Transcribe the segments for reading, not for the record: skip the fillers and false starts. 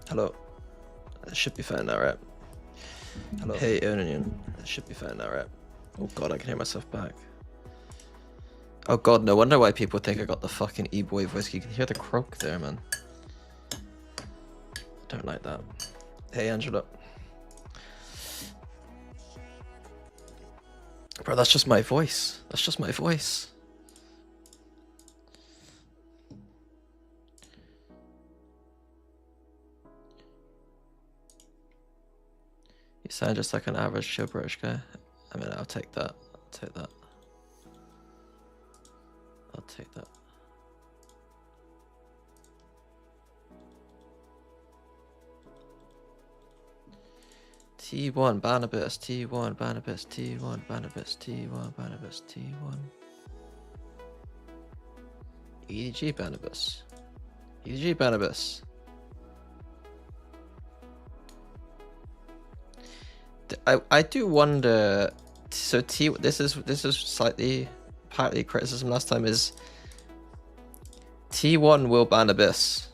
Hello. It should be fine now, right? Hello. Hey, Onion. It should be fine now, right? Oh god, I can hear myself back. Oh god, no wonder why people think I got the fucking e-boy voice. You can hear the croak there, man. I don't like that. Hey, Angela. Bro, that's just my voice. That's just my voice. You sound just like an average chill British guy. I mean, I'll take that. I'll take that. I'll take that. T1, Barnabas, T1, Barnabas, T1, Barnabas, T1, Barnabas, T1. EDG Barnabas. EDG Barnabas. I do wonder. So this is slightly partly criticism last time is T1 will ban Abyss,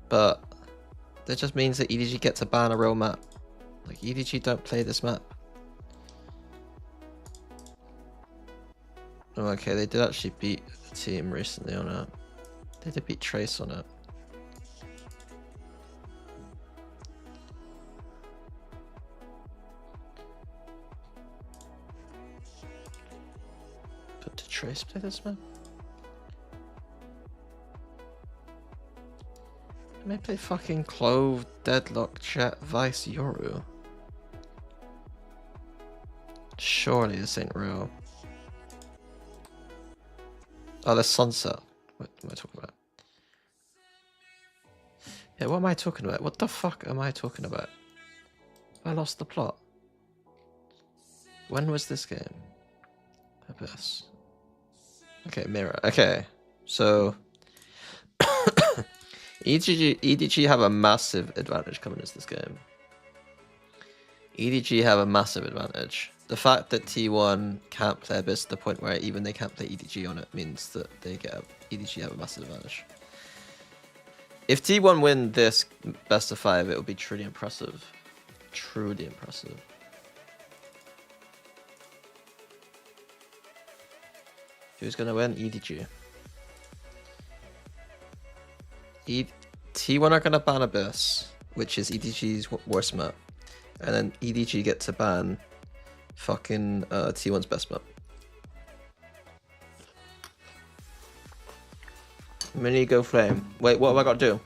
but that just means that EDG gets to ban a real map. Like EDG don't play this map. Oh, okay, they did actually beat a team recently on it. They did beat Trace on it. But did Trace play this map? They may play fucking Clove, Deadlock, Jet, Vice, Yoru. Surely this ain't real. Oh, there's Sunset. What am I talking about? Yeah, what am I talking about? What the fuck am I talking about? I lost the plot. When was this game? Abyss. Okay, Mirror. Okay, so EDG have a massive advantage coming into this game. EDG have a massive advantage. The fact that T1 can't play Abyss to the point where even they can't play EDG on it means that EDG have a massive advantage. If T1 win this best of 5, it would be truly impressive. Truly impressive. Who's gonna win? EDG. T1 are gonna ban Abyss, which is EDG's worst map, and then EDG get to ban fucking T1's best map. Mini go flame. Wait, what have I got to do?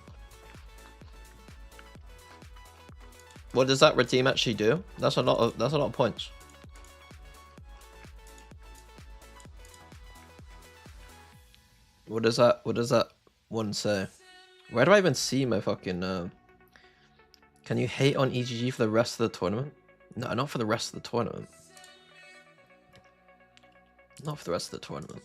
What does that redeem actually do? That's a lot of points. What does that one say? Where do I even see my fucking Can you hate on EGG for the rest of the tournament? No, not for the rest of the tournament. Not for the rest of the tournament.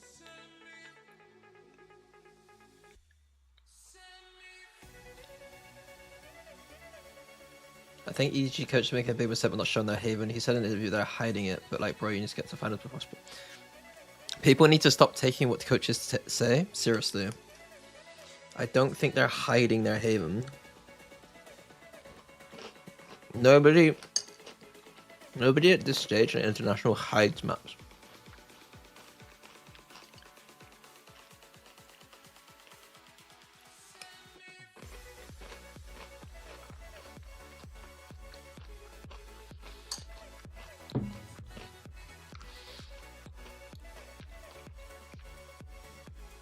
I think EDG coach making a big mistake by not showing their Haven. He said in an interview they're hiding it, but like, bro, you need to get to finals before possible. People need to stop taking what the coaches say seriously. I don't think they're hiding their Haven. Nobody at this stage in international hides maps.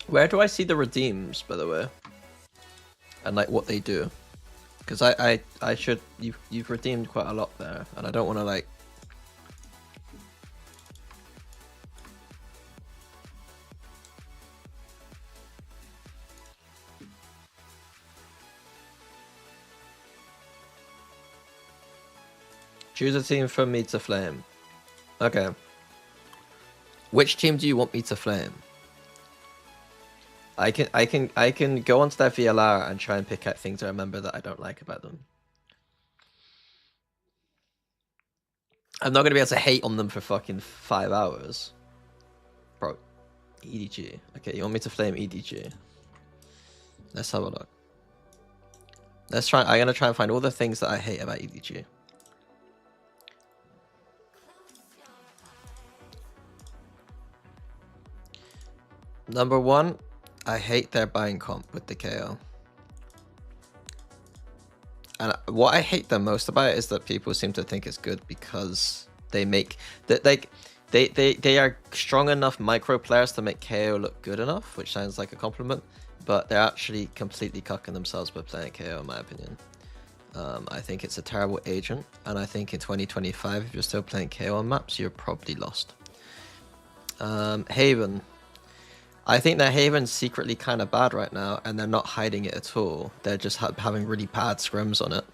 Where do I see the redeems, by the way? And like what they do? Because I should you've redeemed quite a lot there, and I don't want to like. Choose a team for me to flame. Okay. Which team do you want me to flame? I can go onto their VLR and try and pick out things I remember that I don't like about them. I'm not gonna be able to hate on them for fucking 5 hours. Bro, EDG. Okay, you want me to flame EDG? Let's have a look. Let's try. I'm gonna try and find all the things that I hate about EDG. Number one, I hate their buying comp with the KO. And what I hate the most about it is that people seem to think it's good because they make that like they are strong enough micro players to make KO look good enough, which sounds like a compliment, but they're actually completely cucking themselves by playing KO, in my opinion. I think it's a terrible agent, and I think in 2025, if you're still playing KO on maps, you're probably lost. Haven. I think that Haven's secretly kind of bad right now, and they're not hiding it at all. They're just having really bad scrims on it.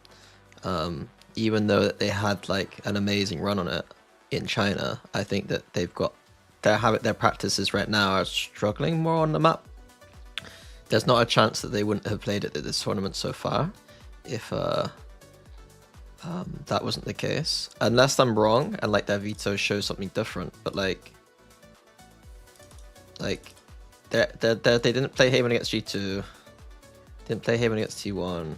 Even though they had like an amazing run on it in China, I think that they've got their practices right now are struggling more on the map. There's not a chance that they wouldn't have played it at this tournament so far if that wasn't the case. Unless I'm wrong and like their veto shows something different, but like they didn't play Haven against G2, didn't play Haven against T1,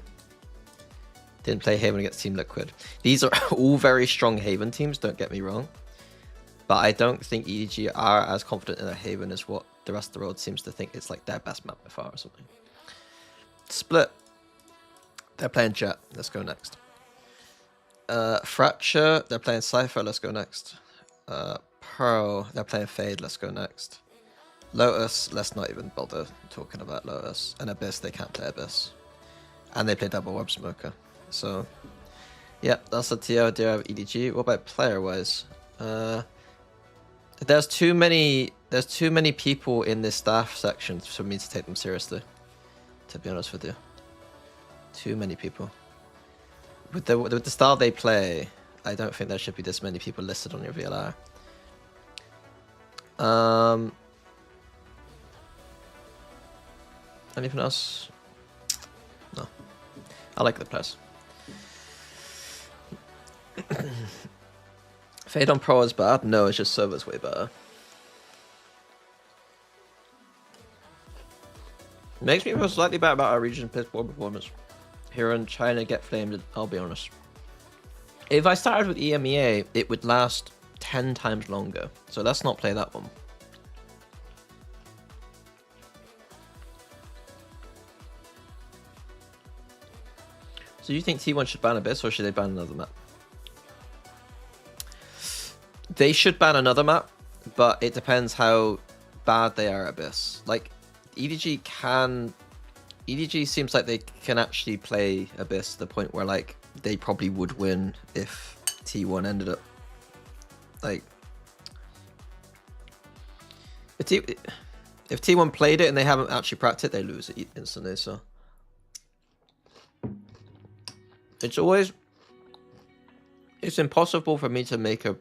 didn't play Haven against Team Liquid. These are all very strong Haven teams, don't get me wrong, but I don't think EDG are as confident in their Haven as what the rest of the world seems to think it's like their best map by far or something. Split. They're playing Jet. Let's go next. Fracture. They're playing Cypher. Let's go next. Pearl. They're playing Fade. Let's go next. Lotus. Let's not even bother talking about Lotus. And Abyss. They can't play Abyss. And they play Double Web Smoker. So, yeah, that's the TLDR of EDG. What about player-wise? There's too many people in this staff section for me to take them seriously, to be honest with you. Too many people. With the style they play, I don't think there should be this many people listed on your VLR. Anything else? No. I like the players. Fade on Pro is bad? No, it's just server's way better. Makes me feel slightly bad about our region piss poor performance. Here in China get flamed, I'll be honest. If I started with EMEA, it would last 10 times longer. So let's not play that one. So you think T1 should ban Abyss or should they ban another map? They should ban another map, but it depends how bad they are at Abyss. Like, EDG seems like they can actually play Abyss to the point where, like, they probably would win if T1 ended up, like... If T1 played it and they haven't actually practiced it, they lose it instantly, so... It's impossible for me to make a...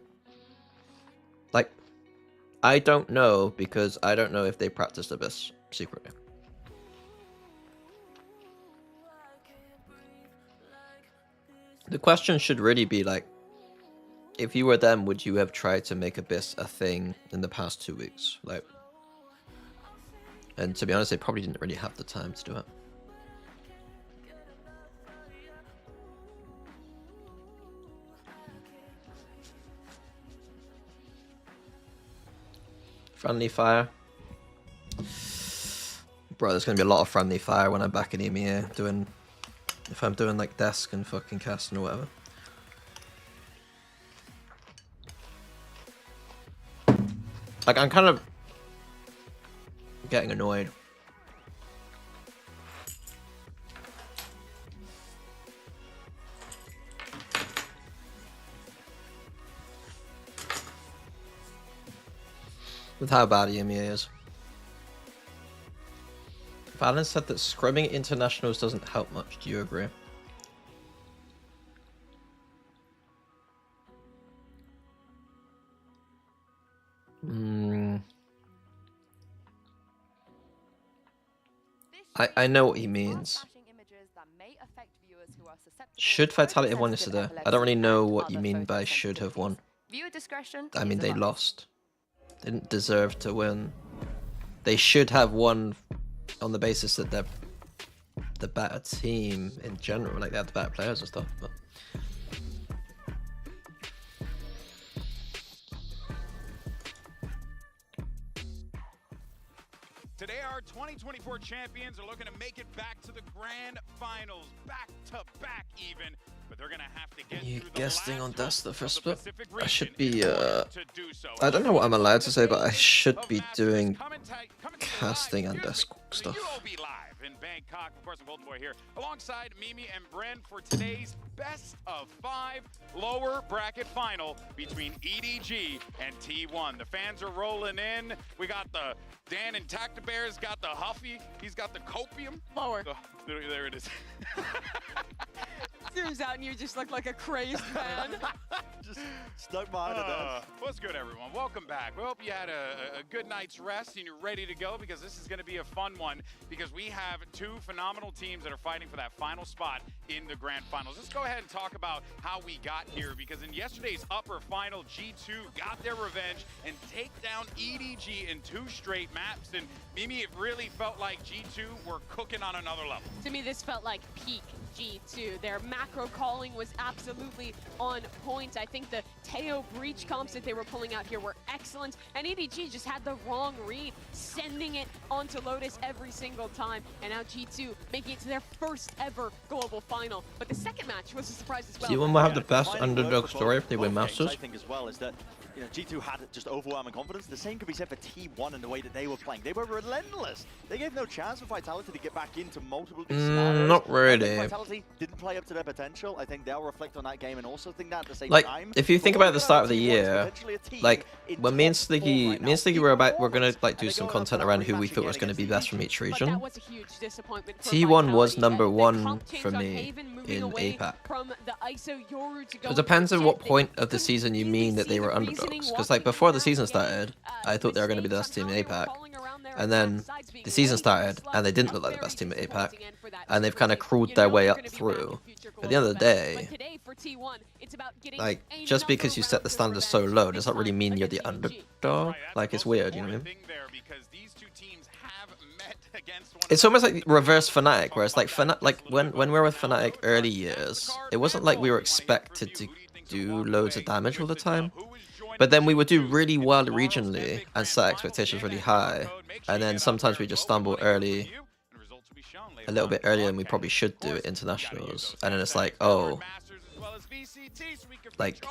Like, I don't know because I don't know if they practiced Abyss secretly. The question should really be like, if you were them, would you have tried to make Abyss a thing in the past 2 weeks? Like, and to be honest, they probably didn't really have the time to do it. Friendly fire. Bro, there's gonna be a lot of friendly fire when I'm back in EMEA doing... If I'm doing like desk and fucking casting or whatever. Like, I'm kind of getting annoyed. With how bad EMEA is. Valens said that scrimming internationals doesn't help much. Do you agree? I know what he means. Should Vitality have won yesterday? I don't really know what you mean by should have won. I mean, they lost. They didn't deserve to win. They should have won on the basis that the better team in general. Like they had the better players and stuff. But today, our 2024 champions are looking to make it back to the grand finals, back to back even. But they're gonna have to get you through the guessing on last Dust the first split? Pacific I should region be in order to do so. I don't know what I'm allowed to say, but I should be Of doing coming to you casting live, and desk the stuff. UOB Live in Bangkok. Of course, I'm Golden Boy here, alongside Mimi and Bren for today's best of 5 lower bracket final between EDG and T1. The fans are rolling in. We got the Dan and Tactibear's got the Huffy. He's got the Copium. Lower. Oh, there it is. Zooms out and you just look like a crazed man. Just stuck behind the desk. What's good, everyone? Welcome back. We hope you had a good night's rest and you're ready to go, because this is going to be a fun one, because we have 2 phenomenal teams that are fighting for that final spot in the grand finals. Let's go ahead and talk about how we got here, because in yesterday's upper final, G2 got their revenge and take down EDG in 2 straight maps. And Mimi, it really felt like G2 were cooking on another level. To me, this felt like peak G2. Their macro calling was absolutely on point. I think the Teo breach comps that they were pulling out here were excellent, and EDG just had the wrong read, sending it onto Lotus every single time, and now G2 making it to their first ever global final. But the second match was a surprise as well. T1 will have the Yeah, best defining underdog word for story if they win both games, Masters. I think as well is that G2 had just overwhelming confidence. The same could be said for T1 in the way that they were playing. They were relentless. They gave no chance for Vitality to get back into multiple scenarios. Not I really. think Vitality didn't play up to their potential. I think they'll reflect on that game and also think that at the same Like, time. if you think But what about the we start of the got T1 is year, potentially a team like in when me and top form Sliggy, right me now. and Sliggy Peak were about, we're gonna performance, like do and some they're going content up for around that who we rematch thought was again gonna be against best from each But region. that was a huge disappointment for T1 was Vitality. number The 1 comp change for on me Haven moving in away APAC. from the ISO Yoru to go It depends on to what Jet. point of the Couldn't season you really mean that see they were the underdogs. reasoning Because like walking before the around season game. started, I thought they were going to be the best Mistakes team on in how they were APAC. calling around their And then attack sides being the season way too started, slow. and they didn't A look like the very best team at APAC. disappointing end for that And they've team. kind of crawled You their know way they're up gonna be back through. in future But at the end of the global events. day, But today for T1, it's about getting like, another just because you set round the of standards so revenge, low this does not really time mean you're the against EDG. underdog. Right, that's Like, the it's most weird, you know what I important mean? thing there, because these 2 teams have met against one It's another. almost like reverse Fnatic, where it's like when we were with Fnatic early years, it wasn't like we were expected to do loads of damage all the time. But then we would do really well regionally and set expectations really high. And then sometimes we just stumble early, a little bit earlier than we probably should do at internationals. And then it's like, oh, like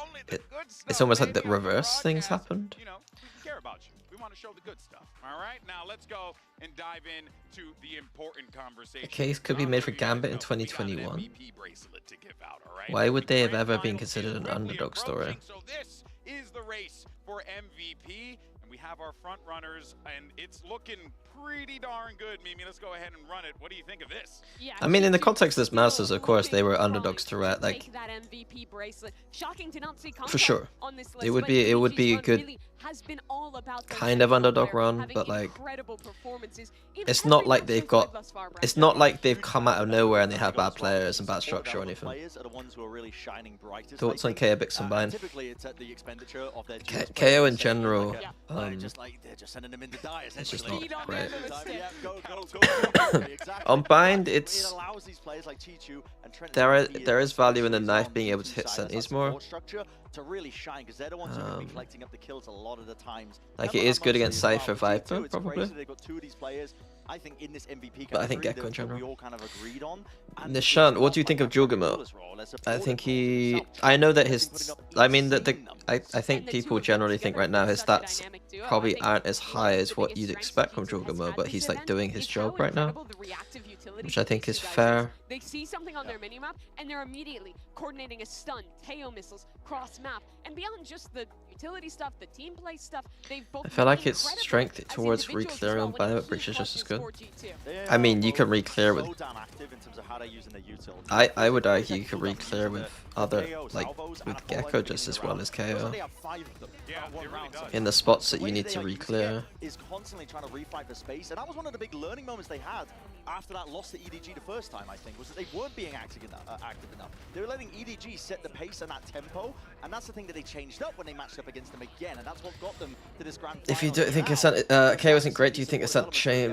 it's almost like the reverse things happened. You know, we care about you. We want to show the good stuff. All right, now let's go and dive into the important conversation. A case could be made for Gambit in We got an 2021. MVP bracelet to give out, all right? Why would they have Grand ever been Finals considered is an quickly underdog story? approaching, so this is the race for MVP, and we have our front runners, and it's looking pretty darn good. Mimi, let's go ahead and run it. What do you think of this? Yeah, I mean, in the G2 context of this still Masters, of course, they were looking underdogs prime throughout, like, take that MVP bracelet. Shocking to not see for sure. on this It list, would but be a EDG's good run really has been all about those kind of central underdog players run, having but like incredible performances in it's every not like match they've they've played got thus far, Brad. it's not like they've come out of nowhere and they have bad players and bad Support structure or other anything. players are the ones who are really shining brightest, Thoughts I on think. KO Bix combined? Typically, it's at the expenditure of their K- duels KO players, in so general, like just like they're just sending them in to die. it's just essentially. not on great. the end of the stick. Yeah, go. Exactly. On bind, It it's allows these players like Chichu and Trent there is value in the especially knife on being able G2 to hit side as sentinels that more. support structure to really shine, because they're the ones who are going to be Um, collecting up the kills a lot of the times. like, And it is good mostly against as well. Cypher With Viper, G2, it's probably. crazy they've got 2 of these players. I think in this MVP But I think category Gecko in that we general. all kind of agreed on. And Nishant, it's what do you not think like of that from Jugamo? Nicholas role. As a I forward think role he himself, I know that he's his been putting up I mean that insane numbers. I And think the people two of them generally think together right now are his such a stats dynamic duo. I probably think aren't as one high of as the what biggest you'd strengths expect from G2 has Jugamo, had but this he's like event doing his is job how right now, incredible the reactive utility which I think these is two guys fair. They see something on their minimap and they're immediately coordinating a stun, Teo missiles, cross map, and beyond just the utility stuff, the team play stuff, they've both I feel been like it's incredible strength as towards individuals as re-clearing well on when bio, key which is just as clutches good. for G2. They I mean, are you can both re-clear with so damn active in terms of how they're using their utility. I would They argue you take could full damage re-clear using with the other KO like salvos and with a full Gecko end just beginning as the well round. as Looks like KO they have 5 of them. Yeah, Not one it really round, does. sorry. in the spots The that way you need they to are using re-clear. it is constantly trying to refight for space, and that was one of the big learning moments they had after that loss to EDG the first time, I think, was that they weren't being active enough. They were letting EDG set the pace and that tempo, and that's the thing that they changed up when they matched up against them again, and that's what got them to this grand final. If you do think KO isn't great, do you think Ascent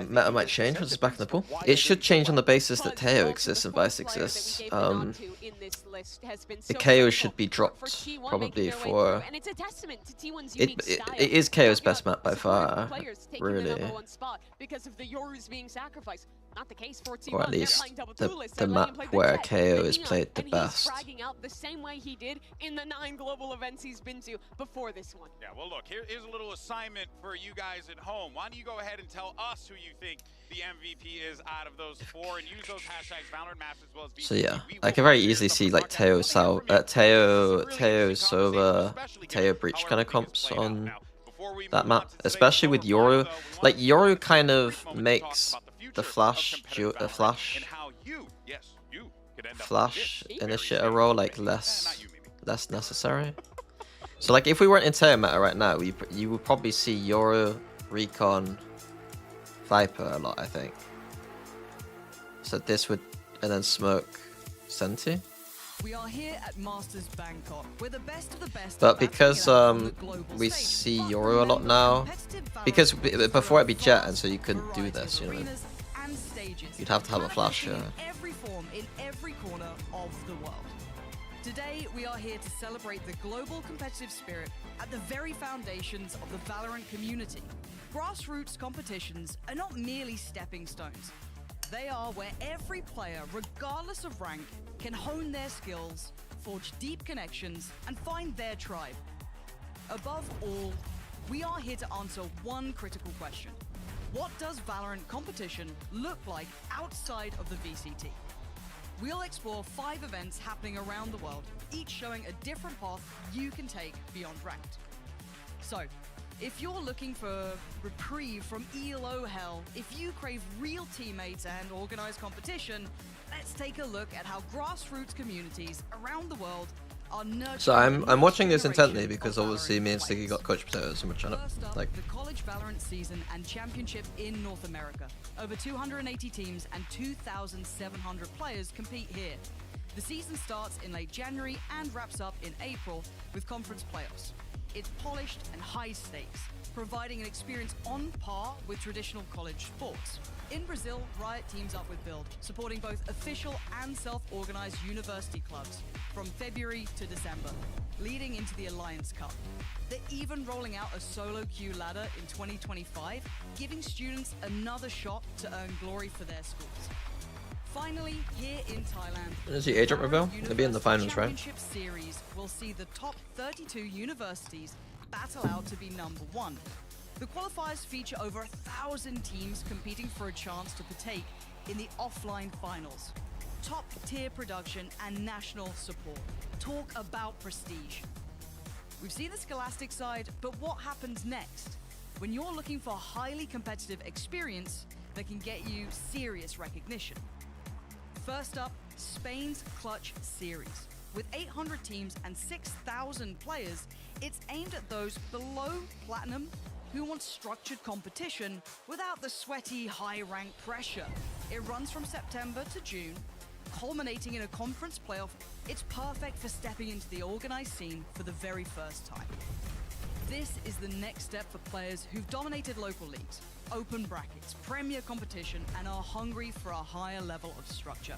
meta might change once it's back in the pool? It should change on the basis that Teo exists and Vice exists. The KO should be dropped probably for... It is KO's best map by far, really. Or at least the map where KO is played the best. Out the same way he did in the 9 global events he's been to before this one. Yeah, well, look, here's a little assignment for you guys at home. Why don't you go ahead and tell us who you think the MVP is out of those 4, and use those hashtags Valorant Maps as well as BCT. So yeah, I can very easily see like Teo Sova, Teo Breach kind of comps on that map, especially with Yoru. Like Yoru kind of makes the flash initiator role like less necessary. So like if we weren't in Teo meta right now, you would probably see Yoru, Recon, Viper a lot, I think. So this would, and then Smoke, Senti. We are here at Masters Bangkok. We're the best of the best. But because we see Yoru a lot now, because before it'd be Jet, and so you couldn't do this, you know what I mean? You'd have to have a flash. Every form in every corner of the world. Today we are here to celebrate the global competitive spirit at the very foundations of the Valorant community. Grassroots competitions are not merely stepping stones. They are where every player, regardless of rank, can hone their skills, forge deep connections, and find their tribe. Above all, we are here to answer one critical question. What does Valorant competition look like outside of the VCT? We'll explore 5 events happening around the world, each showing a different path you can take beyond ranked. So, if you're looking for reprieve from ELO hell, if you crave real teammates and organized competition, let's take a look at how grassroots communities around the world are nurturing. So I'm watching this intently because obviously me and Sticky got coach potatoes and we're trying to like the college Valorant season and championship in North America. Over 280 teams and 2,700 players compete here. The season starts in late January and wraps up in April with conference playoffs. It's polished and high stakes, providing an experience on par with traditional college sports. In Brazil, Riot teams up with Build, supporting both official and self-organized university clubs from February to December, leading into the Alliance Cup. They're even rolling out a solo queue ladder in 2025, giving students another shot to earn glory for their schools. Finally, here in Thailand, is the agent reveal? They'll be in the finals, right? Championship series will see the top 32 universities battle out to be number 1. The qualifiers feature over 1,000 teams competing for a chance to partake in the offline finals. Top tier production and national support. Talk about prestige. We've seen the Scholastic side, but what happens next? When you're looking for highly competitive experience that can get you serious recognition. First up, Spain's Clutch Series. With 800 teams and 6,000 players, it's aimed at those below Platinum who want structured competition without the sweaty, high-rank pressure. It runs from September to June, culminating in a conference playoff. It's perfect for stepping into the organized scene for the very first time. This is the next step for players who've dominated local leagues, open brackets, premier competition, and are hungry for a higher level of structure.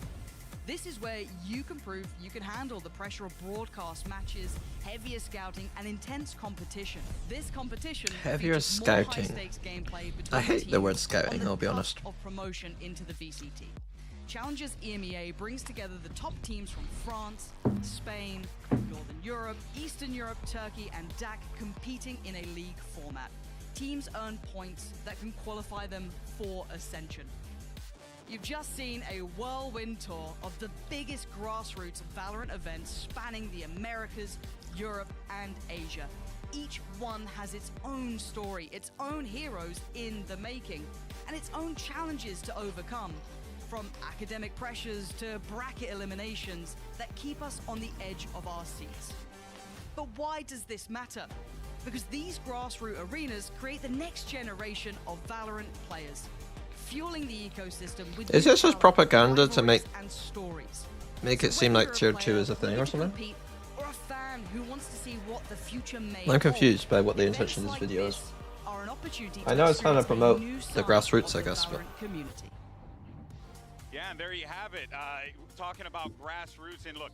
This is where you can prove you can handle the pressure of broadcast matches, heavier scouting, and intense competition. This competition heavier scouting. High-stakes gameplay between I hate the word scouting, on the I'll be honest. cusp of promotion into the VCT. Challengers EMEA brings together the top teams from France, Spain, Northern Europe, Eastern Europe, Turkey, and DAC competing in a league format. Teams earn points that can qualify them for Ascension. You've just seen a whirlwind tour of the biggest grassroots Valorant events spanning the Americas, Europe, and Asia. Each one has its own story, its own heroes in the making, and its own challenges to overcome. From academic pressures to bracket eliminations that keep us on the edge of our seats. But why does this matter? Because these grassroots arenas create the next generation of Valorant players. fueling the ecosystem with Is new this just talent, propaganda to rivalries, and stories. make it So seem whether like you're tier a 2 is a player thing or looking to something? compete, or a fan who wants to see what the future may I'm hold, confused by what the events intention of like this video is. this are an opportunity I know it's trying to experience a promote new the side grassroots, of I the guess, but Valorant community. Yeah, and there you have it. Talking about grassroots, and look,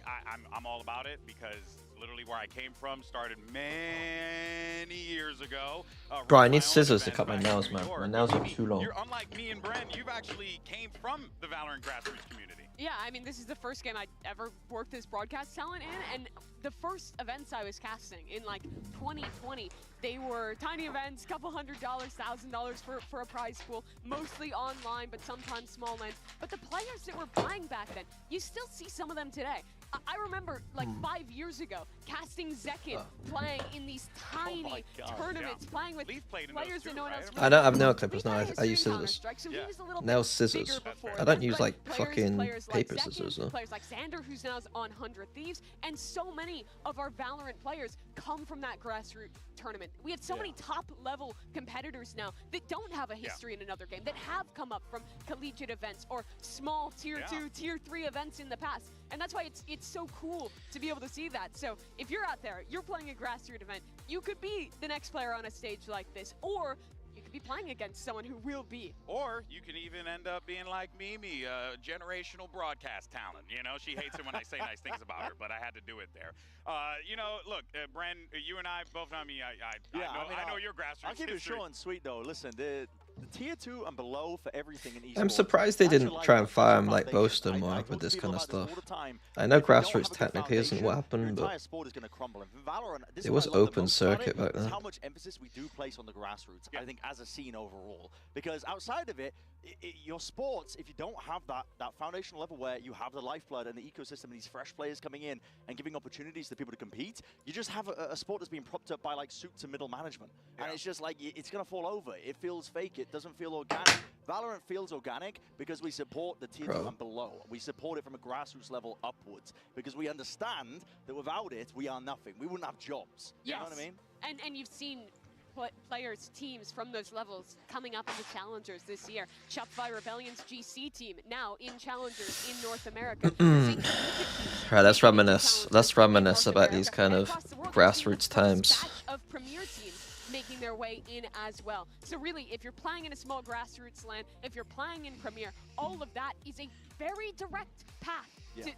I'm all about it because literally where I came from started many years ago. Bro, I running need my own scissors to events cut my back in nails, New man. York. My nails are Mimi, too long. You're unlike me and Bren. You've actually came from the Valorant grassroots community. Yeah, I mean, this is the first game I'd ever worked as broadcast talent in, and the first events I was casting in like 2020, they were tiny events, couple $100, $1,000 for a prize pool, mostly online, but sometimes small lanes. But the players that were playing back then, you still see some of them today. I remember like 5 years ago, casting Zekin, playing in these tiny God, tournaments, playing with Leaf played in those players too, that no one right? else I don't have nail Leaf clippers, had no, a I history use in scissors. Counter-Strike, so he Yeah. was a little Nail bit scissors. bigger before I that. don't use But like fucking players like paper Zekin, scissors though. players like Xander, who's now on 100 Thieves, and so many of our Valorant players come from that grassroots tournament. We have so many top-level competitors now that don't have a history in another game, that have come up from collegiate events or small tier 2, tier 3 events in the past. And that's why it's so cool to be able to see that. So if you're out there, you're playing a grassroots event, you could be the next player on a stage like this, or you could be playing against someone who will be. Or you can even end up being like Mimi, a generational broadcast talent. You know, she hates it when I say nice things about her, but I had to do it there. You know, look, Bren, you and I both know me. I know your grassroots I'll keep it history. short and sweet though. Listen, the tier 2 and below for everything in esports. I'm surprised they didn't try and fire him like Boaston more with this kind of stuff. I know grassroots technically isn't what happened, but it was open circuit back then. How much emphasis we do place on the grassroots, I think, as a scene overall. Because outside of it, your sports, if you don't have that foundational level where you have the lifeblood and the ecosystem and these fresh players coming in and giving opportunities to people to compete, you just have a sport that's being propped up by like suits and middle management. And it's just like, it's going to fall over. It feels fake. It doesn't feel organic. Valorant feels organic because we support the tier 2 and below. We support it from a grassroots level upwards because we understand that without it, we are nothing. We wouldn't have jobs. You know what I mean? And you've seen players, teams from those levels coming up in the Challengers this year. Shopify Rebellion's GC team now in Challengers in North America. Alright, let's reminisce. Let's reminisce about these kind of grassroots times. Of premier teams making their way in as well. So really, if you're playing in a small grassroots land, if you're playing in Premier, all of that is a very direct path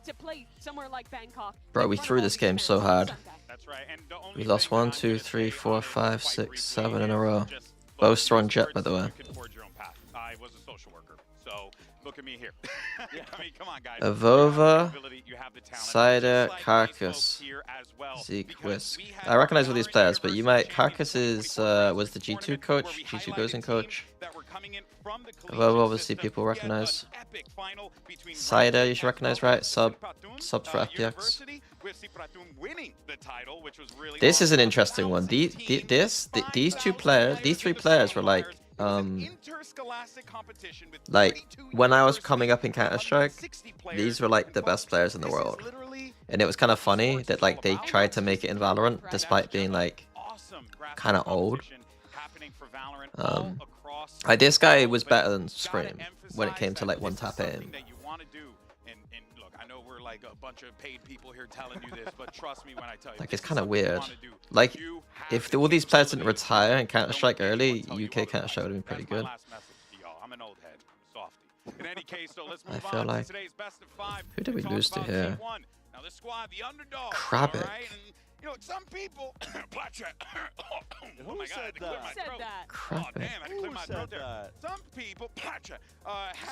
to play somewhere like Bangkok. Bro, we threw this game so hard. That's right. And the only We lost thing 1, I'm 2, gonna 3, say 4, on it 5, quite 6, briefly 7 in a is row. just, Both look, on in Jet, sports, by the way. You can forge your own path. I was a social worker, so look at me here. I mean, come on, guys. Avova, You have the talent, Cider, just like these Carcass, folks here as well, Zeke, because Whisk. we had I recognize all these Valorant players, but you might. University Carcass champions is, 24 was the G2 tournament coach, where we G2 highlighted goes in teams coach. that were coming in from the Avova, collegiate obviously, system. people We had an recognize. epic final between Cider, Ryan you should and recognize, Bobo right? Sub Sipratun, for FPX. University, with Sipratun winning the title, which was really This is an awesome. interesting one. 1,000 teams, These two 5,000 players, these three in the players were like, qualifiers. It was an interscholastic competition with like 32 when I was universities, coming up in Counter-Strike, 160 players these were like the best involved. players in the This is world. literally And it was kind of what funny sports that is like all they about. tried to make it in Valorant That's despite being like Awesome kind of grassroots old. competition happening for Valorant all across Like this the guy world, was but better than gotta Scream when it came to emphasize like that one this is tap something aim. that you want to do. And look, I know we're like a bunch of paid people here telling you this, but trust me when I tell you, Like this it's is kind of something you weird. wanna do. Like You have if the all these players didn't capability. retire in No Counter Strike one can early, tell you UK Counter otherwise. Strike would have been pretty That's my good. last message to y'all. I'm an old head. I'm a softie. In any case, so let's I move feel on like- to today's best of 5. Who did we Talk lose to about here? T1. Now this squad, the underdog. Krabik. All right? And, you know, some people. Oh my God, I had to clear my Said throat. that. Oh Krabik. damn, I had to clear Who my said throat there. that? Some people had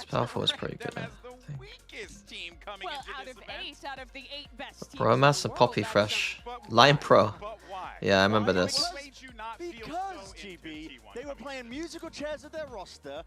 Spellful was to pretty rank them good, as the weakest team coming Well, into out this of event. 8 out of the 8 best teams Bro, in the Master world, Poppy that's Fresh. But Line why? Pro. But why? Yeah, I remember Why? this. What made you not feel Because, so into GB, T1 they were coming playing in? musical chairs at their roster.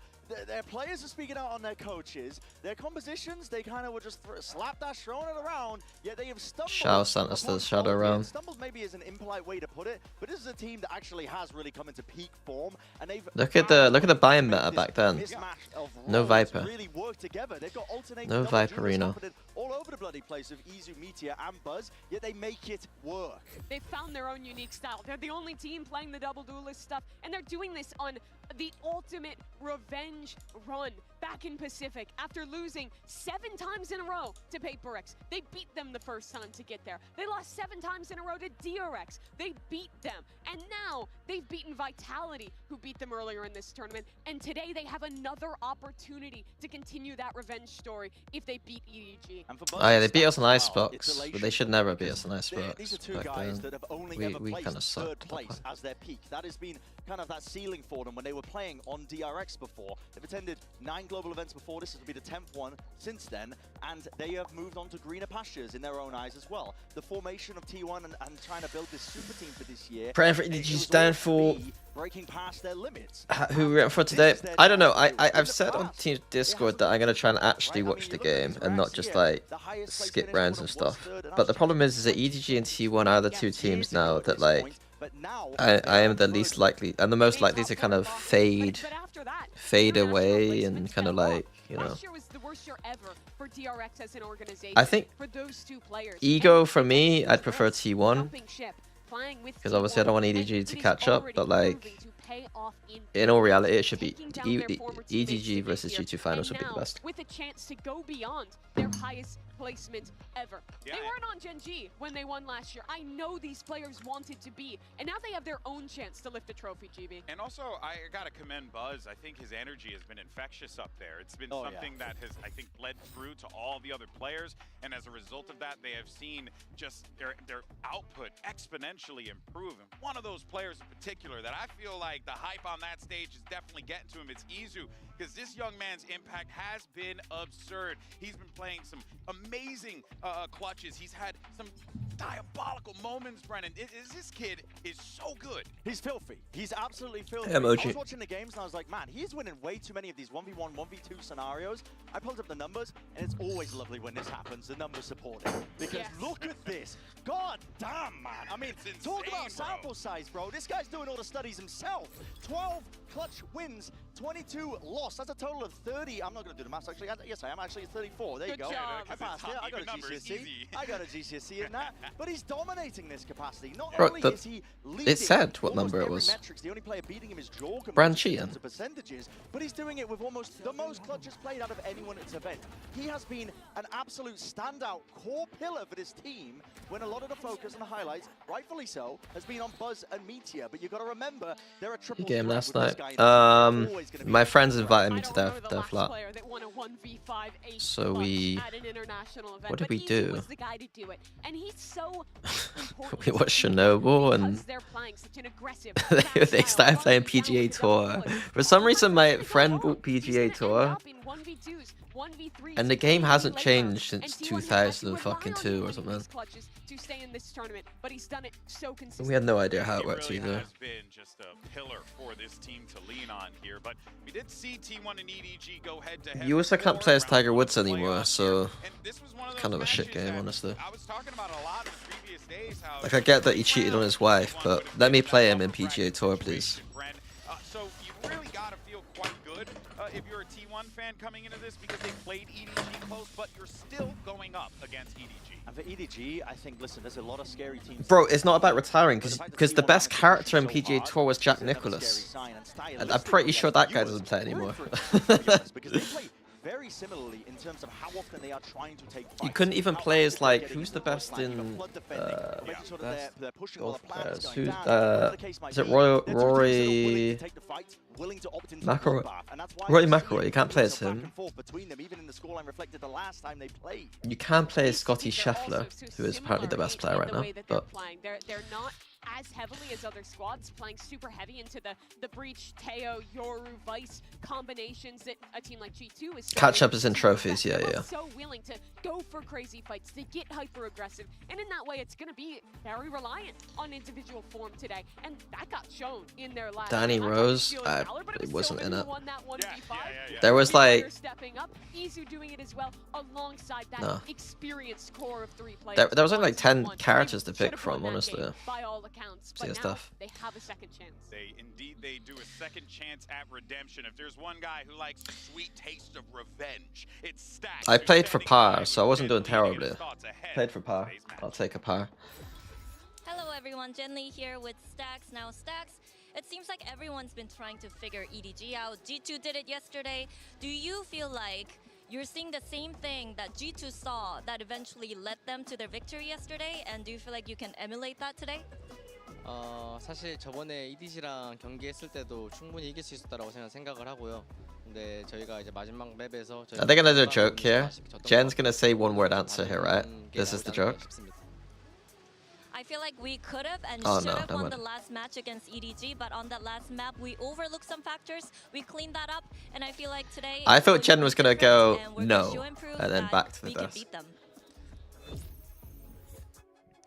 Their players are speaking out on their coaches. Their compositions, they kind of were just slapdash throwing it around. Yet they have stumbled. Shao sent us to the upon Shadow quality. Realm. Stumbled maybe is an impolite way to put it, but this is a team that actually has really come into peak form, and they've Look at the buy-in made meta this back then. mismatch of No roles Viper. really work together. They've got alternating No double Viper duelists Reno. happening all over the bloody place of Izu, Meteor, and Buzz. Yet they make it work. They've found their own unique style. They're the only team playing the double duelist stuff, and they're doing this on the ultimate revenge run back in Pacific after losing 7 times in a row to Paperx. They beat them the first time to get there. They lost 7 times in a row to DRX. They beat them. And now they've beaten Vitality, who beat them earlier in this tournament. And today they have another opportunity to continue that revenge story if they beat EDG. Oh yeah, they beat us on Icebox, but they should never beat us on Icebox. These are two back guys then. that have only ever We placed kind of third sucked. place as their peak. That has been kind of that ceiling for them when they were playing on DRX before. They've attended 9 global events before. This will be the 10th one since then, and they have moved on to greener pastures in their own eyes as well. The formation of T1 and trying to build this super team for this year. Praying for it EDG's was downfall. already breaking past their limits. Who we're for today? I don't know. I've said on Team Discord that I'm gonna try and actually watch the game and not just like skip rounds and stuff. But the problem is that EDG and T1 are the 2 teams now that like I am the least likely and the most likely to kind of fade away and kind of like, you know. I think ego for me, I'd prefer T1 because obviously I don't want EDG to catch up, but like in all reality it should be EDG versus G2 finals would be the best. With a chance to go beyond their highest placement ever. They weren't on Gen G when they won last year. I know these players wanted to be, and now they have their own chance to lift a trophy, GB. And also, I gotta commend Buzz. I think his energy has been infectious up there. It's been something that has, I think, bled through to all the other players, and as a result of that, they have seen just their output exponentially improve. And one of those players in particular that I feel like the hype on that stage is definitely getting to him, it's Izu, because this young man's impact has been absurd. He's been playing some amazing clutches. He's had some diabolical moments, Brennan. This kid is so good. He's filthy. He's absolutely filthy. Emoji. I was watching the games and I was like, man, he's winning way too many of these 1v1, 1v2 scenarios. I pulled up the numbers, and it's always lovely when this happens. The numbers support it. Because look at this. God damn, man. I mean, talk about sample size, bro. This guy's doing all the studies himself. 12 clutch wins, 22 lost. That's a total of 30. I'm not going to do the maths, actually. Yes, I am actually at 34. There you go. I passed it. I got a GCSE. I got a GCSE in that. But he's dominating this capacity. Not only is he leading, it said what number it was. Metrics, the only player beating him is Jorg. Branchian. Percentages, but he's doing it with almost the most clutches played out of anyone at this event. He has been an absolute standout core pillar for this team when a lot of the focus and the highlights, rightfully so, has been on Buzz and Meteor. But you've got to remember, there are triple game last night. night. My friends invited me to their flat. So what did we do? We watched Chernobyl and they started playing PGA Tour. For some reason my friend bought PGA Tour and the game hasn't changed since 2002 or something. We had no idea how it works either. Has been just a pillar for this team to lean on here, but we did see T1 and EDG go head to head. You also can't play as Tiger Woods anymore, so kind of a shit game, honestly. I was talking about a lot of previous days how like I get that he cheated on his wife, but let me play him in PGA Tour, please. So you really gotta feel quite good if you're a T1 fan coming into this because they played EDG close, but you're still going up against EDG. And for EDG, I think, listen, there's a lot of scary teams. Bro, it's not about retiring, because the best character in PGA Tour was Jack Nicklaus. And I'm pretty sure that guy doesn't play anymore. Because they play very similarly in terms of how often they are trying to take fights. You couldn't even play as like, who's the best in golf players? Who's is it Rory McIlroy? Rory McIlroy, you can't play as him. You can play as Scotty Scheffler, who is apparently the best player right now. But they're not as heavily as other squads, playing super heavy into the Breach, Teo, Yoru, Vice combinations that a team like G2 is so catch up is in trophies, yeah. So willing to go for crazy fights, to get hyper aggressive, and in that way it's going to be very reliant on individual form today, and that got shown in their last Danny Rose, it wasn't in it. Yeah. There was like stepping up, Izu doing it as well, alongside that experienced core of 3 players. There was only like 10 characters to pick from, honestly. By all accounts, but now stuff. they have a second chance. They do a second chance at redemption. If there's one guy who likes sweet taste of revenge, it's Stacks. I played for par, so I wasn't doing terribly. Played for par. I'll take a par. Hello everyone, Jen Lee here with Stacks. Now Stacks, It seems like everyone's been trying to figure EDG out. G2 did it yesterday. Do you feel like you're seeing the same thing that G2 saw that eventually led them to their victory yesterday? And do you feel like you can emulate that today? 사실 저번에 EDG랑 경기했을 때도 충분히 이길 수 있었다라고 생각을 하고요. 근데 저희가 이제 마지막 맵에서 Are they gonna do a joke here? Jen's gonna say one word answer here, right? This is the joke. I feel like we could have and Oh, should no, have don't won worry. the last match against EDG, but on that last map we overlooked some factors. We cleaned that up, and I feel like today. I it's thought going Jen to be was gonna different, go and we're gonna no, show and prove and then that back to the we can desk. beat them.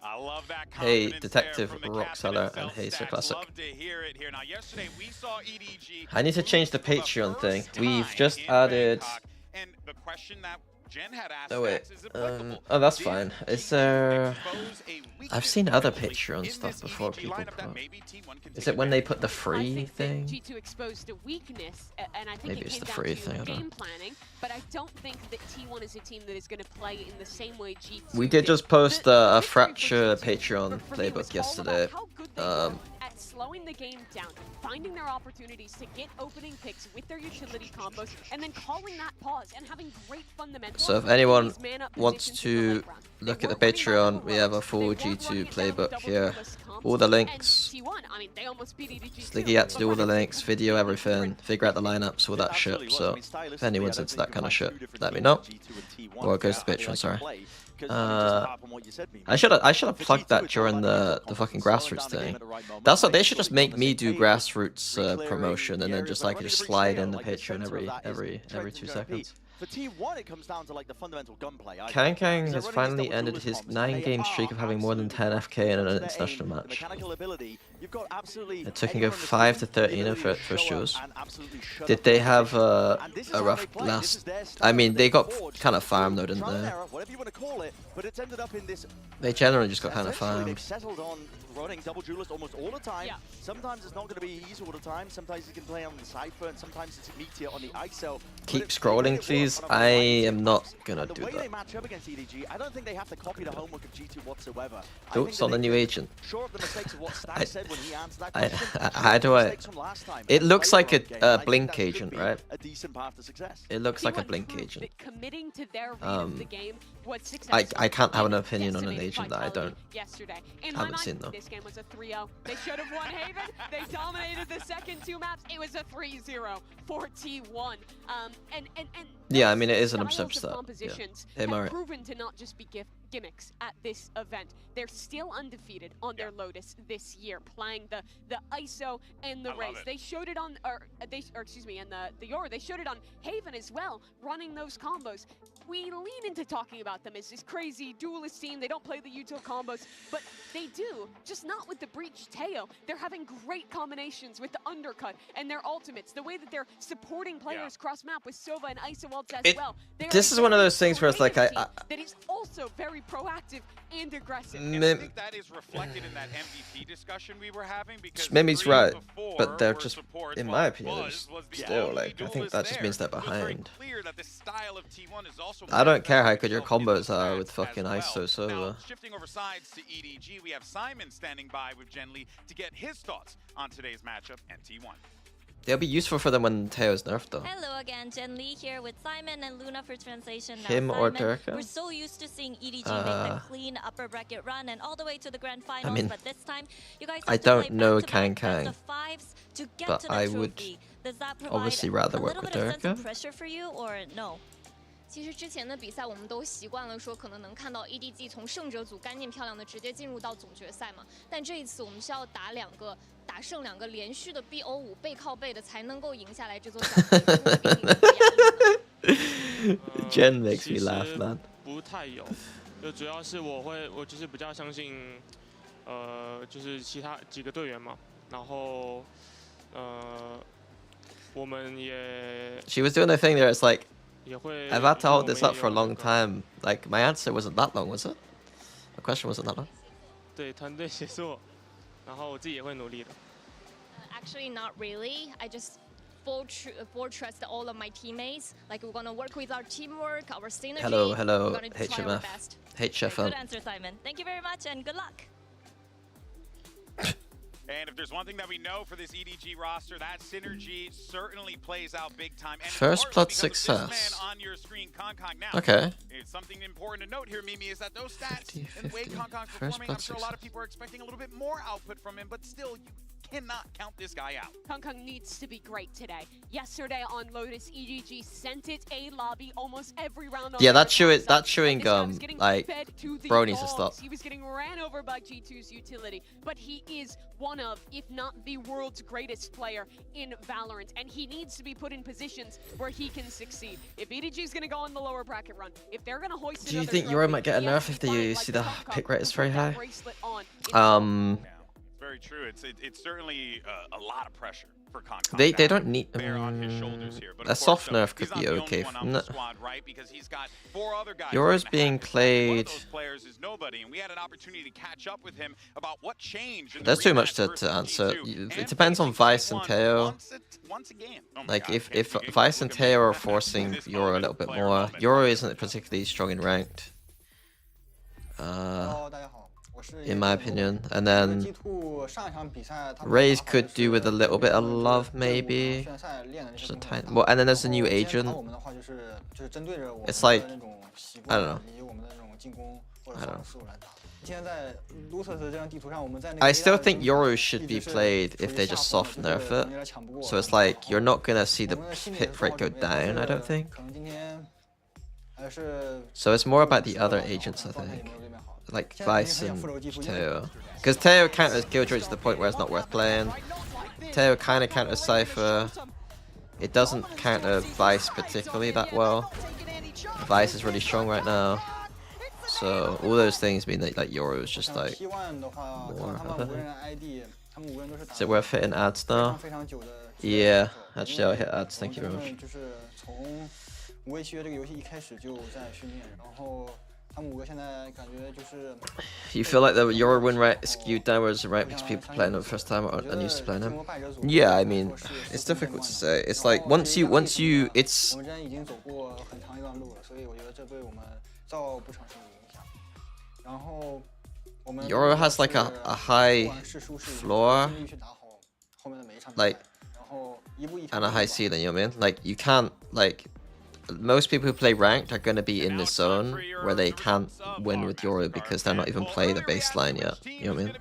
I love that Hey, confidence Detective there from the Rockseller captain and himself, Hey, Sir Stacks. Classic. Love to hear it here. Now, yesterday we saw EDG. I need to change the move for Patreon thing. first We've time just in added. Bangkok, and the question that Jen had asked Oh wait. Stacks is applicable. Oh, that's Did fine. Is G2 there? expose a weakness I've seen other potentially Patreon in stuff this before EDG people lineup that put. maybe T1 can Is take it when they advantage put the of? I free think thing? that G2 exposed a weakness, and I think Maybe it it's came the down free to thing, I don't know. game planning. But I don't think that T1 is a team that is going to play in the same way G2 We did just post The a victory for Fracture G2 Patreon for me was playbook all yesterday. about how good they were at slowing the game down, finding their opportunities to get opening picks with their utility combos, and then calling that pause and having great fundamentals. So if in anyone these man-up wants positions in the to late round. They look at the weren't running Patreon, double we have a rows. full They weren't running G2 it down with playbook double here. duelist comps, All the and links. T1, I mean, they almost beat EDG Sliggy had to do all the links, video, everything, figure out the lineups, all that Absolutely shit. was. So I mean, stylistically, if anyone's I don't into think that you kind of can shit, find two different let me teams know. in G2 and T1 Or it goes how to they Patreon, like sorry. play. 'Cause, I mean, just apart from what you said, Mimi, I should have for plugged G2, that it's all during about the confidence, fucking slowing grassroots down the game thing. at the right moment, That's what they making should sure just that you're on make the me same do page, grassroots re-clearing promotion, the and then areas just that like are just running the slide breach in the tail, like Patreon center of that is every strength 2 and therapy. seconds. For T1, it comes down to like the fundamental gunplay. Kang Kang Because has they're running these finally double ended duelist his combos, 9-game they streak of are having more than 10 absolutely FK in an their international aim, the match. mechanical ability, you've got absolutely It took him anyone go on the 5 team to the 13 ability for to show up shows. and absolutely shut Did up they the have opposition. And this is a how rough they play. This last? is their I style mean, that they got forged kind of through farmed though, didn't trial and they? error, whatever you want to call it, but it's ended up in this. They generally just got kind of Essentially, farmed. they've settled on running double duelist almost all the time. Yeah. Sometimes it's not going to be easy all the time. Sometimes you can play on the Cypher, and sometimes it's meatier on the ISO. Keep scrolling, please. I am not gonna the do way they that. match up against EDG, I don't think they have to copy the homework of G2 whatsoever. I Thoughts think that on the they new can agent? shore up the mistakes of what I- Stack said when he answered that I- question. how shore up do the I- mistakes from last time, It and looks play like their a own game, and I think Blink that should agent, be right? A decent path to success. It looks like a T1 Blink proved agent. that committing to their read of the game was successful. I can't have an opinion on an Decimated agent that I Vitality don't. Yesterday. In haven't my mind, seen, though. this game was a 3-0. They should have won Haven. They dominated the second 2 maps. It was a 3-0 for T1. And Yeah, I mean, it is an styles of upset. Yeah. compositions Hey, have Mario. proven to not just be gimmicks at this event. They're still undefeated on their Lotus this year, playing the ISO and the I love Raze. it. They showed it on, and the Yoru. They showed it on Haven as well, running those combos. We lean into talking about them as this crazy duelist team. They don't play the util combos, but they do, just not with the Breach Teo. They're having great combinations with the Undercut and their ultimates. The way that they're supporting players cross-map with Sova and Iso ults as well. They are This a is one of very those things where it's like, creative I- team that is also very proactive and aggressive. And I think that is reflected in that MVP discussion we were having because Mimi's 3 right, before but they're were just, supports, in while my opinion, they're Buzz just was the still only like, I think duelist that just there. means they're So it's very behind. clear that the style of T1 is also I don't care how good your itself in combos the are with stats fucking as ISO well. Sova. Now, shifting over sides to EDG, we have Simon standing by with Genly to get his thoughts on today's matchup and T1. It'll be useful for them when Teo's nerfed though. Hello again, Jen Lee here with Simon and Luna for translation. Now, Him or Simon, Durka? we're so used to seeing EDG make the clean upper bracket run and all the way to the grand finals, mean, but this time you guys I have to don't play know back-to-back Kang best of fives to get but to the I would trophy. Does that provide obviously rather a work little with bit of sense of Durka. pressure for you or no? 其实之前的比赛我们都习惯了说可能能看到 EDG 从胜者组干净漂亮的直接进入到总决赛嘛，但这一次我们是要打胜2个连续的 BO5背靠背的才能够赢下来这座小队，真的给你们压力吗？ Jen makes me laugh, man. 不太有，就主要是我就是比较相信，就是其他几个队员嘛，然后我们也 She was doing the thing there, it's like, 也会。 I've had to hold this 因为 up for a 我们也有 long time. Like, my answer wasn't that long, was it? The question wasn't that long. 对团队协作，然后我自己也会努力的。Actually, not really. I just full trust all of my teammates. Like we're gonna work with our teamwork, our synergy. Hello, We're hello, gonna try our HMF. best. Good HFM. answer, Simon. Thank you very much and good luck. And if there's one thing that we know for this EDG roster, that synergy certainly plays out big time. And First partly blood because of this man success. on your screen, Kong. Now, Okay. it's something important to note here, Mimi, is that those stats 50, and the way 50. Kong's First performing, blood I'm sure a lot of success. people are expecting a little bit more output from him, but still, you cannot count this guy out. Kong needs to be great today. Yesterday on Lotus, EDG sent it a lobby almost every round. On Yeah, their that chewing side. that chewing This guy gum was getting like fed to the bro needs to dogs. stop. He was getting ran over by G2's utility, but he is one of, if not the world's greatest player in Valorant, and he needs to be put in positions where he can succeed. If EDG is going to go on the lower bracket run, if they're going to hoist Do you another think trophy, Euro might get a he has nerf to if they find, see like the Kong pick rate is to very put that high? bracelet on. Yeah, it's very true. It's certainly a lot of pressure for Kong. They don't need bear on his shoulders here. But a of soft course, nerf he's could not be the only okay. one on the squad, right? Because he's got 4 other guys. Euro's that are being gonna have his back. One of played. those players is nobody, and we had an opportunity to catch up with him about what changed. In the There's too much rematch to versus answer. G2, It depends on facing Vice and T1 Teo. once again. Oh my Like God, if Kenzie, you Vice and look at me. Teo are forcing This Euro a moment, little bit player more. moment. Euro isn't particularly strong in ranked. In my opinion. And then Raze could do with a little bit of love, maybe. Just a tiny. Well, and then there's a new agent. It's like, I don't know. I don't know. I still think Euro should be played if they just soft nerf it. So it's like you're not gonna see the hit rate go down, I don't think. So it's more about the other agents, I think. Like Vice and Teo. Because Teo counters Killjoy to the point where it's not worth playing. Teo kind of counters Cypher. It doesn't counter Vice particularly that well. Vice is really strong right now. So all those things mean that like Euro is just like more of it. Is it worth hitting ads now? Yeah, actually I'll hit ads, thank you very much. You feel like the Euro win rate is skewed downwards, right? Because people playing it the first time or unused to playing him. Yeah, I mean, it's difficult to say. It's like once you, it's. Euro has like a high floor, like, and a high ceiling. You know what I mean? Like you can't like. Most people who play ranked are going to be in this zone where they can't win with Euro because they're not even playing the baseline yet. You know what I mean?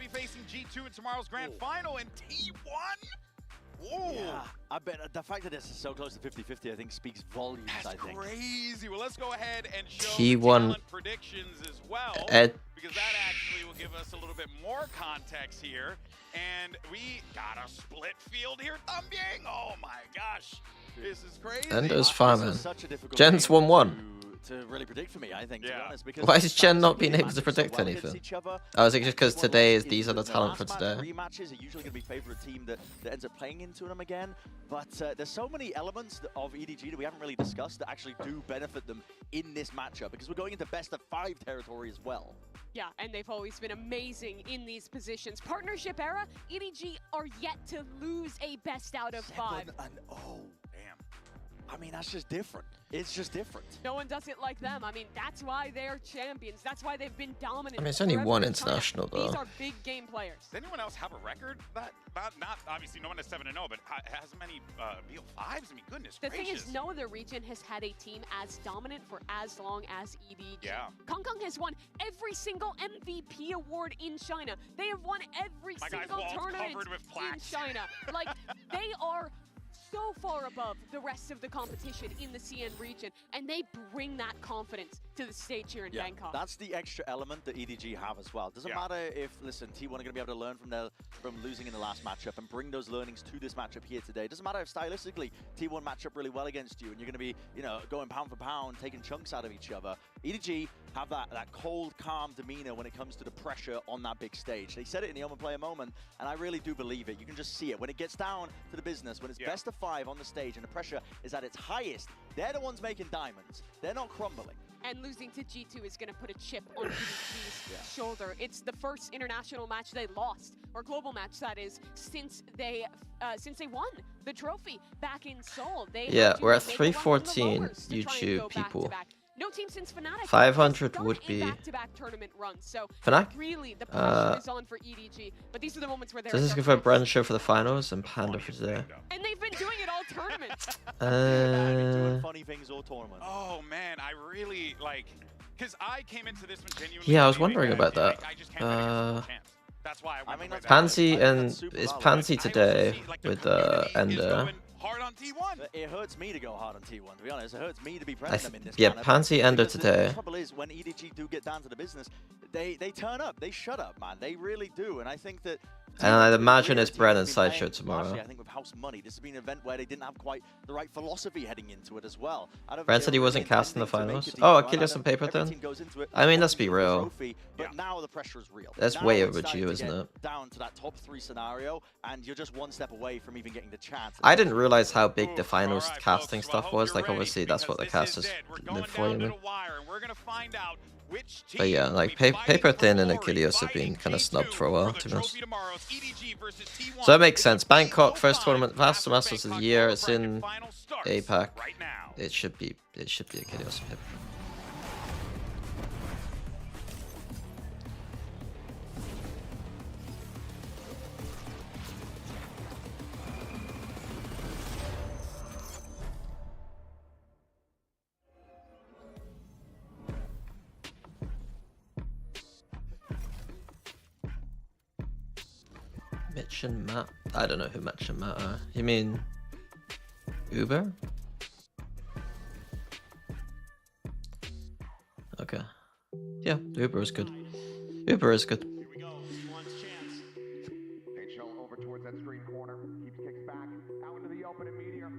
Yeah, I bet the fact that this is so close to 50-50, I think, speaks volumes. That's crazy. Well, let's go ahead and show T1 the talent predictions as well, Ed because that actually will give us a little bit more context here. And we got a split field here, Thumbing. Oh my gosh, this is crazy. Endo's farming. Such a difficult Gen's game 1-1. To really predict for me, I think, to be honest, because Why is Gen not stylistically, being they able to match up so predict well against anything? each other. I was like, just because T1 today Lotus these are the in talent for last today. match, rematches are usually going to be favor a team that ends up playing into them again. But there's so many elements of EDG that we haven't really discussed that actually do benefit them in this matchup, because we're going into best of 5 territory as well. Yeah, and they've always been amazing in these positions. Partnership era, EDG are yet to lose a best out of 5. 7-0. Damn. I mean, that's just different. It's just different. No one does it like them. I mean, that's why they're champions. That's why they've been dominant. I mean, it's only forever one in China. international, though. These are big game players. Does anyone else have a record that not obviously no one has 7-0, but has many BO5s? I mean, goodness The gracious. thing is, no other region has had a team as dominant for as long as EDG. Yeah. Kong has won every single MVP award in China. They have won every My guy's single wall's tournament covered with in plaques. China. Like, they are so far above the rest of the competition in the CN region, and they bring that confidence to the stage here in Bangkok. That's the extra element that EDG have as well. Doesn't matter if, listen, T1 are going to be able to learn from losing in the last matchup and bring those learnings to this matchup here today. Doesn't matter if stylistically T1 match up really well against you and you're going to be, you know, going pound for pound, taking chunks out of each other. EDG have that cold, calm demeanor when it comes to the pressure on that big stage. They said it in the Omen Player moment, and I really do believe it. You can just see it. When it gets down to the business, when it's best of 5 on the stage and the pressure is at its highest, they're the ones making diamonds. They're not crumbling. And losing to G2 is going to put a chip on EDG's shoulder. It's the first international match they lost, or global match that is, since they won the trophy back in Seoul. They Yeah, had to we're at make a run from the 314 lowers to try and YouTube go people. back-to-back. No team since Fnatic. 500 would be back-to-back tournament runs. So Fnatic. really, the pressure is on for EDG. But these are the moments where they're. This is good for Brand Show for the finals and Panda for today. And they've been doing it all tournament. Doing funny things all tournament. Oh man, I really like, because I came into this one genuinely. Yeah, I was wondering about that. I just can't bet against the chance. That's why I went Pansy and super is valid. Pansy today see, like, the with community is Ender. going hard on T1. But it hurts me to go hard on T1, to be honest. It hurts me to be pressing them in this Yeah, manner. Pansy Ender Because today. The trouble is, when EDG do get down to the business, they turn up. They shut up, man. They really do. And I think that... And I'd imagine Really, it's Bren teams and have been Sideshow playing tomorrow. largely, I think with house money, this has been an event where they didn't have quite the right philosophy heading into it as well. I don't Bren think said they he were wasn't really cast in the intending to make finals. a deep Oh, run. Achilles I and know Paper every then? team goes into it I mean, let's be wanting the real. trophy, but now the pressure is real. That's Now way it's starting overdue, to isn't get it? down to that top 3 scenario, and you're just one step away from even getting the chance. I didn't realize how big the Ooh, finals all right, casting folks, well, I stuff hope was. you're Like, ready, obviously, that's what the because casters this is it. We're going live for, you down to know. the wire, and we're gonna find out which But yeah, team like, will be Paper fighting for Thin and glory, Achilles have been fighting kind of T2 snubbed for a while, the to be honest. trophy tomorrow. It's EDG versus T1. So that makes It's sense. a Bangkok, first 3-0-5 tournament, last after Masters of the Bangkok year. Global It's Bracket in final starts APAC. right now. It should be Achilles and Paper. Mitch and Matt. I don't know who Mitch and Matt are. You mean Uber? Okay. Yeah, Uber is good. Uber is good. Here we go. T1's chance. HL over towards that screen corner. Keeps kicks back. Out into the open and Meteor.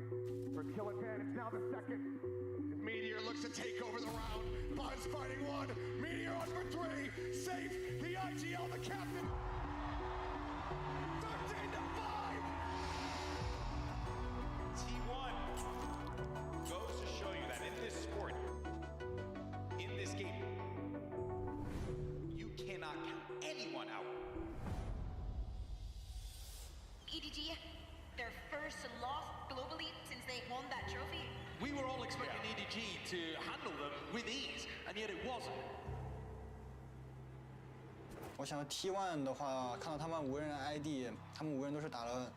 For Killer 10, it's now the second. As Meteor looks to take over the round. Buzz fighting one. Meteor on for 3. Safe. The IGL, the captain. 13-5. T1 goes to show you that in this sport, in this game, you cannot count anyone out. EDG, their first loss globally since they won that trophy. We were all expecting EDG to handle them with ease, and yet it wasn't. 我想 T1 的话，看到他们5人 ID， 他们5人都是打了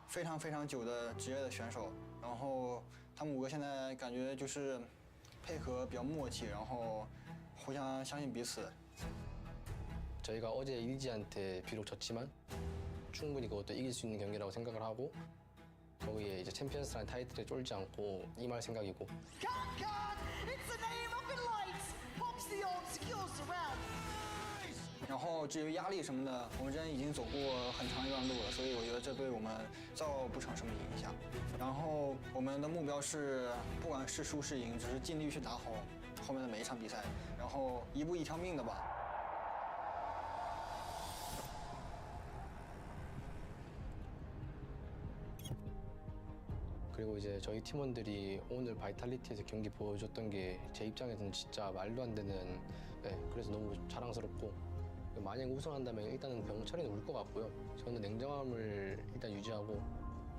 非常非常久的职业的选手，然后他们5个现在感觉就是配合比较默契，然后互相相信彼此。 저희가 어제 EDG한테 비록 졌지만 충분히 그것도 이길 수 있는 경기라고 생각을 하고 거기에 이제 챔피언스라는 타이틀에 쫄지 않고 임할 생각이고. It's the name of the lights. Pops the ult, secures the round. 然后至于压力什么的，我们之前已经走过很长一段路了，所以我觉得这对我们造不成什么影响。然后我们的目标是，不管是输是赢，只是尽力去打好后面的每一场比赛，然后一步一条命的吧。 그리고 이제 저희 팀원들이 오늘 바이탈리티에서 경기 보여줬던 게 제 입장에서는 진짜 말도 안 되는, 네, 그래서 너무 자랑스럽고 만약 우승한다면 일단은 병철이는 울 것 같고요. 저는 냉정함을 일단 유지하고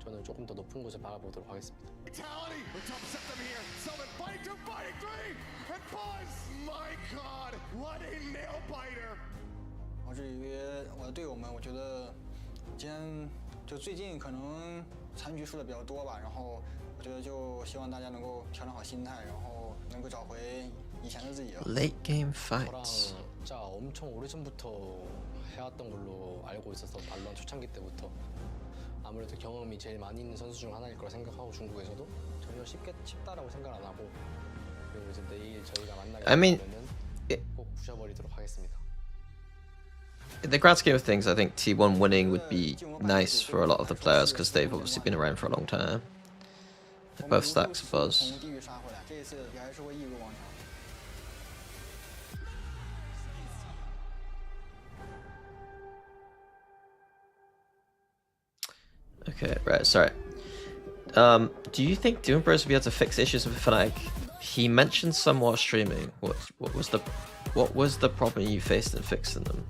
저는 조금 더 높은 곳을 바라보도록 하겠습니다. Vitality, we top set them here. Summon fighting 2, fighting 3, and Buzz. My God, what a nail biter! 然后至于我的队友们，我觉得今天就最近可能残局输的比较多吧，然后我觉得就希望大家能够调整好心态，然后能够找回以前的自己。 Late game 저랑 fights. 진짜 엄청 오래전부터 해왔던 걸로 알고 있어서 발로한 초창기 때부터 아무래도 경험이 제일 많이 있는 선수 중 하나일 거라 생각하고 중국에서도 전혀 쉽다라고 생각 안 하고 그리고 이제 내일 저희가 만나게 I mean, 되면은 꼭 부셔버리도록 하겠습니다. In the grand scheme of things, I think T1 winning would be nice for a lot of the players because they've obviously been around for a long time. They're both stacks of buzz. 从地狱杀回来，这一次也还是会一如往常。 Okay, right, sorry. Do you think Doom Bros will be able to fix issues with Fnatic? He mentioned somewhat streaming. What was the problem you faced in fixing them?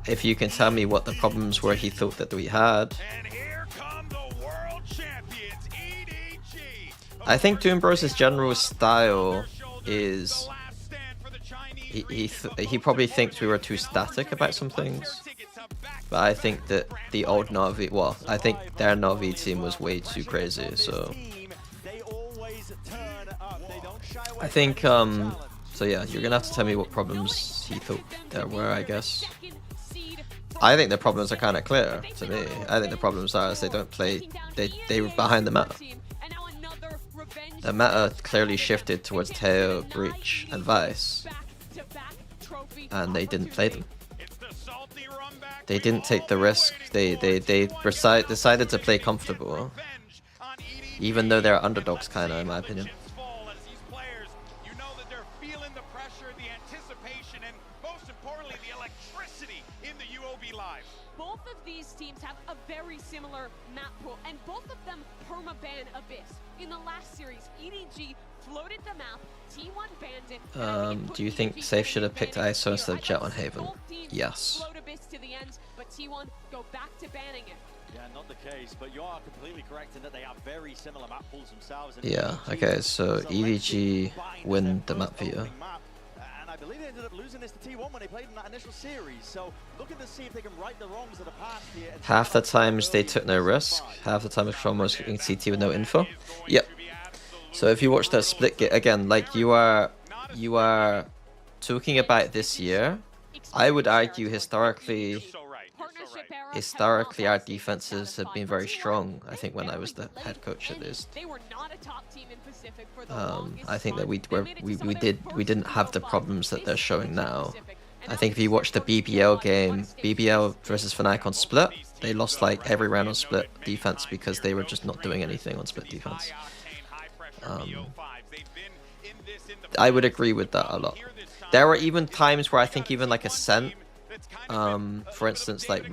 If you can tell me what the problems were he thought that we had. And here come the world champions, EDG. I think Doom Bros' general style is he probably thinks we were too static about some things. But I think that the old Na'Vi, well, I think their Na'Vi team was way too crazy, so I think, so yeah, you're gonna have to tell me what problems he thought there were, I guess. I think the problems are kind of clear to me. I think the problems are is they don't play, they were behind the meta. The meta clearly shifted towards Teo, Breach, and Vice, and they didn't play them. They didn't take the risk. They decided to play comfortable, even though they're underdogs, kind of, in my opinion. Both of these teams have a very similar map pool, and both of them permaban Abyss. In the last series, EDG floated the map, T1 banned it. Do you think Safe should have picked ISO instead of Jet on Haven? Yes. Float Abyss to the end, but T1 go back to banning it. Yeah, not the case, but you are completely correct in that they have very similar map pools themselves. Yeah, okay, so EDG win the map via. And I believe they ended up losing this to T1 when they played in that initial series. So looking to see if they can right the wrongs of the past here. Half the times they took no risk, half the time Sean was getting CT with no info. Yep. So if you watch that split game again, like you are talking about this year, I would argue historically our defenses have been very strong. I think when I was the head coach at least. I think that we didn't have the problems that they're showing now. I think if you watch the BBL game, BBL versus Fnatic on split, they lost like every round on split defense because they were just not doing anything on split defense. I would agree with that a lot. There were even times where I think even like Ascent, for instance, like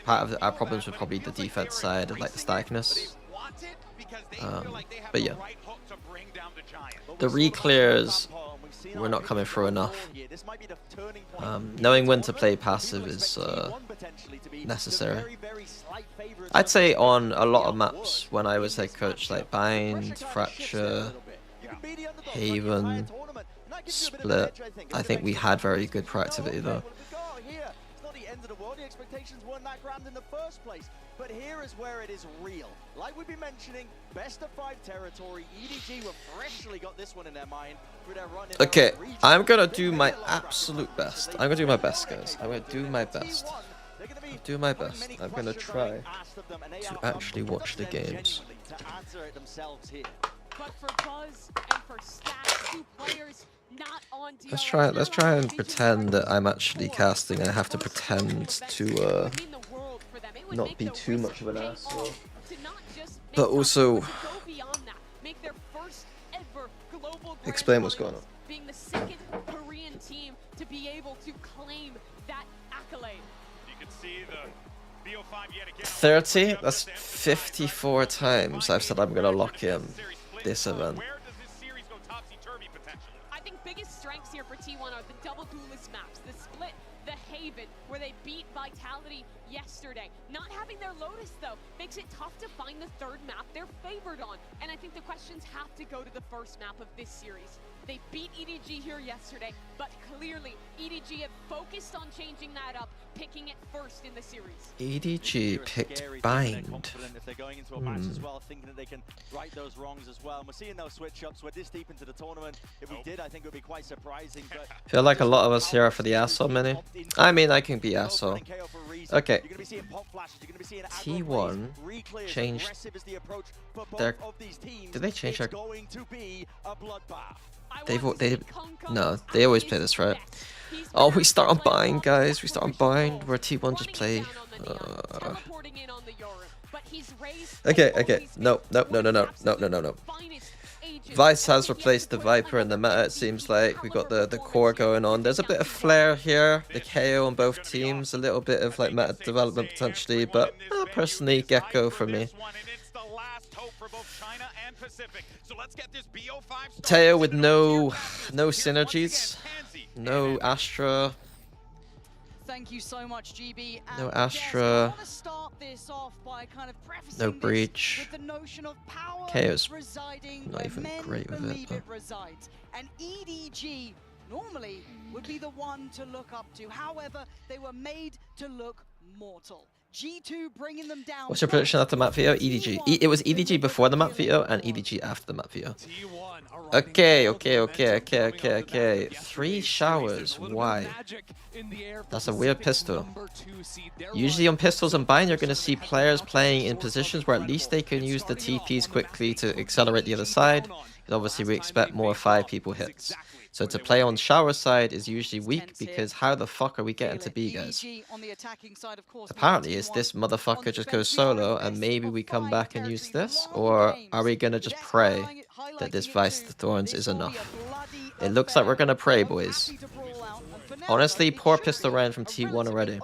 part of our problems were probably the defense side of like the stagness. But yeah, the re-clears were not coming through enough. Knowing when to play passive is necessary. I'd say on a lot of maps when I was head coach, like Bind, Fracture, Haven, Split, I think we had very good proactivity though. Expectations weren't that grand in the first place, but here is where it is real. Like we've been mentioning, best of 5 territory. EDG were freshly got this one in their mind through their run. Okay, I'm gonna do my absolute best. I'm gonna do my best, guys. I'm gonna do my best. I'll do my best. I'm gonna try to actually watch the games. But for Buzz and for Stats, 2 players not on Let's try and pretend that I'm actually casting and I have to pretend to not be too much of an asshole. But also explain what's going on. Being the second Korean team to be able to claim that accolade. You can see the BO5 yet again. 30? That's 54 times I've said I'm gonna lock in this event. I think biggest strengths here for T1 are the double duelist maps, the split, the Haven, where they beat Vitality yesterday. Not having their Lotus, though, makes it tough to find the third map they're favored on. And I think the questions have to go to the first map of this series. They beat EDG here yesterday, but clearly EDG have focused on changing that up, picking it first in the series. EDG picked Bind. If they're going into a match as well, thinking that they can right those wrongs as well. And we're seeing those switch ups. We're this deep into the tournament. If we did, I think it would be quite surprising. But I feel like a lot of us here are for the asshole mini. I mean, I can be asshole. Okay. T1 changed their... Did they change their... No, they always play this, right? Oh, we start on Bind, guys. We start on Bind, where T1 just play... Okay. No. Vice has replaced the Viper in the meta, it seems like. We got the core going on. There's a bit of flair here, the KO on both teams, a little bit of like meta development potentially, but personally, Gecko for me. Teo with no synergies, no Astra. thank you so much, GB. And No yes, Astra. I want to start this off by kind of prefacing No this breach. with the notion of power KO's residing not where even men great with believe it. it resides. And EDG normally would be the one to look up to. However, they were made to look mortal. G2 bringing them down. What's your prediction after map veto? EDG. It was EDG before the map veto and EDG after the map veto. Okay. 3 showers. Why? That's a weird pistol. Usually on pistols and bind, you're going to see players playing in positions where at least they can use the TPs quickly to accelerate the other side. Because obviously we expect more 5 people hits. So to play on shower side is usually weak because how the fuck are we getting to B, guys? Apparently it's this motherfucker just goes solo and maybe we come back and use this? Or are we gonna just pray that this Vice Thorns is enough? It looks like we're gonna pray, boys. Honestly, poor pistol round from T1 already.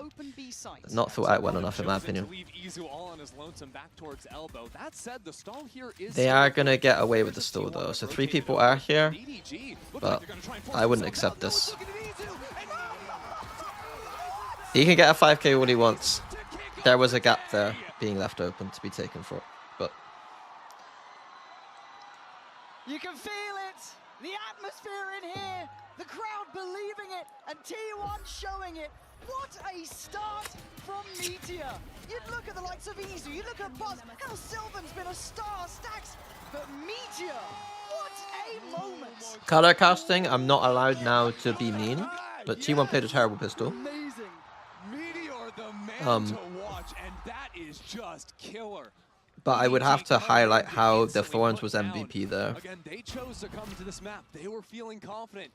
Not thought out well enough in my opinion. They are gonna get away with the stall though, so 3 people are here, but I wouldn't accept this. He can get a 5k all he wants. There was a gap there being left open to be taken for, but you can feel it, the atmosphere in here, the crowd believing it, and T1 showing it. What a start from Meteor! You look at the likes of Izu, you look at Buzz, how Sylvan's been a star, Stacks, but Meteor, what a moment! color casting, I'm not allowed now to be mean, but T1 played a terrible pistol. Amazing. Meteor, the man to watch, and that is just killer. But I would have to highlight how the Thorns was MVP there. Again, they chose to come to this map. They were feeling confident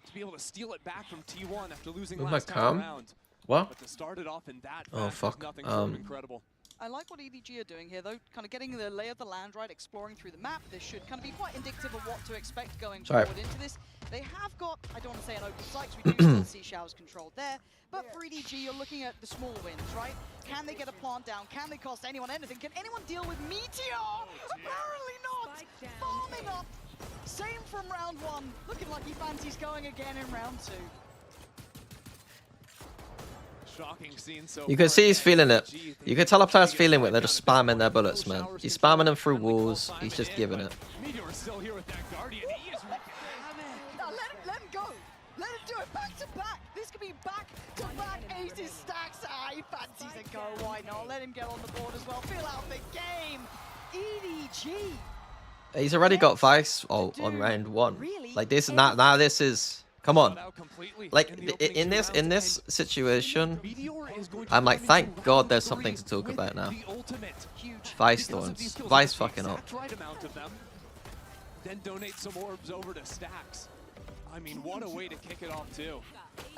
to be able to steal it back from T1 after losing last time around. What? But to start it off in that oh fuck. nothing short of incredible. I like what EDG are doing here though, kind of getting the lay of the land right, exploring through the map. This should kind of be quite indicative of what to expect going forward into this. They have got, I don't want to say an open site, we do still see showers controlled there, but for EDG you're looking at the small wins, right? Can they get a plant down? Can they cost anyone anything? Can anyone deal with Meteor? Apparently not! Farming up! Same from round 1, looking like he fancies going again in round 2. Shocking scene so You can see he's feeling it. You can tell a player's feeling it, they're just spamming their bullets, man. He's spamming them through walls, he's just giving it. Meteor is still here with that Guardian. He is now let him go. Let him do it back to back. This could be back to back aces, Stacks. He fancies a go. Why not? Let him get on the board as well. Fill out the game. EDG. He's already got Vice on round 1. Like this now this is come on. Like in this situation, I'm like, thank God there's something to talk about now. Vice Thorns. Vice fucking up. Then donate some orbs over to Stacks. I mean, what a way to kick it off too.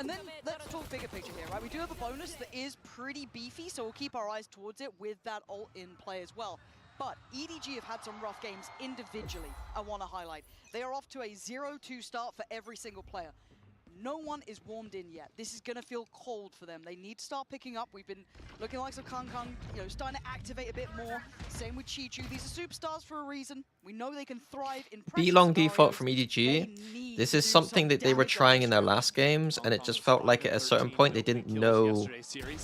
And then let's talk bigger picture here, right? We do have a bonus that is pretty beefy, so we'll keep our eyes towards it with that ult in play as well. But EDG have had some rough games individually, I want to highlight. They are off to a 0-2 start for every single player. No one is warmed in yet. This is going to feel cold for them. They need to start picking up. We've been looking like some Kung, starting to activate a bit more. Same with Chichu. These are superstars for a reason. We know they can thrive in pressure B-long scenarios. default from EDG. This is something that they were trying in their last games, and it just felt like at a certain point they didn't know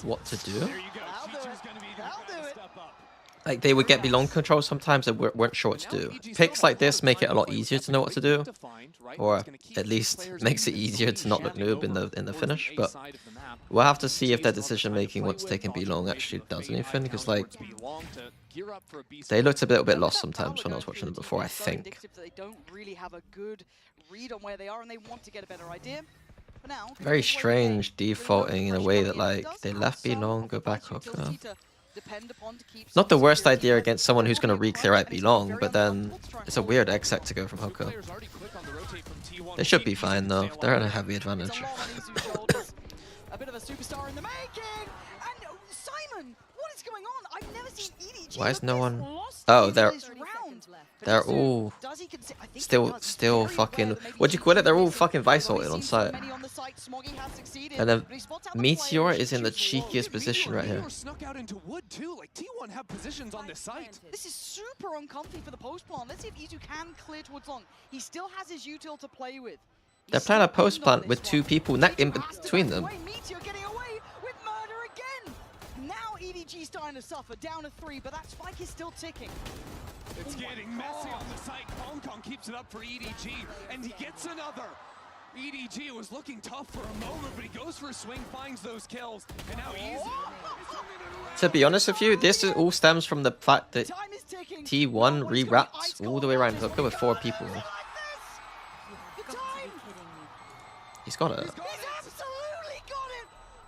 what to do. Like they would get belong control sometimes and weren't sure what to do. Picks like this make it a lot easier to know what to do, or at least makes it easier to not look noob in the finish. But we'll have to see if their decision making once taking belong actually does anything, because like they looked a little bit lost sometimes when I was watching them before. I think. They don't really have a good read on where they are, and they want to get a better idea. Now, very strange defaulting in a way that like they left belong, go back hooker. Not the worst idea against someone who's going to re-clear out belong, but then it's a weird exec to go from hooker. They should be fine though. They're at a heavy advantage. A bit of a superstar in the making, and Simon, what is going on? I've never seen EDG. Why is no one? Oh, they're all still fucking. What do you call it? They're all fucking Vice ulted on site. And then Meteor is in the cheekiest position right here. Snuck out into wood too. Like T1 have positions on this site. This is super uncomfy for the post plant. Let's see if Izu can clear towards long. He still has his util to play with. They're playing a post plant with 2 people in between them. Meteor getting away with murder again. Now EDG starting to suffer, down to 3, but that spike is still ticking. It's getting messy on the site. BANGKOK keeps it up for EDG, and he gets another. EDG was looking tough for a moment, but he goes for a swing, finds those kills, and now easy. To be honest with you, this all stems from the fact that T1 re-wrapped all the way around Hooker with 4 people. He's got it. He's absolutely got it.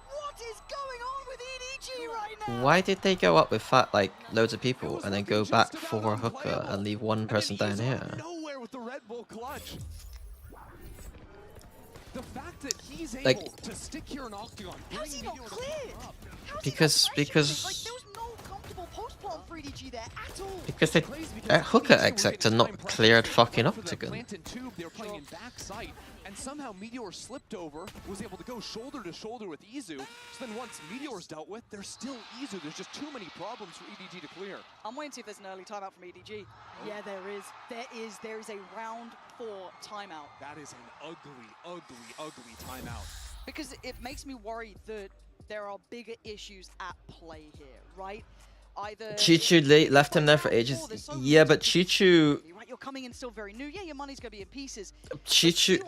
What is going on with EDG right now? Why did they go up with like loads of people and then go back for Hooker and leave one person down here? Nowhere with the Red Bull clutch. The fact that he's Like, able to stick here in Octagon. How's he not cleared? Because Like, there was no comfortable post plant for EDG there at all. Because they Hooker exec are not cleared fucking Octagon. They were playing in backside, and somehow Meteor slipped over, was able to go shoulder to shoulder with Izu. So then once Meteor's dealt with, there's still Izu. There's just too many problems for EDG to clear. I'm waiting to see if there's an early timeout from EDG. Yeah, there is. There is a round 4 timeout. That is an ugly timeout. Because it makes me worry that there are bigger issues at play here, right? Either Chichu left him there for ages. Yeah, but Chichu... Right, you're coming in still very new. Yeah, your money's going to be in pieces. Chichu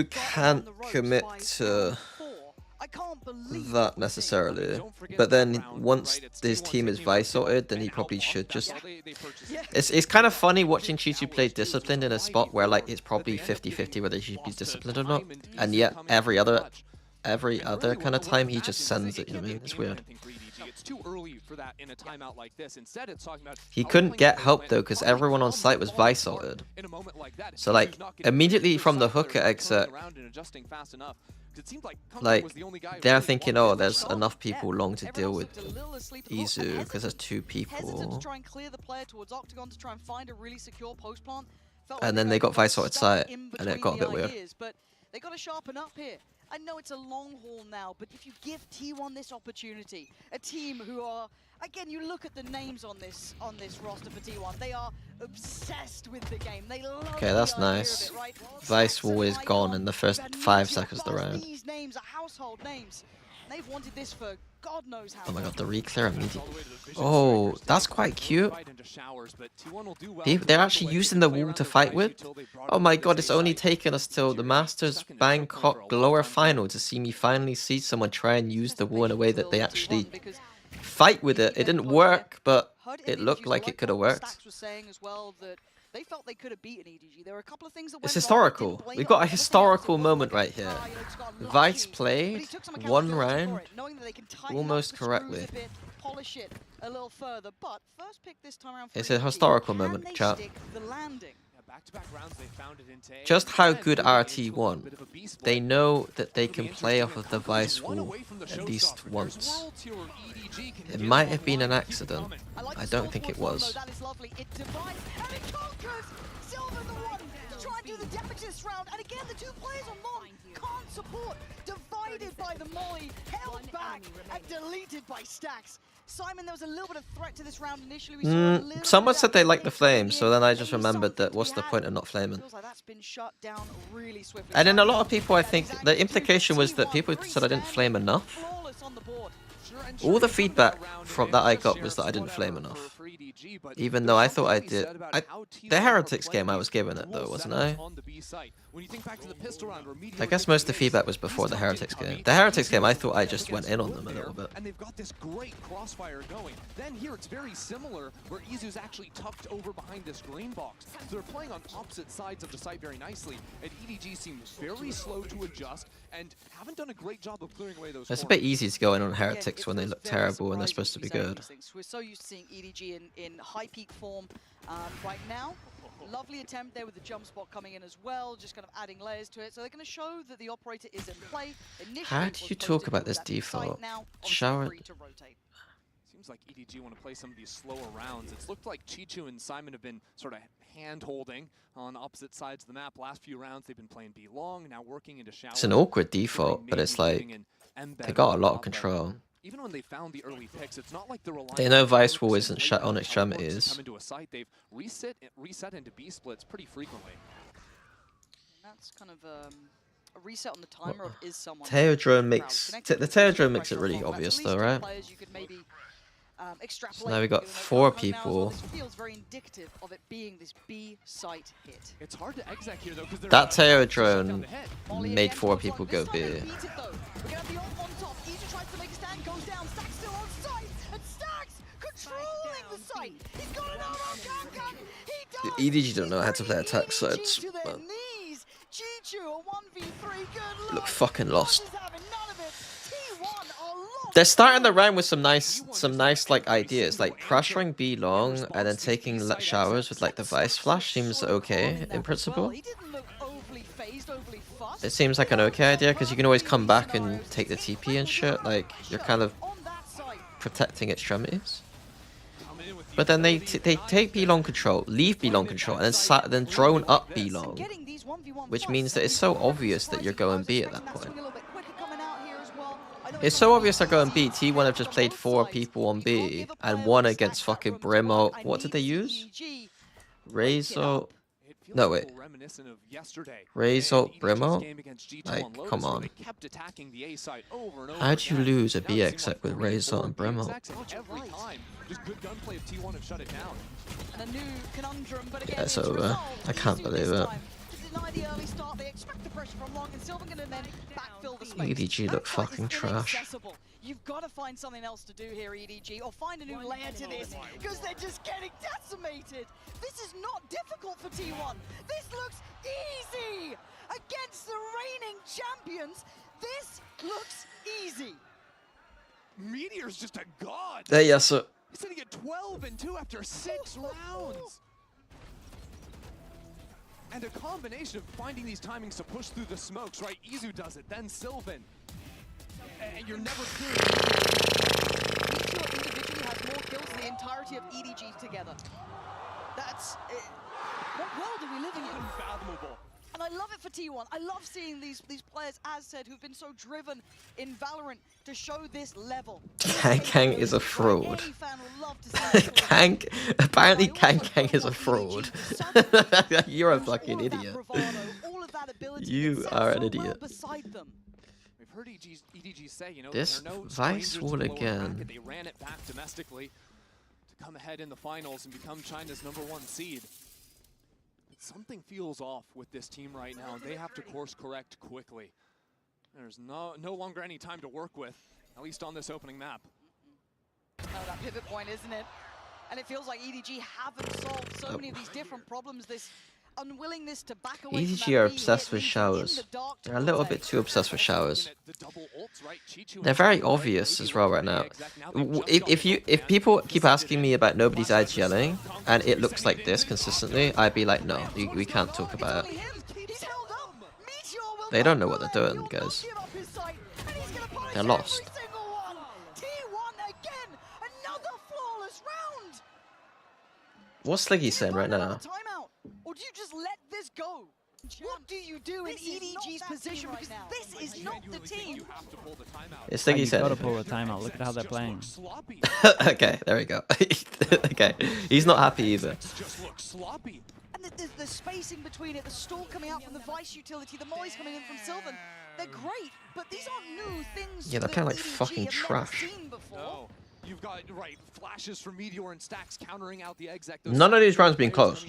can't commit to that necessarily. But then once his team is vice sorted, then he probably should just... It's kind of funny watching Chichu play disciplined in a spot where like it's probably 50-50 whether he should be disciplined or not. And yet every other kind of time he just sends it, you know what I mean? It's weird. It's too early for that in a timeout like this. Instead, it's talking about He couldn't get help though because everyone on site was vice sorted. So like immediately from the Hooker exit, like they're thinking, oh, there's enough people long to deal with Izu because there's 2 people. And then they got vice sorted site and it got a bit weird. But they got to sharpen up here. I know it's a long haul now, but if you give T1 this opportunity, a team who are, again, you look at the names on this roster for T1, they are obsessed with the game. They love Okay, that's nice. Vice Wall is gone in the first 5 seconds of the round. These names are household names. They've wanted this for God knows how. Oh my god, the re-clear immediately. Oh, that's quite cute. They're actually using the wall to fight with. Oh my god, it's only taken us till the Masters Bangkok lower final to see me finally see someone try and use the wall in a way that they actually fight with it. It didn't work, but it looked like it could have worked. They felt they could have beaten EDG. There were a couple of things that It's historical. We've got a historical moment right here. Vice played 1 round almost correctly. It's a historical moment, chat. Just how good are T1? They know that they can play off of the Vice Wall at least once. It might have been an accident. I don't think it was. And again, the 2 players on Mon can't support. Divided by the Molly, held back and deleted by Stacks. Simon, there was a little bit of threat to this round initially. Someone said they liked the flames, so then I just remembered that what's the point of not flaming? And then a lot of people, I think, the implication was that people said I didn't flame enough. All the feedback from that I got was that I didn't flame enough. Even though I thought I did. The Heretics game I was given it though, wasn't I? I guess most of the feedback was before the Heretics game. The Heretics game I thought I just went in on them a little bit. And they've got this great crossfire going. Then here it's very similar where Izu's actually tucked over behind this green box. So they're playing on opposite sides of the site very nicely. And EDG seems very slow to adjust and haven't done a great job of clearing away those It's a bit easy to go in on Heretics when they look terrible and they're supposed to be good. We're so used to seeing EDG in high peak form right now. Lovely attempt there with the jump spot coming in as well, just kind of adding layers to it. So they're going to show that the operator is in play. How do you talk about this default? Shower. Seems like EDG want to play some of these slower rounds. It's looked like Chichu and Simon have been sort of hand-holding on opposite sides of the map. Last few rounds they've been playing B long, now working into Shower. It's an awkward default, but it's like they got a lot of control. Even when they found the early picks, it's not like they're relying. They know Vice Wall isn't shut on extremities. Come into a site, they've reset into B splits pretty frequently. That's kind of a reset on the timer of is someone. Teodrome makes the Teodrome makes it really obvious though, right? So now we got 4 people. This feels very indicative of it being this B site hit. It's hard to exec here though because That Teodrome made 4 people go B. We're gonna have the ult on top. EDG tries to make a stand, goes down. Stax still on site, and Stax controlling the site. He's got an arm on Kankan. He does. EDG don't know how to play attack sides. To their But knees. G2 a 1v3. Good look luck. fucking lost. Is having none of it. T1 are lost. They're starting the round with some nice like ideas, like pressuring B long and then taking showers with like the Vice Flash seems okay in principle. He didn't look overly phased, overly fussed. It seems like an okay idea because you can always come back and take the TP and shit. Like you're kind of protecting extremities. But then they take B long control, leave B long control, and then drone up B long, which means that it's so obvious that you're going B at that point. It's so obvious they're going B. T1 have just played 4 people on B and 1 against fucking Brimo. What did they use? Razor. No wait. Razor Brimo? Like, come on. How'd you lose a B exec with Razor and Brimo? Yeah, it's over. I can't believe it. EDG look fucking trash. You've got to find something else to do here, EDG, or find a new layer to this, because they're just getting decimated. This is not difficult for T1. This looks easy against the reigning champions. This looks easy. Meteor's just a god. Yeah, so He's sitting at 12-2 after 6 rounds. And a combination of finding these timings to push through the smokes, right? Izu does it, then Sylvan. And you're never clear. Meteor individually has more kills than the entirety of EDG together. That's... what world are we living in? Unfathomable. And I love it for T1. I love seeing these players, as said, who've been so driven in Valorant to show this level. Kang is a fraud. Apparently Kang is a fraud. You're a fucking idiot. You are an idiot. We've heard EDG say, you know, This there are no Vice strangers to wall the lower again. bracket. They ran it back domestically to come ahead in the finals and become China's #1 seed. But something feels off with this team right now, and they have to course correct quickly. There's no longer any time to work with, at least on this opening map. Oh, that pivot point, isn't it? And it feels like EDG haven't solved so many of these different problems. This unwillingness to back away from EDG are obsessed with showers. They're a little bit too obsessed with showers. They're very obvious as well right now. If people keep asking me about nobody's edge yelling and it looks like this consistently, I'd be like, no, we can't talk about it. They don't know what they're doing, guys. They're lost. What's Sliggy saying right now? Or do you just let this go? What do you do in EDG's position? Because this is not the team. It's Sliggy You saying. gotta pull a timeout. Look at how they're playing. Okay, there we go. Okay, he's not happy either. And the spacing between it, the stall coming out from the Vice utility, the mollies coming in from Sylvan, they're great, but these aren't new things. Yeah, they're kind of like fucking trash. No. You've got, right, flashes from Meteor and Stax countering out the exec. None of these rounds have been close.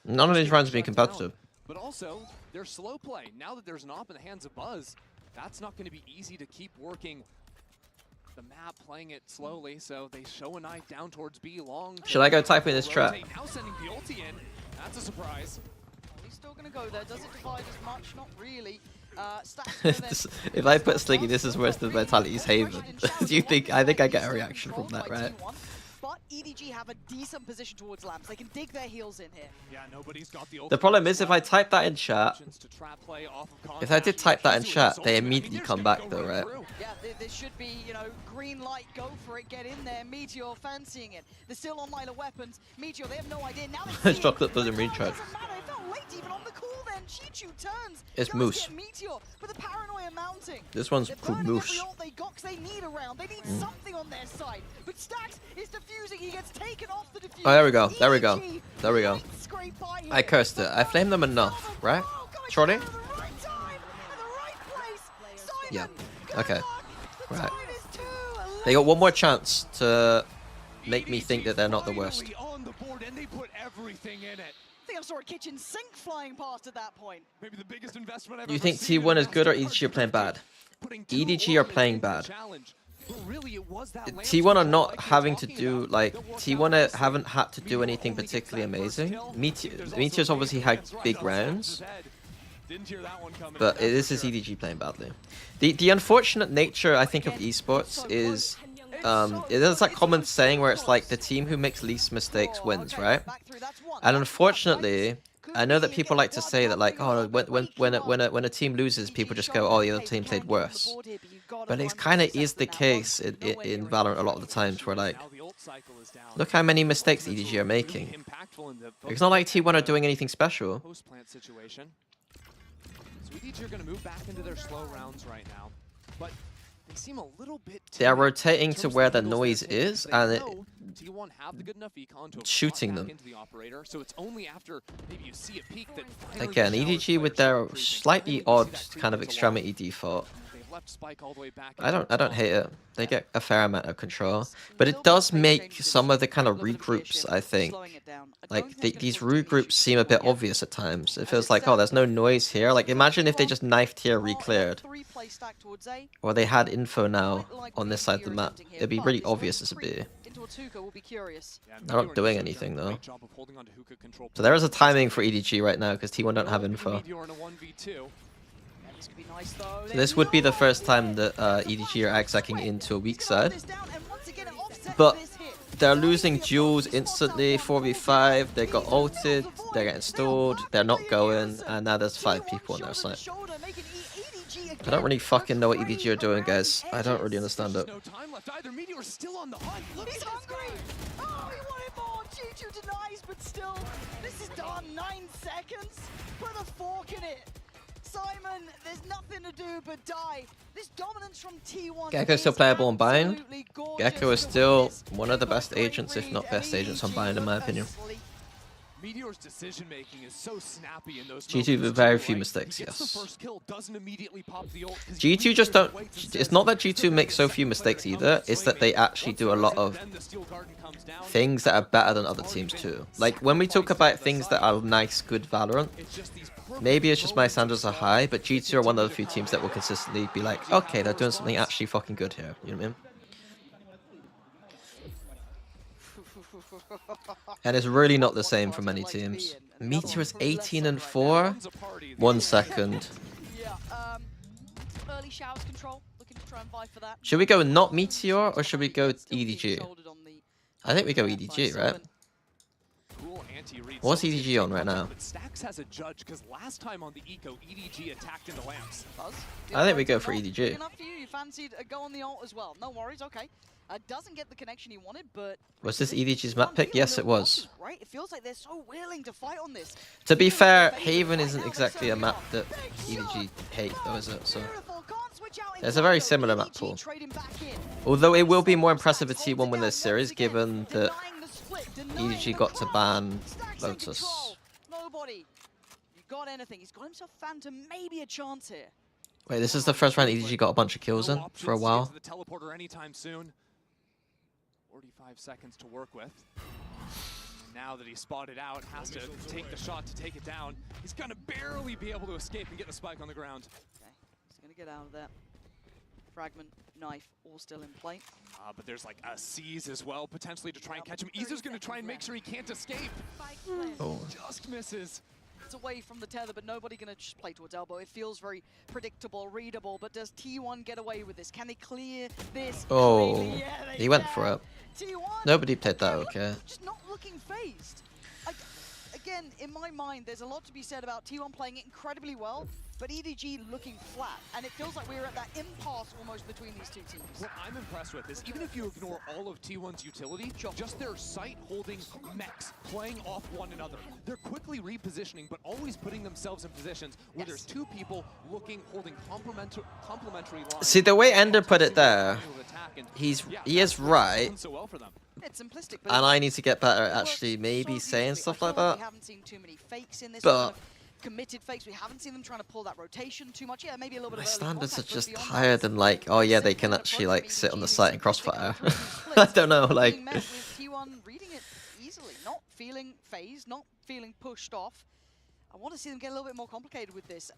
None of these rounds have been competitive. But also, their slow play. Now that there's an op in the hands of Buzz, that's not going to be easy to keep working the map, playing it slowly. So they show a knife down towards B long. Should I go type in this trap? Now sending the ulti in. That's a surprise. He's still going to go there. Does it divide as much? Not really. If I put Sliggy, this is where's the mentality's haven. Do you think? I think I get a reaction from that, right? But EDG have a decent position towards lamps. They can dig their heels in here. Yeah, nobody's got the The problem is if I type that in chat, if I did type that in chat, they immediately come back though, right? Yeah, there should be, you know, green light, go for it, get in there. Meteor fancying it. They're still on line of weapons. Meteor, they have no idea. Now they Chocolate doesn't recharge. It felt late even on the call then. Chichu turns. It's Moose. Meteor, but the paranoia mounting. This one's called Moose. They got 'cause they need a round. They need something on their side. But Stax is defusing. He gets taken off the defuse. Oh, there we go. There we go. There we go. I cursed it. I flamed them enough, right? Trolley? Yeah. Okay. Right. They got one more chance to make me think that they're not the worst. On the board, and they put everything in it. I think I saw a kitchen sink flying past at that point. Maybe the biggest investment I've You ever think seen T1 in is good or Master EDG are playing bad? Putting two EDG are Orioles playing into the bad. challenge. But really, it was that T1 are not like having you're to talking do, about like, that worked T1 out haven't had to do anything particularly amazing. Meteor's obviously had big rounds, Didn't hear that one coming. but this is EDG playing badly. The unfortunate nature, I think, of esports is, there's that common saying where it's like the team who makes least mistakes wins, right? And unfortunately, I know that people like to say that, like, oh, when a team loses, people just go, oh, the other team played worse. But it kind of is the case in Valorant a lot of the times where, like, look how many mistakes EDG are making. It's not like T1 are doing anything special. Post-plant situation. So EDG are going to move back into their slow rounds right now, but they seem a little bit. They are rotating to where the noise is, and T1 have the good enough econ to shooting them. into the operator, so it's only after maybe you see a peak that finally Again, the EDG Showers with players their start slightly odd kind of extremity default. They've left Spike all the way back. I don't hate it. They get a fair amount of control, but it does make some of the kind of regroups, I think, like these regroups seem a bit obvious at times. It feels like, oh, there's no noise here. Like, imagine if they just knifed here, re-cleared, or they had info now on this side of the map. It'd be really obvious as a B. They're not doing anything though. So there is a timing for EDG right now because T1 don't have info. So this would be the first time that EDG are execing into a weak side. But they're losing duels instantly, 4v5, they got ulted, they're getting stalled, they're not going, and now there's 5 people on their side. I don't really fucking know what EDG are doing, guys. I don't really understand it. He's hungry! Oh, he wanted more! G2 denies, but still, this is done. 9 seconds? Put a fork in it! Simon, there's nothing to do but die. This dominance from T1 Gecko's still playable on Bind. Gecko is still one of the best agents, if not best agents on Bind, in my opinion. Meteor's decision making is so snappy in those G2 with very few mistakes, yes. G2 just don't. It's not that G2 makes so few mistakes either, it's that they actually do a lot of things that are better than other teams too. Like, when we talk about things that are nice, good Valorant, maybe it's just my standards are high, but G2 are one of the few teams that will consistently be like, okay, they're doing something actually fucking good here. You know what I mean? And it's really not the same for many teams. Meteor is 18-4. 1 second. Should we go not Meteor or should we go EDG? I think we go EDG, right? What's EDG on right now? Stacks has a judge because last time on the eco, EDG attacked into lamps. I think we go for EDG. Enough for you. You fancied a go on the ult as well. No worries, okay. Doesn't get the connection he wanted, but Was this EDG's map pick? Yes, it was. right. It feels like they're so willing to fight on this. To be fair, Haven isn't exactly a map that EDG hate, though, is it? So there's a very similar map pool. Although it will be more impressive at T1 win this series, given that EDG got to ban Lotus. Nobody. You got anything? He's got himself Phantom, maybe a chance here. Wait, this is the first round EDG got a bunch of kills in for a while. The teleporter anytime soon. 45 seconds to work with. And now that he's spotted out, has to take the shot to take it down. He's gonna barely be able to escape and get the spike on the ground. Okay, he's gonna get out of there. Fragment, knife, all still in play. But there's like a seize as well, potentially to try and catch him. Izu's gonna try and make sure he can't escape. Oh. Just misses. Away from the tether, but nobody gonna just play towards elbow. It feels very predictable, readable, but does T1 get away with this? Can they clear this? Oh, Yeah, he went for it. T1, Nobody played that okay. just not looking phased. Again, in my mind, there's a lot to be said about T1 playing it incredibly well, but EDG looking flat, and it feels like we're at that impasse almost between these two teams. What I'm impressed with is even if you ignore all of T1's utility, just their site-holding mechs playing off one another. They're quickly repositioning, but always putting themselves in positions where there's two people holding complementary lines. See, the way Ender put it there, he is right. It's simplistic, And I need to get better at actually maybe saying stuff like that. We haven't seen too many fakes in this But committed fakes. We haven't seen them trying to pull that rotation too much. Yeah, maybe a little bit My of early standards are contact, but just beyond higher that, than like, oh yeah, they can actually like sit on the site and crossfire. I don't know, like. being met with T1 reading it easily, not feeling phased, not feeling pushed off. I want to see them get a little bit more complicated with this.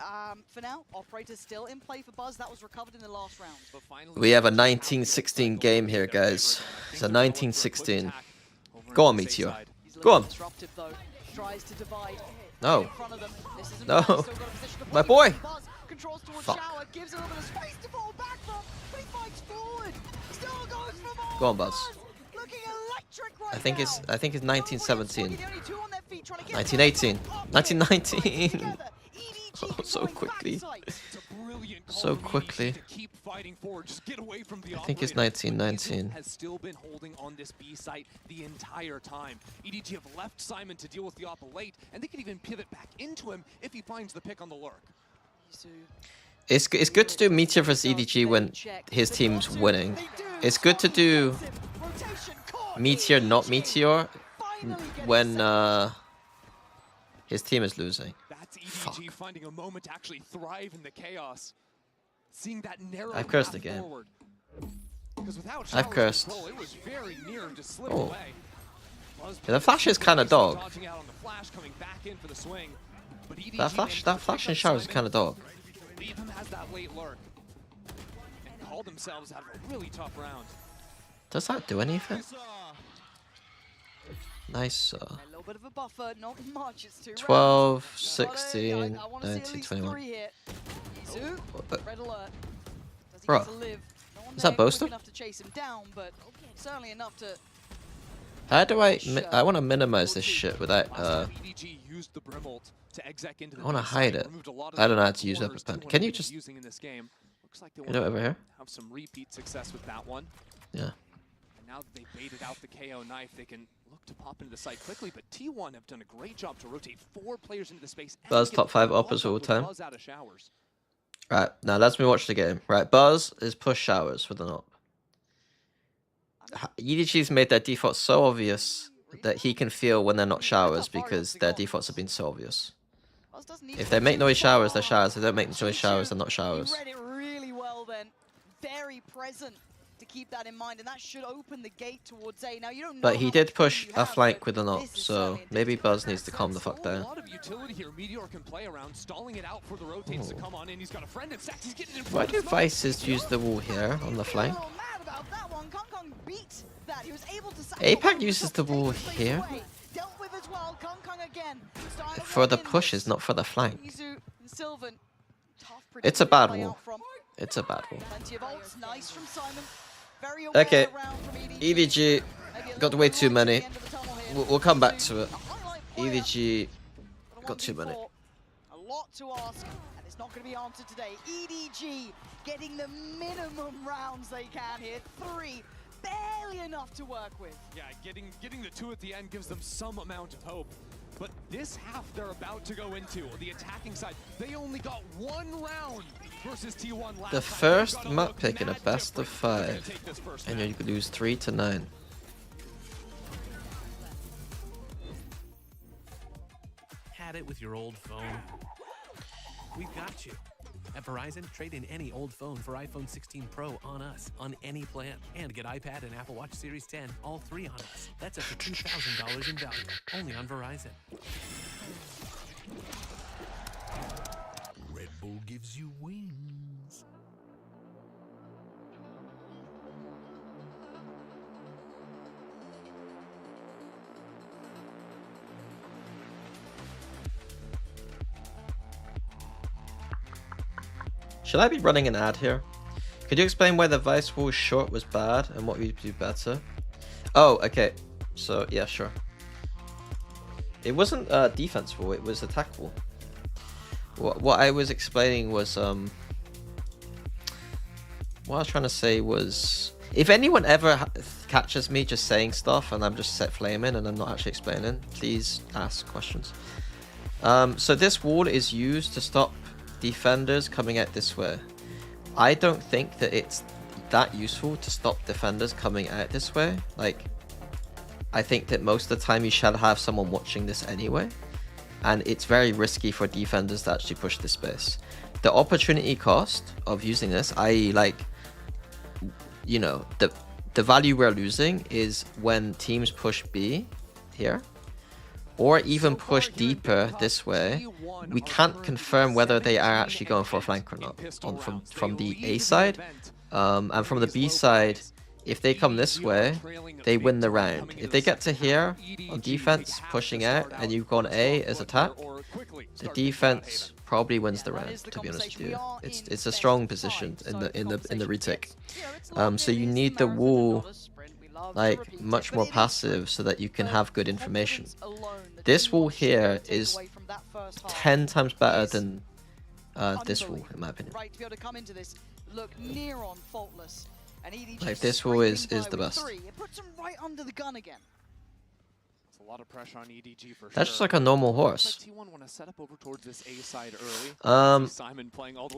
For now, Operator's still in play for Buzz. That was recovered in the last round. We have a 1916 game here, guys. It's a 1916. Go on, Meteor. Go on. Disruptive, though. Tries to divide. No. In front of them. This isn't No. bad. Still got a position to My play. boy. Buzz controls towards Fuck. Shower, gives a little bit of space to fall back from, but he fights forward. Still goes for more. Go on, Buzz. Looking electric right I think now. it's 1917. The only two on their feet trying to get 1918. 1919. Oh, so quickly. So quickly. I think it's 1919. Has still been holding on this B site the entire time. EDG have left Simon to deal with the op late, and they can even pivot back into him if he finds the pick on the lurk. It's good to do Meteor versus EDG when his team's winning. It's good to do Meteor not Meteor when his team is losing. That's EDG finding a moment to actually thrive in the chaos. Seeing that narrow I've cursed path the game. forward. Because without I've Shower's cursed. control, it was very near to slip Oh. away. Buzz Yeah, the flash is kind of dog. dodging out on the flash, coming back in for the swing. But EDG That flash and Shower is kind of dog. Leave him as that late lurk. And call themselves out of a really tough round. Does that do anything? Nice. A little bit of a buffer, not much. It's 2 12, rounds. 16, I want to see 19, at least 21. 3 here. Izu, red alert. Does he Bro, get to live? No one is there that boasted? quick enough to chase him down, but certainly enough to. How do I want to minimize this shit without EDG used the Brimult to exec into the I want to B hide site, it. removed a lot of I don't know how the to use corners Epipен. T1 Can you have been just using in this game. Looks like they you know want over to here? have some repeat success with that one. Yeah. And now that they baited out the KO knife, they can look to pop into the site quickly, but T1 have done a great job to rotate 4 players into the space. and Buzz get top 5 Buzz uppers up all with time. Buzz out of Showers. Right, now let's me watch the game. Right, Buzz is push Showers with an op. EDG's made their default so obvious that he can feel when they're not Showers because their defaults have been so obvious. If they make noise Showers, they're Showers. If they don't make noise Showers, they're not Showers. You read it really well then. Very present to keep that in mind, and that should open the gate towards A. Now you don't know But he how did much push you a have, flank but with an op, this is so certainly maybe Buzz needs to calm the fuck A down. lot of utility here. Meteor can play around, stalling it out for the rotates to come on in. He's got a friend in Sax. He's getting in Why front do of Smoke. Vices use the wall here on the flank? mad about that one. Kong Kong beat that. He was able to APAC uses the wall here dealt with as well. Kong Kong again. for the pushes, not for the flank. Izu and Sylvan. Tough It's a predicament bad to play wall. out from. It's a bad wall. Plenty of ults. Nice from Simon. Very aware Okay, around from EDG got way too many. We'll come back to it. EDG got too many. A lot to ask, and it's not going to be answered today. EDG getting the minimum rounds they can here. 3, barely enough to work with. Yeah, getting the 2 at the end gives them some amount of hope. But this half they're about to go into, the attacking side, they only got 1 round versus T1 last The time. first They've got map look pick in a mad best of different. They're gonna 5, take this first and map. you could lose 3 to 9. Had it with your old phone? We've got you. At Verizon, trade in any old phone for iPhone 16 Pro on us, on any plan. And get iPad and Apple Watch Series 10, all 3 on us. That's up to $2,000 in value, only on Verizon. Red Bull gives you wings. Should I be running an ad here? Could you explain why the Vice Wall short was bad and what we'd do better? Oh, okay. So, yeah, sure. It wasn't defense wall, it was attack wall. What I was explaining was, what I was trying to say was, if anyone ever catches me just saying stuff and I'm just set flaming and I'm not actually explaining, please ask questions. So this wall is used to stop defenders coming out this way. I don't think that it's that useful to stop defenders coming out this way. Like, I think that most of the time you shall have someone watching this anyway. and it's very risky for defenders to actually push this space. The opportunity cost of using this, i.e. like, you know, the value we're losing is when teams push B here, or even push deeper this way. We can't confirm whether they are actually going for a flank or not from the A side. And from the B side, if they come this way, they win the round. If they get to here on defense, pushing out, and you've gone A as attack, the defense probably wins the round. To be honest with you, it's a strong position in the retake. So you need the wall like much more passive so that you can have good information. This wall here is 10 times better than this wall, in my opinion. Like this wall is the best. It puts him right under the gun again. It's a lot of pressure on EDG for That's just like a normal horse.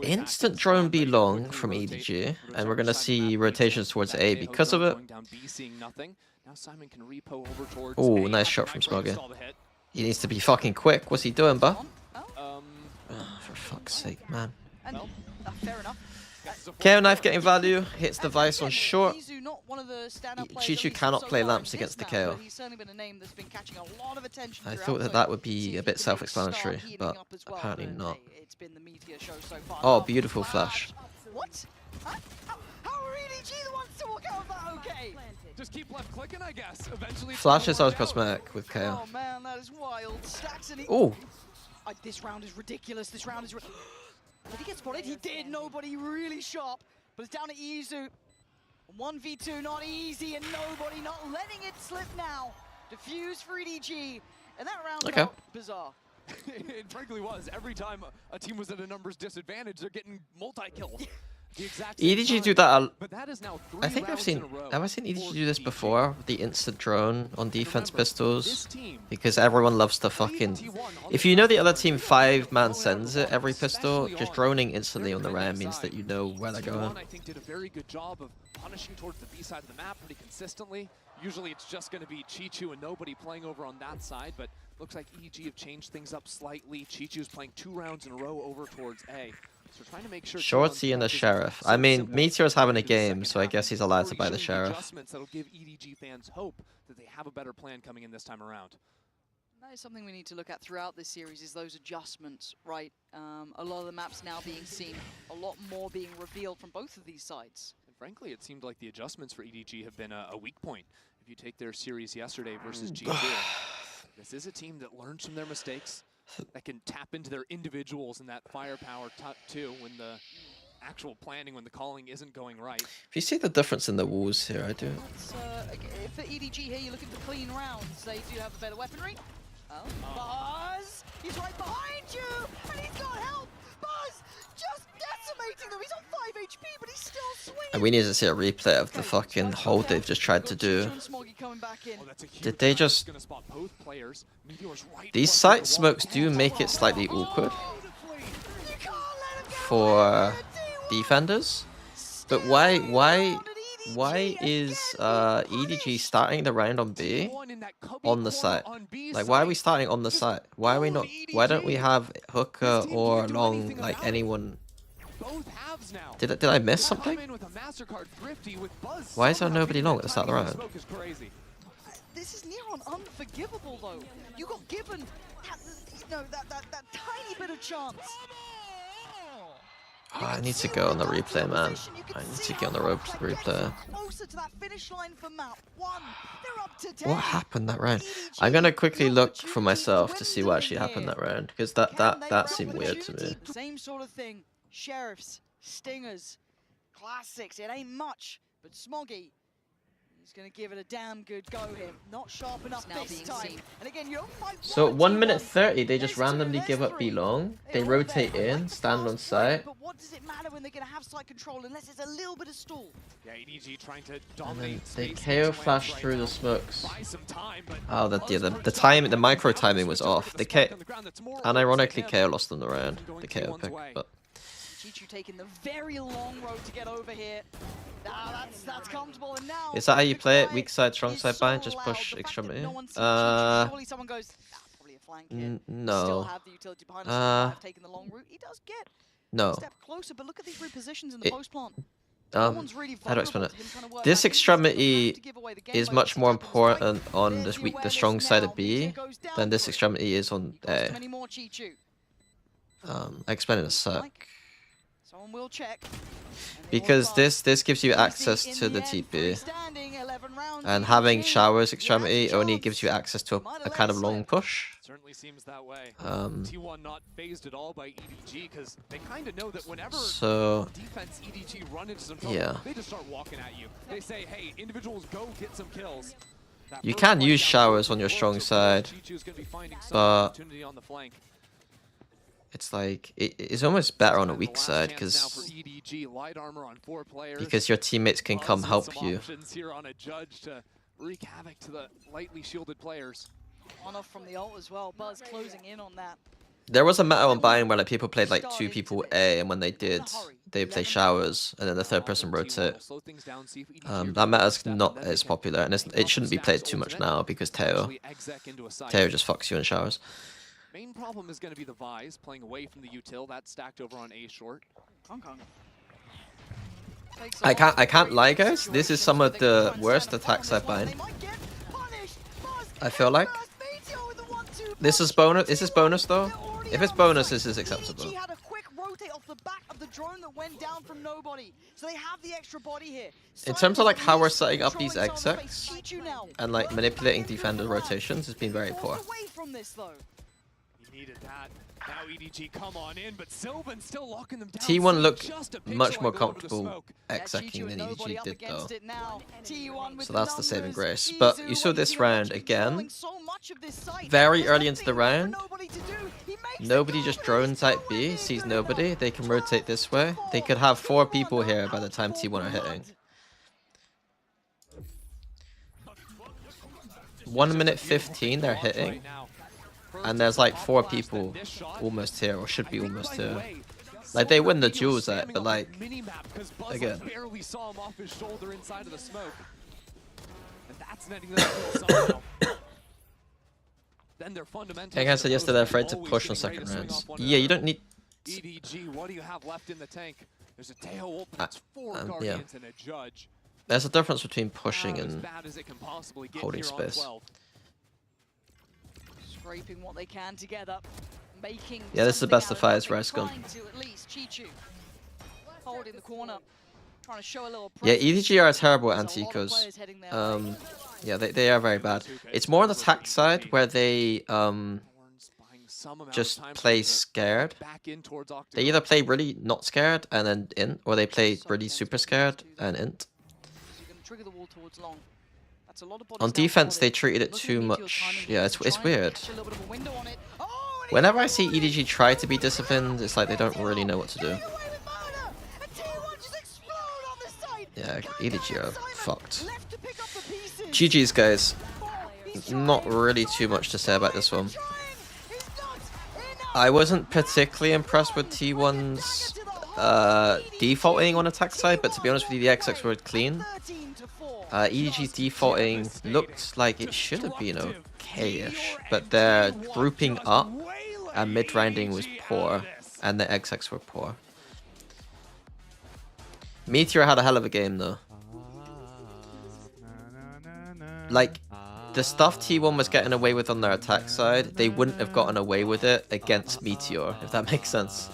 Instant drone B long from EDG, and we're gonna see rotations towards A because of it. Oh, nice shot from Smoggy. He needs to be fucking quick. What's he doing, bro? Oh, for fuck's sake, man. Fair enough. KO knife getting value, hits the vice on short. Chichu cannot play lamps against the KO. I thought that would be a bit self-explanatory, but apparently not. Oh, beautiful flash. What? How are EDG the ones to walk out of that okay? Just keep left clicking, I guess. Eventually Flashes are cosmetic with KO. Oh man, that is wild. Stacks and Oh. This round is ridiculous. This round is Did he get spotted? He did. Nobody really sharp. But it's down to Izu. 1v2, not easy, and nobody not letting it slip now. Diffuse for EDG. And that round felt bizarre. It frankly was. Every time a team was at a numbers disadvantage, they're getting multi-kills. EDG do that. I think I've seen EDG do this before. The instant drone on defense pistols, because everyone loves to fucking. If you know the other team 5-man sends it every pistol, just droning instantly on the ram means that you know where they're going. I think did a very good job of punishing towards the B side of the map pretty consistently. Usually it's just going to be Chichu and nobody playing over on that side, but looks like EDG have changed things up slightly. Chichu's playing 2 rounds in a row over towards A. So trying to make sure Shorty and the Sheriff. I mean, Meteor's having a game, so I guess he's allowed to buy the Sheriff. Adjustments that'll give EDG fans hope that they have a better plan coming in this time around. That is something we need to look at throughout this series, is those adjustments, right? A lot of the maps now being seen, a lot more being revealed from both of these sides. And frankly, it seemed like the adjustments for EDG have been a weak point. If you take their series yesterday versus G2, this is a team that learns from their mistakes, that can tap into their individuals and that firepower too when the actual planning, when the calling isn't going right. If you see the difference in the walls here, I do. For EDG here, you're looking for clean rounds. They do have a better weaponry. Oh, Buzz! He's right behind you! And he's got help! Buzz! Just decimating them! He's on 5 HP, but he's still swinging! And we need to see a replay of the fucking hold they've just tried to do. Did they just... These site smokes do make it slightly awkward for defenders. But why is EDG starting the round on B on the site? Like, why are we starting on the site? Why are we not? Why don't we have hooker or long, like anyone? Did I miss something? Why is there nobody long at the start of the round? This is near on unforgivable though. You got given that tiny bit of chance. Oh, I need to go on the replay, man. I need to get on the replay. What happened that round? I'm gonna quickly look for myself to see what actually happened that round, because that seemed weird to me. Same sort of thing. Sheriffs, Stingers, classics. It ain't much, but Smoggy, he's gonna give it a damn good go here. Not sharp enough this time. And again, you don't fight. So 1 minute 30, they just randomly give up B long. They rotate in, stand on site. But what does it matter when they're gonna have site control unless it's a little bit of stall? Yeah, EDG trying to And dominate. then they KO flash through the smokes. Oh, the time, the micro timing was off. The and ironically, KO lost them the round. The KO pick, but. Chichu taking the very long road to get over here. That's comfortable, and now Is that how you play it? Weak side, strong side bind, just push extremity? surely someone goes, probably a flank hit. No. Still have the utility behind us. Have taken the long route. He does get No. a step closer, but look at these repositions in the post plant. How do I explain it? This extremity is much more important on the strong side of B than this extremity is on A. I'll explain in a sec. Someone will check. Because this gives you access to the TP, and having showers extremity only gives you access to a kind of long push. Certainly seems that way. T1 not phased at all by EDG because they kind of know that whenever defense EDG run into some trouble, they just start walking at you. They say, hey, individuals go get some kills. You can use showers on your strong side, but it's like it's almost better on a weak side because your teammates can come help you. Here on a judge to wreak havoc to the lightly shielded players. On off from the ult as well. Buzz closing in on that. There was a meta on Bayern where like people played like 2 people A, and when they did, they play showers, and then the third person rotate. That meta's not as popular, and it shouldn't be played too much now because Teo just fucks you in showers. Main problem is going to be the Vise playing away from the util. That's stacked over on A short. I can't lie, guys. This is some of the worst attacks I've been. I feel like this is bonus. Is this bonus though? If it's bonus, this is acceptable. Had a quick rotate off the back of the drone that went down from nobody, so they have the extra body here. In terms of like how we're setting up these execs and like manipulating defender rotations, has been very poor. Needed that. Now EDG come on in, but Sylvan still locking them down. T1 looked much more comfortable execing than EDG did though. So that's the saving grace. But you saw this round again. Very early into the round. Nobody just drone type B, sees nobody. They can rotate this way. They could have 4 people here by the time T1 are hitting. 1 minute 15 they're hitting. And there's like 4 people almost here, or should be almost here. Like they win the duels at, but like again. Barely saw him off his shoulder inside of the smoke. And that's netting them. Then they're fundamentally. Like I said yesterday, they're afraid to push on second rounds. Yeah, you don't need. EDG, what do you have left in the tank? There's a Teo ult, that's 4 Guardians and a Judge. There's a difference between pushing and holding space. Scraping what they can together, making this is the best of Fire's Rice gun. Holding the corner, trying to show a little EDG are terrible at anti-ecos. Yeah, they are very bad. It's more on the attack side where they just play scared. They either play really not scared and then int, or they play really super scared and int. On defense, they treated it too much. Yeah, it's weird. Whenever I see EDG try to be disciplined, it's like they don't really know what to do. Yeah, EDG are fucked. GG's, guys. Not really too much to say about this one. I wasn't particularly impressed with T1's defaulting on attack side, but to be honest with you, the XX were clean. EDG's defaulting looked like it should have been okay-ish, but their grouping up and mid-rounding was poor, and the XX were poor. Meteor had a hell of a game though. Like, the stuff T1 was getting away with on their attack side, they wouldn't have gotten away with it against Meteor, if that makes sense.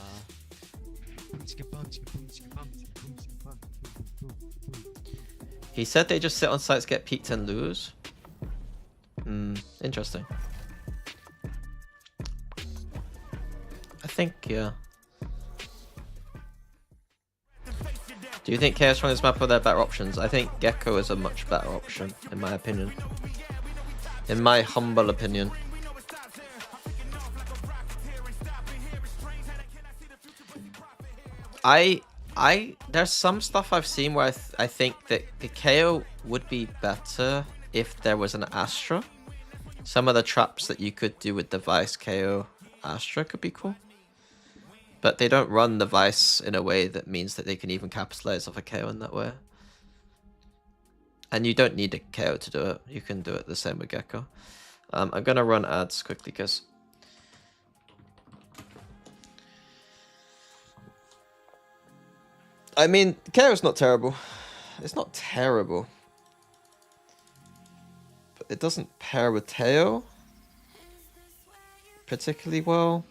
He said they just sit on sites, get peaked and lose. Interesting. I think, yeah. Do you think Chaos Strong is map for their better options? I think Gecko is a much better option, in my opinion. In my humble opinion. There's some stuff I've seen where I think that the KO would be better if there was an Astra. Some of the traps that you could do with the Vice KO Astra could be cool. But they don't run the Vice in a way that means that they can even capitalize off a KO in that way. And you don't need a KO to do it. You can do it the same with Gecko. I'm gonna run ads quickly because I mean, KO's not terrible. It's not terrible. But it doesn't pair with Teo particularly well.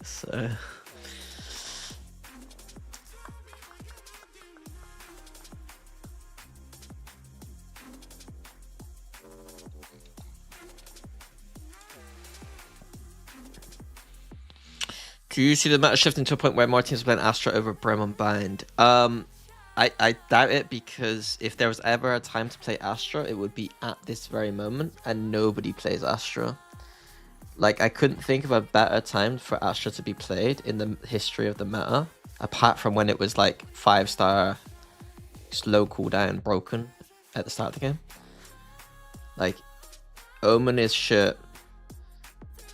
So do you see the meta shifting to a point where more teams are playing Astra over Brim on Bind? I doubt it, because if there was ever a time to play Astra, it would be at this very moment, and nobody plays Astra. Like, I couldn't think of a better time for Astra to be played in the history of the meta, apart from when it was like 5-star, slow cooldown, broken at the start of the game. Like, Omen is shit.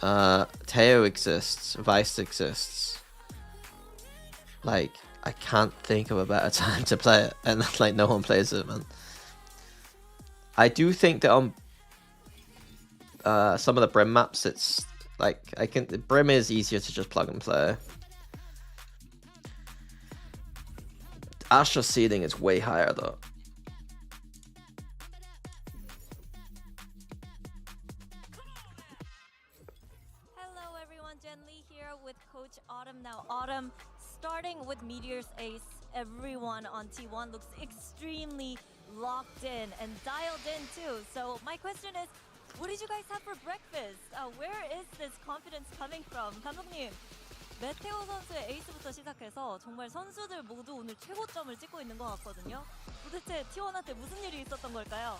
Teo exists. Vice exists. Like, I can't think of a better time to play it, and like no one plays it, man. I do think that on some of the Brim maps, it's like the Brim is easier to just plug and play. Astra's ceiling is way higher though. Hello everyone, Jen Lee here with Coach Autumn. Now Autumn, starting with Meteor's ace, everyone on T1 looks extremely locked in and dialed in too. So my question is, what did you guys have for breakfast? Where is this confidence coming from? 감독님, 메테오 선수의 에이스부터 시작해서 정말 선수들 모두 오늘 최고점을 찍고 있는 것 같거든요. 도대체 T1한테 무슨 일이 있었던 걸까요?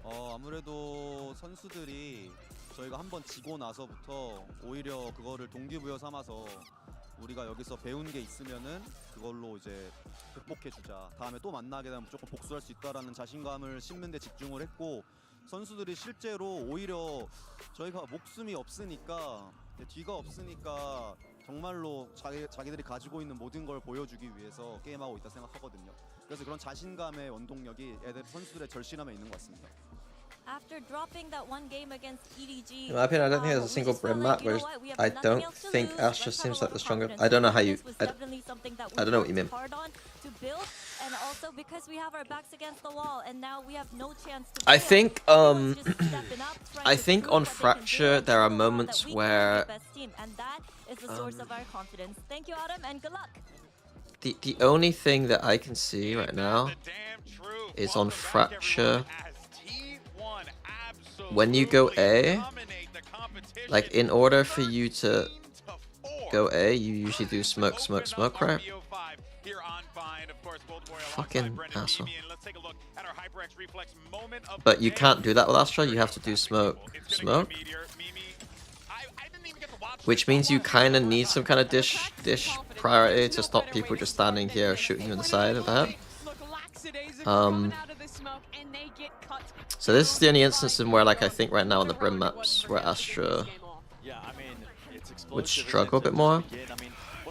아무래도 선수들이 저희가 한번 지고 나서부터 오히려 그거를 동기부여 삼아서 우리가 여기서 배운 게 있으면은 그걸로 이제 극복해주자. 다음에 또 만나게 되면 무조건 복수할 수 있다라는 자신감을 심는 데 집중을 했고, 선수들이 실제로 오히려 저희가 목숨이 없으니까, 뒤가 없으니까 정말로 자기들이 가지고 있는 모든 걸 보여주기 위해서 게임하고 있다 생각하거든요. 그래서 그런 자신감의 원동력이 선수들의 절실함에 있는 것 같습니다. After dropping that one game against EDG, In my opinion, I don't think there's a single Brim map where I don't think Astra seems like the stronger. I don't know how you. I don't know what you mean. And also because we have our backs against the wall, and now we have no chance to I think I think on Fracture there are moments where and that is the source of our confidence. Thank you, Autumn, and good luck. The only thing that I can see right now is on Fracture. When you go A, like in order for you to go A, you usually do smoke, smoke, smoke, right? Fucking asshole. But you can't do that with Astra, you have to do smoke, smoke. Which means you kind of need some kind of dish priority to stop people just standing here shooting you in the side of the head. So this is the only instance in where, like, I think right now on the Brim maps where Astra would struggle a bit more.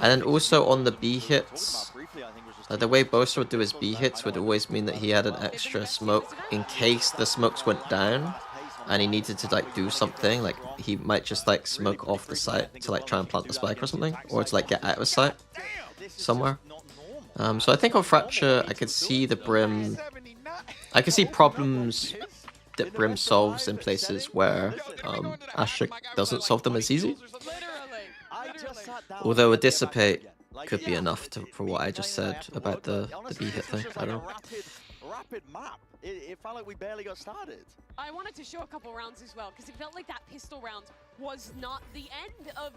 And then also on the B hits, the way Bosa would do his B hits would always mean that he had an extra smoke in case the smokes went down and he needed to like do something. Like he might just like smoke off the site to like try and plant the spike or something, or to like get out of sight somewhere. So I think on Fracture I could see the Brim. I can see problems that Brim solves in places where Astra doesn't solve them as easy. Although a Dissipate could be enough for what I just said about the B hit thing. I don't know. rapid map. It felt like we barely got started. I wanted to show a couple rounds as well because it felt like that pistol round was not the end of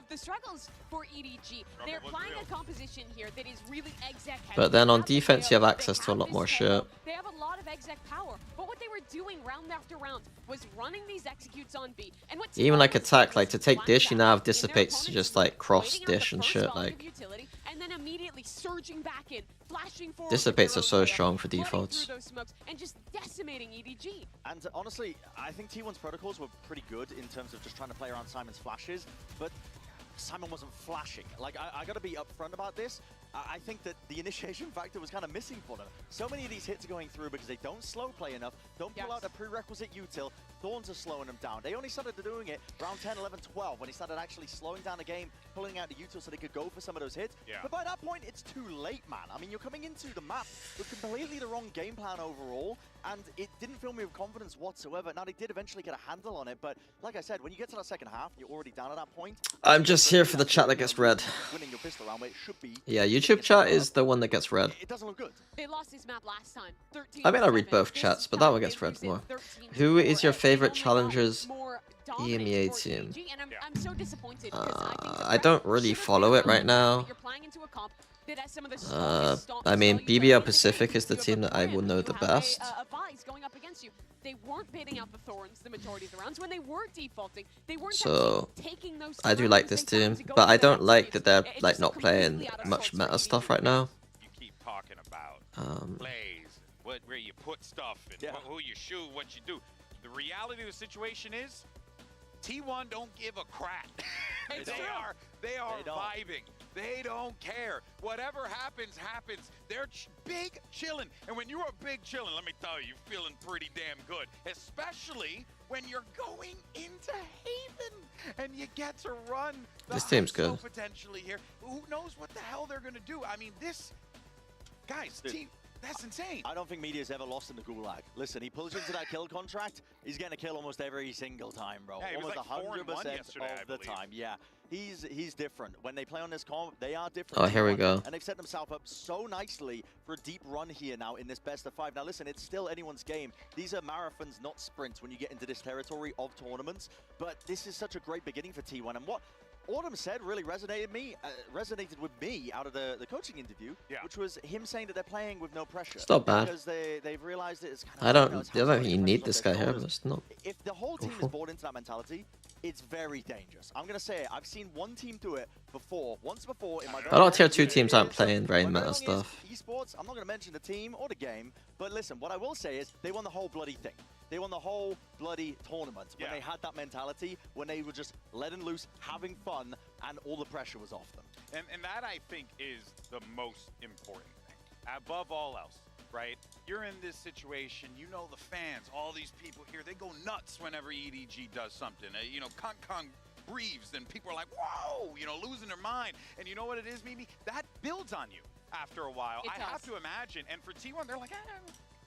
the struggles for EDG. They're playing a composition here that is really exec heavy. But then on They have defense, you have Teo, access they to a have lot this more Teo, shit. They have a lot of exec power. But what they were doing round after round was running these executes on B. And what Even like T1 was attack, doing like was to take flying dish, you back now have in their dissipates to opponent's just like cross waiting out the dish and first shit. volume of Like utility, and then immediately surging back in, flashing forward. dissipates are with so their own strong for flooding defaults. through those smokes and just decimating EDG. And honestly, I think T1's protocols were pretty good in terms of just trying to play around Simon's flashes, but Simon wasn't flashing. Like, I gotta be upfront about this. I think that the initiation factor was kind of missing for them. So many of these hits are going through because they don't slow play enough, don't pull out the prerequisite util. Thorns are slowing them down. They only started doing it round 10, 11, 12 when he started actually slowing down the game, pulling out the util so they could go for some of those hits. Yeah. But by that point, it's too late, man. I mean, you're coming into the map with completely the wrong game plan overall, and it didn't fill me with confidence whatsoever. Now, they did eventually get a handle on it, but like I said, when you get to that second half, you're already down at that point. I'm just here for the chat that gets read. Winning your pistol round where it should be. Yeah, YouTube chat is the one that gets read. It doesn't look good. They lost this map last time. 13 I mean, I read -7. both This chats, but time that one gets they read lose it more. 13-4. Who is your They favorite only got challengers more dominance EMEA for team? EDG, and I'm so disappointed because I think the I don't really should've follow been it right now. You're playing into a comp that has some of the strongest stomps I mean, value BBL players Pacific is the you have team a that I brand, will know you the have best. a Vice going up against you. They weren't bidding out the Thorns the majority of the rounds. When they were defaulting, they weren't So actually taking those I do rounds like as this they wanted team, to go but for I the don't next like stage. that they're It's like just not playing completely out of much sorts for meta stuff EDG. right now. You keep talking about Um, plays, where you put stuff, and who you shoot, what you do. The reality of the situation is, T1 don't give a crap. they are vibing. They don't care. Whatever happens, happens. They're big chillin'. And when you are big chillin', let me tell you, you're feeling pretty damn good. Especially when you're going into Haven and you get to run the This team's ISO good. potentially here. Who knows what the hell they're gonna do? I mean, this, guys, Dude. team, that's insane. I don't think Media's ever lost in the Gulag. Listen, he pulls you into that kill contract, he's getting a kill almost every single time, bro. Yeah, he was Almost like 4-1 100% yesterday, I of the believe. time. Yeah, he's different. When they play on this comp, they are different. Oh, here we T1, go. And they've set themselves up so nicely for a deep run here now in this best of 5. Now listen, it's still anyone's game. These are marathons, not sprints when you get into this territory of tournaments. But this is such a great beginning for T1. And what Autumn said really resonated with me out of the coaching interview, which was him saying that they're playing with no pressure. It's not bad. Because they've realized it's kind of, I don't it's think you need this guy here, but it's not. if the whole team awful. is bought into that mentality, it's very dangerous. I'm gonna say it. I've seen one team do it once before in my A lot of tier 2 teams aren't playing very my meta very long stuff. years esports, I'm not gonna mention the team or the game, but listen, what I will say is they won the whole bloody thing. They won the whole bloody tournament when they had that mentality, when they were just letting loose, having fun, and all the pressure was off them. And that, I think, is the most important thing. Above all else, right? You're in this situation, you know the fans, all these people here, they go nuts whenever EDG does something. You know, Kong breathes, and people are like, whoa, you know, losing their mind. And you know what it is, Mimi? That builds on you after a while. It I have does. to imagine. And for T1, they're like,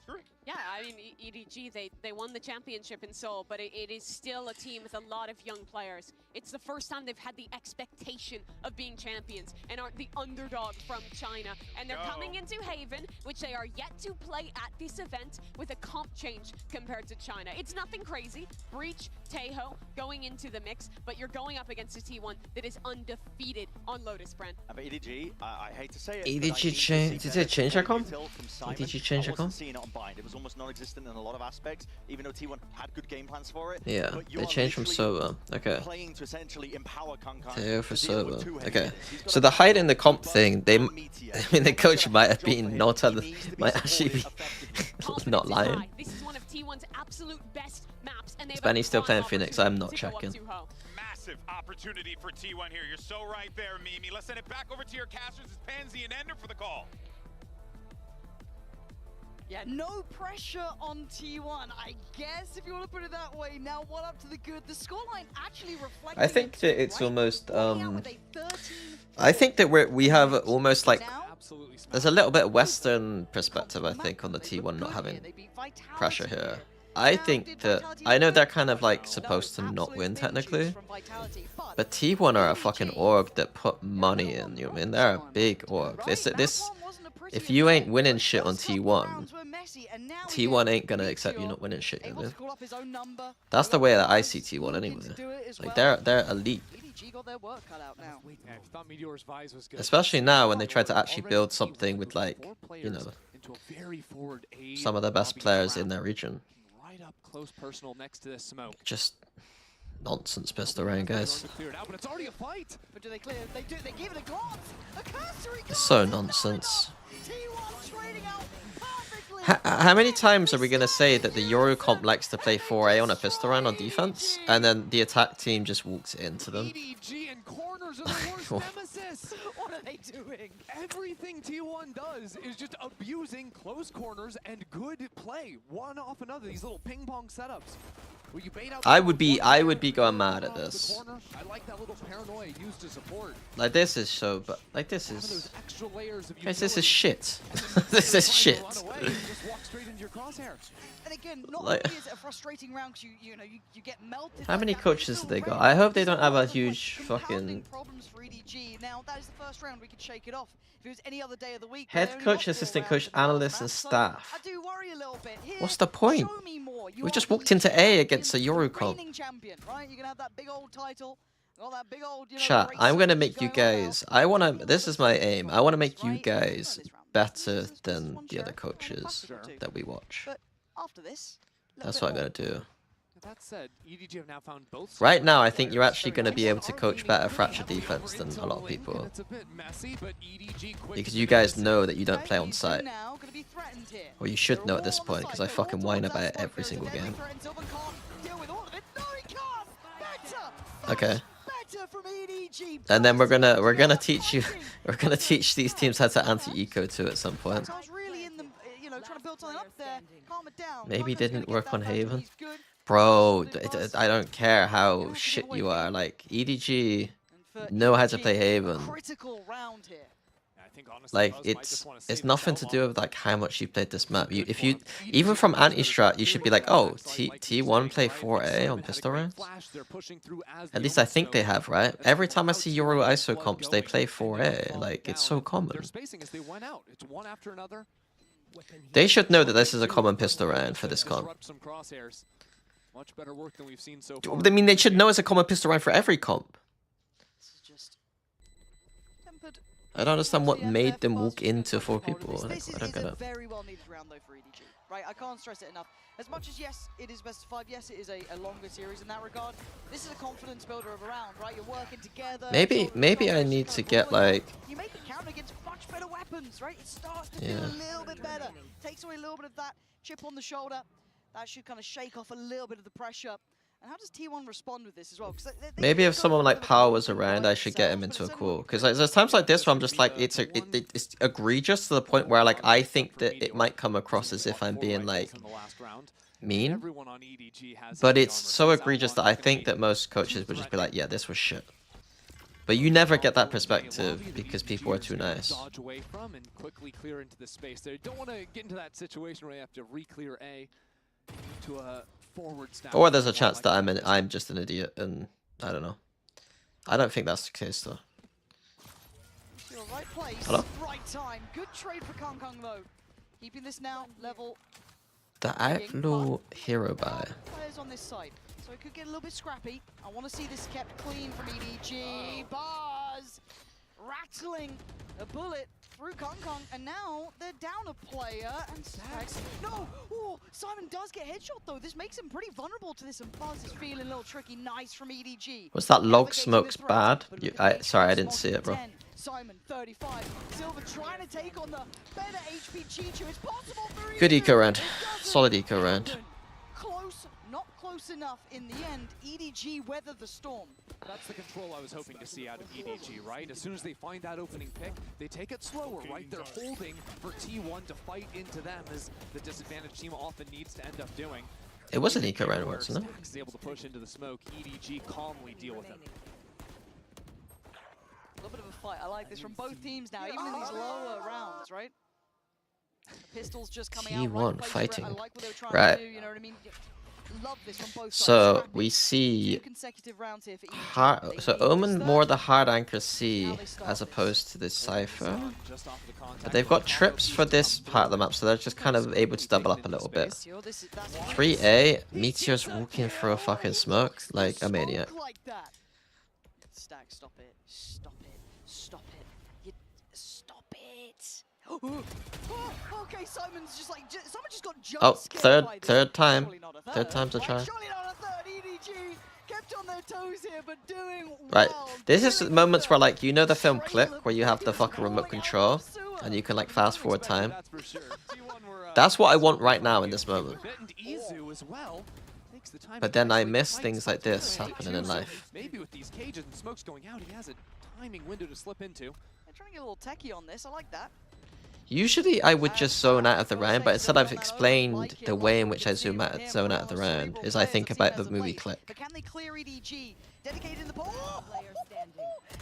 screw it. Yeah, I mean, EDG, they won the championship in Seoul, but it is still a team with a lot of young players. It's the first time they've had the expectation of being champions and aren't the underdog from China. And they're coming into Haven, which they are yet to play at this event, with a comp change compared to China. It's nothing crazy. Breach, Taeho going into the mix, but you're going up against a T1 that is undefeated on Lotus, Brand. And for EDG, I hate to say it, EDG but I need to see change- did they better change their comp? util from Simon. EDG change I their wasn't comp? seeing it on Bind. It was almost non-existent in a lot of aspects, even though T1 had good game plans for it. Yeah, But you they are changed from literally server. Okay. playing to essentially empower Kankan Taeho for to deal with server. two heavy Okay. hitters. He's got So a the back height in the comp thing, they, and I Meteor. mean, the He's coach got a might have job for been him. not, He needs to be might actually be supported not Confidence is lying. high. This is one of T1's absolute best maps, and they have Benny's a still prime playing Phoenix, I'm not opportunity to go up checking. 2-0. Massive opportunity for T1 here. You're so right there, Mimi. Let's send it back over to your casters. It's Pansy and Ender for the call. Yeah, no pressure on T1, I guess, if you want to put it that way. Now, one up to the good. The scoreline actually reflects. I think that it's almost I think that we have almost like there's a little bit of Western perspective, I think, on the T1 not having pressure here. I think that I know they're kind of like supposed to not win technically, but T1 are a fucking org that put money in. You know what I mean? They're a big org. This if you ain't winning shit on T1, messy, and now T1 ain't gonna accept you not winning shit, you know? That's the way that I see T1 anyway. Like they're elite. EDG got their work cut out now. Yeah, if you thought Meteor's Vise was good. Especially now when they try to actually build something with like, you know, into a very forward A some of the best lobby players trap. in their region. Right up close personal next to this smoke. Just nonsense pistol round, guys. Clear it out, but it's already a fight. But do they clear? They do. They give it a glance. A cursory glance. It's so nonsense. T1 trading out perfectly. How many times are we gonna say that the Euro comp likes to play 4A on a pistol round on defense, and then the attack team just walks into them? EDG and corners are the worst nemesis. What are they doing? Everything T1 does is just abusing close corners and good play, one off another. These little ping pong setups. Where you bait out I would be going mad at this. I like that little paranoia used to support. Like this is so, but like this is. Those extra layers of Guys, this is shit. This is shit. Just walk straight into your crosshair. And again, not Like- only is it a frustrating round because you get melted. How by many that, coaches have they got? I hope they don't have a huge fucking problems for EDG. Now that is the first round. We could shake it off. If it was any other day of the week. head coach, assistant coach, analysts, and staff. I do worry a little bit. Here, What's the point? show me more. You We are just the walked into A against a Euro comp. reigning champion, right? You're gonna have that big old title. All that big old, Chat, I'm gonna make you guys. This is my aim. I want to make you guys better than the other coaches that we watch. But after this, That's what I'm gonna do. That said, EDG have now found both. Right now, I think you're actually gonna be able to coach better fracture defense than a lot of people, It's a bit messy, but EDG quick because you guys know that you don't play on site, now gonna be threatened here. or you should know at this point, because I fucking whine about it every single game. Deal with all of it. No, he can't. Better. Okay. Better from EDG. And then we're gonna teach you, we're gonna teach these teams how to anti-eco too at some point. I was really in them, trying to build something up there. Calm it down. Maybe Connor's didn't gonna work get on that back. Haven. He's good. Bro, I don't care how shit you are. Like EDG know how to play Haven. Critical round here. I think honestly, Like Buzz might just wanna it's save nothing the to shell do with like how much you played this map. If you even from anti-strat, you should be like, oh, T1 play 4A on pistol rounds. At least I think they have, right? Every time I see Euro ISO comps, they play 4A. Like it's so common. Their spacing as they went out. It's one after another. They should know that this is a common pistol round for this comp. Disrupt some crosshairs. Much better work than we've seen so I far. mean, they should know it's a common pistol round for every comp. This is just tempered. I don't understand what made them walk into 4 people. Like, This I don't is get a it. very well needed round though for EDG, right? I can't stress it enough. As much as yes, it is best of 5. Yes, it is a longer series in that regard. This is a confidence builder of a round, right? You're working together. Maybe I need to get like. You make it count against much better weapons, right? It starts to Yeah. feel a little bit better. Takes away a little bit of that chip on the shoulder. That should kind of shake off a little bit of the pressure. And how does T1 respond with this as well? 'Cause they Maybe can if go someone for like a bit of Power a was around, I should get him into a call. Because like, there's times like this where I'm just like, it's egregious to the point where like I think that it might come across as if I'm being like mean. Everyone on EDG has But heavy it's armor, so it's not egregious that one I gonna think be that most coaches would just be like, yeah, this was shit. But you never get that perspective because people are too nice. dodge away from and quickly clear into the space. They don't want to get into that situation where they have to re-clear A to a forward snap. Or there's a chance that I'm just an idiot and I don't know. I don't think that's the case though. You're right place, Hello? right time. Good trade for Kong Kong though. Keeping this now level. The Outlaw Hero buy. Players on this side, so it could get a little bit scrappy. I want to see this kept clean from EDG. Buzz rattling a bullet through Kong Kong, and now they're down a player. And Stags. No! Oh, Simon does get headshot though. This makes him pretty vulnerable to this, and Buzz is feeling a little tricky. Nice from EDG. Was that log Navigating smokes the threat, bad? but with Sorry, I H-Box didn't see it, bro. 10, Simon 35. Silver trying to take on the better HP Chichu. It's possible for Good Edu. eco round. It doesn't Solid eco round. happen. Close, not close enough in the end. EDG weather the storm. That's the control I was hoping to see out of EDG, right? As soon as they find that opening pick, they take it slower, right? They're holding for T1 to fight into them, as the disadvantaged team often needs to end up doing. It was an eco round, wasn't it? Stax is able to push into the smoke. EDG calmly deal with him. A little bit of a fight. I like this from both teams now, even in these lower rounds, right? The pistols just coming out. T1 right place for it. fighting. I like what they were trying Right. to do, you know what I mean? love this from both sides. So we see Two consecutive rounds here for EDG. hard, They so need Omen this more third. the hard anchor C Now they start as this. opposed to the Cypher. Just off the contact. But they've got trips for this part of the map, so they're just kind of able to double up a little bit. 3A, Meteor's walking through a fucking smoke like a maniac. Like that. Stack, stop it. Stop it. Stop it. Stop it. Okay, Simon's just like someone just got jump Oh, scared by this. third time. Surely not a Third time's a Like, try. surely not a third. EDG kept on their toes here, but doing Right. well. This is moments where, like, you know the film Click, where you have the fucking remote control, and you can, like, fast forward time? That's what I want right now in this moment. But then I miss things like this happening in life. Maybe with these cages and smokes going out, he has a timing window to slip into. They're trying to get a little techie on this. I like that. Usually I would just zone out of the round, but instead I've explained the way in which I zone out of the round is I think about the movie Click. But can they clear EDG? Dedicated in the ball.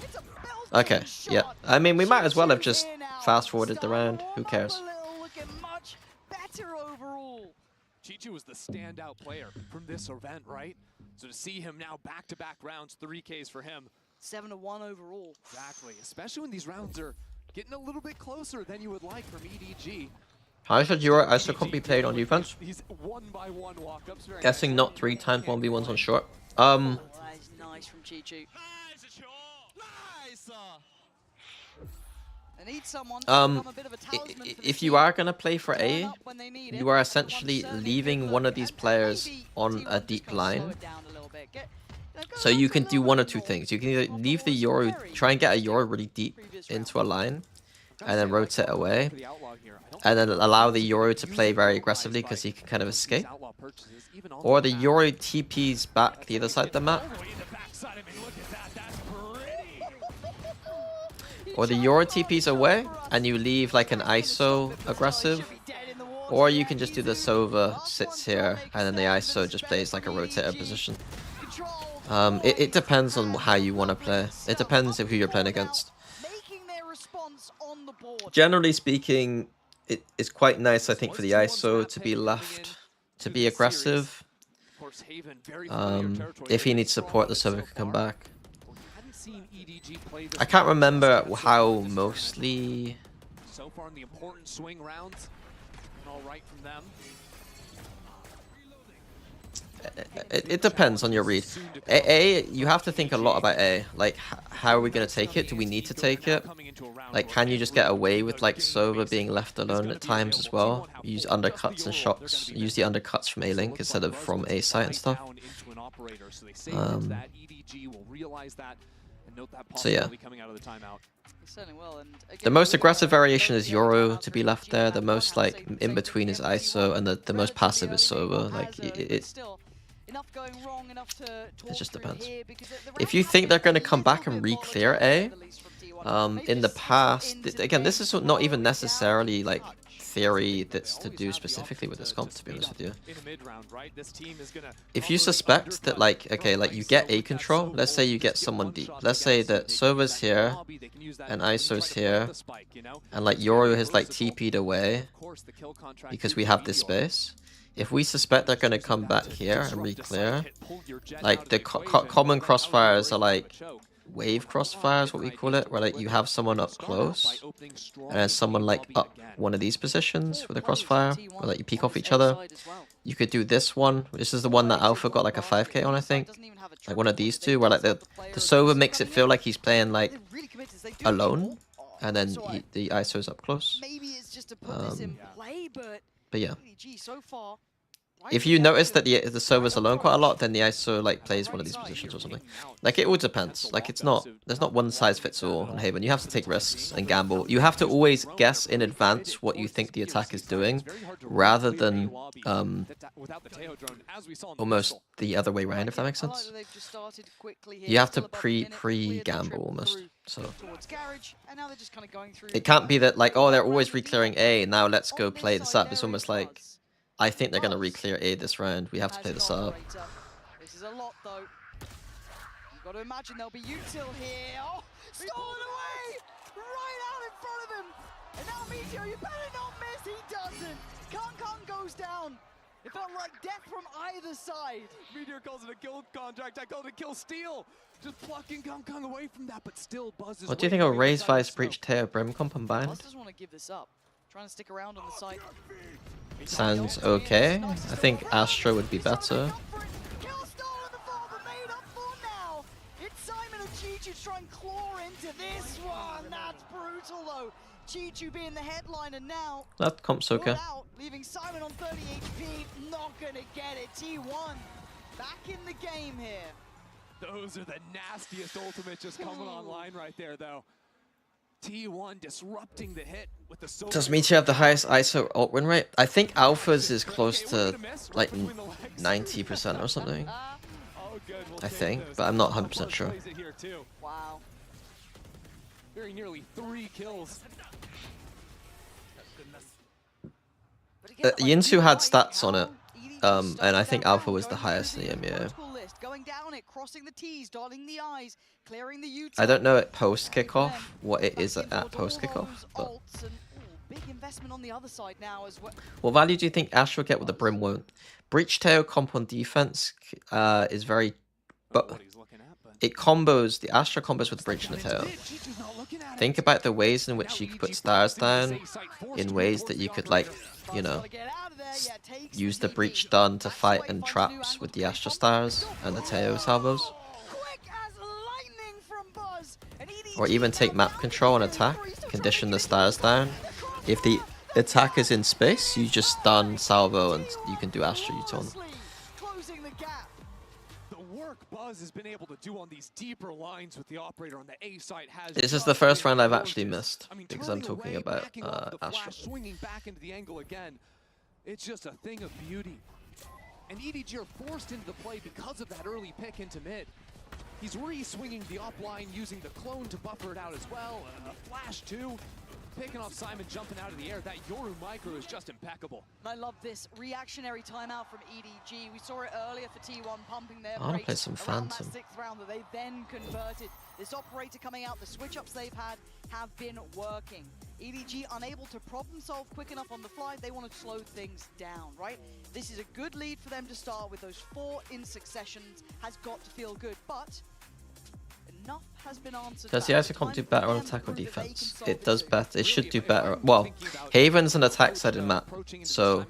It's a Okay, yeah. I mean, we might as well have just fast forwarded the round. Who cares? looking much better overall. Chichu was the standout player from this event, right? So to see him now back-to-back rounds, 3Ks for him. 7-1 overall. Exactly, especially when these rounds are getting a little bit closer than you would like from EDG. I said you also can't be played on defense. These one-by-one walk-ups. Guessing not 3 times 1v1s on short. That is nice from Chichu. They need someone to become a bit of a talisman for the if you team. are gonna play for A, you are essentially leaving one of these players on a deep line. So you can do one or two things. You can either leave the Yoru, try and get a Yoru really deep into a line, and then rotate away, and then allow the Yoru to play very aggressively because he can kind of escape. Or the Yoru TPs back the other side of the map. Or the Yoru TPs away, and you leave like an ISO aggressive. Or you can just do the Sova sits here, and then the ISO just plays like a rotator position. It depends on how you want to play. It depends on who you're playing against. Generally speaking, it's quite nice, I think, for the ISO to be left to be aggressive. If he needs support, the Sova can come back. I can't remember how mostly. So far in the important swing rounds, all right from them. It depends on your read. A, you have to think a lot about A. Like, how are we going to take it? Do we need to take it? Like, can you just get away with, like, Sova being left alone at times as well? Use undercuts and shocks. Use the undercuts from A-Link instead of from A-Site and stuff. So yeah. The most aggressive variation is Yoru to be left there. The most, like, in between is ISO, and the most passive is Sova. Like, it just depends. If you think they're going to come back and re-clear A, in the past, again, this is not even necessarily, like, theory that's to do specifically with this comp, to be honest with you. If you suspect that, like, okay, like, you get A control, let's say you get someone deep. Let's say that Sova's here, and ISO's here, and, like, Yoru has, like, TP'd away, because we have this space. If we suspect they're going to come back here and re-clear, like, the common crossfires are, like, wave crossfires, what we call it, where, like, you have someone up close, and then someone, like, up one of these positions with a crossfire, where, like, you peek off each other. You could do this one. This is the one that Alpha got, like, a 5k on, I think. Like, one of these two, where, like, the Sova makes it feel like he's playing, like, alone, and then the ISO's up close. But yeah. If you notice that the Sova's alone quite a lot, then the ISO, like, plays one of these positions or something. Like, it all depends. Like, there's not one size fits all on Haven. You have to take risks and gamble. You have to always guess in advance what you think the attack is doing, rather than almost the other way around, if that makes sense. You have to pre-gamble almost. So it can't be that, like, oh, they're always re-clearing A, now let's go play this up. It's almost like, I think they're going to re-clear A this round. We have to play this up. This is a lot, though. You've got to imagine there'll be util here. Oh, stolen away! Right out in front of him! And now Meteor, you better not miss! He doesn't! Kong goes down. It felt like death from either side. Meteor calls it a kill contract. I call it a kill steal. Just plucking Kong away from that, but still Buzz is What do you think of waiting Raze inside the Vice smoke. Breach Teo Brimcom Buzz combined? doesn't want to give this up. Trying to stick around on the site. Sounds okay. I think Astro would be better. Kill stolen before, but made up for now. It's Simon and Chichu trying to claw into this one. That's brutal though. Chichu being the headliner now. That comp's okay. Pulled out, leaving Simon on 30 HP. Not gonna get it. T1 back in the game here. Those are the nastiest ultimates just coming online right there, though. T1 disrupting the hit with the silver. Does Meteor have the highest ISO ult win rate? I think Alpha's is close to like 90% or something. I think, but I'm not 100% sure. Wow. Very nearly 3 kills. Yinsu had stats on it, and I think Alpha was the highest in the EMEA. Going down it, crossing the T's, dotting the I's, clearing the U-turn. I don't know at post kickoff what it is at post kickoff, but big investment on the other side now as well. what value do you think Ash will get with the Brim won't? Breach Tail comp on defense is very, but it combos, the Astra combos with the Breach and the Tail. Think about the ways in which you could put stars down, in ways that you could, like, you know, use the Breach stun to fight and traps with the Astra stars and the Tail salvos. Or even take map control and attack, condition the stars down. If the attack is in space, you just stun, salvo, and you can do Astra U-turn. Buzz has been able to do on these deeper lines with the operator on the A side has. This is the first round I've actually missed, because I'm talking about Astra. Swinging back into the angle again. It's just a thing of beauty. And EDG are forced into the play because of that early pick into mid. He's re-swinging the up line using the clone to buffer it out as well. A flash too. Picking off Simon, jumping out of the air. That Yoru micro is just impeccable. I love this reactionary timeout from EDG. We saw it earlier for T1 pumping their I want to brakes play some around Phantom. that 6th round that they then converted. This operator coming out, the switch-ups they've had have been working. EDG unable to problem solve quick enough on the fly. They want to slow things down, right? This is a good lead for them to start with. Those 4 in succession has got to feel good, but enough has been answered. Does the ISO comp do better on attack or defense? It does better. It should do better. Well, Haven's an attack-sided map, so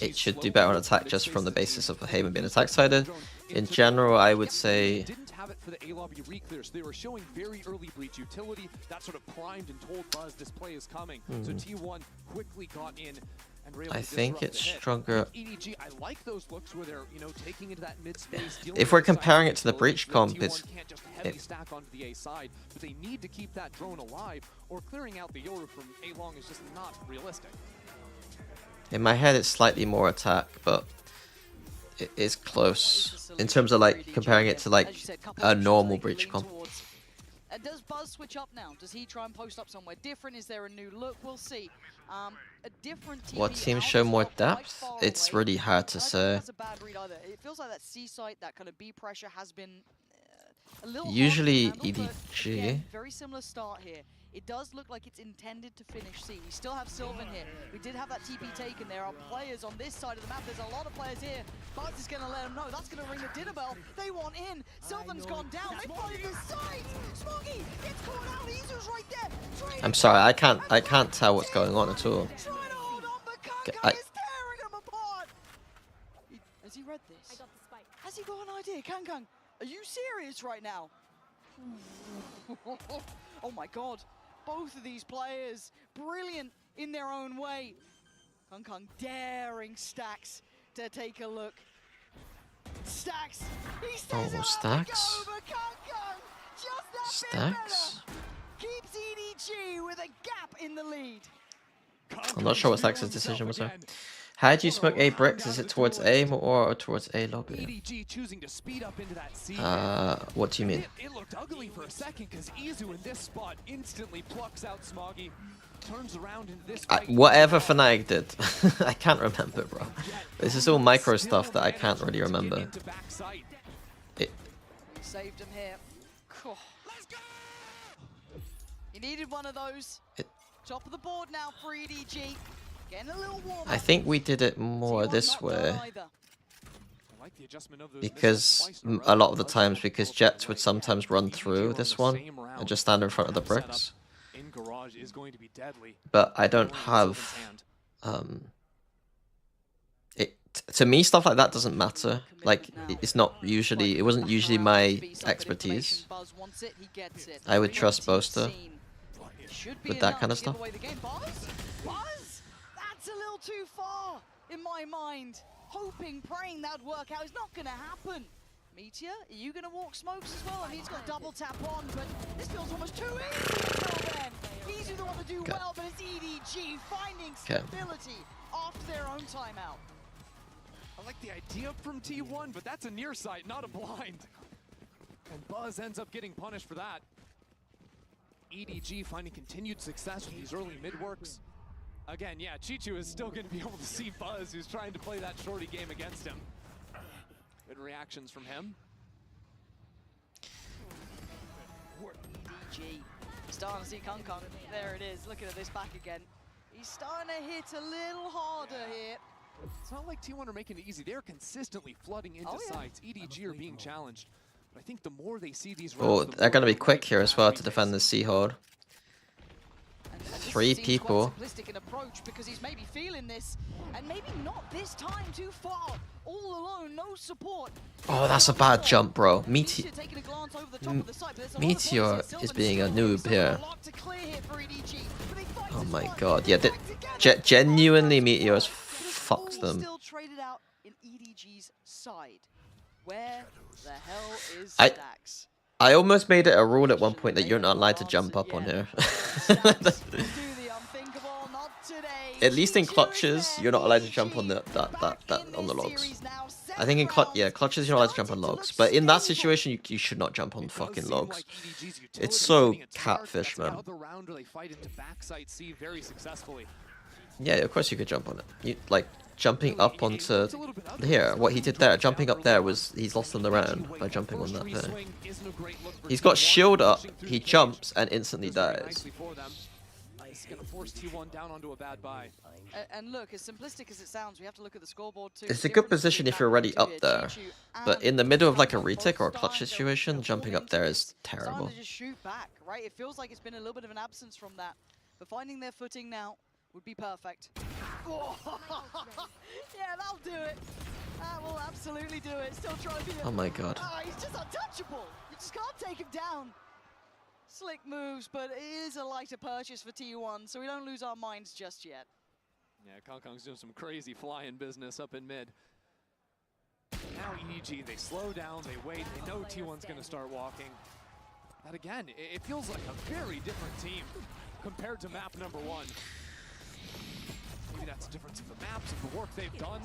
it should do better on attack just from the basis of Haven being attack-sided. In general, I would say Didn't have it for the A lobby re-clear, so they were showing very early breach utility. That sort of primed and told Buzz this play is coming. So T1 quickly got in. I think it's stronger. EDG, I like those looks where they're, you know, taking into that mid space. If we're comparing it to the Breach comp, it's can't just heavy stack onto the A side, but they need to keep that drone alive, or clearing out the Yoru from A long is just not realistic. In my head, it's slightly more attack, but it is close in terms of like comparing it to like a normal Breach comp. Does Buzz switch up now? Does he try and post up somewhere different? Is there a new look? We'll see. A different What teams show more depth? It's really hard to say. That's a bad read either. It feels like that C site, that kind of B pressure has been a little Usually hard to handle, but EDG. again, very similar start here. It does look like it's intended to finish C. We still have Sylvan here. We did have that TP taken. There are players on this side of the map. There's a lot of players here. Buzz is going to let them know. That's going to ring the dinner bell. They want in. Sylvan's gone down. They find the side. Smoggy gets caught out. Izu's right there. I'm sorry, I can't tell what's going on at all. Has he read this? I got the spike. Has he got an idea? Kang, are you serious right now? Oh my god. Both of these players, brilliant in their own way. Kang daring Stacks to take a look. Stacks, he stays Stacks? over Kang. Just that Stacks? bit better. Keeps EDG with a gap in the lead. I'm not sure what Stacks' decision was there. How do you smoke A bricks? Is it towards A or towards A lobby? EDG choosing to speed up into that C. What do you mean? It looked ugly for a second because Izu in this spot instantly plucks out Smoggy, turns around into this. Whatever Fnatic did, I can't remember, bro. This is all micro stuff that I can't really remember. He saved him here. Cool. He needed one of those. Top of the board now for EDG. I think we did it more this way. Because a lot of the times, because Jets would sometimes run through this one and just stand in front of the bricks. But I don't have to me, stuff like that doesn't matter. Like, it's not usually, it wasn't usually my expertise. I would trust Boaster with that kind of stuff. Buzz! That's a little too far in my mind. Hoping, praying that'd work out. It's not gonna happen. Meteor, are you gonna walk smokes as well? I mean, he's got double tap on, but this feels almost too easy until then. He's the one to do well, but it's EDG finding stability after their own timeout. I like the idea from T1, but that's a near sight, not a blind. And Buzz ends up getting punished for that. EDG finding continued success with these early mid-works. Again, yeah, Chichu is still going to be able to see Buzz, who's trying to play that shorty game against him. Good reactions from him. EDG starting to see Kong. There it is, looking at this back again. He's starting to hit a little harder here. It's not like T1 are making it easy. They're consistently flooding into sites. EDG are being challenged. But I think the more they see these Oh, they're going to be quick here as well to defend the C-Hold. 3 people. Simplistic in approach because he's maybe feeling this, and maybe not this time too far. All alone, no support. Oh, that's a bad jump, bro. Meteor is being a noob here. Oh my god. Yeah, genuinely Meteor has fucked them. Still traded out in EDG's side. Where the hell is Stacks? I almost made it a rule at one point that you're not allowed to jump up on here. At least in clutches, you're not allowed to jump on on the logs. I think in clutches you're not allowed to jump on logs, but in that situation you should not jump on fucking logs. It's so catfish, man. Yeah, of course you could jump on it. Like jumping up onto here, what he did there, jumping up there was he's lost on the round by jumping on that thing. He's got shield up, he jumps and instantly dies. Gonna force T1 down onto a bad buy. And look, as simplistic as it sounds, we have to look at the scoreboard too. It's a good position if you're already up there, but in the middle of like a retake or a clutch situation, jumping up there is terrible. To just shoot back, right? It feels like it's been a little bit of an absence from that, but finding their footing now would be perfect. Oh, yeah, that'll do it. That will absolutely do it. Still trying to be. Oh my god. He's just untouchable. You just can't take him down. Slick moves, but it is a lighter purchase for T1, so we don't lose our minds just yet. Yeah, Kong's doing some crazy flying business up in mid. Now EDG, they slow down, they wait, they know T1's going to start walking. But again, it feels like a very different team compared to map number 1. Maybe that's a difference of the maps, of the work they've done.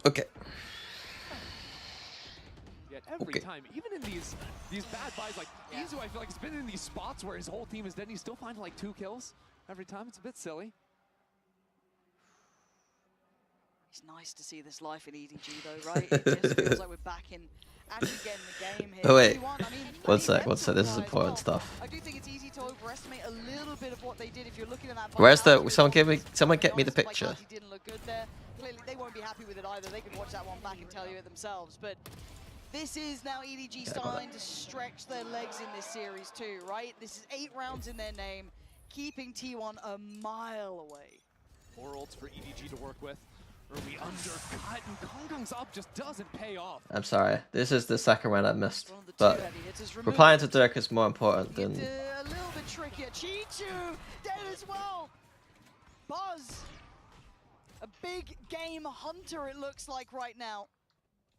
Okay. Yet every time, even in these bad buys, like Izu, I feel like he's been in these spots where his whole team is dead and he's still finding like 2 kills every time. It's a bit silly. It's nice to see this life in EDG though, right? It just feels like we're back in actually getting the game here. Oh wait, I mean, one sec, this is important stuff. I do think it's easy to overestimate a little bit of what they did if you're looking at that. Where's the, someone get me the picture. Didn't look good there. Clearly they won't be happy with it either. They could watch that one back and tell you it themselves, but this is now EDG starting to stretch their legs in this series too, right? This is 8 rounds in their name, keeping T1 a mile away. 4 ults for EDG to work with. Early undercut, and Kong's up just doesn't pay off. I'm sorry, this is the second round I missed, but replying to Dirk is more important than... A little bit trickier. Chichu dead as well. Buzz, a big game hunter it looks like right now.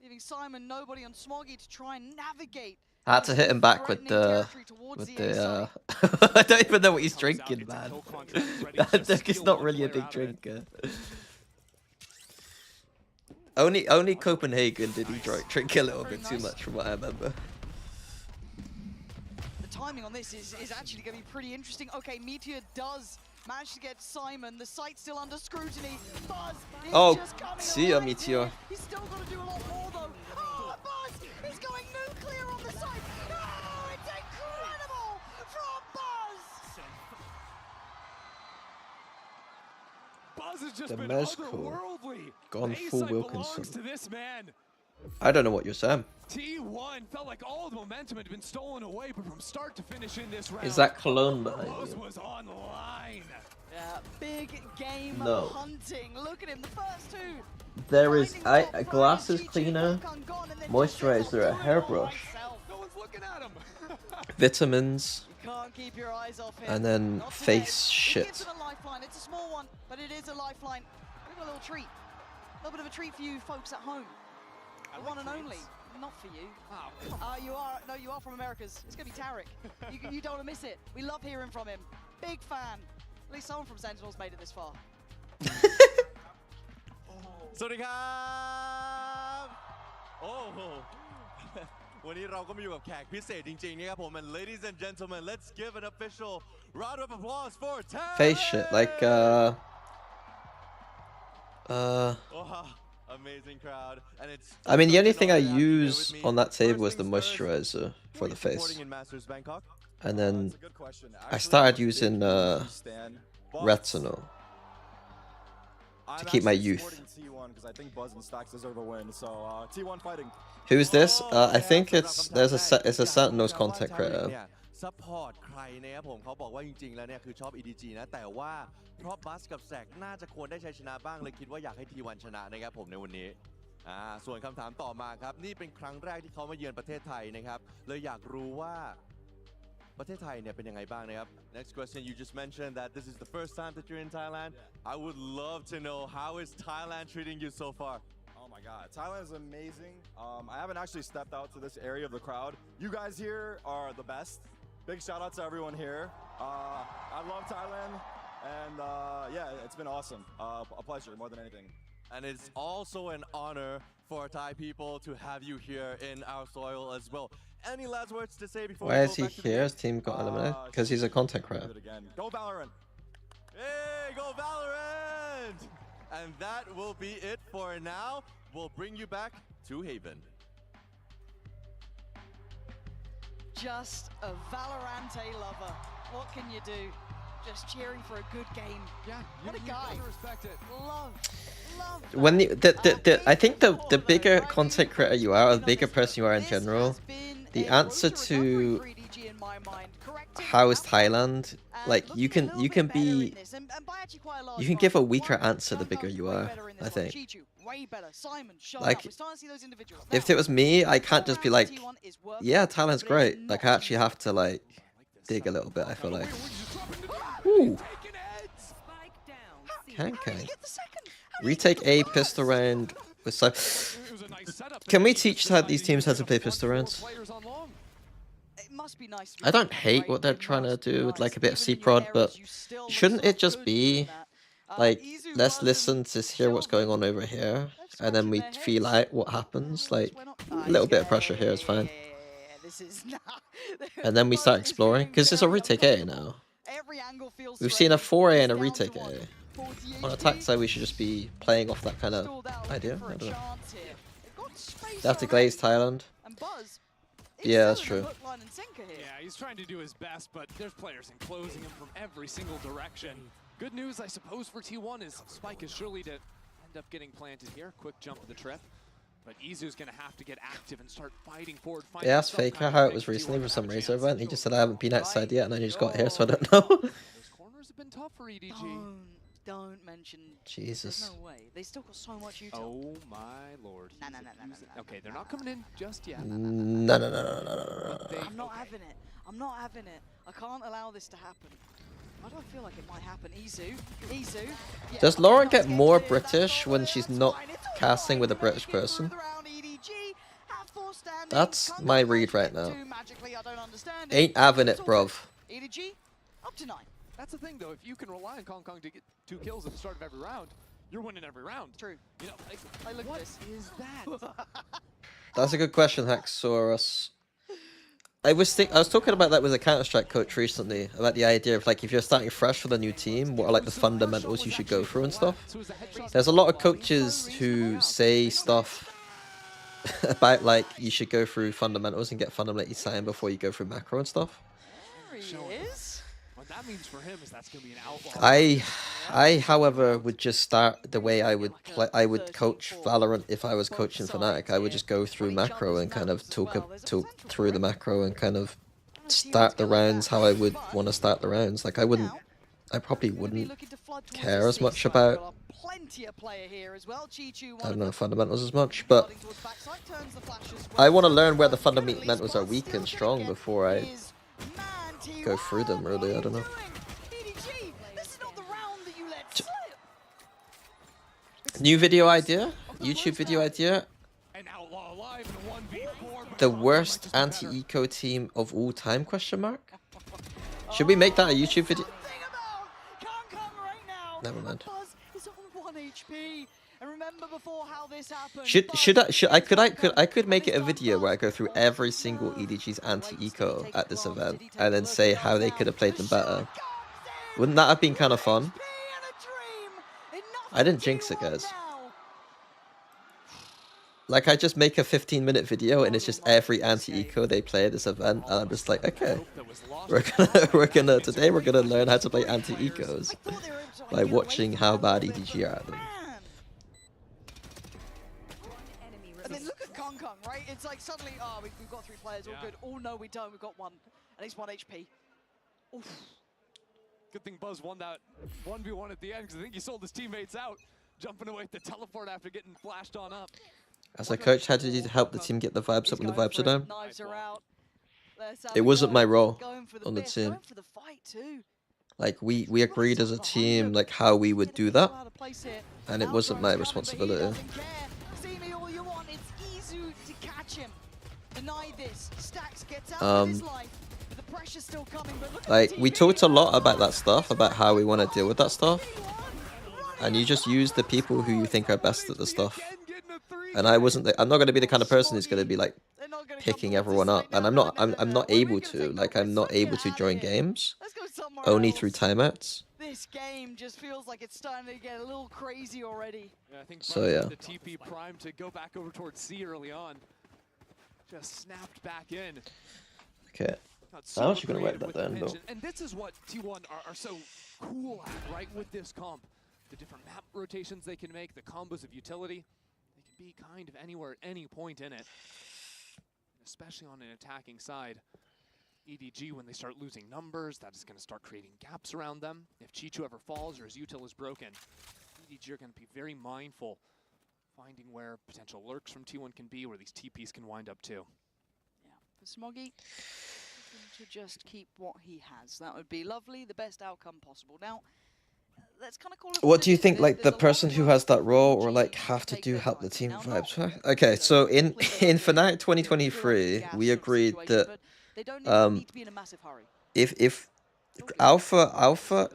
Leaving Simon nobody on Smoggy to try and navigate. I had to hit him back with the I don't even know what he's drinking, man. Dirk is not really a big drinker. Only Copenhagen did he drink a little bit too much from what I remember. The timing on this is actually going to be pretty interesting. Okay, Meteor does manage to get Simon. The site's still under scrutiny. Buzz is just coming see ya, away Meteor. here. He's still got to do a lot more though. Oh, Buzz is going nuclear on the site. Oh, it's incredible from Buzz. has just The been Mezco. otherworldly. Gone full Bayside belongs Wilkinson. to this man. I don't know what you're saying. T1 felt like all the momentum had been stolen away, but from start to finish in this round, Is that Cologne behind Buzz you? was on the line. Yeah, big game No. hunting. Look at him, the first two. There is a glasses cleaner, moisturizer, a hairbrush, No one's looking at him. vitamins, You can't keep your eyes off him. and then Not face today. He gives shit. him a lifeline. It's a small one, but it is a lifeline. We've got a little treat. A little bit of a treat for you folks at home. The one and only. Not for you. You are. No, you are from Americas. It's gonna be Tarek. You don't want to miss it. We love hearing from him. Big fan. At least someone from Sentinels made it this far. สวัสดีครับโอ้โห วันนี้เราก็มาอยู่กับแขกพิเศษจริงๆนะครับผม and ladies and gentlemen let's give an official round of applause for Tarek. Face shit, like Wow, amazing crowd, and it's. I mean, the only thing I use on that table was the moisturizer for the face. In Masters Bangkok? And then I started using retinol to keep my youth. T1 because I think Buzz and Stacks deserve a win. So T1 fighting. Who is this? I think it's a Sentinels content creator. ซัพพอร์ตใครนะครับผมเขาบอกว่าจริงๆแล้วเนี่ยคือชอบ EDG นะแต่ว่าเพราะบัสกับแซกน่าจะควรได้ชัยชนะบ้างเลยคิดว่าอยากให้ T1 ชนะนะครับผมในวันนี้ส่วนคำถามต่อมาครับนี่เป็นครั้งแรกที่เขามาเยือนประเทศไทยนะครับเลยอยากรู้ว่าประเทศไทยเนี่ยเป็นยังไงบ้างนะครับ Next question, you just mentioned that this is the first time that you're in Thailand. I would love to know how is Thailand treating you so far? Oh my God, Thailand is amazing. I haven't actually stepped out to this area of the crowd. You guys here are the best. Big shout out to everyone here. I love Thailand, and yeah, it's been awesome. A pleasure more than anything. And it's also an honor for Thai people to have you here in our soil as well. Any last words to say before Why we is go he back to the here? game? His team got eliminated because he's a content creator. Go Valorant! Hey, go Valorant! And that will be it for now. We'll bring you back to Haven. Just a Valorante lover. What can you do? Just cheering for a good game. Yeah, what a guy. Respect it. Love. When I think the bigger content creator you are, or the bigger person you are in general, the answer to how is Thailand, like you can give a weaker answer the bigger you are. I think. Like, if it was me, I can't just be like, yeah, Thailand's great. Like, I actually have to like dig a little bit. I feel like. Ooh. Okay. Retake A pistol round with some. Can we teach these teams how to play pistol rounds? I don't hate what they're trying to do with like a bit of C-prod, but shouldn't it just be like, let's listen to hear what's going on over here, and then we feel out what happens? Like, a little bit of pressure here is fine. And then we start exploring, because it's a retake A now. We've seen a 4A and a retake A. On attack side, we should just be playing off that kind of idea. I don't know. They have to glaze Thailand. Yeah, that's true. Yeah, he's trying to do his best, but there's players enclosing him from every single direction. Good news, I suppose, for T1 is Spike is surely to end up getting planted here. Quick jump of the trip. But Izu's going to have to get active and start fighting forward. They asked Faker how it was recently for some Razor event. He just said, I haven't been outside yet, and then he just got here, so I don't know. Those corners have been tough for EDG. Don't mention. Jesus. There's no way. They still got so much util. Oh my lord. Okay, they're not coming in just yet. No. I'm not having it. I'm not having it. I can't allow this to happen. Why do I feel like it might happen? Izu. Yeah, Does Lauren get more British when she's not casting with a British person? That's my read right now. Ain't having it, bruv. EDG, up to 9. That's the thing, though. If you can rely on Kong Kong to get 2 kills at the start of every round, you're winning every round. True. You know, like what is that? That's a good question, Haxorus. I was talking about that with a Counter-Strike coach recently, about the idea of like if you're starting fresh with a new team, what are like the fundamentals you should go through and stuff. There's a lot of coaches who say stuff about like you should go through fundamentals and get fundamentally signed before you go through macro and stuff. There he is. what that means for him is that's going to be an outlaw. I, however, would just start the way I would play. I would coach Valorant if I was coaching Fnatic. I would just go through macro and kind of talk through the macro and kind of start the rounds how I would want to start the rounds. Like I probably wouldn't care as much about, I don't know, fundamentals as much, but I want to learn where the fundamentals are weak and strong before I go through them, really. I don't know. New video idea? YouTube video idea? The worst anti-eco team of all time, question mark? Should we make that a YouTube video? Never mind. I could make it a video where I go through every single EDG's anti-eco at this event and then say how they could have played them better. Wouldn't that have been kind of fun? I didn't jinx it, guys. Like, I just make a 15-minute video and it's just every anti-eco they play at this event, and I'm just like, okay, today we're gonna learn how to play anti-ecos by watching how bad EDG are at them. And then look at Kong Kong, right? It's like suddenly, oh, we've got 3 players, all good. Oh no, we don't. We've got 1, and he's 1 HP. Oof. Good thing Buzz won that 1v1 at the end, because I think he sold his teammates out, jumping away at the teleport after getting flashed on up. As a coach, how did you help the team get the vibes up when the vibes are down? It wasn't my role on the team. Like, we agreed as a team, like, how we would do that, and it wasn't my responsibility. Like, we talked a lot about that stuff, about how we want to deal with that stuff, and you just use the people who you think are best at the stuff. And I'm not going to be the kind of person who's going to be like picking everyone up, and I'm not able to. Like, I'm not able to join games only through timeouts. This game just feels like it's starting to get a little crazy already. Yeah, I think so, yeah. The TP prime to go back over towards C early on. Just snapped back in. Okay. I'm actually going to write that down, though. And this is what T1 are so cool at, right, with this comp. The different map rotations they can make, the combos of utility. They can be kind of anywhere at any point in it. Especially on an attacking side. EDG, when they start losing numbers, that is going to start creating gaps around them. If Chichu ever falls or his util is broken, EDG are going to be very mindful, finding where potential lurks from T1 can be, where these TPs can wind up too. Yeah, for Smoggy, to just keep what he has. That would be lovely, the best outcome possible. Now, let's kind of call it. What do you think, like, the person who has that role or like have to do help the team vibes? Okay, so in Fnatic 2023, we agreed that if Alpha's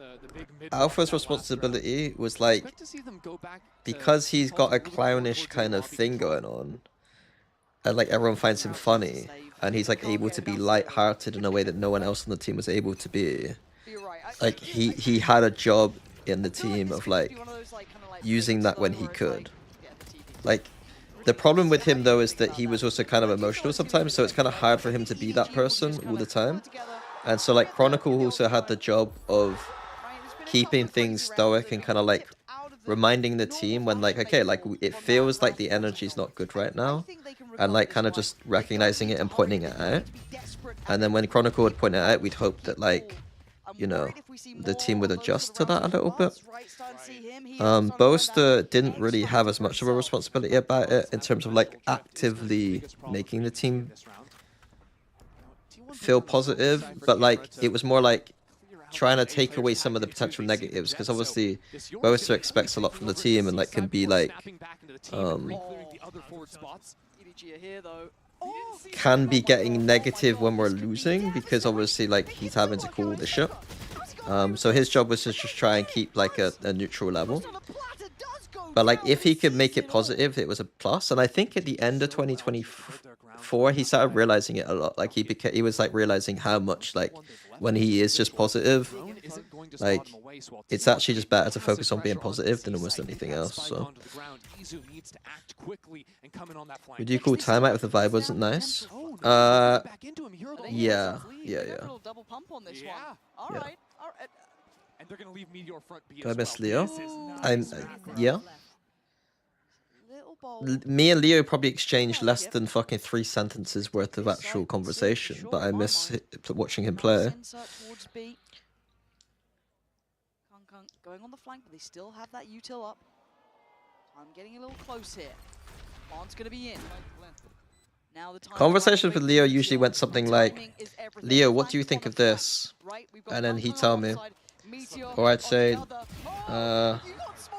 responsibility was like, because he's got a clownish kind of thing going on, and like everyone finds him funny, and he's like able to be light-hearted in a way that no one else on the team was able to be. Like, he had a job in the team of like using that when he could. Like, the problem with him though is that he was also kind of emotional sometimes, so it's kind of hard for him to be that person all the time. And so like Chronicle also had the job of keeping things stoic and kind of like reminding the team when like, okay, like it feels like the energy's not good right now, and like kind of just recognizing it and pointing it out. And then when Chronicle would point it out, we'd hope that like, you know, the team would adjust to that a little bit. Boaster didn't really have as much of a responsibility about it in terms of like actively making the team feel positive, but like it was more like trying to take away some of the potential negatives, because obviously Boaster expects a lot from the team and like can be like can be getting negative when we're losing, because obviously like he's having to call the shit. So his job was to just try and keep like a neutral level. But like if he could make it positive, it was a plus. And I think at the end of 2024, he started realizing it a lot. Like he was like realizing how much like when he is just positive, like it's actually just better to focus on being positive than almost anything else. So would you call timeout if the vibe wasn't nice? Yeah. Double pump on this one. All right. And they're going to leave Meteor front B Do I as miss well. Leo? This is I'm nice macro. yeah. Me and Leo probably exchanged less than fucking 3 sentences worth of actual conversation, but I miss watching him play. Insert towards B. Kung going on the flank, but they still have that util up. I'm getting a little close here. Bond's gonna be in. Now the time Conversations with Leo usually went something like, Leo, what do you think of this? And then he'd tell me. Or I'd say,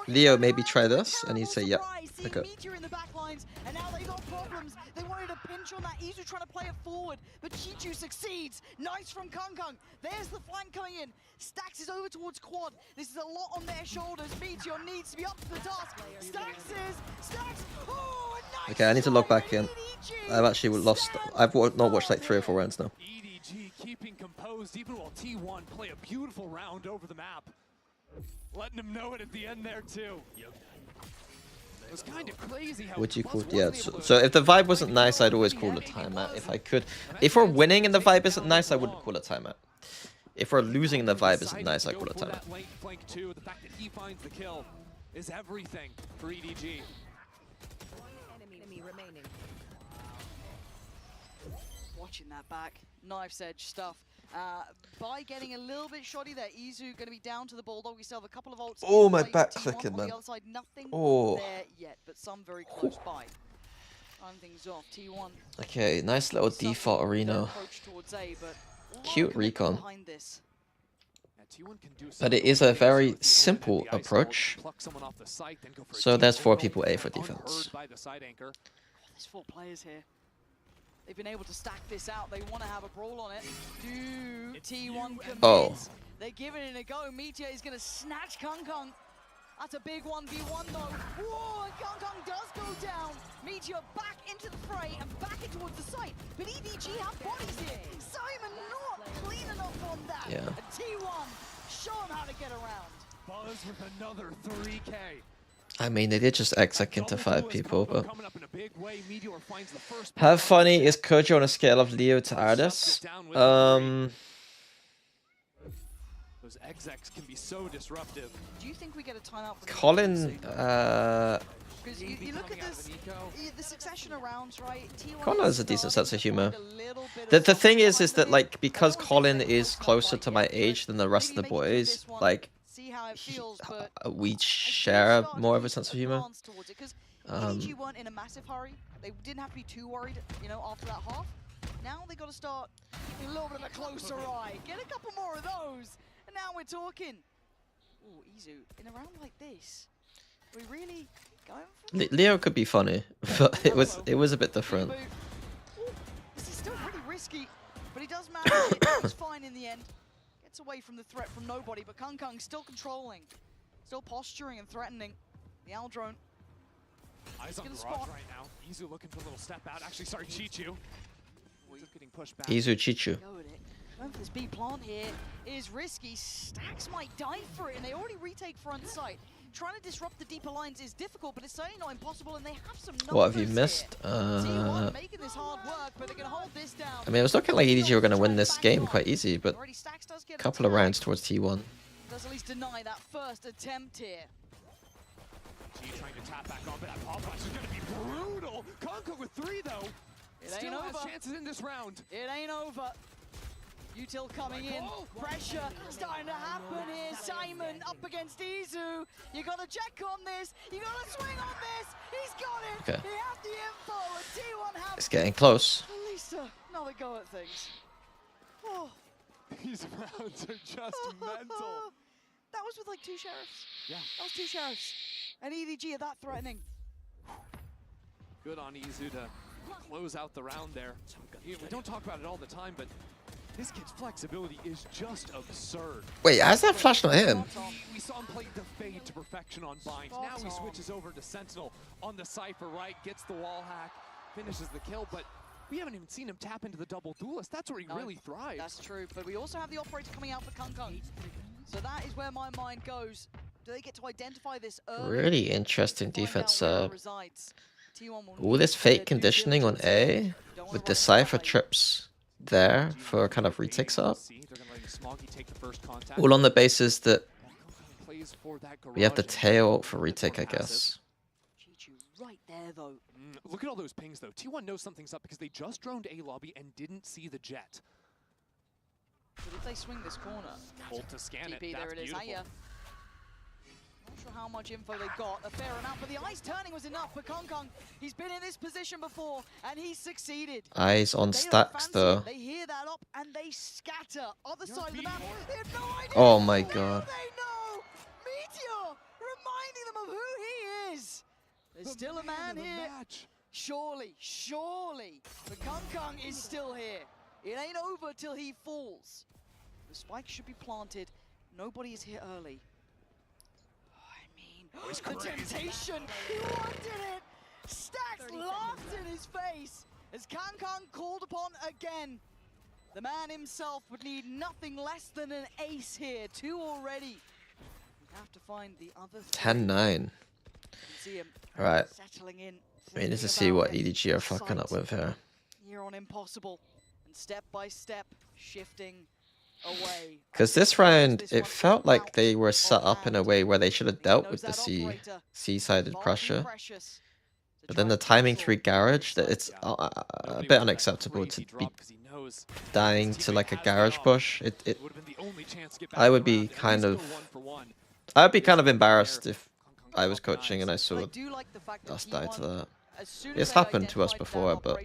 Leo, maybe try this. And he'd say, yeah. Okay. Meteor in the back lines, and now they got problems. They wanted to pinch on that. Izu trying to play it forward, but Chichu succeeds. Nice from Kung. There's the flank coming in. Stax is over towards Quad. This is a lot on their shoulders. Meteor needs to be up to the task. Stax! Oh, nice. Okay, I need to log back in. I've actually lost. I've not watched like 3 or 4 rounds now. EDG keeping composed even while T1 play a beautiful round over the map. Letting them know it at the end there too. It was kind of crazy how Would you call? Yeah. So if the vibe wasn't nice, I'd always call a timeout if I could. If we're winning and the vibe isn't nice, I wouldn't call a timeout. If we're losing and the vibe isn't nice, I call a timeout. Flank 2, the fact that he finds the kill is everything for EDG. Enemy remaining. Watching that back, knife's edge stuff. By getting a little bit shoddy there, Izu going to be down to the Bulldog. We still have a couple of ults. Oh, my back clicking, man. The other side, nothing Oh. there yet, but some very close by. Time things off. T1. Okay, nice little default arena. Cute recon. But it is a very simple approach. So there's 4 people A for defense. There's 4 players here. They've been able to stack this out. They want to have a brawl on it. Do T1 commit? Oh. They're giving it a go. Meteor is going to snatch Kung. That's a big 1v1 though. Whoa, and Kung does go down. Meteor back into the fray and back in towards the site. But EDG have bodies here. Simon not clean enough on that. Yeah. And T1, show him how to get around. Buzz with another 3K. I mean, they did just exec into 5 people, but... How funny is Kojo on a scale of Leo to Ardis? Those execs can be so disruptive. Do you think we get a timeout for Colin, because you look at this, the succession of rounds, right? Colin has a decent sense of humor. The thing is that, like, because Colin is closer to my age than the rest of the boys, like, we share more of a sense of humor. EDG weren't in a massive hurry. They didn't have to be too worried, you know, after that half. Now they got to start keeping a little bit of a closer eye. Get a couple more of those, and now we're talking. Ooh, Izu, in a round like this, are we really going for Leo could be funny, but it was a bit different. Ooh, this is still pretty risky, but he does manage it. He's fine in the end. Gets away from the threat from nobody, but Kung still controlling, still posturing and threatening. The Owl drone. Eyes on Garage right now. Izu looking for a little step out. Actually, sorry, Chichu. Izu getting pushed back. Izu Chichu. Going for this B plant here is risky. Stax might die for it, and they already retake front site. Trying to disrupt the deeper lines is difficult, but it's certainly not impossible, and they have some numbers. What have you missed? Making this hard work, but they're gonna hold this down. I mean, it was looking like EDG were going to win this game quite easy, but a couple of rounds towards T1. Does at least deny that first attempt here. G trying to tap back on, but that pop flash is going to be brutal. Kung with 3 though. Still has chances in this round. It ain't over. Util coming in, pressure starting to happen here. Simon up against Izu. You got to check on this. You got to swing on this. He's got it. Okay. He has the info. And T1 has It's getting close. Lisa, another go at things. Oh. These rounds are just mental. That was with like 2 sheriffs. Yeah. That was 2 sheriffs. And EDG are that threatening. Good on Izu to close out the round there. We don't talk about it all the time, but this kid's flexibility is just absurd. Wait, how's that flash not hit him? We saw him play the fade to perfection on Bind. Now he switches over to Sentinel on the Cypher, right? Gets the wall hack, finishes the kill, but we haven't even seen him tap into the double duelist. That's where he really thrives. That's true, but we also have the operator coming out for Kung. So that is where my mind goes. Do they get to identify this early? Really interesting defense. All this fake conditioning on A with the Cypher trips there for kind of retakes up. Smoggy take the first contact. All on the basis that Plays for that we have the garage and tail for retake, I guess. Right there, though. Look at all those pings, though. T1 knows something's up because they just droned A lobby and didn't see the jet. But if they swing this corner, Ult to scan DP, it. there That's it is. beautiful. Hiya. Not sure how much info they got. A fair amount, but the ice turning was enough for Kong. He's been in this position before, and he's succeeded. Eyes on They don't stacks, fancy though. it. They hear that up, and they scatter. Other side of the map. They have no idea. Oh my god. They know. Meteor reminding them of who he is. There's still a man here. Surely. But Kong is still here. It ain't over till he falls. The spike should be planted. Nobody is here early. The temptation, he wanted it! Stacks laughed in his face as Kong called upon again. The man himself would need nothing less than an ace here, 2 already. We have to find the other 10-9. See him Alright. settling in. We need to see what EDG are fucking up with here. Here on impossible, and step by step, shifting away. Because this round, it felt like they were set up in a way where they should have dealt with the C-sided pressure. But then the timing through garage, that it's a bit unacceptable to be dying to like a garage push. I would be kind of embarrassed if I was coaching and I saw us die to that. It's happened to us before, but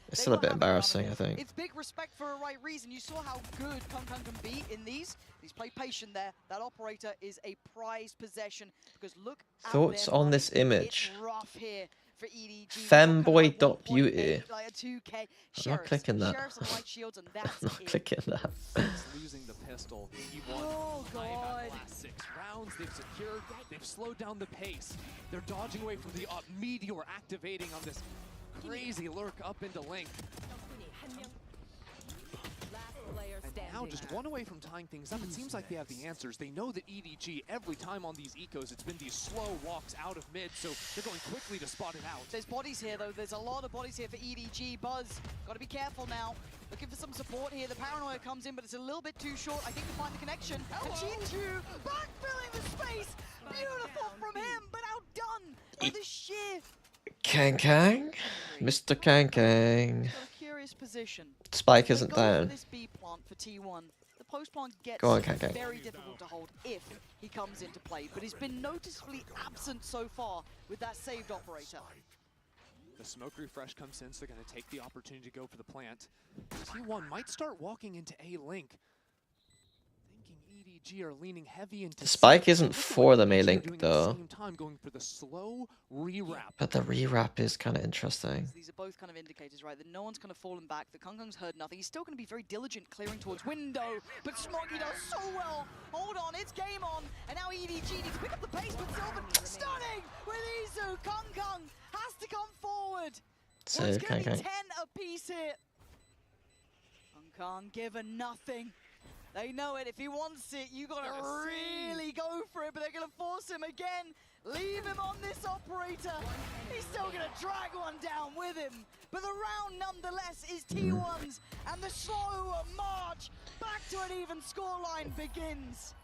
it's still a bit embarrassing, I think. It's big respect for a right reason. You saw how good Kong can be in these. He's played patient there. That operator is a prized possession because look at Thoughts on this image? It's rough here for EDG. Femboy.beauty. Like a 2K. I'm not clicking that. Sheriffs and light shields, and that's I'm not it. clicking that. Losing the pistol. He Oh, won 5 out God. of the last 6 rounds. They've secured. They've slowed down the pace. They're dodging away from the Meteor activating on this crazy lurk up into link. And now just one away from tying things up. It seems like they have the answers. They know that EDG, every time on these ecos, it's been these slow walks out of mid, so they're going quickly to spot it out. There's bodies here, though. There's a lot of bodies here for EDG. Buzz, got to be careful now. Looking for some support here. The paranoia comes in, but it's a little bit too short. I think to find the connection. And G2 backfilling the space. Beautiful from him, but outdone by the sheer Kang. Mr. Kang. curious position. Spike isn't Go for down. this B plant for T1. The post plant gets Go on, Kang. very difficult to hold if he comes into play, but he's been noticeably absent so far with that saved operator. The smoke refresh comes in, so they're going to take the opportunity to go for the plant. T1 might start walking into A link. Thinking EDG are leaning heavy into The spike C. isn't Look at for what the EDG Mei are Link, doing at though. the same time, going for the slow rewrap. But the rewrap is kind of interesting. These are both kind of indicators, right? That no one's kind of fallen back. That Kong's heard nothing. He's still going to be very diligent, clearing towards window. But Smoggy does so well. Hold on, it's game on. And now EDG needs to pick up the pace, but Sylvan stunning with Izu. Kong has to come forward. So, Well, it's going to be Kang. 10 apiece here. Kong given nothing. They know it. If he wants it, you got to really go for it. But they're going to force him again. Leave him on this operator. He's still going to drag one down with him. But the round, nonetheless, is T1's. And the slow march back to an even scoreline begins.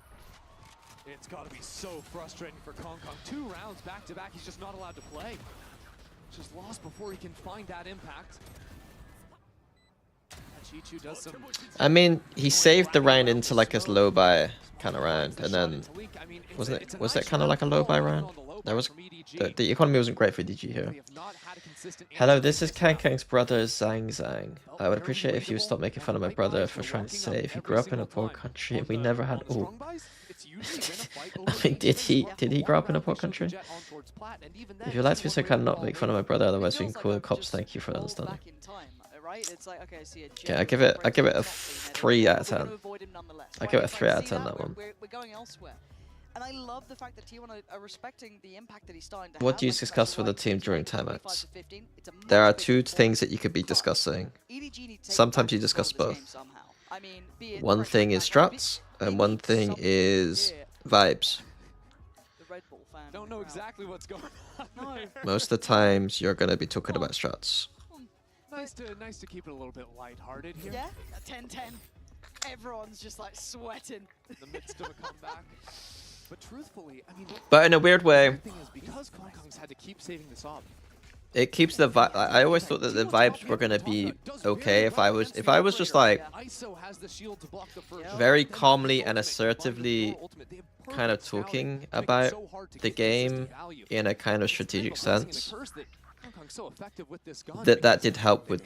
It's got to be so frustrating for Kong. 2 rounds back to back, he's just not allowed to play. Just lost before he can find that impact. G2 does some... I mean, he saved the round into like a low buy kind of round, and then was it kind of like a low buy round? There was the economy wasn't great for DG here. Hello, this is Kang's brother Zhang. I would appreciate if you would stop making fun of my brother for trying to say if he grew up in a poor country and we never had. Oh, I mean, did he grow up in a poor country? If you'd like to be so kind of not make fun of my brother, otherwise we can call the cops. Thank you for understanding. It's like, okay, I see it. Okay, I give it a 3 out of 10. I give it a 3 out of 10, that one. We're going elsewhere. And I love the fact that T1 are respecting the impact that he's starting to What have. do you discuss with the team during timeouts? There are 2 things that you could be discussing. Sometimes you discuss both. One thing is struts, and one thing is vibes. Don't know exactly what's going on. Most of the times, you're going to be talking about struts. Nice to keep it a little bit lighthearted here. Yeah, a 10-10. Everyone's just like sweating. In the midst of a comeback. But truthfully, I mean, But in a weird way, the thing is, because Kong's had to keep saving this up. it keeps the vibe. I always thought that the vibes were gonna be okay if I was just like very calmly and assertively kind of talking about the game in a kind of strategic sense. That did help with,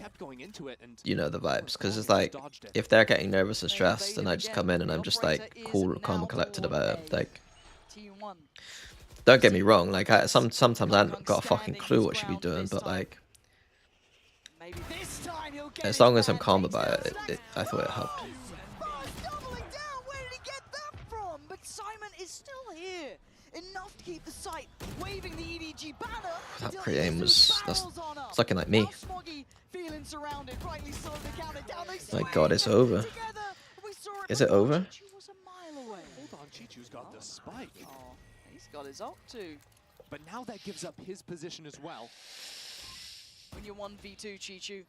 you know, the vibes, because it's like if they're getting nervous and stressed, and I just come in and I'm just like cool, calm, and collected about it. Like, don't get me wrong, like sometimes I haven't got a fucking clue what she'd be doing, but like as long as I'm calm about it, I thought it helped. Where did he get that from? But Simon is still here. Enough to keep the site waving the EDG banner. That pre-aim was it's looking like me. Feeling surrounded, rightly so, they count it down. My god, it's over. Is it over? Hold on, Chichu's got the spike. Oh, he's got his ult too. But now that gives up his position as well. When you're 1v2, Chichu,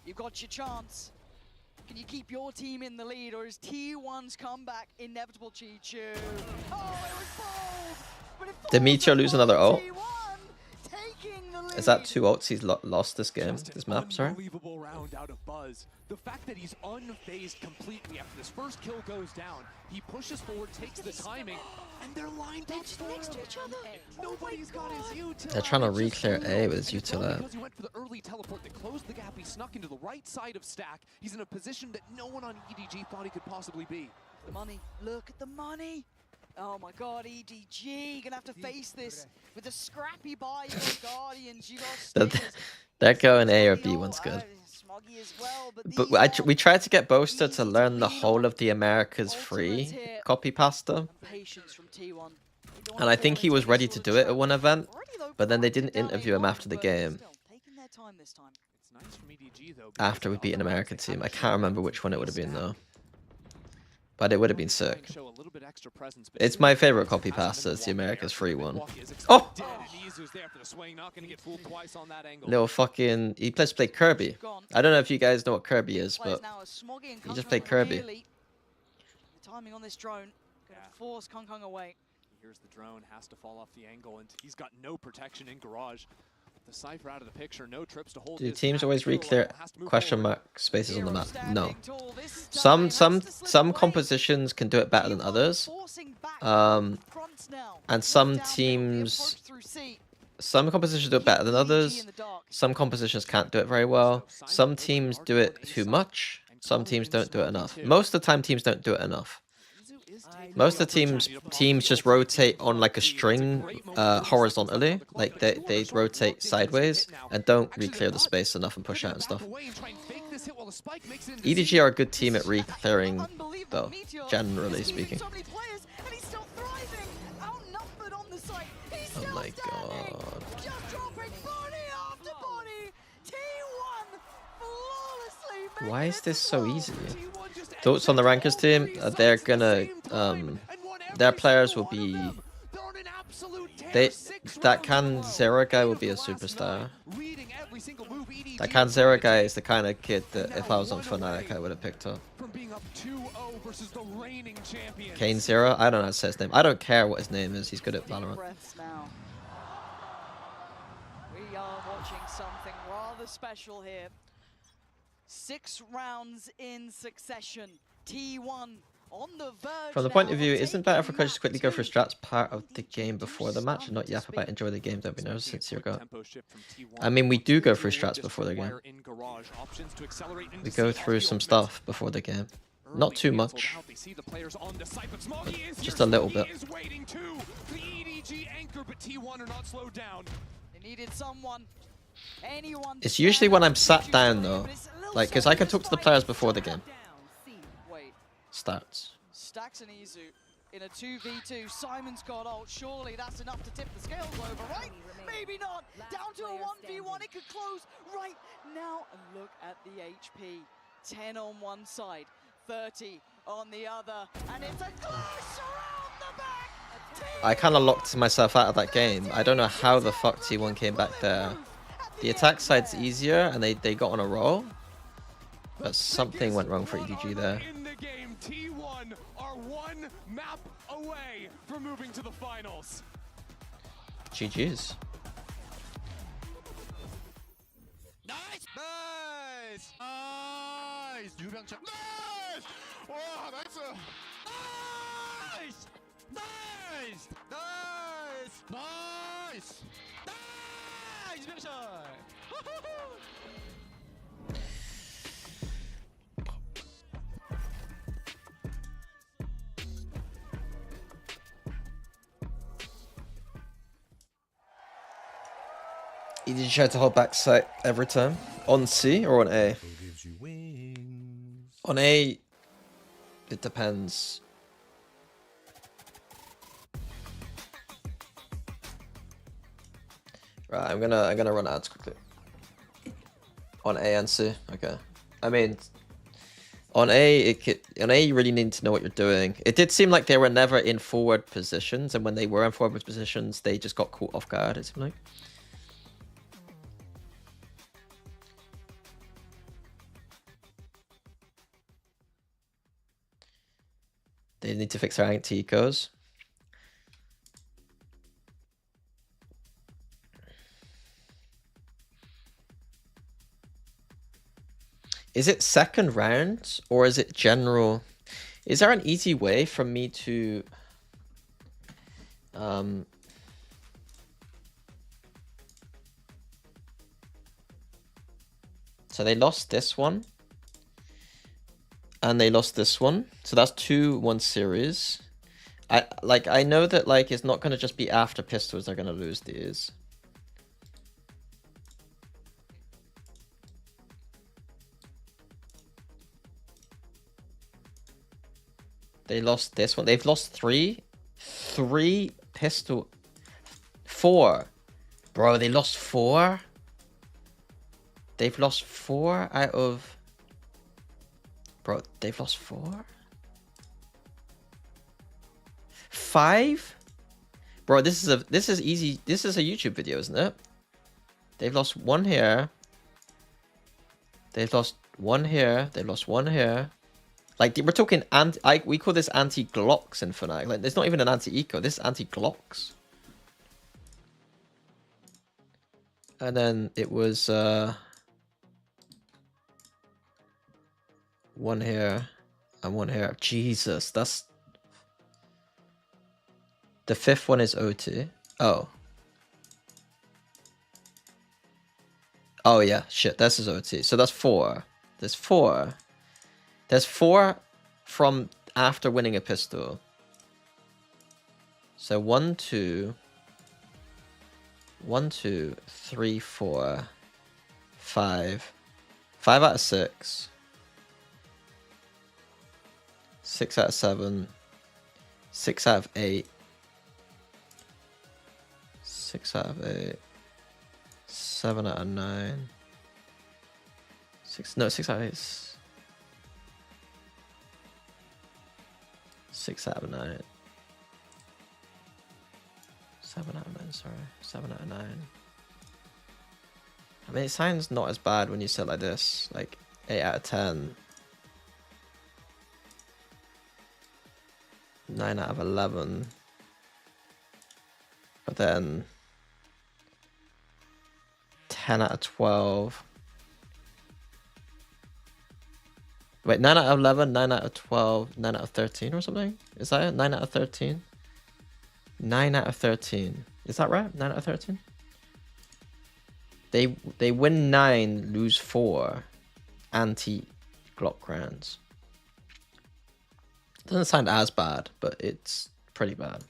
you've got your chance. Can you keep your team in the lead, or is T1's comeback inevitable, Chichu? Oh, it was bold! But it Did Meteor lose another ult? T1 taking the lead. Is that 2 ults he's lost this game, this map, sorry? Unbelievable round out of Buzz. The fact that he's unfazed completely after this first kill goes down, he pushes forward, takes the timing, and they're lined up next to each other. Nobody's got his util. They're trying to re-clear A with his util. Because he went for the early teleport that closed the gap, he snuck into the right side of Stack. He's in a position that no one on EDG thought he could possibly be. The money, look at the money. Oh my god, EDG, gonna have to face this with a scrappy buy. You got Guardians, you got Stickers. That going A or B one's good. But we tried to get Boaster to learn the whole of the Americas free copy pasta. And I think he was ready to do it at one event, but then they didn't interview him after the game. After we beat an American team. I can't remember which one it would have been though. But it would have been sick. It's my favorite copy pasta, it's the America's free one. Oh! Little fucking... He just played Kirby. I don't know if you guys know what Kirby is, but he just played Kirby. The timing on this drone gonna force Kong away. Here's the drone, has to fall off the angle, and he's got no protection in Garage. The Cypher out of the picture, no trips to hold. Do teams always re-clear question mark spaces on the map? No. Some compositions can do it better than others. And some compositions do it better than others. Some compositions can't do it very well. Some teams do it too much. Some teams don't do it enough. Most of the time teams don't do it enough. Most of the teams just rotate on like a string horizontally, like they rotate sideways and don't re-clear the space enough and push out and stuff. EDG are a good team at re-clearing though, generally speaking. Oh my god. Why is this so easy? Thoughts on the Rankers team? They're gonna, their players will be, that Can Zero guy will be a superstar. That Can Zero guy is the kind of kid that if I was on Fnatic I would have picked up. Kane Zero? I don't know how to say his name. I don't care what his name is, he's good at Valorant. We are watching something rather special here. 6 rounds in succession. T1 on the verge. From the point of view, isn't it better if we could just quickly go for strats part of the game before the match and not yap about enjoy the game? Don't be nervous since you're go. I mean, we do go through strats before the game. We go through some stuff before the game. Not too much. Just a little bit. They needed someone. It's usually when I'm sat down though, like because I can talk to the players before the game. Stats. Stacks and Izu in a 2v2. Simon's got ult. Surely that's enough to tip the scales over, right? Maybe not. Down to a 1v1. It could close right now. And look at the HP. 10 on one side, 30 on the other, and it's a clash around the back. I kind of locked myself out of that game. I don't know how the fuck T1 came back there. The attack side's easier, and they got on a roll. But something went wrong for EDG there. In the game, T1 are one map away from moving to the finals. GG's. Nice! Nice! Nice! 유병철. Nice! 와, 나이스! Nice! Nice! Nice! Nice! Nice! 유병철! EDG tried to hold back site every time. On C or on A? On A, it depends. Right, I'm gonna run ads quickly. On A and C, okay. I mean, on A, you really need to know what you're doing. It did seem like they were never in forward positions, and when they were in forward positions, they just got caught off guard. It seemed like. They need to fix their anti-ecos. Is it second round or is it general? Is there an easy way for me to so they lost this one and they lost this one, so that's 2-1 series. I know that like it's not gonna just be after pistols they're gonna lose these. They lost this one. They've lost three pistol, 4. Bro, they lost 4. They've lost 4 out of. Bro, they've lost 4. 5. Bro, this is easy. This is a YouTube video, isn't it? They've lost 1 here. They've lost 1 here. They've lost 1 here. Like, we're talking we call this anti-Glocks in Fnatic. Like, there's not even an anti-eco. This is anti-Glocks. And then it was 1 here and 1 here. Jesus, that's the 5th one is OT. Oh. Oh yeah, shit. This is OT. So that's 4. There's 4. There's 4 from after winning a pistol. So 1, 2, 1, 2, 3, 4, 5. 5 out of 6. 6 out of 7. 6 out of 8. 6 out of 8. 7 out of 9. 6 out of 8. 6 out of 9. 7 out of 9, sorry. 7 out of 9. I mean, it sounds not as bad when you say it like this. Like, 8 out of 10. 9 out of 11. But then 10 out of 12. Wait, 9 out of 11, 9 out of 12, 9 out of 13 or something? Is that it? 9 out of 13? 9 out of 13. Is that right? 9 out of 13? They win 9, lose 4 anti-Glock rounds. Doesn't sound as bad, but it's pretty bad.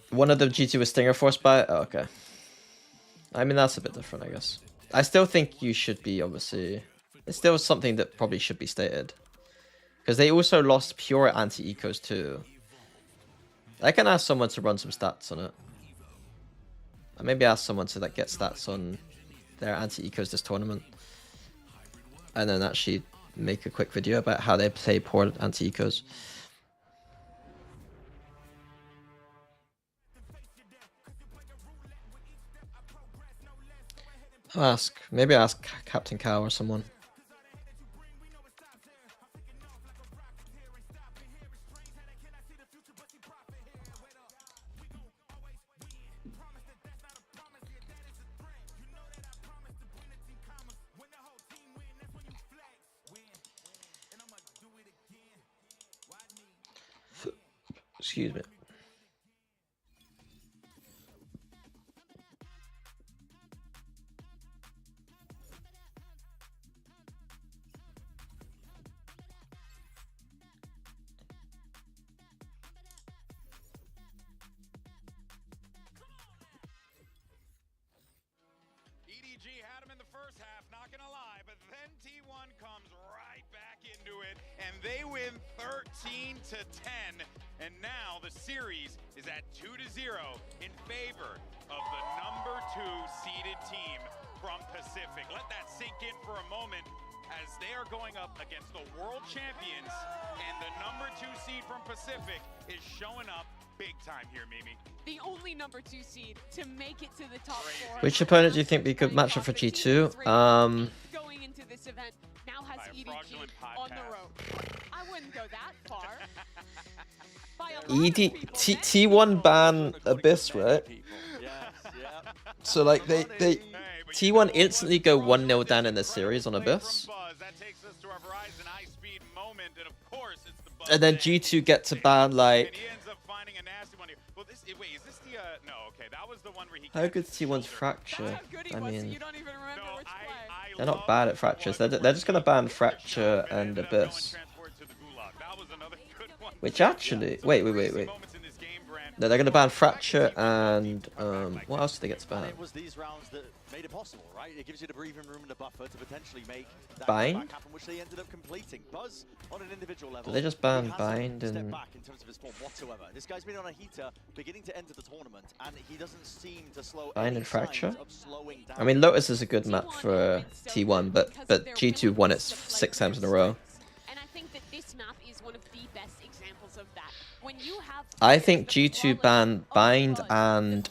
One of the G2 was Stinger forced by it? Oh, okay. I mean, that's a bit different, I guess. I still think you should be, obviously... It's still something that probably should be stated. Because they also lost pure anti-ecos too. I can ask someone to run some stats on it. And maybe ask someone to like get stats on their anti-ecos this tournament. And then actually make a quick video about how they play poor anti-ecos. Maybe ask Captain Cow or someone. Excuse me. EDG had him in the first half, not gonna lie, but then T1 comes right back into it, and they win 13-10, and now the series is at 2-0 in favor of the number 2 seeded team from Pacific. Let that sink in for a moment as they are going up against the world champions, and the number 2 seed from Pacific is showing up big time here, Mimi. The only number 2 seed to make it to the top 4. Which opponent do you think we could match up for G2? Going into this event now has EDG on the road. I wouldn't go that far. T1 ban Abyss, right? So like they T1 instantly go 1-0 down in the series on Abyss. And then G2 get to ban like. How good's T1's Fracture? I mean, they're not bad at Fractures. They're just gonna ban Fracture and Abyss. Which actually, wait. No, they're gonna ban Fracture and what else do they get to ban? And it was these rounds that made it possible, right? It gives you the breathing room and the buffer to potentially make that Bind? comeback happen, which they ended up completing. Buzz on an individual level. Do they just ban Bind step and back in terms of his form whatsoever. This guy's been on a heater, beginning to enter the tournament, and he doesn't seem to slow Bind any and Fracture? signs of slowing down. I mean, Lotus is a good map for T1, but G2 won it 6 times in a row. And I think that this map is one of the best examples of that. When you have I think G2 ban Bind and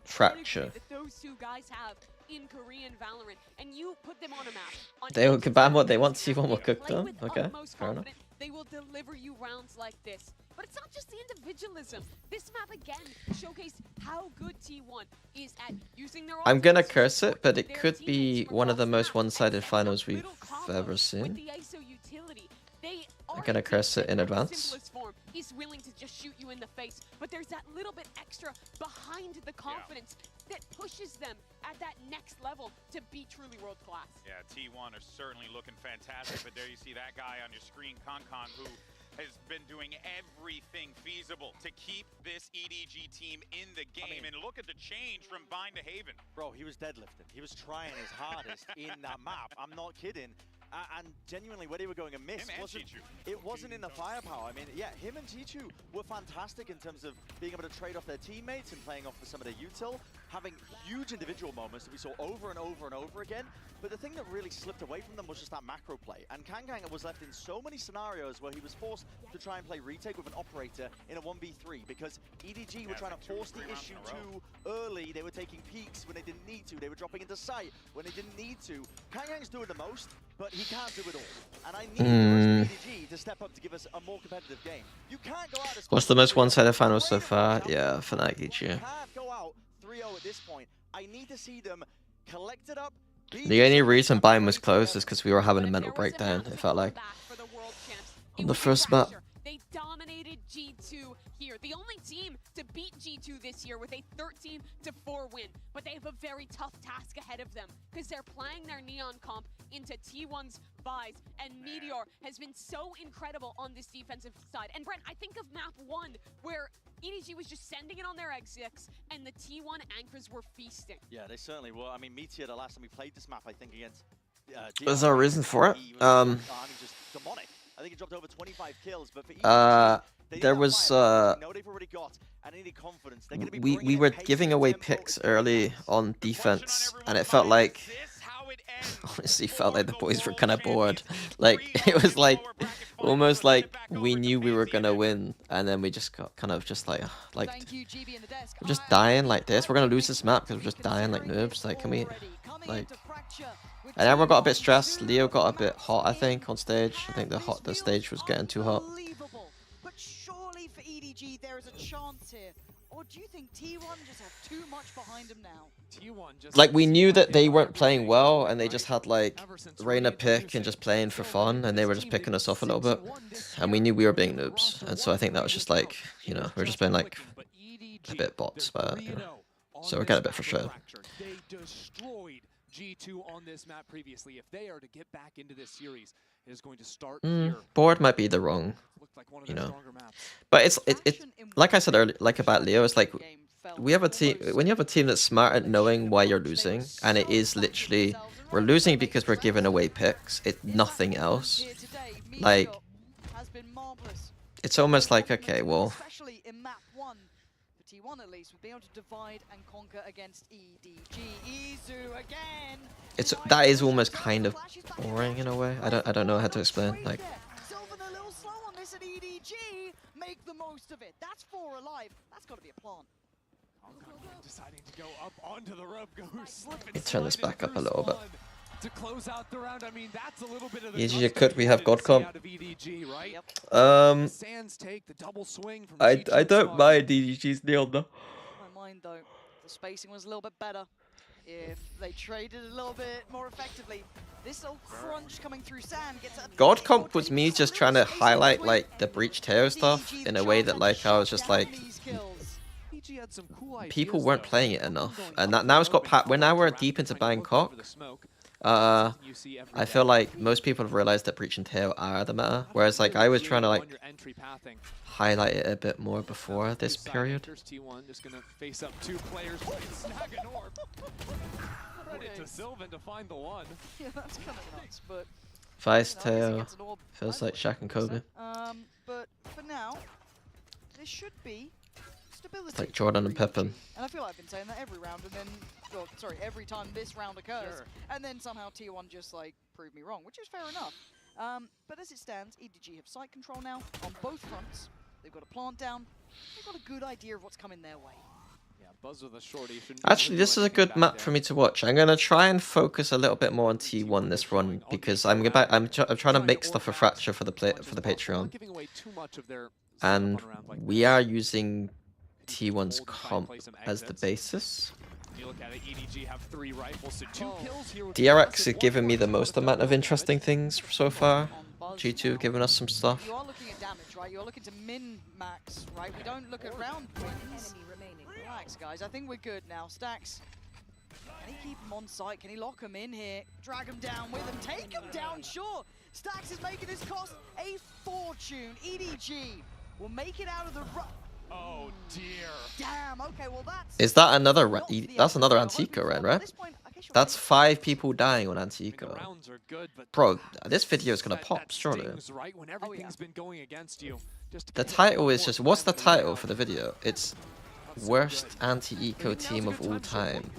Fracture. that those 2 guys have in Korean Valorant, and you put them on a map. They can ban what they want. T1 will cook them. Okay, fair enough. They will deliver you rounds like this. But it's not just the individualism. This map again showcased how good T1 is at using their. I'm gonna curse it, but it could be one of the most one-sided finals we've ever seen. I'm gonna curse it in advance. He's willing to just shoot you in the face, but there's that little bit extra behind the confidence that pushes them at that next level to be truly world class. Yeah, T1 are certainly looking fantastic, but there you see that guy on your screen, Konkon, who has been doing everything feasible to keep this EDG team in the game. And look at the change from Bind to Haven. Bro, he was deadlifting. He was trying his hardest in that map. I'm not kidding. And genuinely, where they were going amiss wasn't in the firepower. I mean, yeah, him and Chichu were fantastic in terms of being able to trade off their teammates and playing off for some of their util, having huge individual moments that we saw over and over and over again. But the thing that really slipped away from them was just that macro play. And Kangkang was left in so many scenarios where he was forced to try and play retake with an operator in a 1v3 because EDG were trying to force the issue too early. They were taking peeks when they didn't need to. They were dropping into sight when they didn't need to. Kangkang's doing the most, but he can't do it all. And I need the rest of EDG to step up to give us a more competitive game. You can't go out as What's the most one-sided final so far? Yeah, Fnatic EG. You can't go out 3-0 at this point. I need to see them collect it up. The only reason Bind was closed is because we were having a mental breakdown, it felt like. On the first map. They dominated G2 here. The only team to beat G2 this year with a 13-4 win. But they have a very tough task ahead of them because they're playing their Neon comp into T1's buys. And Meteor has been so incredible on this defensive side. And Brent, I think of map 1 where EDG was just sending it on their X6 and the T1 anchors were feasting. Yeah, they certainly were. I mean, Meteor, the last time we played this map, I think against... Was there a reason for it? Just demonic. I think he dropped over 25 kills, but for EDG, there was we were giving away picks early on defense, and it felt like honestly felt like the boys were kind of bored. Like it was like almost like we knew we were gonna win, and then we just got kind of just like we're just dying like this. We're gonna lose this map because we're just dying like noobs. Like, can we, like? And everyone got a bit stressed. Leo got a bit hot, I think, on stage. I think the stage was getting too hot. But surely for EDG there is a chance here. Or do you think T1 just have too much behind him now? T1 just Like, we knew that they weren't playing well, and they just had like Reyna pick and just playing for fun, and they were just picking us off a little bit. And we knew we were being noobs, and so I think that was just like, you know, we are just being like a bit bots, but you know, so we're getting a bit frustrated. They destroyed G2 on this map previously. If they are to get back into this series, it is going to start here. Board might be the wrong, you know, but it's like I said earlier, like about Leo, it's like we have a team. When you have a team that's smart at knowing why you're losing, and it is literally we're losing because we're giving away picks. It's nothing else. Like, it's almost like, okay, well, T1 at least would be able to divide and conquer against EDG. Izu again. That is almost kind of boring in a way. I don't know how to explain. Like, Sylvan a little slow on this at EDG. Make the most of it. That's 4 alive. That's got to be a plant. Deciding to go up onto the rope, go slip let me turn this back up a little bit. to close out the round. I mean, that's a little bit of EDG could we have God comp? EDG, right? Sands take the double swing from I don't mind EDG's nail though. My mind though, the spacing was a little bit better. If they traded a little bit more effectively, this little crunch coming through sand gets a God comp was me just trying to highlight like the breach Teo stuff in a way that like I was just like people weren't playing it enough, and that now it's got when now we're deep into Bangkok. I feel like most people have realized that breach and Teo are the meta, whereas like I was trying to like highlight it a bit more before this period. T1 just gonna face up 2 players, snag an orb. Put it to Sylvan to find the one. Yeah, that's kind of nuts, but Vice Teo feels like Shaq and Kobe. But for now, this should be stability. It's like Jordan and Pippen. And I feel like I've been saying that every round, and then, well, sorry, every time this round occurs, and then somehow T1 just like proved me wrong, which is fair enough. But as it stands, EDG have site control now on both fronts. They've got a plant down. They've got a good idea of what's coming their way. Yeah, Buzz with a shorty. Actually, this is a good map for me to watch. I'm gonna try and focus a little bit more on T1 this run because I'm trying to make stuff for Fracture for the Patreon, and we are using T1's comp as the basis. You look at it, EDG have 3 rifles, so 2 kills here. DRX has given me the most amount of interesting things so far. G2 giving us some stuff. You are looking at damage, right? You're looking to min-max, right? We don't look at round wins. Relax, guys. I think we're good now. Stacks, can he keep him on site? Can he lock him in here? Drag him down with him. Take him down, sure. Stacks is making this cost a fortune. EDG will make it out of the run. Oh dear. Damn, okay, well that's... Is that another Antico run, right? That's 5 people dying on Antico. Bro, this video is gonna pop, surely. Right when everything's been going against you. The title is just, what's the title for the video? It's worst anti-eco team of all time.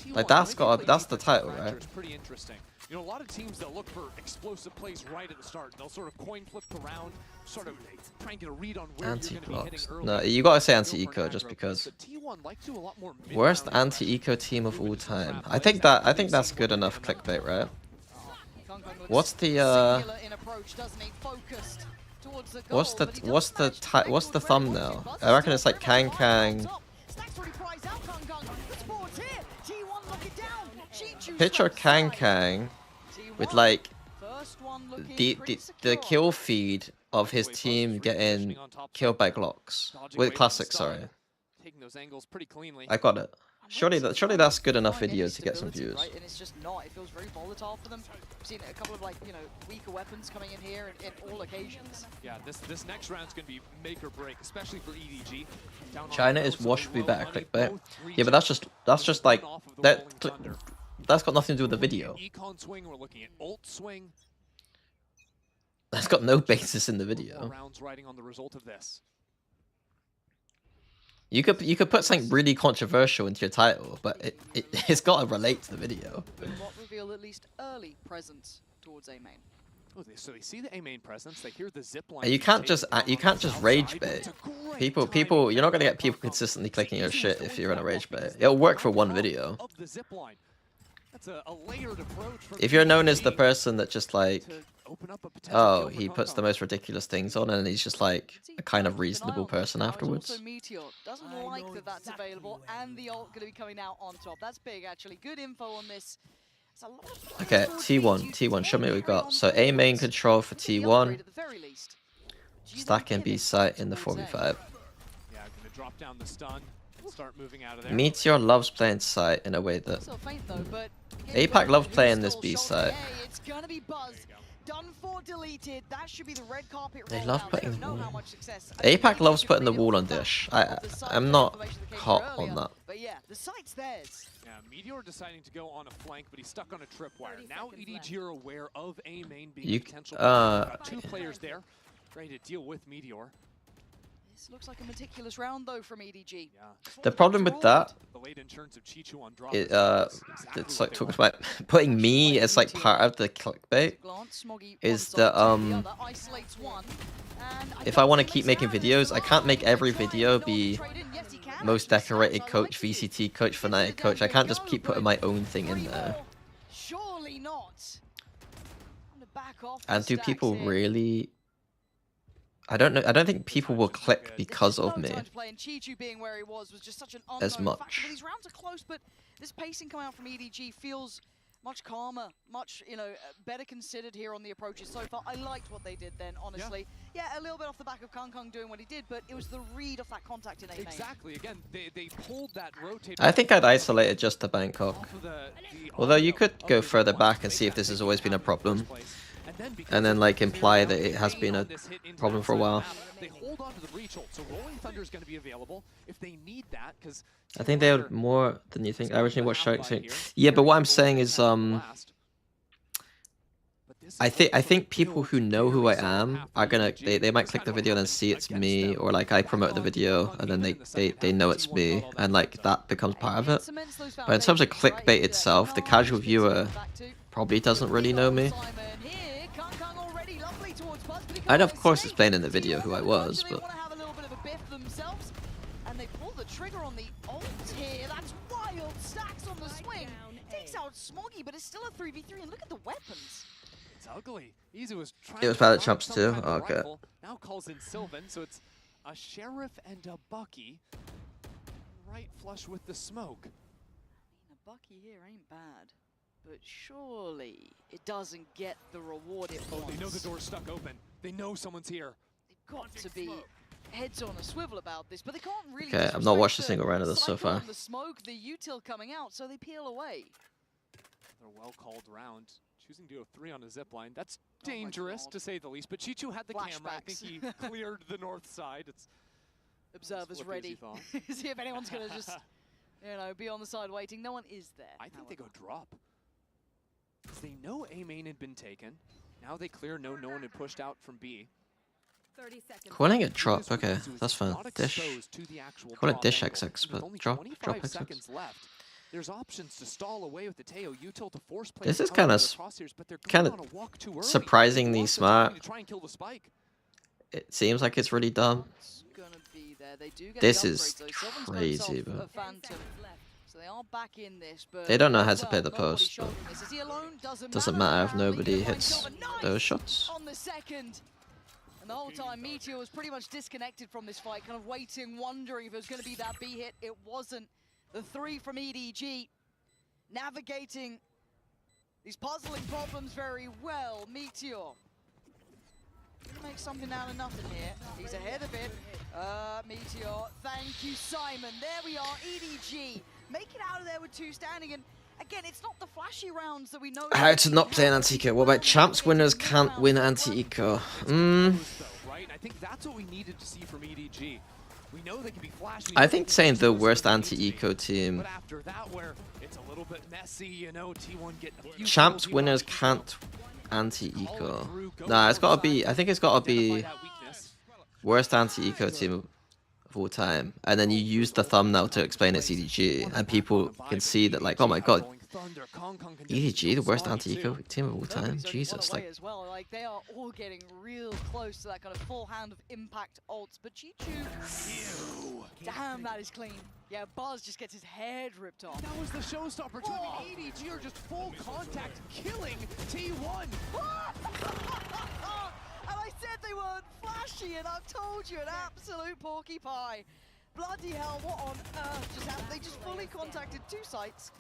Like that's the title, right? Pretty interesting. You know, a lot of teams that look for explosive plays right at the start. They'll sort of coin flip around, sort of try and get a read on where you're going to be hitting early. No, you gotta say anti-eco just because. Worst anti-eco team of all time. I think that's good enough clickbait, right? What's the What's the thumbnail? I reckon it's like Kang Kang. Picture Kang Kang with like the kill feed of his team getting killed by Glocks with classic. Sorry, taking those angles pretty cleanly. I got it. Surely that's good enough video to get some views. Right? And it's just not. It feels very volatile for them. We've seen a couple of like, you know, weaker weapons coming in here in all occasions. Yeah, this next round's gonna be make or break, especially for EDG. China is wash would be better clickbait. Yeah, but that's just like that's got nothing to do with the video. Econ swing, we're looking at ult swing. That's got no basis in the video. Rounds riding on the result of this. You could put something really controversial into your title, but it's got to relate to the video. What reveal at least early presence towards A main. So they see the A main presence. They hear the zip line. And you can't just rage bait. People, you're not gonna get people consistently clicking your shit if you're in a rage bait. It'll work for one video. That's a layered approach. If you're known as the person that just like, oh, he puts the most ridiculous things on, and he's just like a kind of reasonable person afterwards. Also, Meteor doesn't like that that's available, and the ult going to be coming out on top. That's big, actually. Good info on this. It's a lot of Okay, T1, show me what we got. So A main control for T1. Stack and B site in the 4v5. Yeah, gonna drop down the stun and start moving out of there. Meteor loves playing site in a way that APAC loves playing this B site. It's gonna be buzzed. Done for, deleted. That should be the red carpet. They love putting the wall. APAC loves putting the wall on Dish. I'm not hot on that. But yeah, the site's theirs. Yeah, Meteor deciding to go on a flank, but he's stuck on a tripwire. Now EDG are aware of A main being a potential. Got two players there, ready to deal with Meteor. This looks like a meticulous round though from EDG. Yeah. The problem with that, it's like talking about putting me as like part of the clickbait, is that if I want to keep making videos, I can't make every video be most decorated coach, VCT coach, Fnatic coach. I can't just keep putting my own thing in there. Surely not. And do people really? I don't know. I don't think people will click because of me as much. These rounds are close, but this pacing coming out from EDG feels much calmer, much better considered here on the approaches so far. I liked what they did then, honestly. Yeah, a little bit off the back of Kang doing what he did, but it was the read of that contact in A main. Exactly. Again, they pulled that rotate. I think I'd isolate it just to Bangkok. Although you could go further back and see if this has always been a problem. And then like imply that it has been a problem for a while. They hold on to the breach ult, so Rolling Thunder is going to be available if they need that. Because I think they would more than you think. I originally watched Shark saying, yeah, but what I'm saying is I think people who know who I am are gonna they might click the video and then see it's me, or like I promote the video and then they know it's me, and like that becomes part of it. But in terms of clickbait itself, the casual viewer probably doesn't really know me. I'd of course explain in the video who I was, but and they pull the trigger on the ult here. That's wild. Stacks on the swing. Takes out Smoggy, but it's still a 3v3. And look at the weapons. It's ugly. Easy was trying. It was bad at Chumps too. Oh, okay. Now calls in Sylvan, so it's a Sheriff and a Bucky. Right flush with the smoke. I mean, a Bucky here ain't bad. But surely it doesn't get the reward it wants. They know the door's stuck open. They know someone's here. They've got to be heads on a swivel about this, but they can't really. Okay, I've not watched a single round of this so far. The smoke, the util coming out, so they peel away. They're well called round. Choosing to go 3 on a zipline. That's dangerous to say the least. But Chichu had the camera. I think he cleared the north side. It's observers ready. See if anyone's gonna just, be on the side waiting. No one is there. I think they go drop. They know A main had been taken. Now they clear. No one had pushed out from B. Calling it drop, okay, that's fine. Dish. Call it Dish XX, but drop XX. There's options to stall away with the Teo util to force play. This is kind of surprisingly smart. It seems like it's really dumb. This is crazy, but So they are back in this, but they don't know how to play the post, but doesn't matter if nobody hits those shots. On the second. And the whole time Meteor was pretty much disconnected from this fight, kind of waiting, wondering if it was going to be that B hit. It wasn't. The 3 from EDG, navigating these puzzling problems very well. Meteor gonna make something out of nothing here. He's ahead of it. Meteor, thank you, Simon. There we are, EDG. Make it out of there with 2 standing, and again, it's not the flashy rounds that we know. How to not play an anti-eco? What about champs winners can't win anti-eco? Right? I think that's what we needed to see from EDG. We know they can be flashy. I think saying the worst anti-eco team. But after that, where it's a little bit messy, T1 getting a few champs winners can't anti-eco. Nah, it's gotta be. I think it's gotta be worst anti-eco team of all time, and then you use the thumbnail to explain it's EDG, and people can see that, like, oh my god, Thunder, Kong can EDG, the worst anti-eco team of all time. Jesus, like as well. Like they are all getting real close to that kind of full hand of impact ults. But G2, damn, that is clean. Yeah, Buzz just gets his head ripped off. That was the showstopper too. Oh. The EDG are just full contact, killing T1. And I said they weren't flashy, and I've told you, an absolute porcupine. Bloody hell, what on earth just happened? They just fully contacted two sites.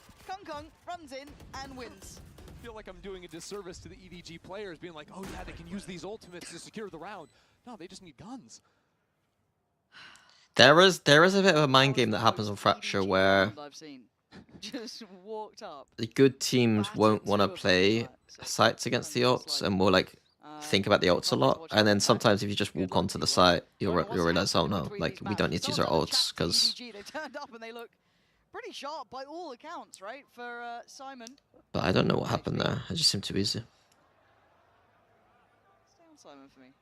Kung runs in and wins. I feel like I'm doing a disservice to the EDG players, being like, oh yeah, they can use these ultimates to secure the round. No, they just need guns. there is a bit of a mind game that happens on Fracture where I've seen. Just walked up. the good teams won't want to play sites against the ults and will like think about the ults a lot, and then sometimes if you just walk onto the site, you'll realize, oh no, like we don't need to use our ults because. They turned up and they look pretty sharp by all accounts, right? For Simon. But I don't know what happened there. It just seemed too easy. Stay on Simon for me.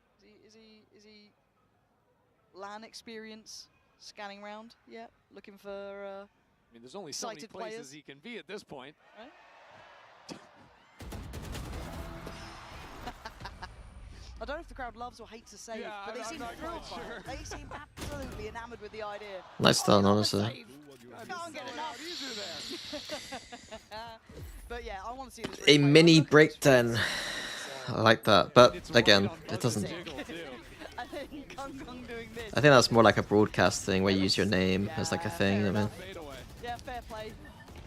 Is he LAN experience scanning round yet? Looking for I mean, there's only so many places players he can be at this point. Right? I don't know if the crowd loves or hates a save, but they seem thrilled by it. They seem absolutely enamored with the idea. Nice stun, honestly. Can't get enough. But yeah, I want to see this. A mini breakdown. I like that, but again, it doesn't. I think Kung doing this. I think that's more like a broadcast thing where you use your name as like a thing. I mean, yeah, fair play.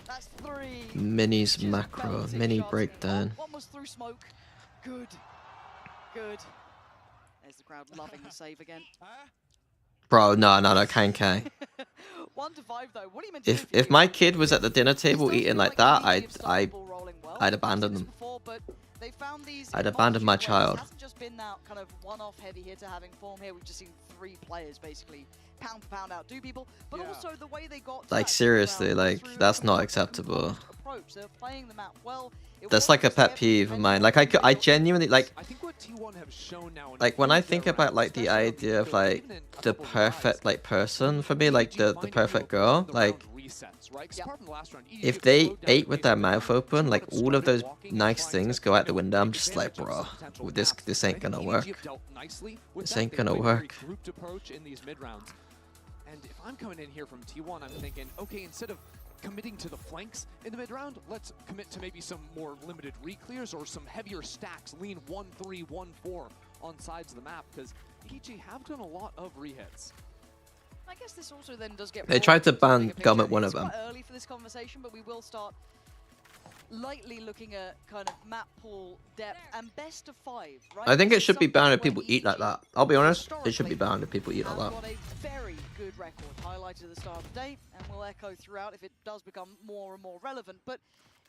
That's 3. Minis macro, mini breakdown. One was through smoke. Good. Good. There's the crowd loving the save again. Bro, no, Kang. 1 to 5 though. What do you mean? If my kid was at the dinner table eating like that, I'd abandon them. I'd abandon my child. It hasn't just been that kind of one-off heavy hitter having form here. We've just seen 3 players basically pound for pound outdo people, but also the way they got to Like seriously, like that's not acceptable. approach. They're playing the map well. That's like a pet peeve of mine. Like I genuinely like. I think what T1 have shown now. Like when I think about like the idea of like the perfect like person for me, like the perfect girl, like if they ate with their mouth open, like all of those nice things go out the window. I'm just like, bro, this ain't gonna work. This ain't gonna work. And if I'm coming in here from T1, I'm thinking, okay, instead of committing to the flanks in the mid-round, let's commit to maybe some more limited re-clears or some heavier stacks, lean 1-3, 1-4 on sides of the map, because EDG have done a lot of re-hits. I guess this also then does get. They tried to ban Gum at one of them. It's quite early for this conversation, but we will start lightly looking at kind of map pool depth and best of 5. Right? I think it should be banned if people eat like that. I'll be honest, it should be banned if people eat like that. Got a very good record highlighted at the start of the day, and will echo throughout if it does become more and more relevant. But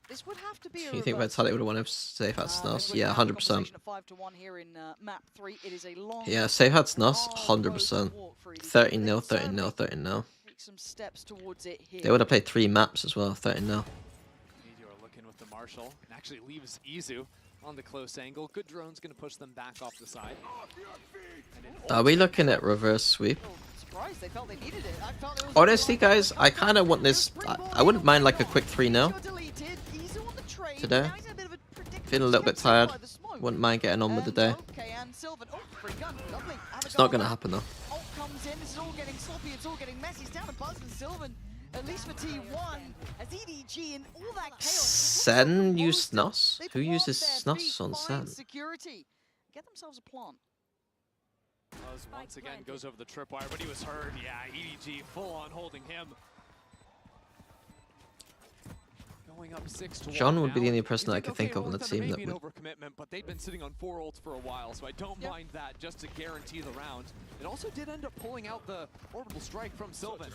this would have to be. Do you think Vitality would have won if Safe had Snus? Yeah, 100%. 5-1 here in map 3. It is a long. Yeah, Safe had Snus, 100%. 13-0, 13-0, 13-0. Take some steps towards it here. They would have played 3 maps as well, 13-0. With the Marshall, and actually leaves Izu on the close angle. Good drone's going to push them back off the side. Are we looking at reverse sweep? Surprised they felt they needed it. I felt it was Honestly, guys, I kind of want this. I wouldn't mind like a quick 3-0 today. Feeling a little bit tired. Wouldn't mind getting on with the day. It's not going to happen though. Ult comes in. This is all getting sloppy. It's all getting messy. It's down to Buzz and Sylvan. At least for T1, as EDG and all that chaos. Sen use Snus? Who uses Snus on Sen? Security. Get themselves a plant. Buzz once again goes over the tripwire, but he was hurt. Yeah, EDG full on holding him. Going up 6-1. John would be the only person I could think of on the team that would. Overcommitment, but they've been sitting on 4 ults for a while, so I don't mind that just to guarantee the round. It also did end up pulling out the orbital strike from Sylvan.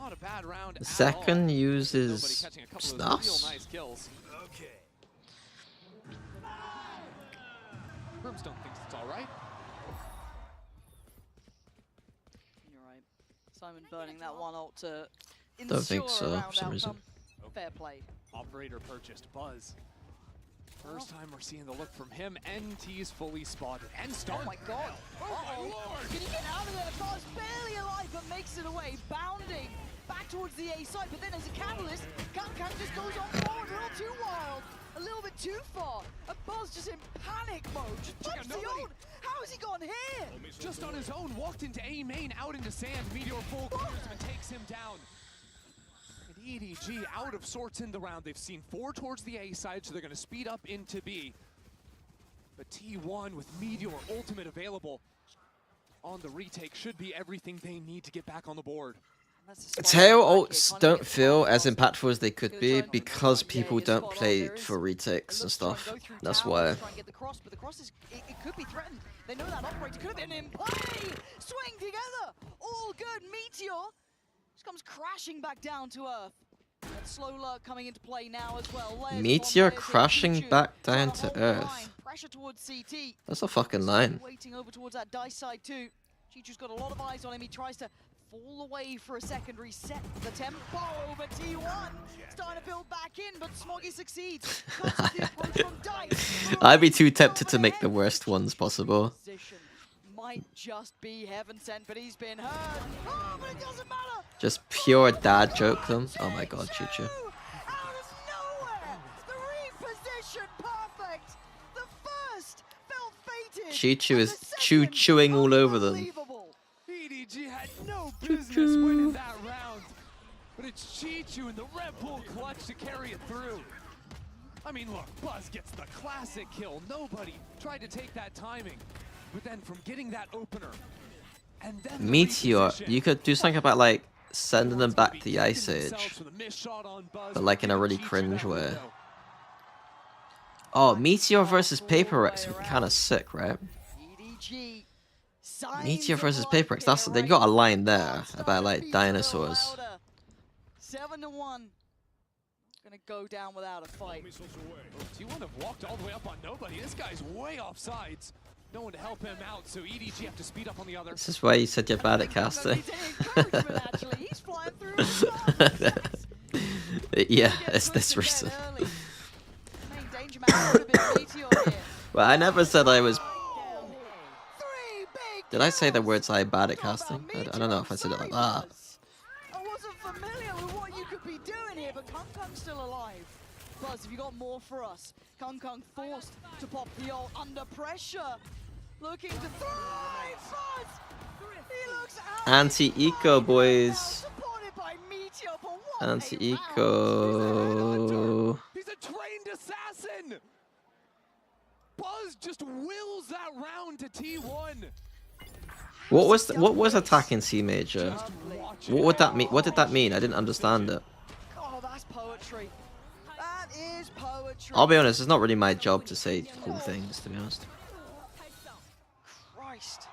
Not a bad round. Second uses Snus. Nice kills. Okay. Brimstone thinks it's all right. You're right. Simon burning that one ult to Don't think so for some reason. Fair play. Operator purchased Buzz. First time we're seeing the look from him. NT's fully spotted and stunned. Oh my god. Oh my lord. Can he get out of there? Buzz barely alive but makes it away. Bounding back towards the A side, but then as a catalyst, KangKang just goes on forward, a little too wild, a little bit too far. And Buzz just in panic mode, just bumps the own. How has he gone here? Just on his own, walked into A main, out into sand. Meteor full clears him and takes him down. And EDG out of sorts in the round. They've seen 4 towards the A side, so they're going to speed up into B. But T1 with Meteor ultimate available on the retake should be everything they need to get back on the board. Tail ults don't feel as impactful as they could be because people don't play for retakes and stuff. That's why. But the cross is, it could be threatened. They know that operator could have been in play. Swing together. All good. Meteor just comes crashing back down to earth. And slow lurk coming into play now as well. Meteor crashing back down to earth. Pressure towards CT. That's a fucking line. Waiting over towards that dice side too. Chichu's got a lot of eyes on him. He tries to fall away for a secondary, set the tempo over T1. Starting to build back in, but Smoggy succeeds. I'd be too tempted to make the worst ones possible. Might just be heaven sent, but he's been hurt. Oh, but it doesn't matter. Just pure dad joke them. Oh my god, Chichu. Out of nowhere, the reposition perfect. The first felt fated. Chichu is chewing all over them. EDG had no business winning that round, but it's Chichu and the Red Bull clutch to carry it through. I mean, look, Buzz gets the classic kill. Nobody tried to take that timing, but then from getting that opener, and then the Meteor, reposition, you could do something about like sending them back to the Ice Age, but like in a really cringe way. Oh, Meteor versus Paper Rex would be kind of sick, right? Meteor versus Paper Rex. That's, they got a line there about like dinosaurs. 7-1. Gonna go down without a fight. T1 have walked all the way up on nobody. This guy's way off sides. No one to help him out, so EDG have to speed up on the other. This is why you said you're bad at casting. He's flying through. Yeah, it's this reason. Well, I never said I was. Did I say the words I'm bad at casting? I don't know if I said it like that. I wasn't familiar with what you could be doing here, but KangKang's still alive. Buzz, have you got more for us? KangKang forced to pop the ult under pressure. Looking to thrive, Buzz! He looks out. Anti-eco, boys. Supported by Meteor, but what Anti-eco. He's a trained assassin! Buzz just wills that round to T1. What was attacking C major? What would that mean? What did that mean? I didn't understand it. Oh, that's poetry. That is poetry. I'll be honest, it's not really my job to say cool things, to be honest. Christ.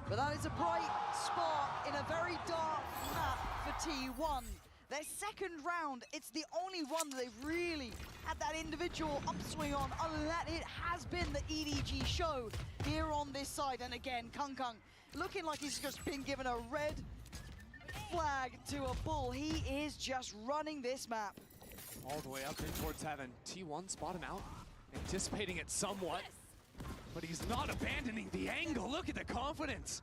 But that is a bright spot in a very dark map for T1. Their second round, it's the only one that they've really had that individual upswing on, other than that it has been the EDG show here on this side. And again, KangKang looking like he's just been given a red flag to a bull. He is just running this map. All the way up in towards heaven. T1 spot him out, anticipating it somewhat, but he's not abandoning the angle. Look at the confidence.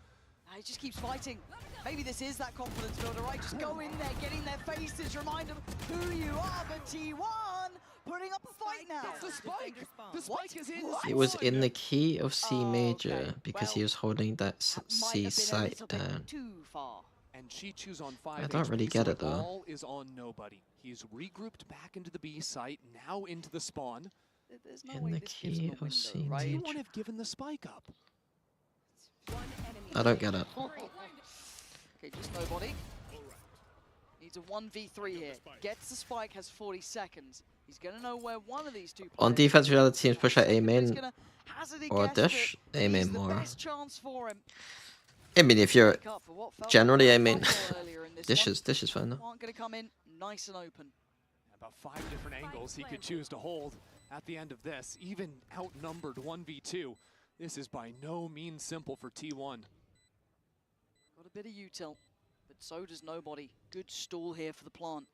He just keeps fighting. Maybe this is that confidence builder, right? Just go in there, get in their faces, remind them who you are. But T1 putting up a fight now. It's the spike. The spike is in. It was in the key of C major because he was holding that C site down. Too far. And Chichu's on 5. I don't really get it though. Ball is on nobody. He's regrouped back into the B site, now into the spawn. There's no In the key of C Right? major. T1 have given the spike up. I don't get it. Okay, just nobody. Needs a 1v3 here. Gets the spike, has 40 seconds. He's going to know where one of these two players. On defense, the other teams push out A main hazard a or guess, dish. but A he's main the more. best chance for him. I mean, if you're For what felt generally like A a main, fumble earlier in this dish one. is fine though. Aren't going to come in nice and open. About 5 different angles he could choose to hold at the end of this. Even outnumbered 1v2. This is by no means simple for T1. Got a bit of util, but so does nobody. Good stall here for the plant.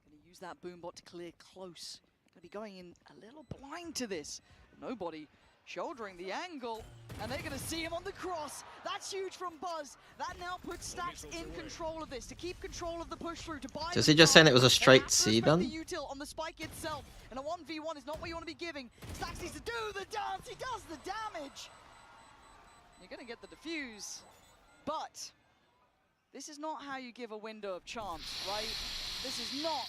Going to use that boombot to clear close. Going to be going in a little blind to this. Nobody shouldering the angle, and they're going to see him on the cross. That's huge from Buzz. That now puts Stacks in control of this, to keep control of the push through, to buy. So is he just saying it was a straight C The then? util on the spike itself, and a 1v1 is not what you want to be giving. Stacks needs to do the dance. He does the damage. You're going to get the defuse, but this is not how you give a window of chance, right? This is not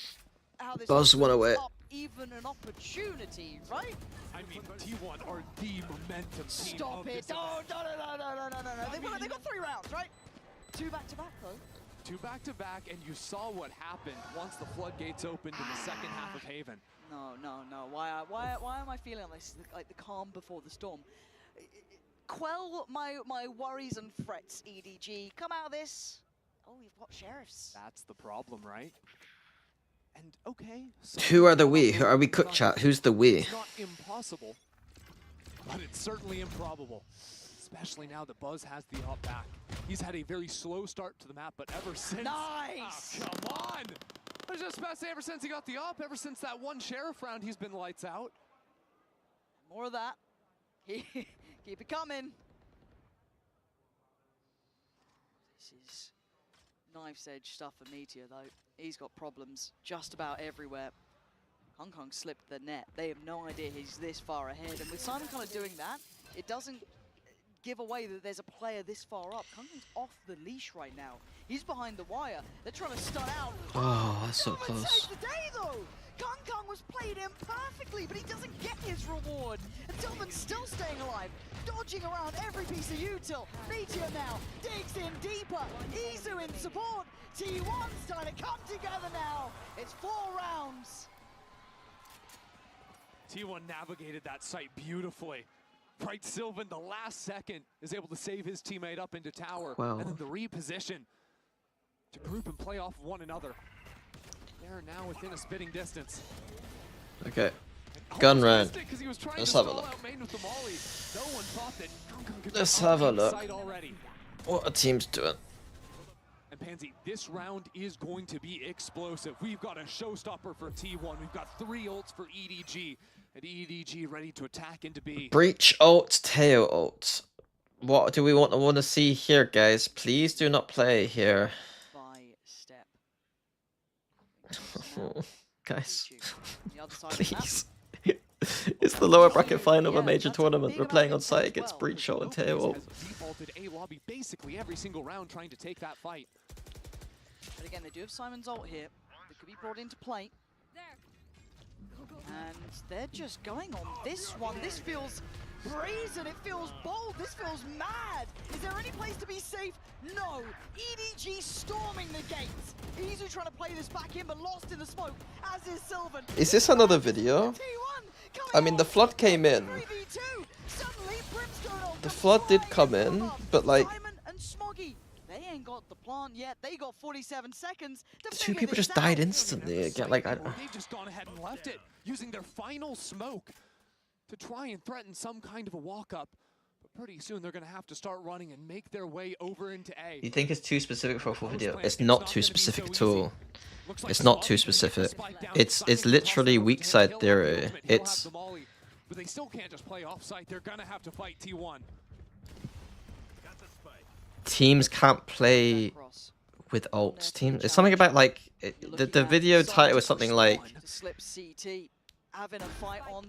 how this Buzz went away. up even an opportunity, right? I mean, T1 are the momentum team. Stop it! No. They got 3 rounds, right? 2 back-to-back, though. 2 back-to-back, and you saw what happened once the floodgates opened in the second half of Haven. No. Why am I feeling this like the calm before the storm? Quell my worries and frets, EDG. Come out of this. Oh, we've got sheriffs. That's the problem, right? And okay. So Who are the we? Who are we, cook chat? Who's the we? It's not impossible, but it's certainly improbable. Especially now that Buzz has the up back. He's had a very slow start to the map, but ever since... Nice! Oh, come on! I was just about to say, ever since he got the up, ever since that one sheriff round, he's been lights out. More of that. Keep it coming. This is knife's edge stuff for Meteor, though. He's got problems just about everywhere. Kong slipped the net. They have no idea he's this far ahead. And with Simon kind of doing that, it doesn't give away that there's a player this far up. Kong's off the leash right now. He's behind the wire. They're trying to stun out. Oh, that's so close. Saved the day, though. Kong was played in perfectly, but he doesn't get his reward. And Tillman's still staying alive, dodging around every piece of util. Meteor now digs in deeper. Izu in support. T1's trying to come together now. It's 4 rounds. T1 navigated that site beautifully. Bright Sylvan, the last second, is able to save his teammate up into tower. Wow. And then the reposition to group and play off one another. They're now within a spitting distance. Okay. Gun round. Let's have a look. Let's have a look. What are teams doing? And Pansy, this round is going to be explosive. We've got a showstopper for T1. We've got 3 ults for EDG. And EDG ready to attack into B. Breach ult, Teo ult. What do we want to see here, guys? Please do not play here. By step. Guys, please. It's the lower bracket final of a major tournament. We're playing on site against Breach ult and Teo ult. Defaulted A lobby basically every single round trying to take that fight. But again, they do have Simon's ult here. That could be brought into play. And they're just going on this one. This feels brazen, it feels bold, this feels mad. Is there any place to be safe? No. EDG storming the gates. Izu trying to play this back in, but lost in the smoke, as is Sylvan. Is this another video? I mean, the flood came in. The flood did come in, but like... They ain't got the plant yet. They got 47 seconds. The 2 people just died instantly again. Like, They've just gone ahead and left it, using their final smoke to try and threaten some kind of a walk-up. But pretty soon they're going to have to start running and make their way over into A. You think it's too specific for a full video? It's not too specific at all. It's not too specific. It's literally weak side theory. It's... But they still can't just play off-site. They're going to have to fight T1. Teams can't play with ults. Teams. It's something about like the video title was something like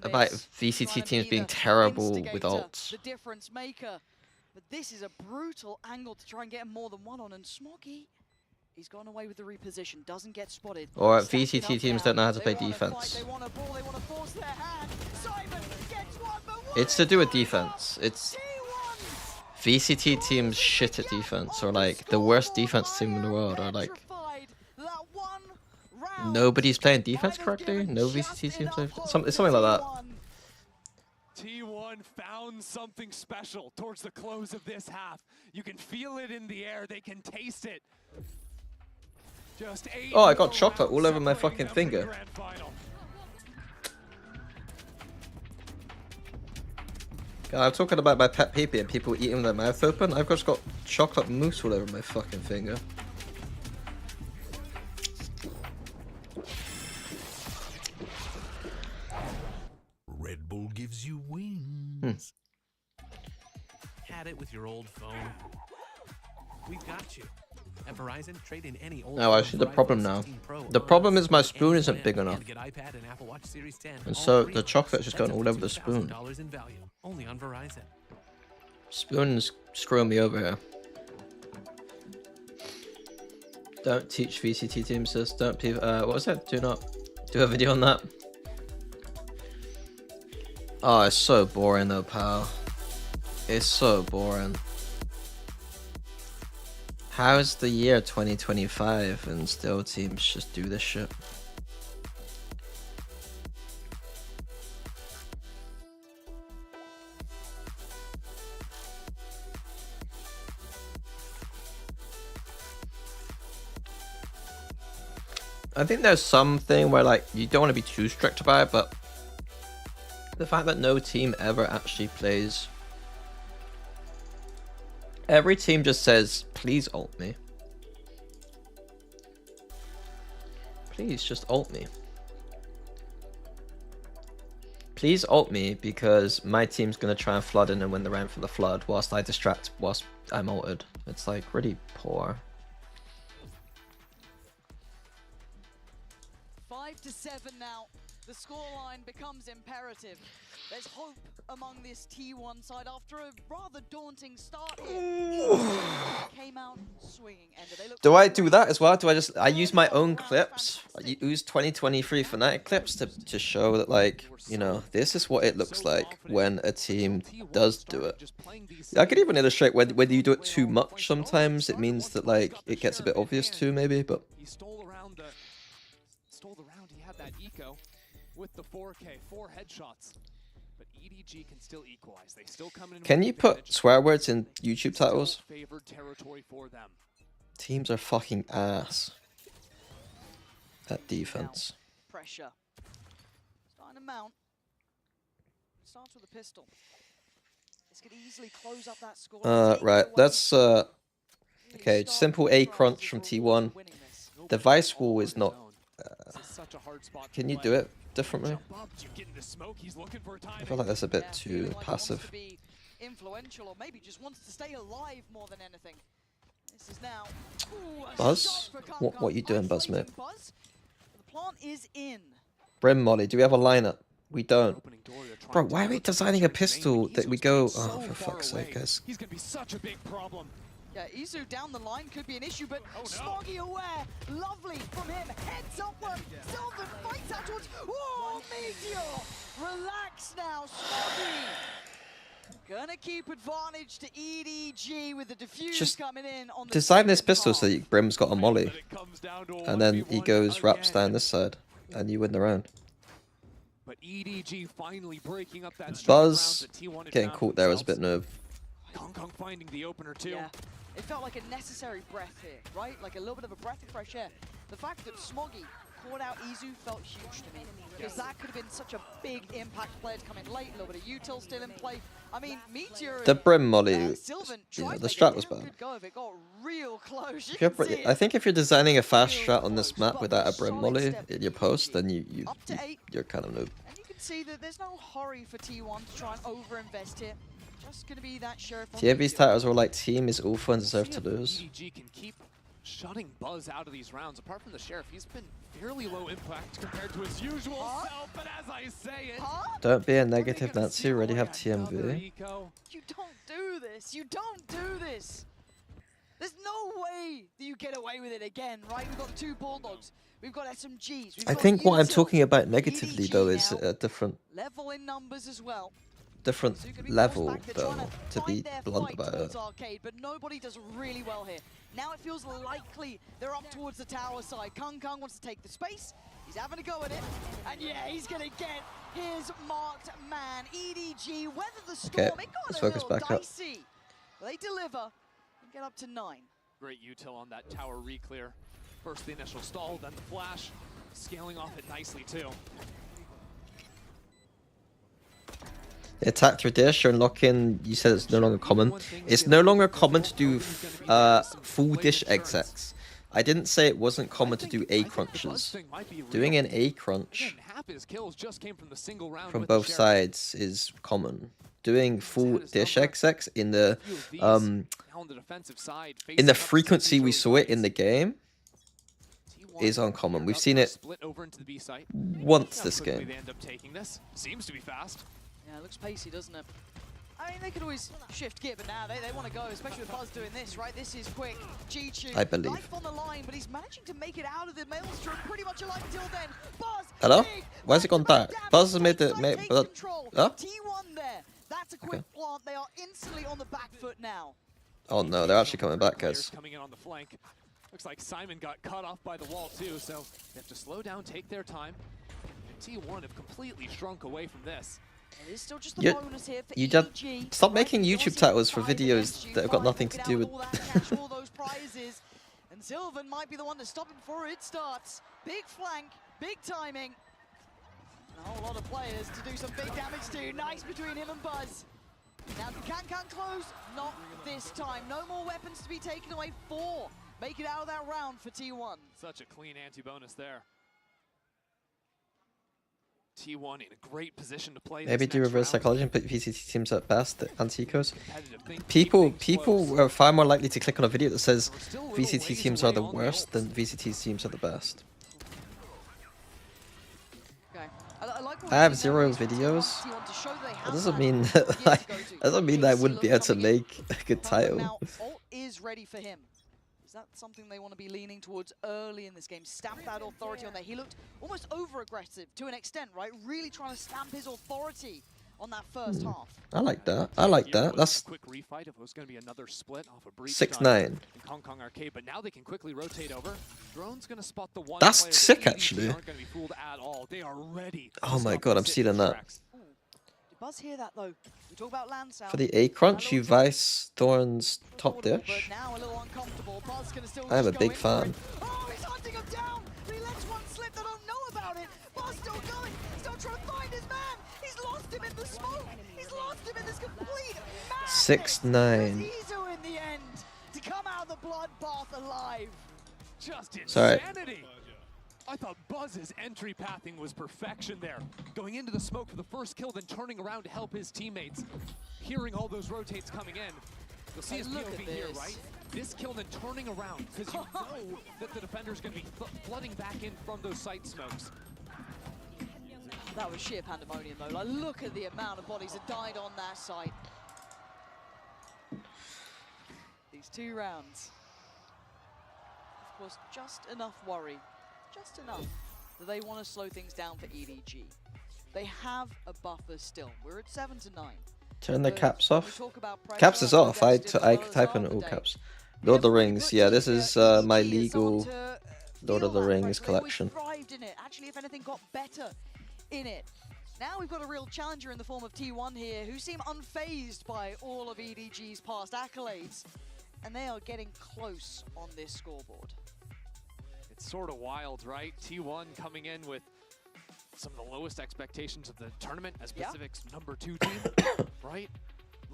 about VCT teams being terrible with ults. The difference maker. But this is a brutal angle to try and get more than one on, and Smoggy, he's gone away with the reposition, doesn't get spotted. Or VCT teams don't know how to play defense. It's to do with defense. It's VCT teams shit at defense, or like the worst defense team in the world, or like nobody's playing defense correctly. No VCT teams play something like that. T1 found something special towards the close of this half. You can feel it in the air. They can taste it. Just 8 Oh, I got chocolate all over my fucking finger. I'm talking about my pet peepee and people eating their mouth open. I've just got chocolate mousse all over my fucking finger. Red Bull gives you wings. Had it with your old phone? We've got you. At Verizon, trade in any old Oh, I see the problem now. The problem is my spoon isn't big enough. Get iPad and Apple Watch Series 10. And so the chocolate's just going all over the spoon. $2,000 in value, only on Verizon. Spoon's screwing me over here. Don't teach VCT teams this. Don't what was it? Do not do a video on that. Oh, it's so boring though, pal. It's so boring. How's the year 2025 and still teams just do this shit? I think there's something where like you don't want to be too strict about it, but the fact that no team ever actually plays, every team just says, please ult me. Please just ult me. Please ult me because my team's gonna try and flood in and win the round for the flood whilst I distract whilst I'm ulted. It's like really poor. 5-7 now. The scoreline becomes imperative. There's hope among this T1 side after a rather daunting start here. Came out swinging. Do I do that as well? Do I use my own clips? I use 2023 Fnatic clips to show that, like, you know, this is what it looks like when a team does do it. I could even illustrate whether you do it too much sometimes. It means that, like, it gets a bit obvious too, maybe, but... He stole the round. He had that eco with the 4K, 4 headshots. But EDG can still equalize. They still come in. Can you put swear words in YouTube titles? Favored territory for them. Teams are fucking ass at defense. Pressure. Starting to mount. Starts with a pistol. This could easily close up that score. Right, that's okay, simple A crunch from T1. The Vice Wall is not can you do it differently? I feel like that's a bit too passive. Influential, or maybe just wants to stay alive more than anything. This is now Buzz? What you doing, Buzz, mate? The plant is in. Brim Molly, do we have a lineup? We don't. Bro, why are we designing a pistol that we go... Oh, for fuck's sake, guys. He's gonna be such a big problem. Yeah, Izu down the line could be an issue, but Smoggy aware. Lovely from him. Heads upward. Sylvan fights out towards... Oh, Meteor! Relax now, Smoggy. Gonna keep advantage to EDG with the diffuse Just coming in on the design this pistol so that Brim's got a molly. And then he goes wraps down this side. And you win the round. But EDG finally breaking up that Buzz getting caught there was a bit nerve. Kong finding the opener too. Yeah. It felt like a necessary breath here, right? Like a little bit of a breath of fresh air. The fact that Smoggy caught out Izu felt huge to me. Because that could have been such a big impact player to come in late. A little bit of util still in play. I mean, Meteor The Brim molly, Sylvan the strat was bad. good go of it. Got real close. You If can you're, see I it. think if you're designing a fast strat on this map without a Brim molly in your post, then you're kind of noob. And you can see that there's no hurry for T1 to try and over-invest here. Just gonna be that sheriff. TFB's titles were like team is awful and deserve to lose. EDG can keep shutting Buzz out of these rounds. Apart from the sheriff, he's been fairly low impact compared to his usual self. But as I say it, Don't be a negative Nancy, you already have TMV. You don't do this. You don't do this. There's no way that you get away with it again, right? We've got 2 Bulldogs. We've got SMGs. We've I got think what I'm Util. talking about negatively EDG though is now, a different level in numbers as well. level though, to be blunt about it. Towards Arcade, but nobody does really well here. Now it feels likely they're up towards the tower side. Kung wants to take the space. He's having a go at it. And yeah, he's going to get his marked man. EDG, weather the storm. Okay, It got let's a focus little back up. dicey. They deliver and get up to 9. great util on that tower re-clear. First the initial stall, then the flash. Scaling off it nicely too. The attack through dish and lock in, you said it's no longer common. It's no longer common to do full dish execs. I didn't say it wasn't common to do A crunches. Doing an A crunch Half his kills just came from the single round from with the both Sheriff. sides is common. doing full dish execs in the frequency we saw it in the game is uncommon. We've seen it once this game. Seems to be fast. Yeah, it looks pacey, doesn't it? I mean, they could always shift gear, but now they want to go, especially with Buzz doing this, right? This is quick. G2, I believe. life on the line, but he's managing to make it out of the maelstrom pretty much alive until then. Buzz, Hello? Why has it gone dark? Buzz made the... Huh? T1 there. That's a quick plant. They are instantly on the back foot now. Oh no, they're actually coming back, guys. Coming in on the flank. Looks like Simon got cut off by the wall too, so they have to slow down, take their time. And T1 have completely shrunk away from this. It is still just the bonus here for You EDG. just stop making YouTube titles for videos that have got nothing to do with. all those prizes, and Sylvan might be the one to stop him before it starts. Big flank, big timing, and a whole lot of players to do some big damage to. Nice between him and Buzz. Now the can close, not this time. No more weapons to be taken away. 4 make it out of that round for T1. Such a clean anti-bonus there. T1 in a great position to play. Maybe do reverse psychology and put VCT teams at best, anti-ecos. People are far more likely to click on a video that says VCT teams are the worst than VCT teams are the best. I have 0 videos. That doesn't mean that I wouldn't be able to make a good title. Now, ult is ready for him. Is that something they want to be leaning towards early in this game? Stamp that authority on there. He looked almost over-aggressive to an extent, right? Really trying to stamp his authority on that first half. I like that. I like that. That's quick refight if it was going to be another split off a breach 6-9. in Hong Kong Arcade, but now they can quickly rotate over. Drone's going to spot the one. That's sick, actually. Aren't going to be fooled at all. They are ready. Oh my god, I'm stealing that. Did Buzz hear that though? We talk about land sound. For the A crunch, you Vice Thorns top dish. Now a little uncomfortable. Buzz can still I am a big fan. Oh, he's hunting him down. He lets one slip. They don't know about it. Buzz still going. Still trying to find his man. He's lost him in the smoke. He's lost him in this complete madness. 6-9. Izu in the end to come out of the bloodbath alive. Just Sorry. insanity. I thought Buzz's entry pathing was perfection there. Going into the smoke for the first kill, then turning around to help his teammates. Hearing all those rotates coming in. You'll see his POV here, right? This kill then turning around, because you know that the defender's going to be flooding back in from those site smokes. That was sheer pandemonium though. Like, look at the amount of bodies that died on that site. These 2 rounds. Of course, just enough worry. Just enough that they want to slow things down for EDG. They have a buffer still. We're at 7-9. Turn the caps off. Caps is off. I type in all caps. Lord of the Rings. Yeah, this is my legal Lord of the Rings collection. Thrived in it. Actually, if anything, got better in it. Now we've got a real challenger in the form of T1 here, who seem unfazed by all of EDG's past accolades, and they are getting close on this scoreboard. It's sort of wild, right? T1 coming in with some of the lowest expectations of the tournament as Pacific's #2 team, right?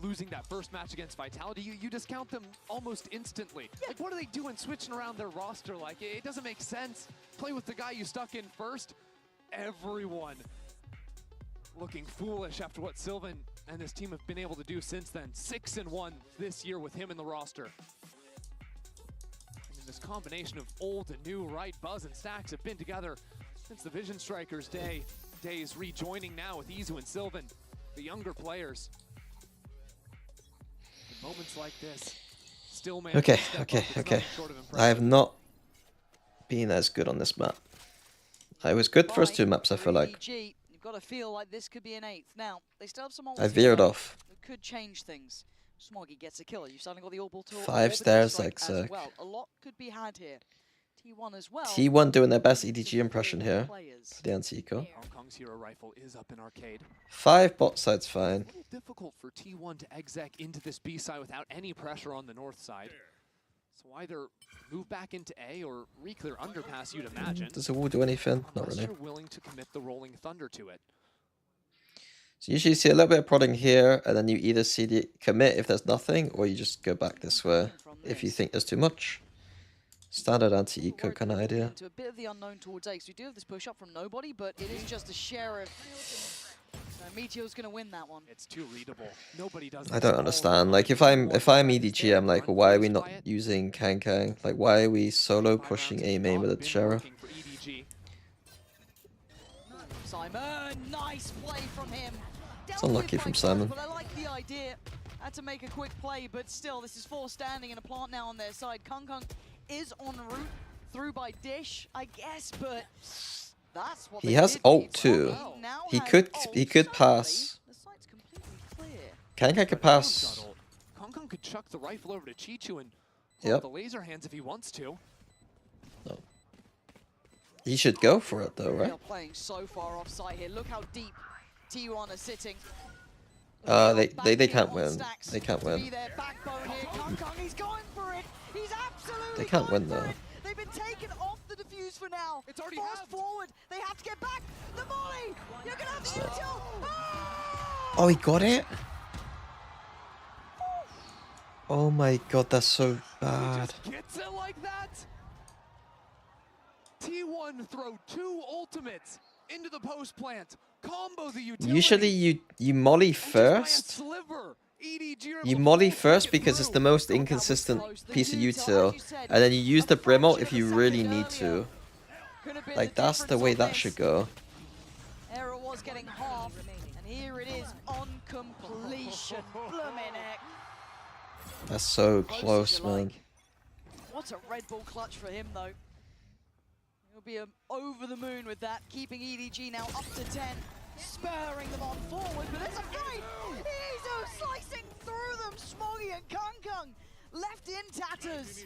Losing that first match against Vitality, you discount them almost instantly. Like, what are they doing switching around their roster? Like, it doesn't make sense. Play with the guy you stuck in first. Everyone looking foolish after what Sylvan and his team have been able to do since then. 6-1 this year with him in the roster. This combination of old and new, right? Buzz and Stacks have been together since the Vision Strikers days, rejoining now with Izu and Sylvan, the younger players. In moments like this, still managing to step up. Okay. I have not been as good on this map. I was good first 2 maps, I feel like. EDG, you've got to feel like this could be an 8th. Now, they still have some I veered off. It could change things. Smoggy gets a kill. You've suddenly got the orbital 5 stairs, as well. A lot could be had here. T1 as well. T1 doing their best EDG impression here for the anti-eco. Hong Kong's hero rifle is up in arcade. 5 bot side's fine. A little difficult for T1 to exec into this B side without any pressure on the north side. So either move back into A or re-clear underpass, you'd imagine. Does the wall do anything? Not Unless really. you're willing to commit the rolling thunder to it. So usually you see a little bit of prodding here, and then you either see the commit if there's nothing, or you just go back this way if you think there's too much. Standard anti-eco kind of idea. To a bit of the unknown towards Ace. We do have this push up from nobody, but it is just a sheriff. Meteor's gonna win that one. It's too readable. Nobody does. I don't understand. Like if I'm EDG, I'm like, well, why are we not using Kang? Like why are we solo pushing A main with a Sheriff? Simon, nice play from him. It's unlucky from Simon. But I like the idea. Had to make a quick play, but still, this is 4 standing and a plant now on their side. Kung is en route through by Dish, I guess, but that's what He has ult too. He could pass. The site's completely clear. Kang could pass. Kung could chuck the rifle over to Chichu and Yep. the laser hands if he wants to. No. He should go for it though, They right? are playing so far off site here. Look how deep T1 are sitting. They can't win. They can't Be win. their backbone here. Kung, he's going for it. He's absolutely They can't going win for though. it. They've been taken off the defuse for now. It's already forced forward. They have to get back. The volley. You're gonna have the util. Oh, he got it? Oh my god, that's so bad. Gets it like that. T1 throw 2 ultimates into the post plant. Combo the utility. Usually you molly first. Sliver. EDG You molly first because it's the most inconsistent piece of util, and then you use the brim ult if you really need to. Like that's the way that should go. Error was getting half, and here it is on completion. Blooming heck. That's so close, man. What a Red Bull clutch for him, though. He'll be over the moon with that, keeping EDG now up to 10, spurring them on forward, but there's a fight! Izu slicing through them, Smoggy and Kung left in tatters.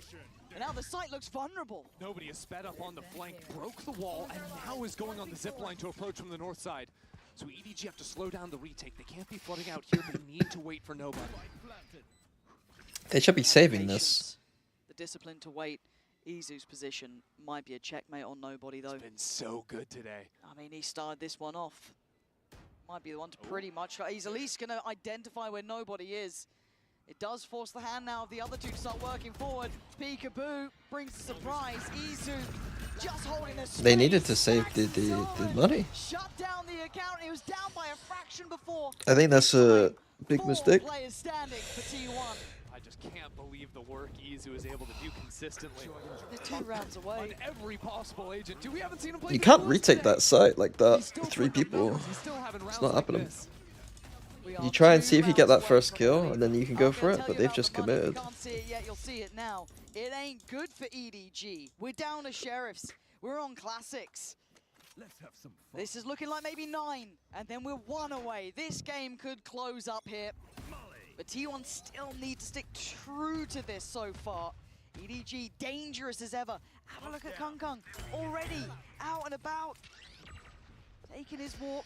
And now the site looks vulnerable. Nobody has sped up on the flank, broke the wall, and now is going on the zip line to approach from the north side. So EDG have to slow down the retake. They can't be flooding out here, but need to wait for nobody. They should be saving this. The discipline to wait. Izu's position might be a checkmate on nobody, though. It's been so good today. I mean, he started this one off. Might be the one to pretty much... He's at least going to identify where nobody is. It does force the hand now of the other two to start working forward. Peekaboo brings the surprise. Izu just holding the space. They needed to save the money. Shut down the account. It was down by a fraction before. I think that's a big mistake. 4 players standing for T1. I just can't believe the work Izu is able to do consistently. They're 2 rounds away. On every possible agent. We haven't seen him play. You can't retake that site like that with 3 people. It's not happening. You try and see if you get that first kill, and then you can go for it, but they've just committed. You can't see it yet, you'll see it now. It ain't good for EDG. We're down to Sheriffs. We're on Classics. Let's have some fun. This is looking like maybe 9, and then we're 1 away. This game could close up here. But T1 still need to stick true to this so far. EDG dangerous as ever. Have a look at Kung already out and about. Taking his walk,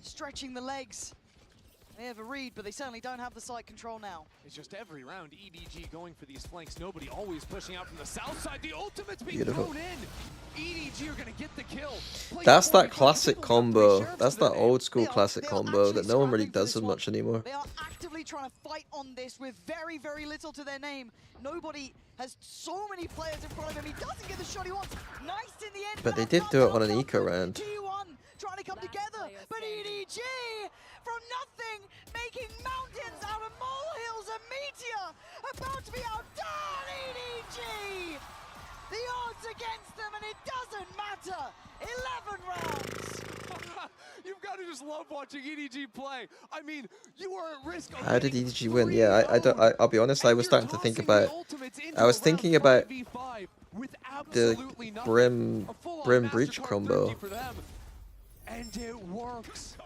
stretching the legs. They have a read, but they certainly don't have the site control now. It's just every round EDG going for these flanks. Nobody always pushing out from the south side. The ultimate's being Beautiful. thrown in. EDG are going to get the kill. That's that classic combo. That's that old school classic combo that no one really does as much anymore. They are actively trying to fight on this with very, very little to their name. Nobody has so many players in front of him. He doesn't get the shot he wants. Nice in the end. But they did do it on an eco round. T1 trying to come together, but EDG from nothing, making mountains out of molehills. A Meteor about to be outdone. EDG. The odds against them, and it doesn't matter. 11 rounds. You've got to just love watching EDG play. I mean, you are at risk of How did EDG win? Yeah, I'll be honest, I was starting to think about... I was thinking about the Brim Breach combo. And it works.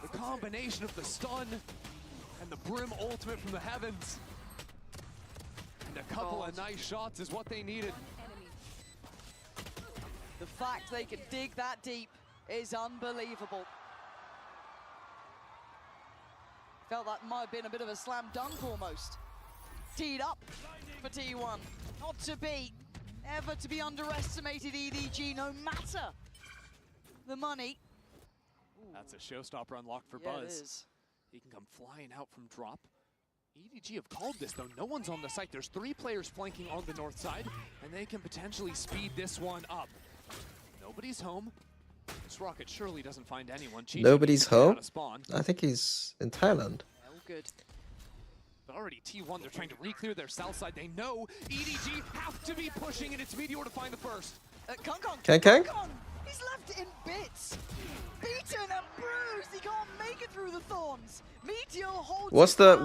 The combination of the stun and the Brim ultimate from the heavens. And a couple of nice shots is what they needed. The fact they can dig that deep is unbelievable. Felt that might have been a bit of a slam dunk almost. Teed up for T1. Not to be, ever to be underestimated EDG, no matter the money. That's a showstopper unlocked for Yeah, it Buzz. is. He can come flying out from drop. EDG have called this though. No one's on the site. There's 3 players flanking on the north side, and they can potentially speed this one up. Nobody's home. This rocket surely doesn't find anyone. Nobody's home? Spawn. I think he's in Thailand. All good. But already T1, they're trying to re-clear their south side. They know EDG have to be pushing, and it's Meteor to find the first. Kang? He's left in bits. Beaten and bruised. He can't make it through the thorns. Meteor holds What's the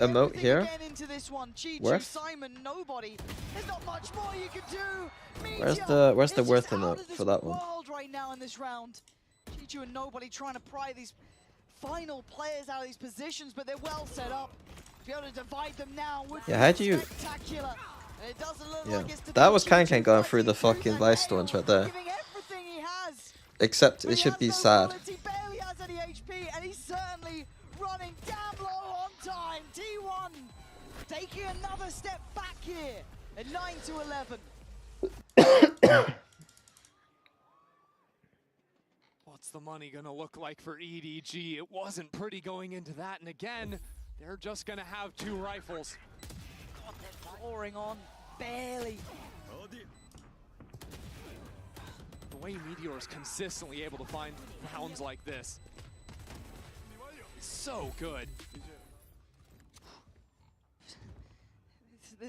emote here? again into this one. Worth? Simon, nobody. There's not much more you can do. Where's the worth emote for that one? World right now in this round. Chichu and nobody trying to pry these final players out of these positions, but they're well set up. To be able to divide them now would be how do you? spectacular. And it doesn't look Yeah, like it's to that be was Chichu Kang going through the fucking vice storms right there. giving everything he has. Except it should be sad. He barely has any HP, and he's certainly running damn low on time. T1 taking another step back here at 9 to 11. What's the money gonna look like for EDG? It wasn't pretty going into that, and again, they're just gonna have 2 rifles. God, they're pouring on, barely. The way Meteor is consistently able to find rounds like this is so good.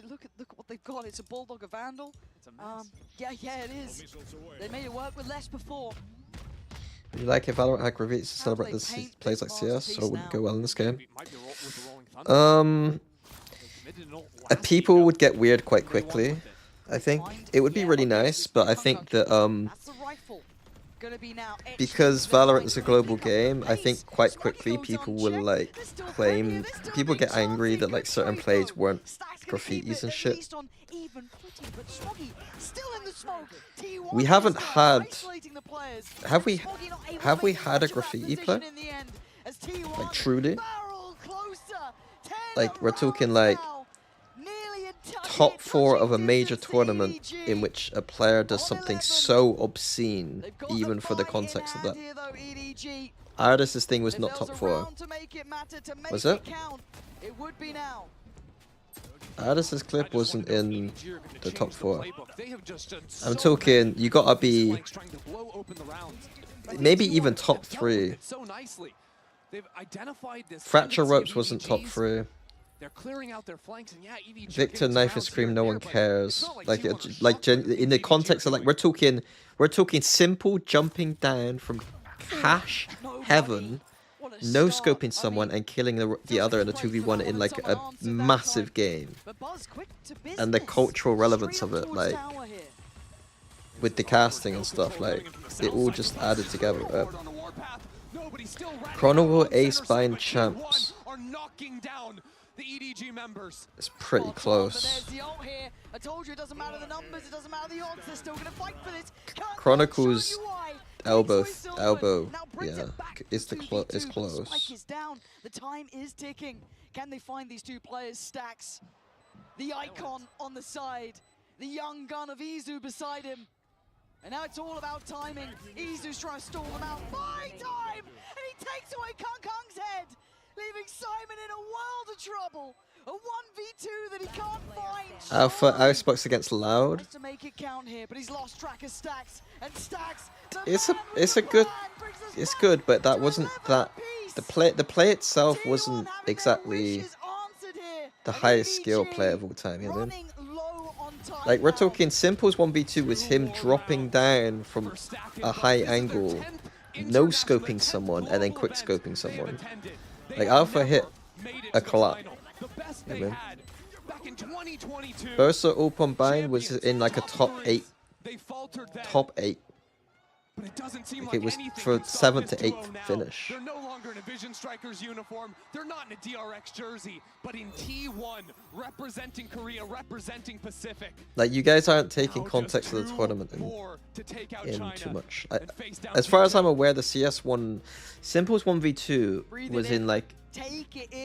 Look at what they've got. It's a Bulldog, a Vandal. It's a mess. Yeah, it is. They made it work with less before. You like if Valorant had Gravity to celebrate this plays like CS, so it wouldn't go well in this game. People would get weird quite quickly. I think it would be really nice, but I think that because Valorant is a global game, I think quite quickly people will like claim, people get angry that like certain plays weren't graffitis and shit. We haven't had, have we had a graffiti play? Like truly? Like we're talking like top 4 of a major tournament in which a player does something so obscene, even for the context of that. Ardis's thing was not top 4. Was it? It would be now. Ardis's clip wasn't in the top 4. I'm talking, you gotta be maybe even top 3. Fracture Ropes wasn't top 3. They're clearing out their flanks, and yeah, EDG Victor, Knife and Scream, no one cares. Like in the context of like we're talking simple jumping down from cash heaven, no scoping someone and killing the other in a 2v1 in like a massive game, and the cultural relevance of it, like with the casting and stuff, like it all just added together. Chronicle Ace Bind Champs. The EDG members. It's pretty close. There's the ult here. I told you it doesn't matter the numbers, it doesn't matter the odds. They're still gonna fight for this. Chronicles elbow, yeah, is close. Spike is down. The time is ticking. Can they find these 2 players? Stacks, the icon on the side, the young gun of Izu beside him, and now it's all about timing. Izu's trying to stall them out. Buy time, and he takes away Kang's head, leaving Simon in a world of trouble. A 1v2 that he can't find. Alpha Icebox against Loud. To make it count here, but he's lost track of Stacks, and Stacks. It's good, but that wasn't that. The play itself wasn't exactly the highest skill play of all time. You know, like we're talking Simple's 1v2 was him dropping down from a high angle, no scoping someone and then quick scoping someone. Like Alpha hit a collab. You know? Bursa Open Bind was in like a top 8. Top 8. But it doesn't seem like like it was anything for is 7th to set in 8th stone now. finish. They're no longer in a Vision Strikers uniform. They're not in a DRX jersey, but in T1, representing Korea, representing Pacific. Like you guys aren't taking context of the tournament in too much. As far as I'm aware, the CS1 Simple's 1v2 was in like,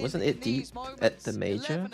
wasn't it deep at the major?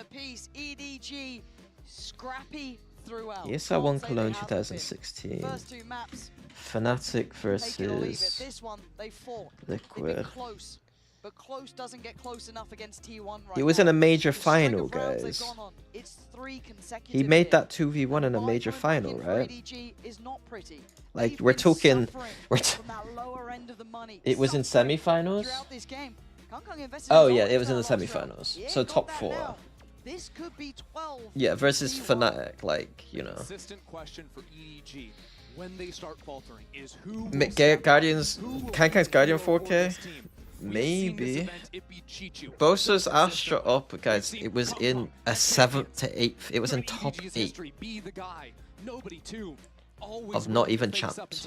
EDG scrappy throughout. Yes, I won Cologne 2016. First 2 maps. Fnatic This versus one, they fought. Liquid. Close. but close doesn't get close enough against T1 right He was now. in a major The string final, of rounds they've guys. gone on, it's 3 consecutive He made here. that 2v1 in a major final, For right? EDG is not pretty. Like They've we're been talking, suffering we're from that lower end of the money. it was in Suffering semifinals. throughout this game. Kong invested Oh his yeah, own it was in the last round. semifinals. He So ain't got top that 4. now. This could be 12. Yeah, versus Fnatic, like, you know. Consistent question for EDG when they start faltering is who Guardians, Kankang's Guardian 4K? Maybe. Bosa's Astra up, guys. It was in a 7th to 8th. It was in top 8 of not even champs.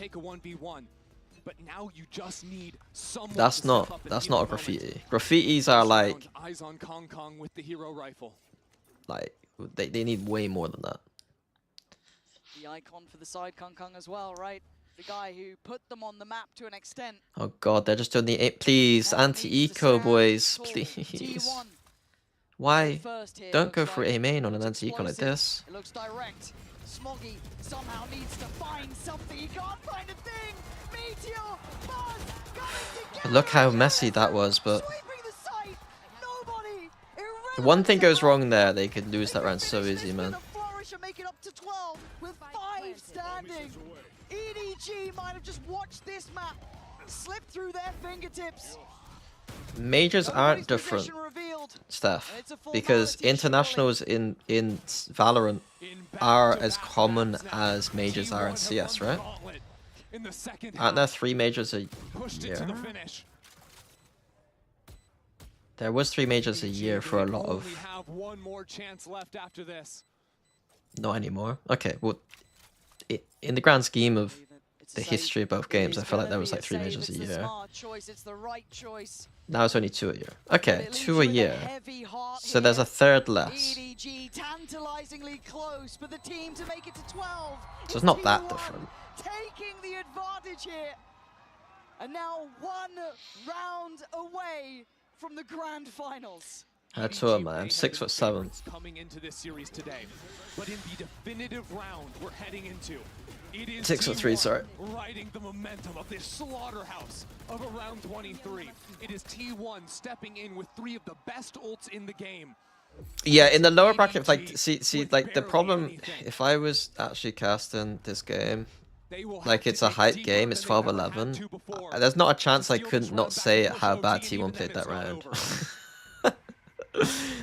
But now you just need someone That's not a graffiti. Graffitis are like eyes on Kong Kong with the hero rifle. Like they need way more than that. The icon for the side Kong Kong as well, right? The guy who put them on the map to an extent. Oh god, they're just doing the please anti-eco boys, please. Why? Don't go for a main on an anti-eco like this. It looks direct. Smoggy somehow needs to find something. He can't find a thing. Meteor, Buzz, going together. Look how messy that was, but Sweeping the site. Nobody. one thing goes wrong there, they could lose that round so easy, man. Flourish and make it up to 12 with 5 standing. EDG might have just watched this map slip through their fingertips. Majors aren't different, Steph, because internationals in Valorant are as common as majors are in CS, right? Aren't there 3 majors a year? There was 3 majors a year for a lot of. Have one more chance left after this. Not anymore. Okay, well, in the grand scheme of the history of both games, I feel like there was like 3 majors a year. Now it's only 2 a year. Okay, 2 a year. So there's a third less. EDG tantalizingly close, but the team to make it to 12. So it's not that different. Taking the advantage here. And now 1 round away from the grand finals. Tour, man. 6'7". Coming into this series today, but in the definitive round we're heading into, it is 6'3", sorry. riding the momentum of this slaughterhouse of a round 23. It is T1 stepping in with 3 of the best ults in the game. Yeah, in the lower bracket, like, see, like the problem, if I was actually casting this game, like it's a hype game, it's 12-11. There's not a chance I couldn't not say how bad T1 played that round.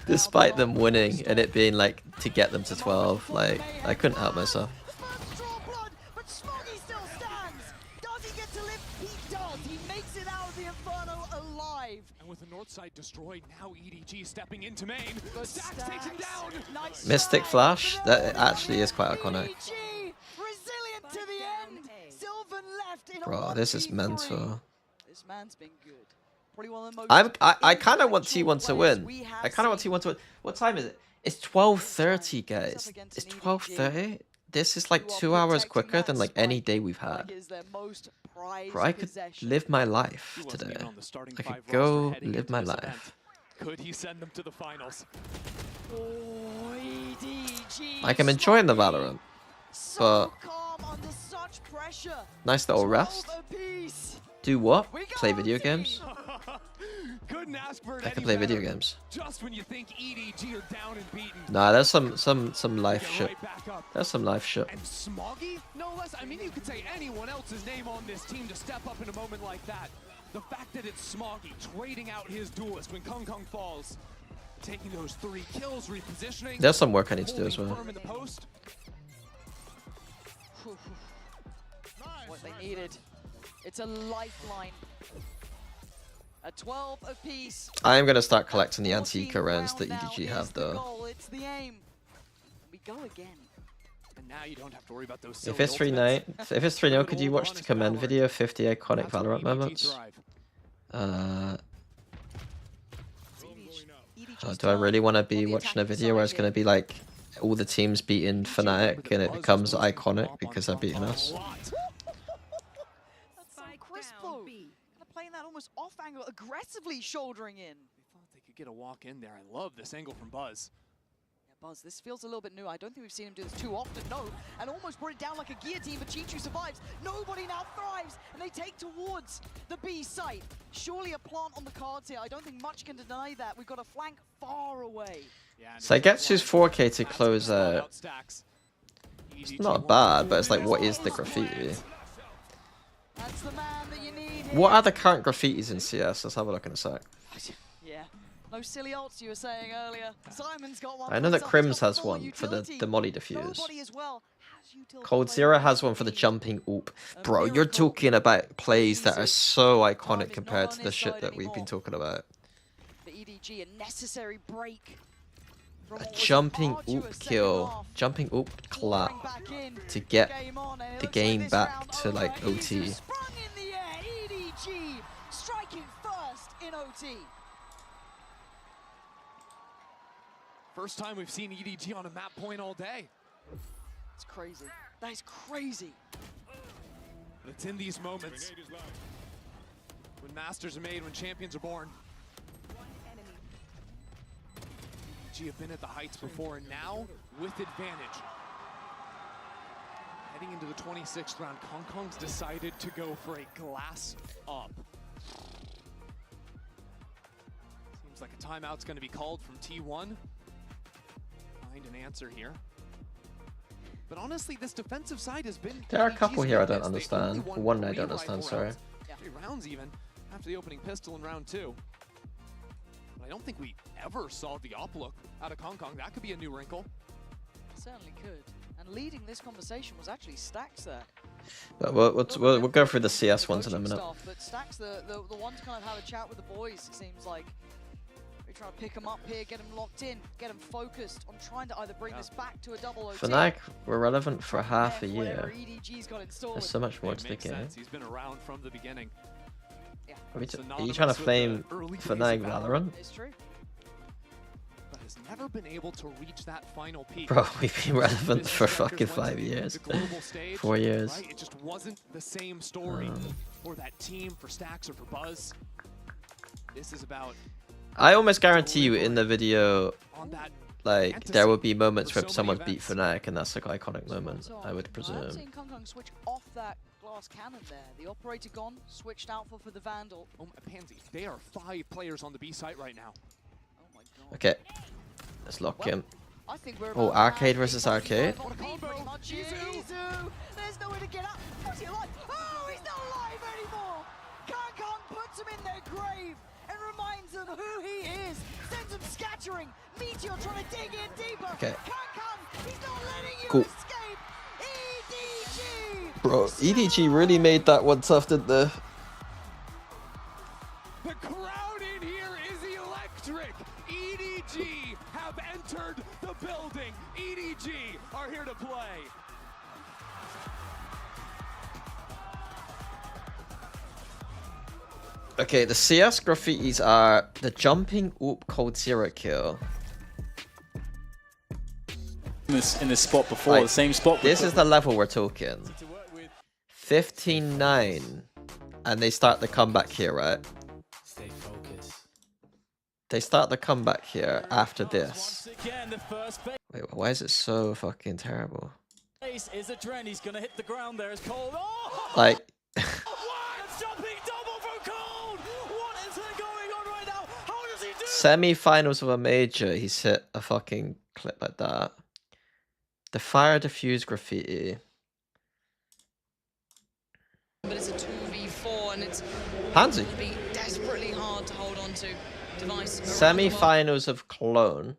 Despite them winning and it being like to get them to 12, like I couldn't help myself. But Smoggy still stands. Does he get to live? He does. He makes it out of the Inferno alive. And with the north side destroyed, now EDG stepping into main. Stacks takes him down. Nice Mystic Flash, that actually is quite iconic. EDG, resilient to the end. Sylvan left in Bro, a this is 1v3. mental. This man's been good. Probably one of the most I kind of want T1 to win. I kind of want T1 to win. What time is it? It's 12:30, guys. It's 12:30. This is like 2 hours quicker than like any day we've had. Bro, I could live my life today. I could go live my life. Could he send them to the finals? Oh, EDG. Like I'm enjoying the Valorant, but calm under such pressure. nice little rest. Do what? Play video games? Couldn't ask for it I can any play video better. games. Just when you think EDG are down and beaten. Nah, there's some life shit. There's some life shit. And Smoggy, no less. I mean, you could say anyone else's name on this team to step up in a moment like that. The fact that it's Smoggy trading out his duelist when Kong Kong falls, taking those 3 kills, repositioning. There's some work I need to do as well. Firm in the post. What they needed. It's a lifeline. A 12 apiece. I am gonna start collecting the anti-eco rounds that EDG have though. It's the aim. We go again. And now you don't have to worry about those. If it's 3-9, if it's 3-0, could you watch the command video 50 iconic Valorant moments? Do I really want to be watching a video where it's gonna be like all the teams beating Fnatic and it becomes iconic because they're beating us? Playing that almost off angle, aggressively shouldering in. They thought they could get a walk in there. I love this angle from Buzz. Buzz, this feels a little bit new. I don't think we've seen him do this too often, no. And almost brought it down like a guillotine, but G2 survives. Nobody now thrives, and they take towards the B site. Surely a plant on the cards here. I don't think much can deny that. We've got a flank far away. So I guess his 4K to close out. It's not bad, but it's like, what is the graffiti? That's the man that you need here. What are the current graffitis in CS? Let's have a look in a sec. Yeah. No silly ults you were saying earlier. Simon's got one. I know that Crims has one for the Molly Diffuse. Cold Zero has one for the jumping oop. Bro, you're talking about plays that are so iconic compared to the shit that we've been talking about. For EDG, a necessary break. A jumping oop kill, jumping oop clap to get the game back to like OT. Sprung in the air, EDG striking first in OT. First time we've seen EDG on a map point all day. It's crazy. That is crazy. But it's in these moments when masters are made, when champions are born. EDG have been at the heights before, and now with advantage. Heading into the 26th round, Kongkong's decided to go for a glass up. Seems like a timeout's going to be called from T1. Find an answer here. But honestly, this defensive side has been... There are a couple here I don't understand. One I don't understand, sorry. 3 rounds even, after the opening pistol in round 2. But I don't think we ever saw the op look out of Kongkong. That could be a new wrinkle. Certainly could. And leading this conversation was actually Stax there. But we'll go through the CS ones in a minute. But Stax, the one to kind of have a chat with the boys, it seems like. We're trying to pick them up here, get them locked in, get them focused on trying to either bring this back to a double OT. Fnatic were relevant for half a year. EDG's got installed. There's so much more to the game. He's been around from the beginning. Yeah. Are you trying to flame Fnatic Valorant? It's true. But has never been able to reach that final peak. Bro, we've been relevant for fucking 5 years. 4 years. Right? It just wasn't the same story for that team, for Stax, or for Buzz. This is about... I almost guarantee you in the video, like, there will be moments where someone's beat Fnatic and that's like an iconic moment, I would presume. I've seen Kongkong switch off that glass cannon there. The operator gone, switched out for the Vandal. Oh, Pansy, they are 5 players on the B site right now. Oh my god. Okay, let's lock him. I think we're Oh, arcade versus arcade? Izu! There's nowhere to get up. What's he alive? Oh, he's not alive anymore! Kongkong puts him in their grave and reminds them who he is. Sends them scattering. Meteor trying to dig in deeper. Okay. Kongkong, he's not letting you Cool. escape. EDG! Bro, EDG really made that one tough, didn't they? The crowd in here is electric. EDG have entered the building. EDG are here to play. Okay, the CS graffitis are the jumping oop cold zero kill. In this spot before, like, the same spot. This is the level we're talking. 15-9, and they start the comeback here, right? Stay focused. They start the comeback here after this. Wait, why is it so fucking terrible? Is a Dren, he's gonna hit the ground there as Cold. Oh! Like. Jumping double from Cold! What is going on right now? How does he do? Semi-finals of a major, he's hit a fucking clip like that. The fire diffuse graffiti. But it's a 2v4 and it's Pansy. gonna be desperately hard to hold on to. Device. Semi-finals of Cologne.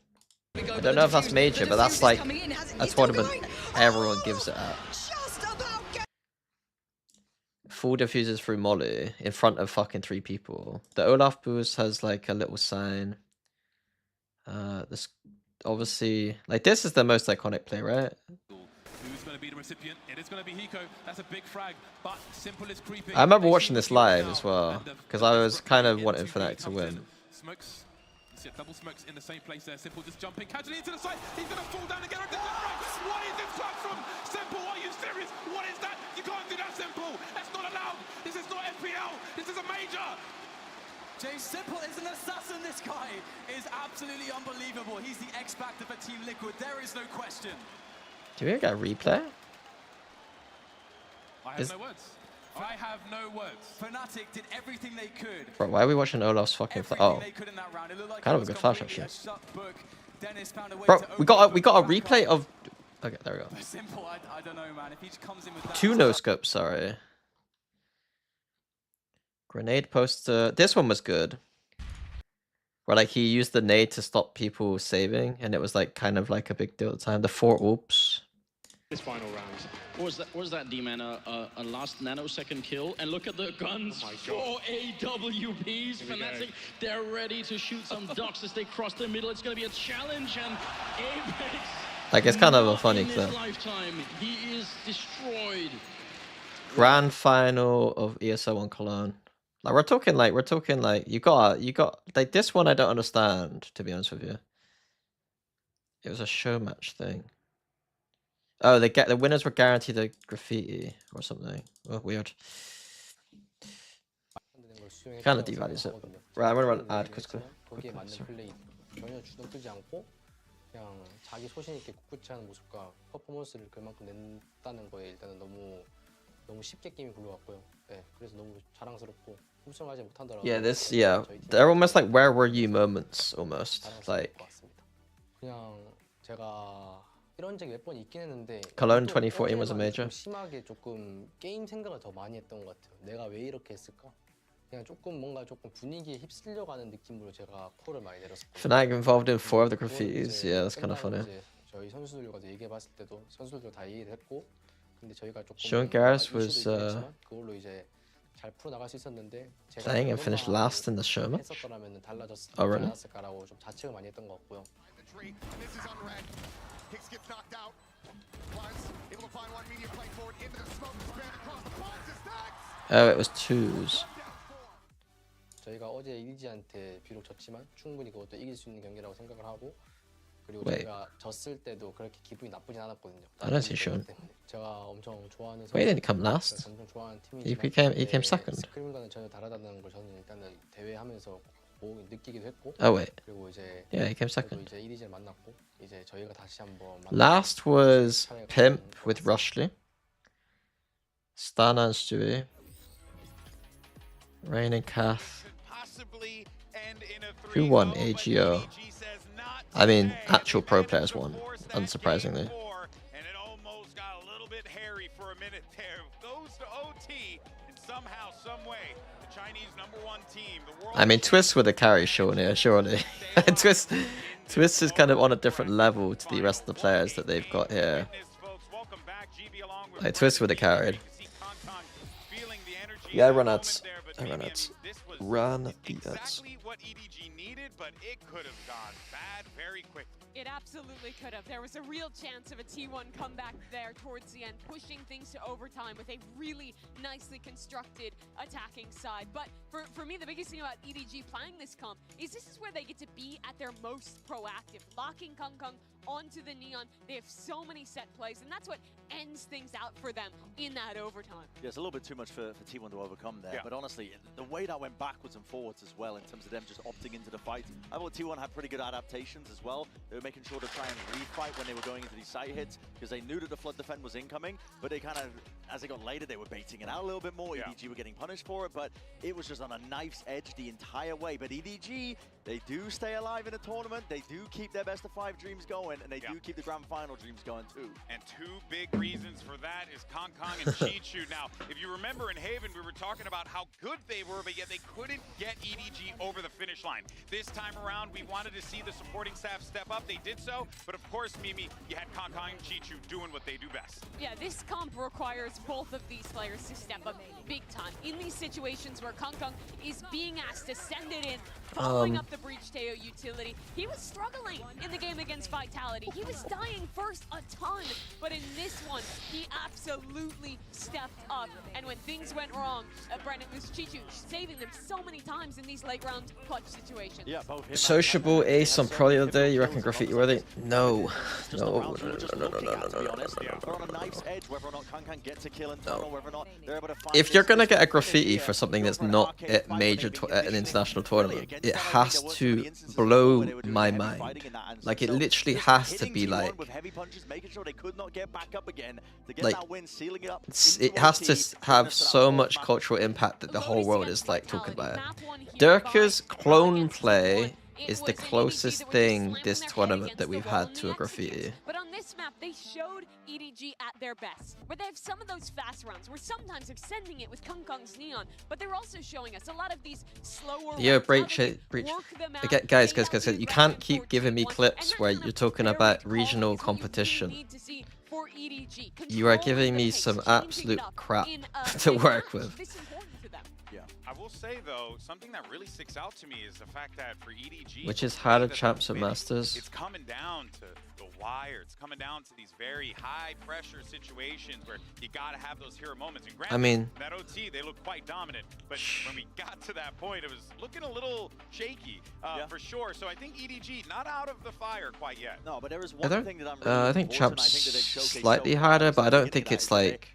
I don't know if that's major, but that's like a tournament everyone gives it at. Full diffuses through Molly in front of fucking 3 people. The Olaf boost has like a little sign. This obviously, like, this is the most iconic play, right? Who's going to be the recipient? It is going to be Hiko. That's a big frag, but Simple is creeping. I remember watching this live as well because I was kind of wanting Fnatic to win. Smokes. You see double smokes in the same place there. Simple just jumping casually into the side. He's going to fall down again. What is this clap from Simple? Are you serious? What is that? You can't do that, Simple. That's not allowed. This is not FPL. This is a major. Jay Simple is an assassin. This guy is absolutely unbelievable. He's the X Factor for Team Liquid. There is no question. Do we get a replay? I have no words. I have no words. Fnatic did everything they could. Bro, why are we watching Olaf's fucking oh, kind of a good flash actually. Bro, we got a replay of. Okay, there we go. Simple, I don't know, man. If he just comes in with that 2 no scopes, sorry. Grenade poster. This one was good. Where like he used the nade to stop people saving, and it was like kind of like a big deal at the time. The 4 oops. This final round. What was that, D-Man? A last nanosecond kill? And look at the guns. 4 AWPs. Fnatic, they're ready to shoot some ducks as they cross the middle. It's going to be a challenge, and Apex... Like, it's kind of a funny clip. Lifetime, he is destroyed. Grand final of ESL 1 Cologne. Like, we're talking like, you got, like, this one I don't understand, to be honest with you. It was a show match thing. Oh, the winners were guaranteed a graffiti or something. Oh, weird. Kind of devalues it. Right, I'm gonna run ad quickly. 전혀 주눅 들지 않고 그냥 자기 소신 있게 꿋꿋이 하는 모습과 퍼포먼스를 그만큼 낸다는 거에 일단은 너무 쉽게 게임이 굴러갔고요. 네, 그래서 너무 자랑스럽고 우승하지 못한다라고. Yeah, they're almost like where were you moments almost. Like 그냥 제가 이런 적이 몇 번 있긴 했는데 Cologne 2014 was a major. 심하게 조금 게임 생각을 더 많이 했던 것 같아요. 내가 왜 이렇게 했을까? 그냥 조금 뭔가 조금 분위기에 휩쓸려가는 느낌으로 제가 콜을 많이 내렸었고. Fnatic involved in 4 of the graffitis. Yeah, that's kind of funny. 저희 선수들과도 얘기해봤을 때도 선수들도 다 이해를 했고, 근데 저희가 조금 Sean Garris was 그걸로 이제 잘 풀어 나갈 수 있었는데 제가 playing and finished last in the show match. 했었더라면 달라졌지 Oh, really? 않았을까라고 좀 자책을 많이 했던 것 같고요. Hicks gets knocked out. Was able to find one media playing forward into the smoke. Span across the box. Stacks. Oh, it was 2s. 저희가 어제 EDG한테 비록 졌지만 충분히 그것도 이길 수 있는 경기라고 생각을 하고 그리고 Wait. 저희가 졌을 때도 그렇게 기분이 나쁘진 않았거든요. I don't see Sean. 제가 엄청 좋아하는 Wait, didn't he come last? 엄청 좋아하는 He 팀이지만 came second. 스크림과는 전혀 다르다는 걸 저는 일단은 대회하면서 느끼기도 했고. Oh wait. 그리고 이제 Yeah, he came second. 이제 EDG를 만났고 이제 저희가 다시 한번 Last was Pimp with Rushley. Stana and Stewie. Rain and Kath. Who won AGO? I mean, actual pro players won, unsurprisingly. And it almost got a little bit hairy for a minute there. Goes to OT, and somehow, some way, the Chinese #1 team, the world. I mean, Twist with a carry, surely. Twist is kind of on a different level to the rest of the players that they've got here. Like, Twist with a carried. Yeah, I run ads. Run the ads. What EDG needed, but it could have gone bad very quickly. It absolutely could have. There was a real chance of a T1 comeback there towards the end, pushing things to overtime with a really nicely constructed attacking side. But for me, the biggest thing about EDG playing this comp is this is where they get to be at their most proactive, locking Kung onto the Neon. They have so many set plays, and that's what ends things out for them in that overtime. Yeah, it's a little bit too much for T1 to overcome there, but honestly, the way that went backwards and forwards as well in terms of them just opting into the fight, I thought T1 had pretty good adaptations as well. They were making sure to try and refight when they were going into these side hits because they knew that the flood defend was incoming, but they kind of, as it got later, they were baiting it out a little bit more. EDG were getting punished for it, but it was just on a knife's edge the entire way. But EDG, they do stay alive in a tournament. They do keep their best of 5 dreams going, and they do keep the grand final dreams going too. And 2 big reasons for that is Kong and Chichu. Now, if you remember in Haven, we were talking about how good they were, but yet they couldn't get EDG over the finish line. This time around, we wanted to see the supporting staff step up. They did so, but of course, Mimi, you had Kong and Chichu doing what they do best. Yeah, this comp requires both of these players to step up big time. In these situations where Kong is being asked to send it in, following up the breach Teo utility, he was struggling in the game against Vitality. He was dying first a ton, but in this one, he absolutely stepped up. And when things went wrong, Brendan, was Chichu saving them so many times in these late round clutch situations. Yeah, both him Sociable Ace on Pro the other day. You reckon graffiti worthy? No. No. If you're gonna get a graffiti for something that's not at an international tournament, it has to blow my mind. Like, it literally has to be like, it has to have so much cultural impact that the whole world is like talking about it. Durka's clone play is the closest thing this tournament that we've had to a graffiti. But on this map, they showed EDG at their best, where they have some of those fast rounds, where sometimes they're sending it with Kung Kong's Neon, but they're also showing us a lot of these slower Yo, rounds, breach. Again, guys, you can't keep giving me clips where you're talking about regional competition. You are giving me some absolute crap to work with. I will say, though, something that really sticks out to me is the fact that for EDG, Which is harder champs at Masters. It's coming down to the wire. It's coming down to these very high-pressure situations where you got to have those hero moments. And granted, I mean, that OT, they look quite dominant. But when we got to that point, it was looking a little shaky, for sure. So I think EDG not out of the fire quite yet. No, but there is one thing that I'm really I think champs slightly harder, but I don't think it's like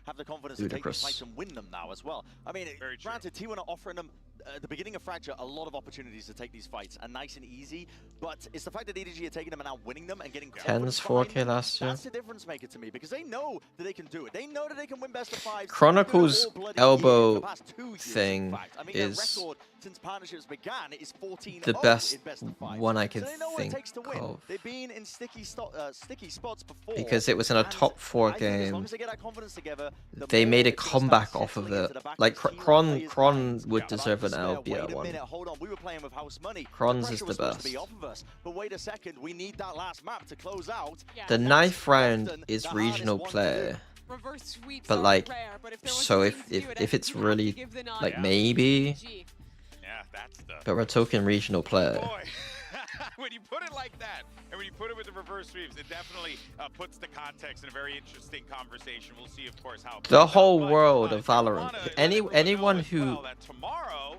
ludicrous. And win them now as well. I mean, granted, T1 are offering them at the beginning of Fracture a lot of opportunities to take these fights, and nice and easy. But it's the fact that EDG are taking them and now winning them and getting 10's 4K last year. That's the difference maker to me, because they know that they can do it. They know that they can win best of 5. Chronicle's elbow thing is since partnerships began, it is 14 the best one I can think of. They've been in sticky spots before. Because it was in a top 4 game. They made a comeback off of it. Like, Kron would deserve an LBR one. Hold on, we were playing with house money. Kron's is the best. But wait a second, we need that last map to close out. The knife round is regional play. But like, so if it's really, like, maybe, but we're talking regional play. When you put it like that, and when you put it with the reverse sweeps, it definitely puts the context in a very interesting conversation. We'll see, of course, how the whole world of Valorant. Anyone who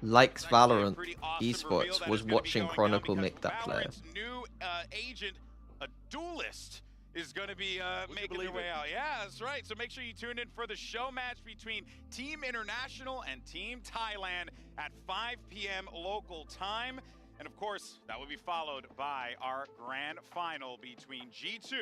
likes Valorant esports was watching Chronicle make that play. New agent, a duelist, is going to be making their way out. Yeah, that's right. So make sure you tune in for the show match between Team International and Team Thailand at 5 p.m. local time. And of course, that will be followed by our grand final between G2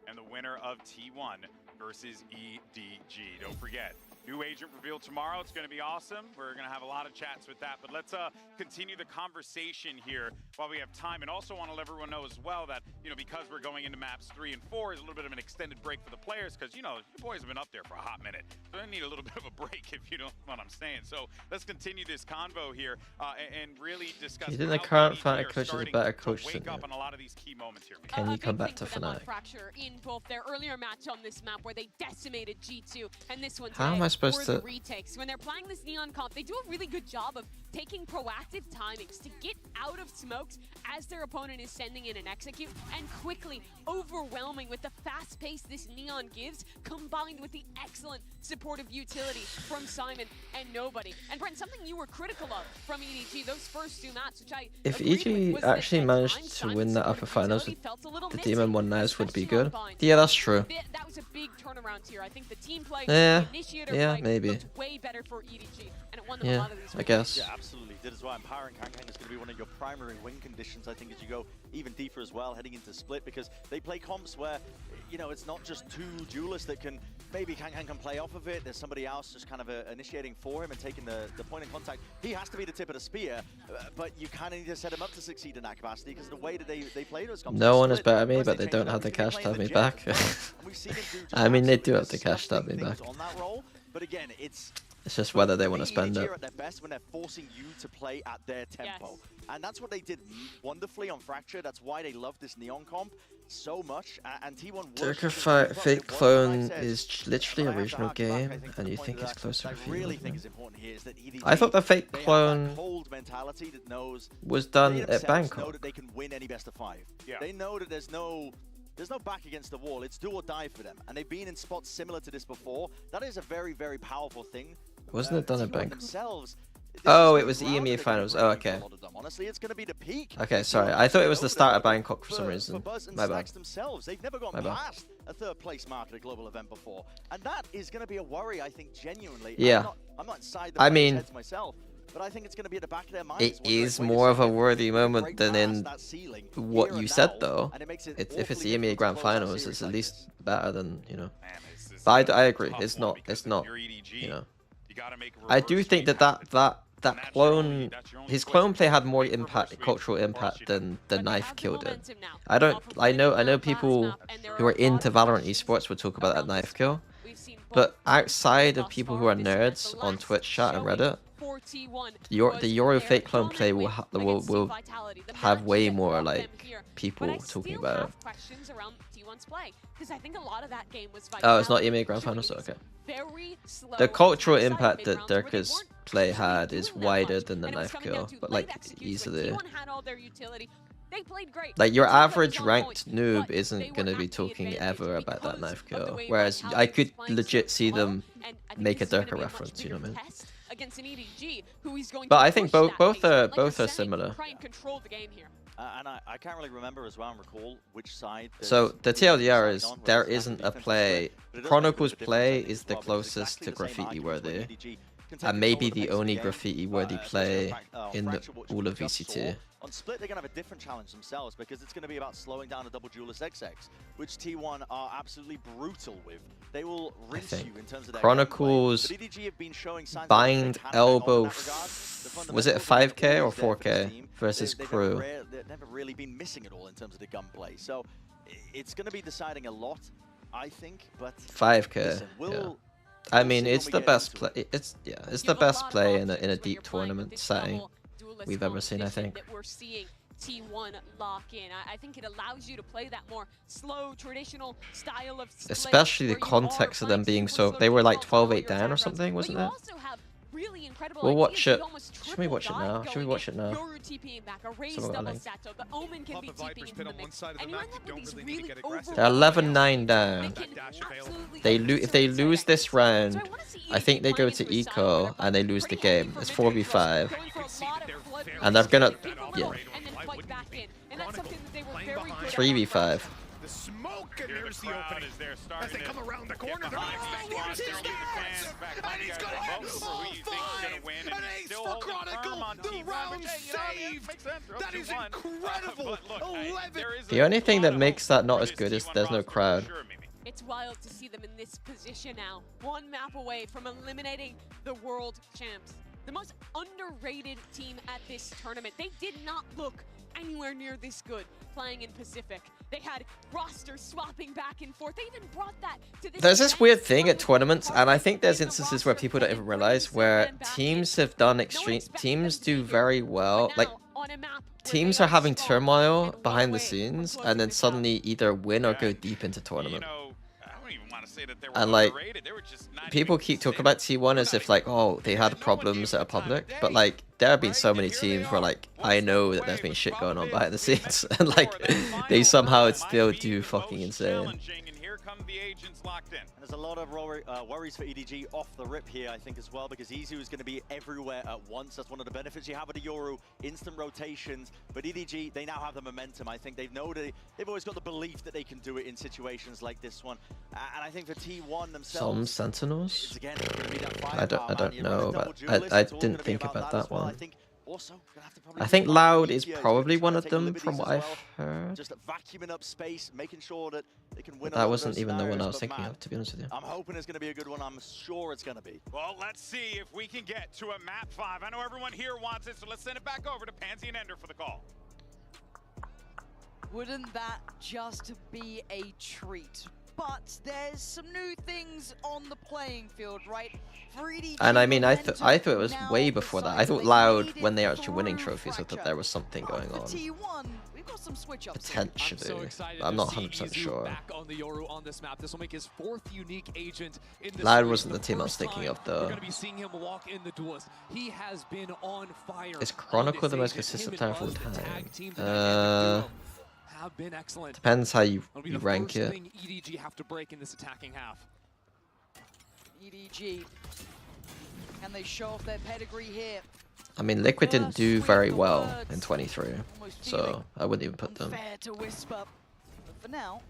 and the winner of T1 versus EDG. Don't forget, new agent reveal tomorrow. It's going to be awesome. We're going to have a lot of chats with that. But let's continue the conversation here while we have time. And also want to let everyone know as well that, you know, because we're going into maps 3 and 4, is a little bit of an extended break for the players because, you know, you boys have been up there for a hot minute. So they need a little bit of a break, if you know what I'm saying. So let's continue this convo here and really discuss. You think the current Fnatic coach is a better coach than you? On a lot of these key moments here. Can you come back to Fnatic? Fracture in both their earlier match on this map where they decimated G2 and this one today. How am I supposed to? Retakes. When they're playing this Neon comp, they do a really good job of taking proactive timings to get out of smokes as their opponent is sending in an execute and quickly overwhelming with the fast pace this Neon gives, combined with the excellent supportive utility from Simon and Nobody. And Brent, something you were critical of from EDG those first 2 maps, which I if EDG actually managed to win that upper finals, the Demon 1 Nice would be good. Yeah, that's true. That was a big turnaround here. I think the team play, yeah, the initiator play maybe. looked way better for EDG, and it won them a Yeah, lot of these I guess. Yeah, absolutely. Did as well. Empowering Kang is going to be one of your primary win conditions, I think, as you go even deeper as well, heading into Split, because they play comps where, you know, it's not just 2 duelists that can, maybe Kang can play off of it. There's somebody else just kind of initiating for him and taking the point of contact. He has to be the tip of the spear, but you kind of need to set him up to succeed in that capacity, because the way that they play those comps. No one is better than me, but they don't have the cash to have me back. I mean, they do have the cash to have me back. But again, it's just whether they want to spend it. At their best when they're forcing you to play at their tempo. Yes. And that's what they did wonderfully on Fracture. That's why they love this Neon comp so much. And T1 Durka Fake Clone is literally a regional game, and you think it's closer to really I thought the Fake Clone was done at Bangkok. They know that they can win any best of 5. Yeah. They know that there's no there's no back against the wall. It's do or die for them. And they've been in spots similar to this before. That is a very, very powerful thing. Wasn't it done at T1 Bangkok? themselves, Oh, it was the EMEA finals. Oh, okay. Honestly, it's going to be the peak. Okay, sorry. I thought it was the start of Bangkok for some reason. For Buzz and My bad. Stacks themselves, they've never gone past a third place mark at a global event before, and that is going to be a worry, I think, genuinely. Yeah. I'm not inside the I players' mean, heads myself, but I think it's going to be at the back of their minds. it is more of a worthy moment than in what you said, though. If it's the EMEA Grand Finals, it's at least better than, you know. But I agree. It's not, you know. I do think that clone, his clone play had more impact, cultural impact than the knife kill did. I know people who are into Valorant esports would talk about that knife kill, but outside of people who are nerds on Twitch chat and Reddit, the Euro fake clone play will have way more like people talking about it. Oh, it's not EMEA Grand Finals, okay. The cultural impact that Durka's play had is wider than the knife kill, but like easily. Like your average ranked noob isn't gonna be talking ever about that knife kill, whereas I could legit see them make a Durka reference, you know what I mean? But I think both are similar. And I can't really remember as well and recall which side. So the TLDR is there isn't a play. Chronicles play is the closest to graffiti worthy, and maybe the only graffiti worthy play in all of VCT. On Split, they're going to have a different challenge themselves because it's going to be about slowing down a double duelist XX, which T1 are absolutely brutal with. They will rinse you in terms of their Chronicles, EDG have been showing signs bind, elbow, was it a 5K or 4K versus crew? They've never really been missing it all in terms of the gunplay. So it's going to be deciding a lot, I think, but 5K, listen, yeah. I mean, it's the best play. It's the best play in a deep tournament setting we've ever seen, I think. We're seeing T1 lock in. I think it allows you to play that more slow, traditional style of Split, especially the context of them being so. They were like 12-8 down or something, wasn't it? Really incredible. We'll watch it. Should we watch it now? Should we watch it now? They're 11-9 down. If they lose this round, I think they go to eco and they lose the game. It's 4v5, and they're gonna 3v5. The smoke and there's the opening. As they come around the corner, they're what is that? And he's gonna win 5! An ace for Chronicle! The round saved! That is incredible! 11! The only thing that makes that not as good is there's no crowd. It's wild to see them in this position now. One map away from eliminating the world champs. The most underrated team at this tournament. They did not look anywhere near this good playing in Pacific. They had rosters swapping back and forth. They even brought that to this. There's this weird thing at tournaments, and I think there's instances where people don't even realize where teams have done teams do very well. Like teams are having turmoil behind the scenes, and then suddenly either win or go deep into tournament. And like people keep talking about T1 as if like, oh, they had problems that are public, but like there have been so many teams where like I know that there's been shit going on behind the scenes, and like they somehow still do fucking insane. And there's a lot of worries for EDG off the rip here, I think, as well, because EZU is going to be everywhere at once. That's one of the benefits you have with the Yoru, instant rotations. But EDG, they now have the momentum. I think they've always got the belief that they can do it in situations like this one. And I think for T1 themselves, Some Sentinels? again, it's going to be that I don't know, but I didn't think about that one. Also, I think Loud is probably one of them from what I've heard. Just vacuuming up space, making sure that they can win. That wasn't even the one I was thinking of, to be honest with you. I'm hoping it's going to be a good one. I'm sure it's going to be. Well, let's see if we can get to a map 5. I know everyone here wants it, so let's send it back over to Pansy and Ender for the call. Wouldn't that just be a treat? But there's some new things on the playing field, right? For EDG, and I mean, I thought it was way before that. I thought Loud, when they were actually winning trophies, I thought there was something going on. We've got some switch ups. Potentially, I'm not 100% sure. Back on the Yoru on this map. This will make his 4th unique agent in this Loud wasn't the team I was thinking of, though. We're going to be seeing him walk in the duelist. He has been on fire. Is Chronicle the most consistent time for the time? have been excellent. Depends how you It'll be the rank first it. thing EDG have to break in this attacking half. EDG. Can they show off their pedigree here? I mean, Liquid didn't do very well in 23, so I wouldn't even put them. Fair to whisper. But for now,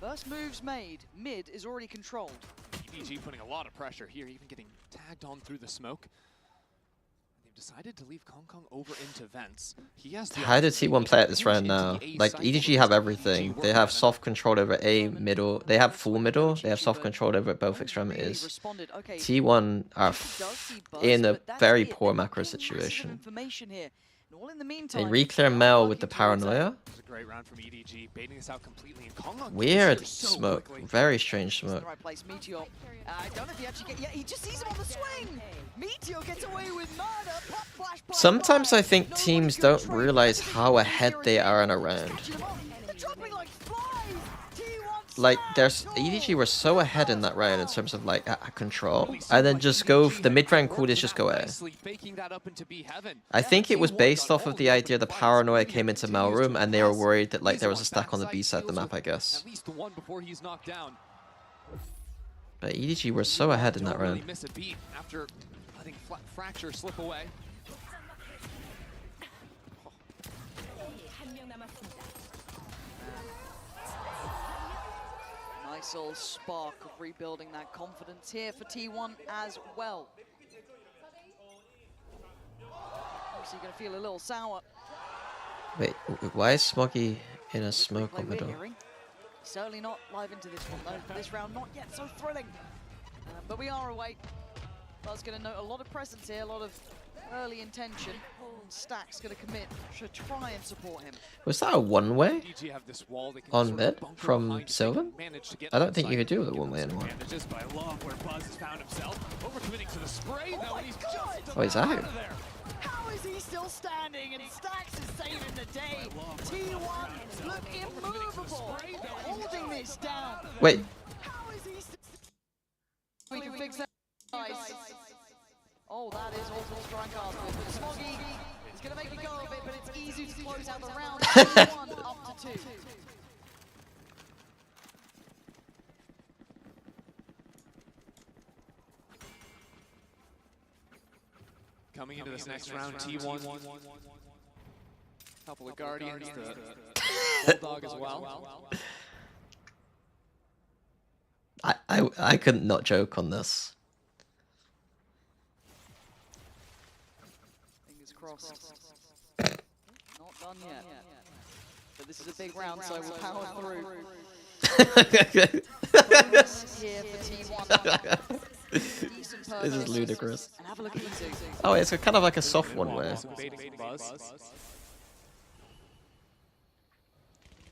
first moves made. Mid is already controlled. EDG putting a lot of pressure here, even getting tagged on through the smoke. They've decided to leave Kong over into vents. He has the How did T1 play at this round now? Like, EDG have everything. They have soft control over A, middle. They have full middle. They have soft control over both extremities. T1 are in a very poor macro situation. They re-clear Mel with the paranoia. It's a great round from EDG, baiting this out completely. And Kong Weird smoke. Very strange smoke. I don't know if he actually get. Yeah, he just sees him on the swing. Meteor gets away with murder. Pop, flash, pop, Sometimes I think teams don't realize how ahead they are in a round. Like, EDG were so ahead in that round in terms of like control, and then just go the mid round cool is just go A. I think it was based off of the idea the paranoia came into Mel room and they were worried that like there was a stack on the B side of the map, I guess. At least the one before he's knocked down. But EDG were so ahead in that round. Really miss a beat after letting Fracture slip away. Nice little spark of rebuilding that confidence here for T1 as well. Obviously, you're going to feel a little sour. Wait, why is Smoggy in a smoke on middle? Certainly not live into this one, though. This round, not yet so thrilling. But we are away. Buzz going to note a lot of presence here, a lot of early intention. Stack's going to commit to try and support him. Was that a one-way on mid from Sylvan? I don't think you could do it with a one-way anymore. Oh, he's out. How is he still standing? And Stax is saving the day. T1 look immovable, holding this down. Wait. How is he still? We can fix that. Oh, that is also strong card. But Smoggy is going to make a go of it, but it's easy to close out the round. T1 up to 2. Coming into this next round, T1. Couple of Guardians, the Bulldog as well. I couldn't not joke on this. Fingers crossed. Not done yet. But this is a big round, so we'll power through. Here for T1. This is ludicrous. And have a look at EDG. Oh, it's kind of like a soft one where.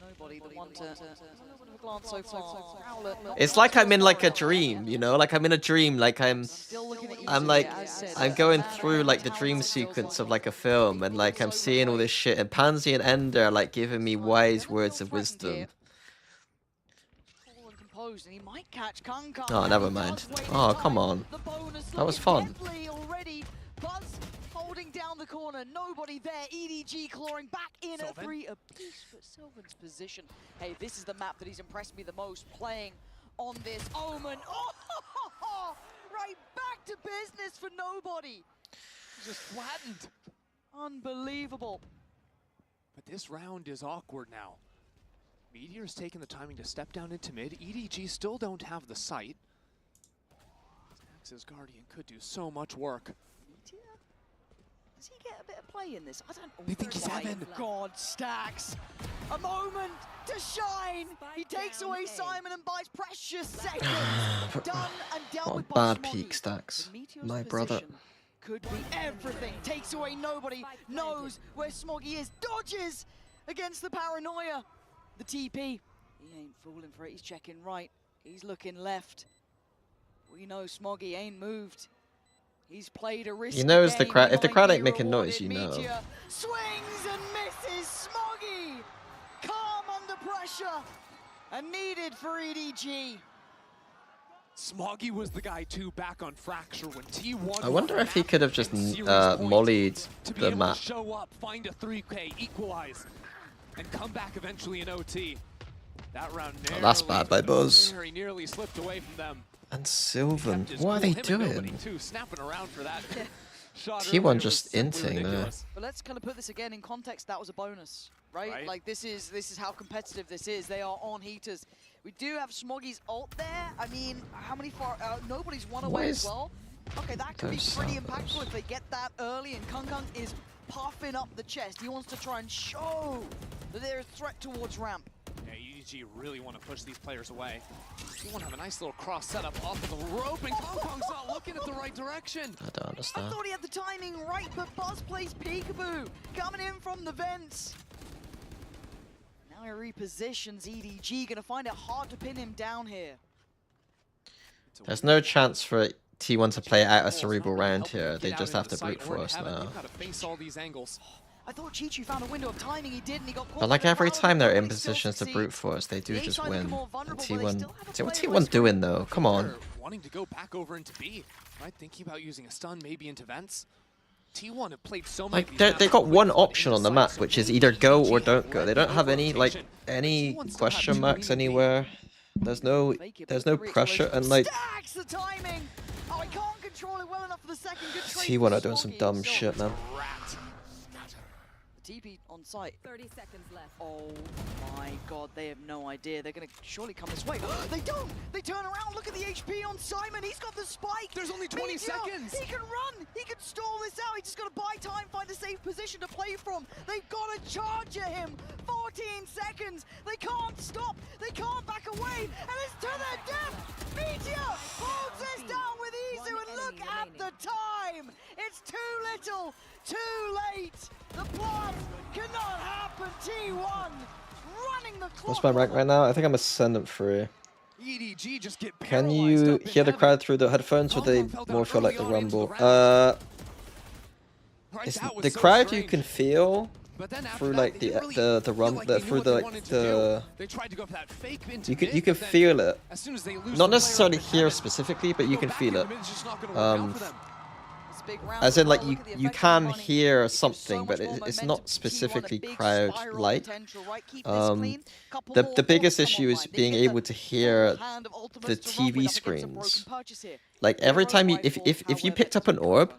Nobody, the one to glance so far. It's like I'm in like a dream, you know? Like I'm in a dream, like I'm going through like the dream sequence of like a film, and like I'm seeing all this shit, and Pansy and Ender are like giving me wise words of wisdom. And he might catch Kung Kung. Oh, never mind. Oh, come on. That was fun. Buzz holding down the corner. Nobody there. EDG clawing back in at 3 apiece for Sylvan's position. Hey, this is the map that he's impressed me the most playing on this Omen. Oh, right back to business for nobody. Just flattened. Unbelievable. But this round is awkward now. Meteor's taking the timing to step down into mid. EDG still don't have the sight. Stax's Guardian could do so much work. Does he get a bit of play in this? I don't know. They think he's Evan. God, Stax. A moment to shine. He takes away Simon and buys precious seconds. Done and dealt with by Bad peak Stacks. My brother. Could be everything. Takes away nobody. Knows where Smoggy is. Dodges against the paranoia. The TP. He ain't fooling for it. He's checking right. He's looking left. We know Smoggy ain't moved. He's played a risky He knows game. the crowd. If the crowd ain't making noise, you know. Meteor swings and misses. Smoggy calm under pressure and needed for EDG. Smoggy was the guy too back on Fracture when T1. I wonder if he could have just mollied the map. Show up, find a 3K, equalize. and come back eventually in OT. That round Oh, that's bad by Buzz. very nearly slipped away from them. And Sylvan, Kept his what are cool. they Him and nobody, doing? too, snapping around for that shot T1 earlier was just simply inting there. ridiculous. But let's kind of put this again in context. That was a bonus, right? Like this is how competitive this is. They are on heaters. We do have Smoggy's ult there. I mean, how many far? Nobody's one away as well. Okay, that could be pretty impactful if they get that early. And Kung is puffing up the chest. He wants to try and show that there is a threat towards ramp. Yeah, EDG really want to push these players away. You want to have a nice little cross setup off of the rope, and Kong's not looking at the right direction. I don't I understand. thought he had the timing right, but Buzz plays peekaboo, coming in from the vents. Now he repositions EDG, gonna find it hard to pin him down here. There's no chance for T1 to play out a cerebral round here. They just have to brute force now. You've got to face all these angles. I thought Chichu found a window of timing, he did, and he got caught. But like every time they're in positions to brute force, they do just win. And T1, what's T1 doing though? Come on. Wanting to go back over into B, right? Thinking about using a stun maybe into vents. T1 have played so many. Like they got one option on the map, which is either go or don't go. They don't have any any question marks anywhere. There's no pressure, and like Stacks the timing. Oh, I can't control it well enough for the second. Good trade T1 from are doing some Smoggy dumb himself. shit, man. The TP on site. 30 seconds left. Oh my god, they have no idea. They're gonna surely come this way. They don't! They turn around, look at the HP on Simon. He's got the spike. There's only 20 seconds. He can run. He can stall this out. He just gotta buy time, find a safe position to play from. They've gotta charger him. 14 seconds. They can't stop. They can't back away. And it's to their death. Meteor holds this down with Izu, and look at the time. It's too little, too late. The plot cannot happen. T1 running the clock. what's my rank right now? I think I'm Ascendant 3. EDG just get Can you hear the crowd through the headphones, or do they more feel like the rumble? It's the crowd you can feel through like the you can feel it. Not necessarily hear specifically, but you can feel it. As in, like you can hear something, but it's not specifically crowd like. The biggest issue is being able to hear the TV screens. Like every time if you picked up an orb,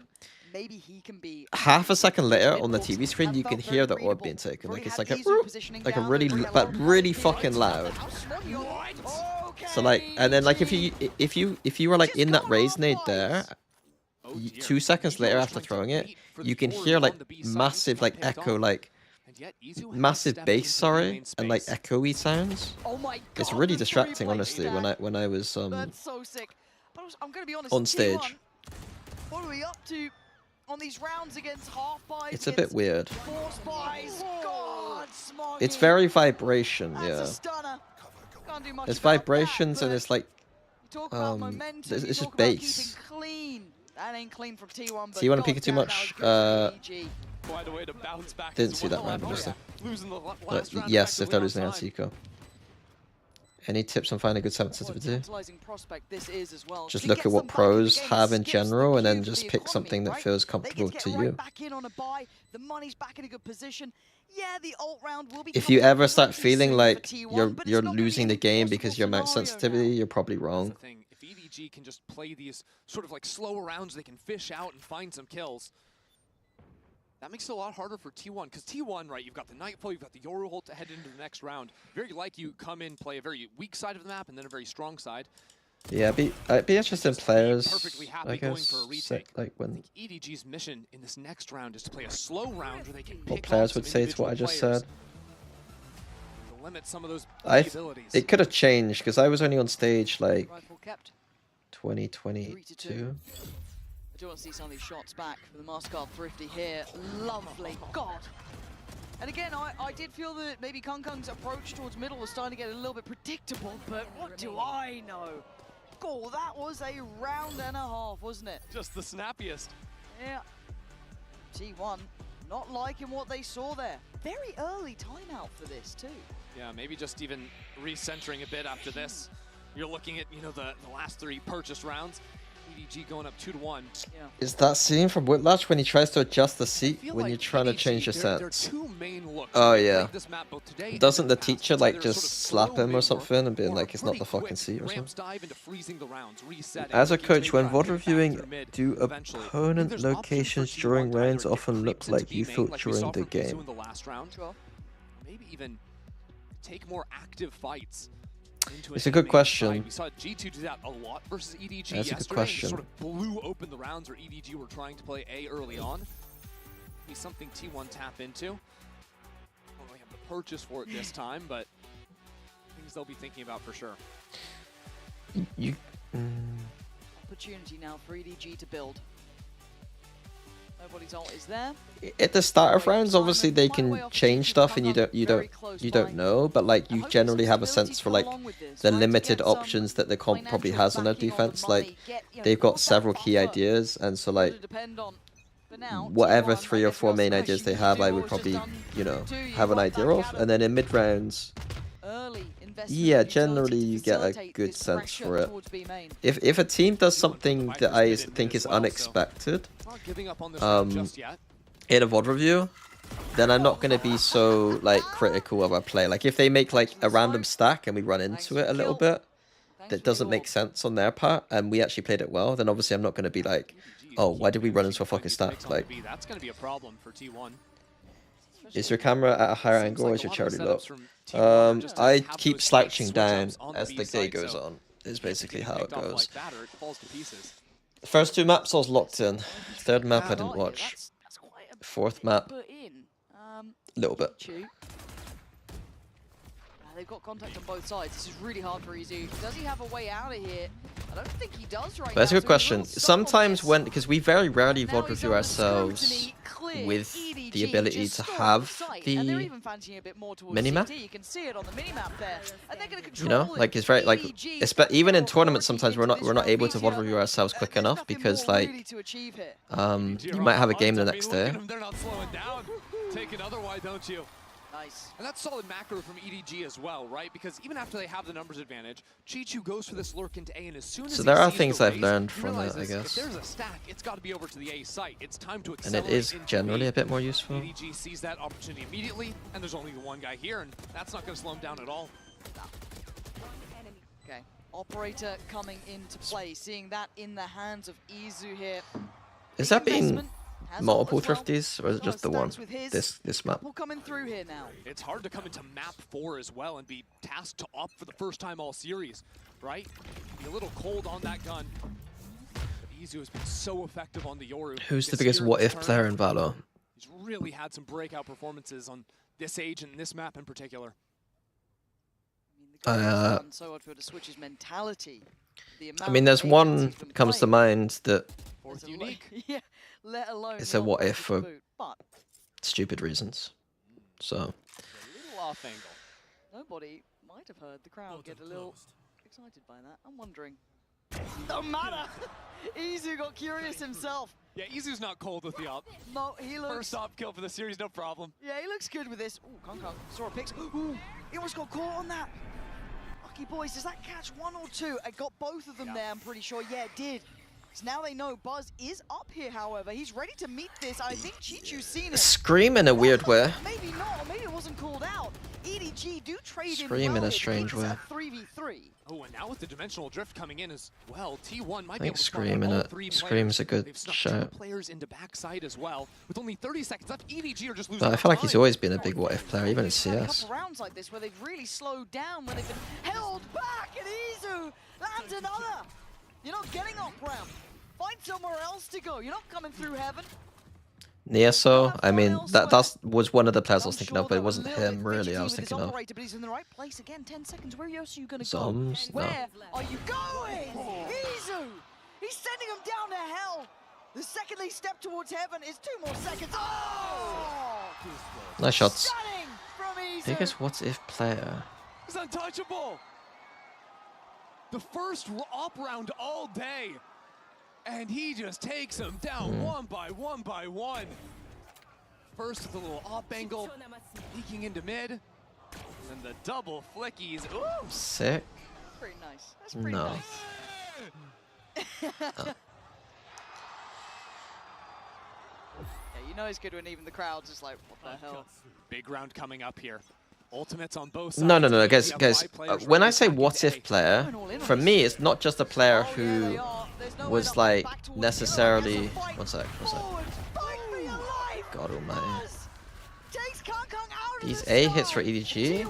half a second later on the TV screen, you can hear the orb being taken. Like it's like a really fucking loud. So like, and then like if you were like in that raise nade there, 2 seconds later after throwing it, you can hear like massive like echo, like massive bass, sorry, and like echoey sounds. It's really distracting, honestly, when I was That's so sick. But I'm gonna be honest, on stage. T1, what are we up to on these rounds against half buys? It's a bit weird. Force buys. God, Smoggy. It's very vibration, That's yeah. a stunner. Can't do much It's about vibrations that, and it's like talk about momentum, it's you just talk about bass. keeping clean. That ain't clean from T1. But T1 God peeking too damn, much. that was good from EDG. Quite a way to bounce back. Didn't see that round, obviously. Losing the But last round yes, if they're effectively losing on anti-eco. Any tips on finding good sensitivity? Tantalizing prospect this is as well. Just He look gets at what them back pros again, have in skips the general, and queue then for just the pick economy, something that right? feels They comfortable get to right you. back in on a buy. The money's back in a good position. Yeah, the ult round will be If you coming ever start pretty feeling soon like for T1, but you're it's not gonna be losing an the game impossible because your max scenario sensitivity, now. you're probably wrong. That's the thing. If EDG can just play these sort of like slower rounds, they can fish out and find some kills. That makes it a lot harder for T1, because T1, right, you've got the Nightfall, you've got the Yoru ult to head into the next round. Very like you come in, play a very weak side of the map, and then a very strong side. Yeah, be interested in players, Perfectly happy I going guess. for a retake. Like when EDG's mission in this next round is to play a slow round where they can what pick players off would some say to what I individual just players said. to limit some of those abilities. It could have changed because I was only on stage like Rifle kept. 2022. I do want to see some of these shots back for the Mascard Thrifty here. Lovely. God. And again, I did feel that maybe Kung's approach towards middle was starting to get a little bit predictable, but what do I know? God, that was a round and a half, wasn't it? Just the snappiest. Yeah. T1 not liking what they saw there. Very early timeout for this too. Yeah, maybe just even recentering a bit after this. You're looking at, you know, the last 3 purchase rounds. EDG going up 2-1. Yeah. Is that scene from Whiplash when he tries to adjust the seat feel when like you're trying to EDG, change your their sense? two main looks. Oh They yeah. played this map both today and Doesn't in the past. teacher It's like either just sort of slap slow him or mid something and work being like, it's not pretty the fucking quick seat or ramps something? dive into freezing the rounds, resetting, As a looking to coach, make when that VOD get back reviewing, through mid do eventually. I think opponent there's options for locations T1 during to either rounds get often look creeps into like you B main, thought like we during saw the from Izu game? in the last round. Sure. Maybe even take more active fights. Into It's an a good A main question. side. We saw G2 do that a lot versus EDG That's a good yesterday. And question. just sort of blew open the rounds where EDG were trying to play A early on. Be something T1 tap into. Don't really have the purchase for it this time, but things they'll be thinking about for sure. You. Opportunity now for EDG to build. Nobody's ult is there. At the start of rounds, obviously they can change stuff, and you don't know. But like you generally have a sense for like the limited options that the comp probably has on their defense. Like they've got several key ideas, and so like whatever 3 or 4 main ideas they have, I would probably have an idea of. And then in mid rounds, yeah, generally you get a good sense for it. If a team does something that I think is unexpected, in a VOD review, then I'm not going to be so like critical of our play. Like if they make like a random stack and we run into it a little bit that doesn't make sense on their part and we actually played it well, then obviously I'm not going to be like, oh, why did we run into a fucking stack? Like, that's going to be a problem for T1. is your camera at a higher angle or is your charity low? I keep slouching down as the day goes on, is basically how it goes. The first 2 maps I was locked in. 3rd map I didn't watch. 4th map, a little bit. They've got contact on both sides. This is really hard for Izu. Does he have a way out of here? I don't think he does right now. That's a good so question. Sometimes because we very rarely VOD review ourselves with the ability to have the minimap. You can see it on the minimap there. And they're going to You know, like it's very like even in tournaments sometimes we're not able to VOD review ourselves quick enough because like you might have a game the next day. They're not slowing down. Take another, why don't you? Nice. And that's solid macro from EDG as well, right? Because even after they have the numbers advantage, Chi-Chu goes for this lurk into A, and as soon as So there are things I've learned he from it, I realizes guess. if there's a stack, it's got to be over to the A site. It's time to And accelerate. it is into generally B. a bit more useful. EDG sees that opportunity immediately, and there's only the one guy here, and that's not going to slow him down at all. Okay, Operator coming into play, seeing that in the hands of Izu here. Is that being multiple thrifties or is it just the one? This map. Coming through here now. It's hard to come into map 4 as well and be tasked to opt for the first time all series, right? Be a little cold on that gun. But Izu has been so effective on the Yoru. Who's the this biggest year what in if this player in tournament. Valor? He's really had some breakout performances on this age and this map in particular. So hard for the Switch's mentality. I mean, there's one comes to mind that unique. Yeah, let alone it's a what if for but stupid reasons. So. A little off angle. Nobody might have heard the crowd get a little excited by that. I'm wondering. Don't matter. Izu got curious himself. Yeah, Izu's not cold with the op. No, he looks. First op kill for the series, no problem. Yeah, he looks good with this. Ooh, Kong saw a picks. Ooh, he almost got caught on that. Lucky boys, does that catch 1 or 2? I got both of them there, I'm pretty sure. Yeah, it did. So now they know Buzz is up here, however. He's ready to meet this. I think Chi-Chu's seen it. Scream in a weird way. Maybe not, or maybe it wasn't called out. EDG do trade Scream in a strange way. 3v3. Oh, and now with the dimensional drift coming in as well, T1 might I be able think to Scream in it. Scream's a good They've snuck shout. 2 players into backside as well. With only 30 seconds left, EDG are just losing. But I feel like he's always been a big what if player, even in They've had a CS. couple rounds like this where they've really slowed down, where they've been held back, and Izu lands another. You're not getting up ramp. Find somewhere else to go. You're not coming through heaven. Neaso, I mean, that was one of the players I was thinking of, but it wasn't him really I was thinking of. But he's in the right place again. 10 seconds. Where else are you going to Zoms? go? No. Where are you going? Izu! He's sending him down to hell. The second they step towards heaven is 2 more seconds. Oh! Nice shots. Stunning from Izu. Biggest what if player? He's untouchable. The first op round all day. And he just takes them down one by one. First with a little op angle, leaking into mid. And then the double flickies. Ooh! Sick. Pretty nice. That's pretty No. nice. Yeah, you know it's good when even the crowd's just like, what the hell? Big round coming up here. Ultimates on both sides. No, guys. When I say what if player, for me, it's not just a player who was like necessarily. One sec. God almighty. These A hits for EDG,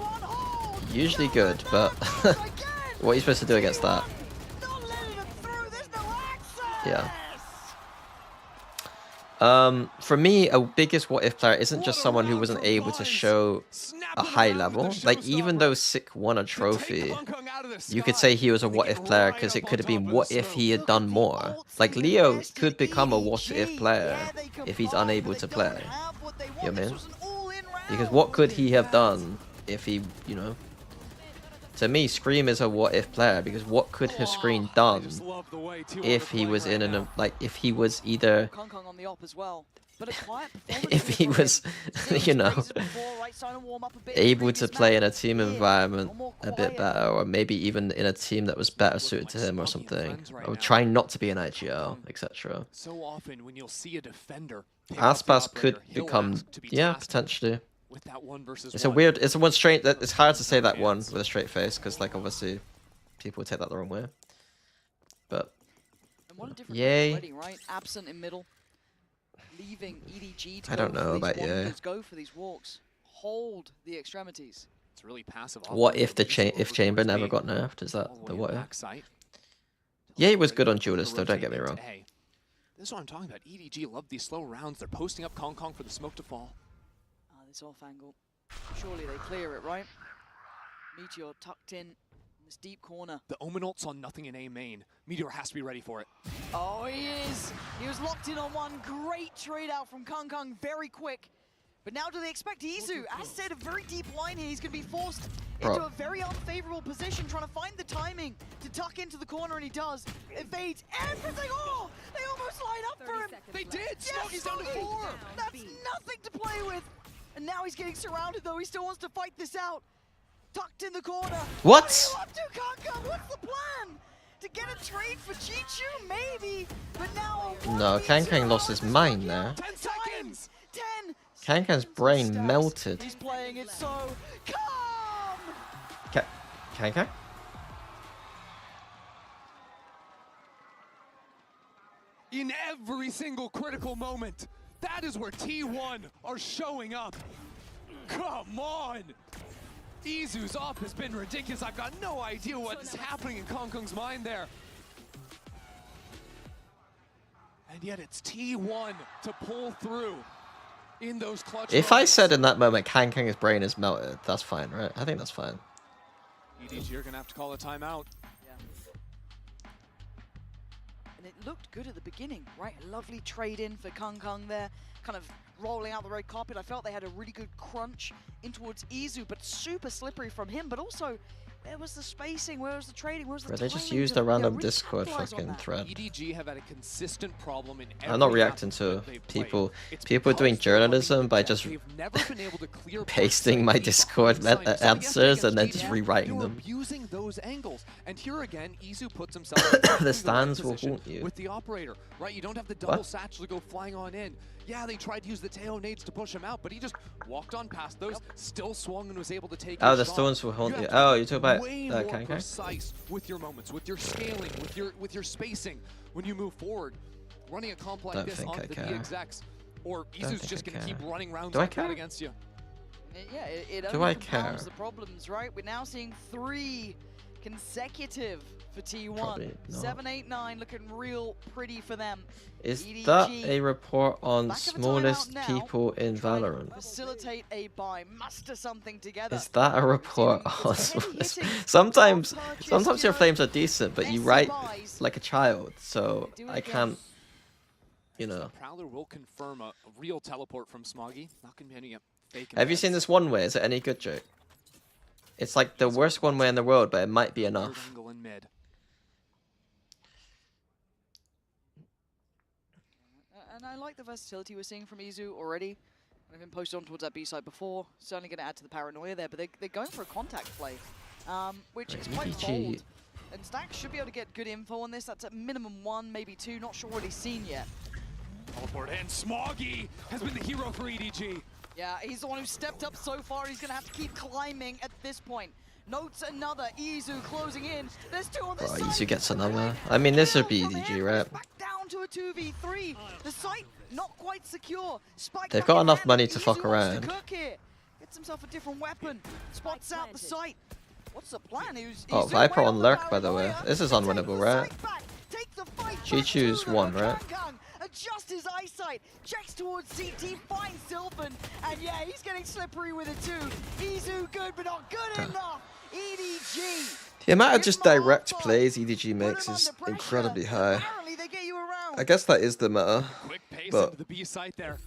usually good, but what are you supposed to do against that? Yeah. For me, a biggest what if player isn't just someone who wasn't able to show a high level. Like, even though Sick won a trophy, you could say he was a what if player because it could have been what if he had done more. Like, Leo could become a what if player if he's unable to play. You know what I mean? Because what could he have done if he, you know? To me, Scream is a what if player because what could his Scream done if he was in an if he was either on the op as well. But if he was, you know, able to play in a team environment a bit better, or maybe even in a team that was better suited to him or something, or trying not to be an IGL, etc. So often when you'll see a defender, Aspas could become, yeah, potentially. With that 1v1. It's a weird, it's one straight, it's hard to say that one with a straight face, because like obviously people would take that the wrong way. But, yay. Already, right? Absent in middle. Leaving EDG to I don't know about yay. Go for these walks. Hold the extremities. It's really passive. What if the Chamber never got nerfed? Is that the what if? Yay was good on Duelist though, don't get me wrong. This is what I'm talking about. EDG love these slow rounds. They're posting up Kong Kong for the smoke to fall. This off angle. Surely they clear it, right? Meteor tucked in this deep corner. The Omen ult's on nothing in A main. Meteor has to be ready for it. Oh, he is! He was locked in on one. Great trade out from Kong Kong, very quick. But now do they expect Izu? As said, a very deep line here. He's going to be forced into a very unfavorable position, trying to find the timing to tuck into the corner, and he does. Evades everything. Oh, they almost line up for him. They did! Yes, Smoggy's down to 4! That's nothing to play with. And now he's getting surrounded, though. He still wants to fight this out. Tucked in the corner. What? What are you up to, Kong? What's the plan? To get a trade for Chichu, maybe. But now No, Kankang lost his mind there. 10 seconds. 10. Kankang's brain melted. He's playing it so calm. Kankang? In every single critical moment, that is where T1 are showing up. Come on! Izu's up has been ridiculous. I've got no idea what is happening in Kong Kong's mind there. And yet it's T1 to pull through in those clutch If I moments. said in that moment Kankang's brain is melted, that's fine, right? I think that's fine. EDG, you're gonna have to call a timeout. And it looked good at the beginning, right? A lovely trade in for Kong Kong there, kind of rolling out the red carpet. I felt they had a really good crunch in towards Izu, but super slippery from him. But also, where was the spacing? Where was the trading? Where was the Bro, they just timing used to, a random really Discord capitalize on fucking that? thread. EDG have had a consistent problem in I'm not every reacting map to that they've people played. doing journalism by just They've never been able to clear pasting my Discord answers and then just rewriting They're them. abusing those angles. And here again, Izu puts himself in The the stands right will position haunt you. with the operator, right? You don't have the double What? satchel to go flying on in. Yeah, they tried to use the Teo nades to push him out, but he just walked on past those, still swung and was able to take Oh, his the shot. stones will haunt you. have to Oh, be you talk about way more Kankang? precise with your moments, with your scaling, with your spacing when you move forward. Running a comp like Don't this think on I the care. DXX, or Don't Izu's think just I going to keep care. running rounds Do I like that care? against you. Yeah, it Do only I compounds care? the problems, right? We're now seeing 3 consecutive for T1. Probably not. 7, 8, 9 looking real pretty for them. Is EDG, that a report on back of a smallest timeout now, people in trying to Valorant? Facilitate a buy, muster something together. Is that a report on smallest? Sometimes your flames are decent, but you write like a child, so I can't, you know. Prowler will confirm a real teleport from Smoggy. Not going to be any fake. Have you seen this one way? Is it any good, Jake? It's like the worst one way in the world, but it might be enough. Angle in mid. And I like the versatility we're seeing from Izu already. I've been posted on towards that B side before. Certainly going to add to the paranoia there, but they're going for a contact play, which is quite EDG. bold. and Stax should be able to get good info on this. That's at minimum 1, maybe 2, not sure what he's seen yet. Teleport in. Smoggy has been the hero for EDG. Yeah, he's the one who stepped up so far. He's gonna have to keep climbing at this point. Notes another. Izu closing in. There's 2 on this side. Izu gets another. I mean, this would be EDG, right? Back down to a 2v3. The site not quite secure. Spike They've back got in enough hand. money to Izu fuck wants to around. cook here. Gets himself a different weapon. Spots out the site. What's the plan? Oh, Izu Viper way on the lurk, by the way. paranoia. This is unwinnable, right? Take the fight back Chi-Chu's to won, the right? Kang. Adjust his eyesight, checks towards CT, finds Sylvan, and yeah, he's getting slippery with it too. Izu good, but not good enough. EDG. The amount of just direct plays EDG makes is incredibly high. I guess that is the meta, but The B site there.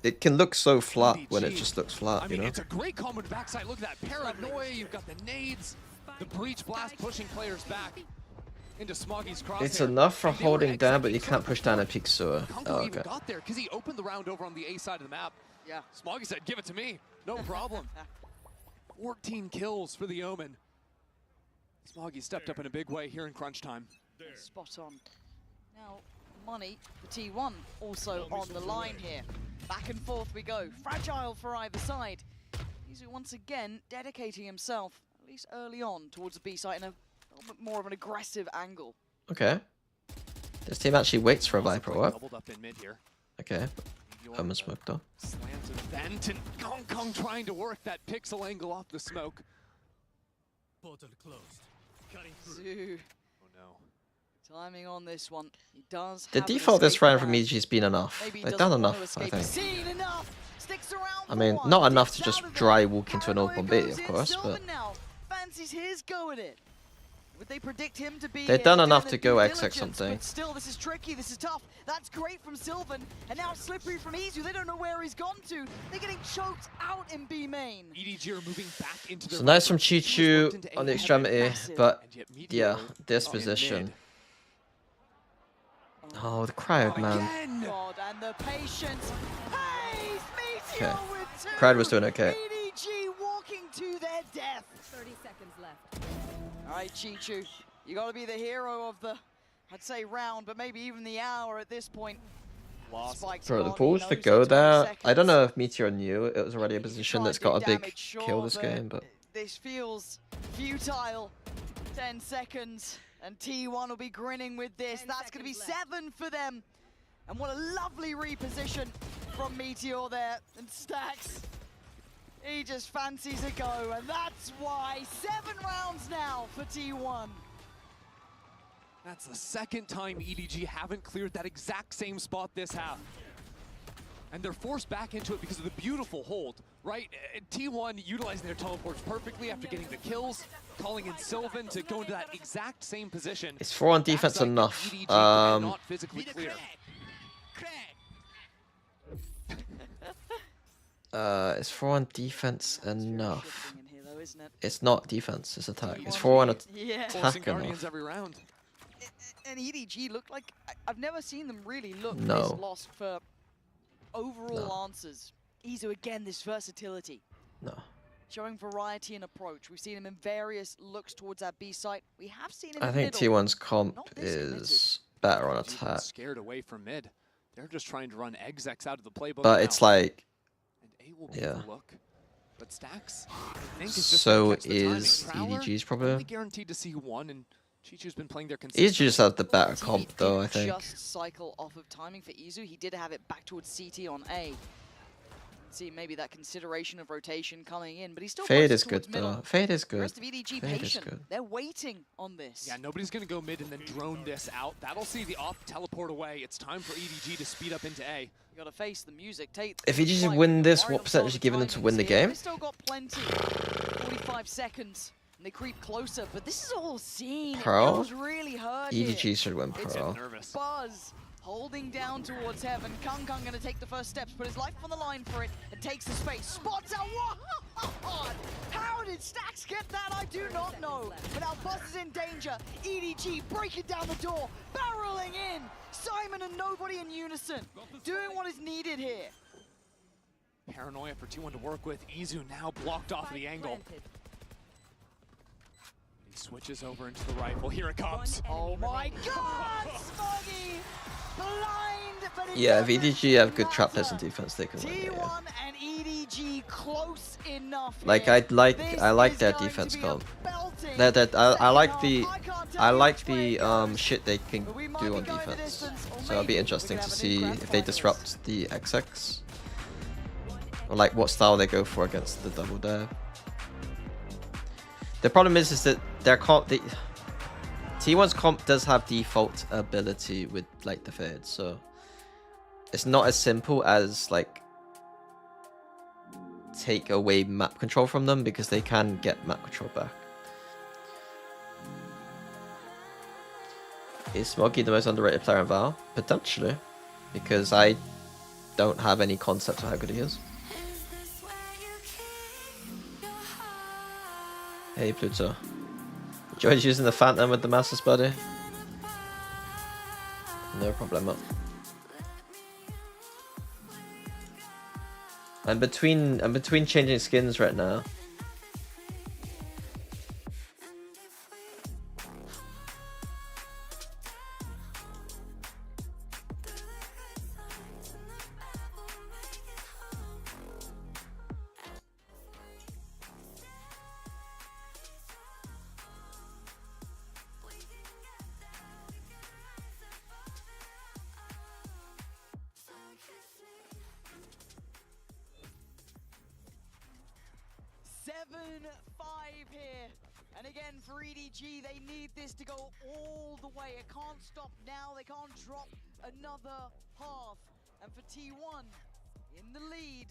it can look so flat when it just looks flat, I you mean, know? it's a great combo to the backside. Look at that paranoia. You've got the nades, the breach blast pushing players back into Smoggy's crosshair. It's enough for And they were holding down, but you executing can't push down a peak sewer. Kunko Oh, even okay. got there because he opened the round over on the A side of the map. Yeah. Smoggy said, give it to me. No problem. 14 kills for the Omen. Smoggy stepped up in a big way here in crunch time. Spot on. Now, money for T1 also on the line here. Back and forth we go. Fragile for either side. Izu once again dedicating himself, at least early on, towards the B site in a little bit more of an aggressive angle. Okay. This team actually waits for a Viper, what? Doubled up in mid here. Okay. Omen smoke though. Slanted vent and Kong Kong trying to work that pixel angle off the smoke. Portal closed. Cutting through. Zu. Oh no. Timing on this one. He does The have an default this escape round from plan. EDG has been enough. Maybe he They've doesn't done want enough, to I escape. think. Seen enough. Sticks around I for mean, one. not enough to Dips just out of dry there. walk into an Paranoia open B, goes of in. course, Sylvan but now fancies his go at it. Would they predict him to be they've here? done Doing enough the to due go XX diligence, something. But still, this is tricky. This is tough. That's great from Sylvan, and now it's slippery from Izu. They don't know where he's gone to. They're getting choked out in B main. EDG are moving back into their So nice from Viper. Chi-Chu Into on the A extremity, massive, but and yet Meteor yeah, this in position. mid. Oh, the crowd, man. God, and the patience. Hey, Meteor Okay. with 2. Crowd was doing okay. EDG walking to their death. 30 seconds left. All right, Chi-Chu, you got to be the hero of the, I'd say round, but maybe even the hour at this point. Spike's Bro, the gone, he balls to knows go it's 20 there. I seconds. don't know if Meteor knew it was already a position that's got a big Damage, sure, kill this but game, but this feels futile. 10 seconds, and T1 will be grinning with this. That's going to be 7 for them. And what a lovely reposition from Meteor there. And Stax, he just fancies a go, and that's why 7 rounds now for T1. That's the second time EDG haven't cleared that exact same spot this half. And they're forced back into it because of the beautiful hold, right? T1 utilizing their teleports perfectly after getting the kills, calling in Sylvan to go into that exact same position. it's 4 on defense Backside enough. EDG cannot physically clear. It's 4 on defense enough. In here, though, isn't it? It's not defense, it's attack. It's 4 on Yeah. Forcing attack Guardians enough. every round. And EDG looked like, I've never seen them really look No. this lost for overall answers. Izu again, this versatility. No. Showing variety in approach. We've seen him in various looks towards that B site. We have seen him I in think middle. T1's comp Not this committed. is better on Even attack. scared away from mid. They're just trying to run execs out of the playbook. But now. it's like, And A will be yeah. the look. But Stacks, I think, is just So gonna catch the timing. is Prowler, EDG's problem. only guaranteed to see one, and Chi-Chu's been playing their EDG consistent. just had the better He comp though, I didn't think. just cycle off of timing for Izu. He did have it back towards CT on A. See maybe that consideration of rotation coming in, but he's still Fade posted is good towards middle. though. Fade is The good. rest of EDG Fade is patient. good. They're waiting on this. Yeah, nobody's going to go mid and then drone this out. That'll see the op teleport away. It's time for EDG to speed up into A. You gotta face the music. Take If the EDG fight. win this, Worried what on percentage some are of given the them to win the timings here. game? They still got plenty. 45 seconds. And they creep closer, but this is all seen. Pro? It feels really hurt EDG here. should win It's pro. Nervous. Buzz holding down towards heaven. Kung Kung gonna take the first steps, put his life on the line for it, and takes the space. Spots out. What? How did Stax get that? I do not know. But now Buzz is in danger. EDG breaking down the door, barreling in. Simon and nobody in unison, doing what is needed here. Paranoia for T1 to work with. Izu now blocked off of the angle. Switches over into the rifle. Here it comes. Oh my god! Smoggy! Blind, but it Yeah, doesn't VDG have good matter. trap place and defense. They can win it. T1 Yeah. and EDG close enough. Like here. I like This their is going defense to be a comp. belting I like second the half. I can't tell you like which way it the goes, shit they can but we might do be on going the defense. distance, or So it'll be maybe interesting we to could have a new see grand if they finals. disrupt the XX, or like what style they go for against the double dive. The problem is that their comp, T1's comp does have default ability with like the fade, so it's not as simple as like take away map control from them, because they can get map control back. Is Smoggy the most underrated player in Val? Potentially, because I don't have any concept of how good he is. Hey Pluto. Enjoyed using the Phantom with the Masters, buddy? No problem. I'm between changing skins right now. Here. And again, for EDG, they need this to go all the way. It can't stop now. They can't drop another half. And for T1, in the lead,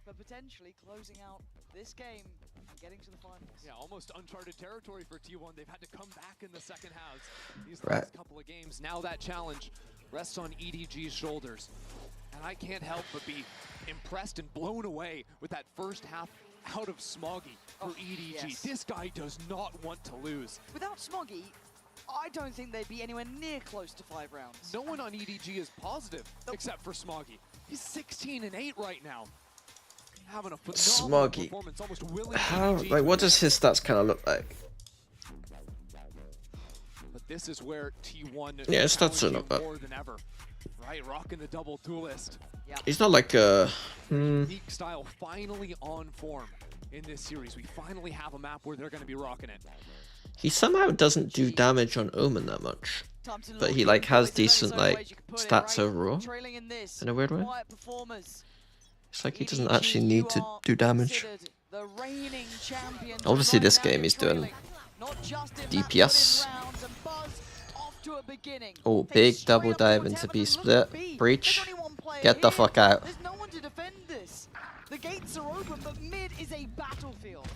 but potentially closing out this game and getting to the finals. Yeah, almost uncharted territory for T1. They've had to come back in the second halves these Right. last couple of games. Now that challenge rests on EDG's shoulders. And I can't help but be impressed and blown away with that first half out of Smoggy for EDG. yes. This guy does not want to lose. Without Smoggy, I don't think they'd be anywhere near close to 5 rounds. No one on EDG is positive except for Smoggy. He's 16-8 right now. Having a phenomenal Smoggy. performance, almost willing How, EDG like, what does his stats kind of look like? But this is where T1 Yeah, his stats are challenging not bad. more than ever. Right, rocking the double duelist. He's not like a. Unique style finally on form in this series. We finally have a map where they're going to be rocking it. He somehow doesn't do damage on Omen that much, but he like has decent like stats overall. In a weird way, it's like he doesn't actually need to do damage. Obviously, this game he's doing DPS. Oh, big double dive into B split. Breach. Get the fuck out. There's no one to defend this. The gates are open, but mid is a battlefield.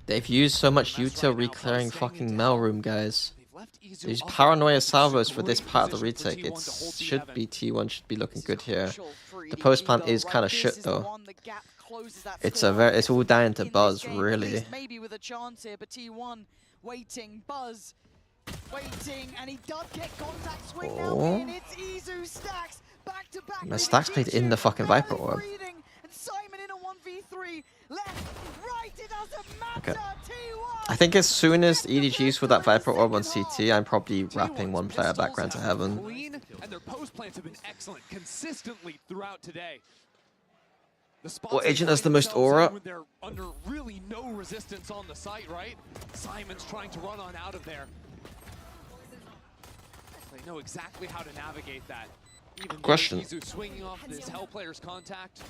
They've used so much util re-clearing fucking mail room, guys. These paranoia salvos for this part of the retake. It should be T1 should be looking good here. The post plant is kind of shit though. It's all down to Buzz, really. Maybe with a chance here, but T1 waiting, Buzz waiting, and he does get contact swing now in. It's Izu stacks back to back. My stacks played in the fucking Viper Orb. And Simon in a 1v3 left, right, it doesn't matter. Okay. I think as soon as EDG's with that Viper Orb on CT, I'm probably wrapping one player background to heaven. Clean, and their post plants have been excellent consistently throughout today. What agent has the most aura? When they're under really no resistance on the site, right? Simon's trying to run on out of there. They know exactly how to navigate that. Even Question. Izu swinging off his Hell player's contact.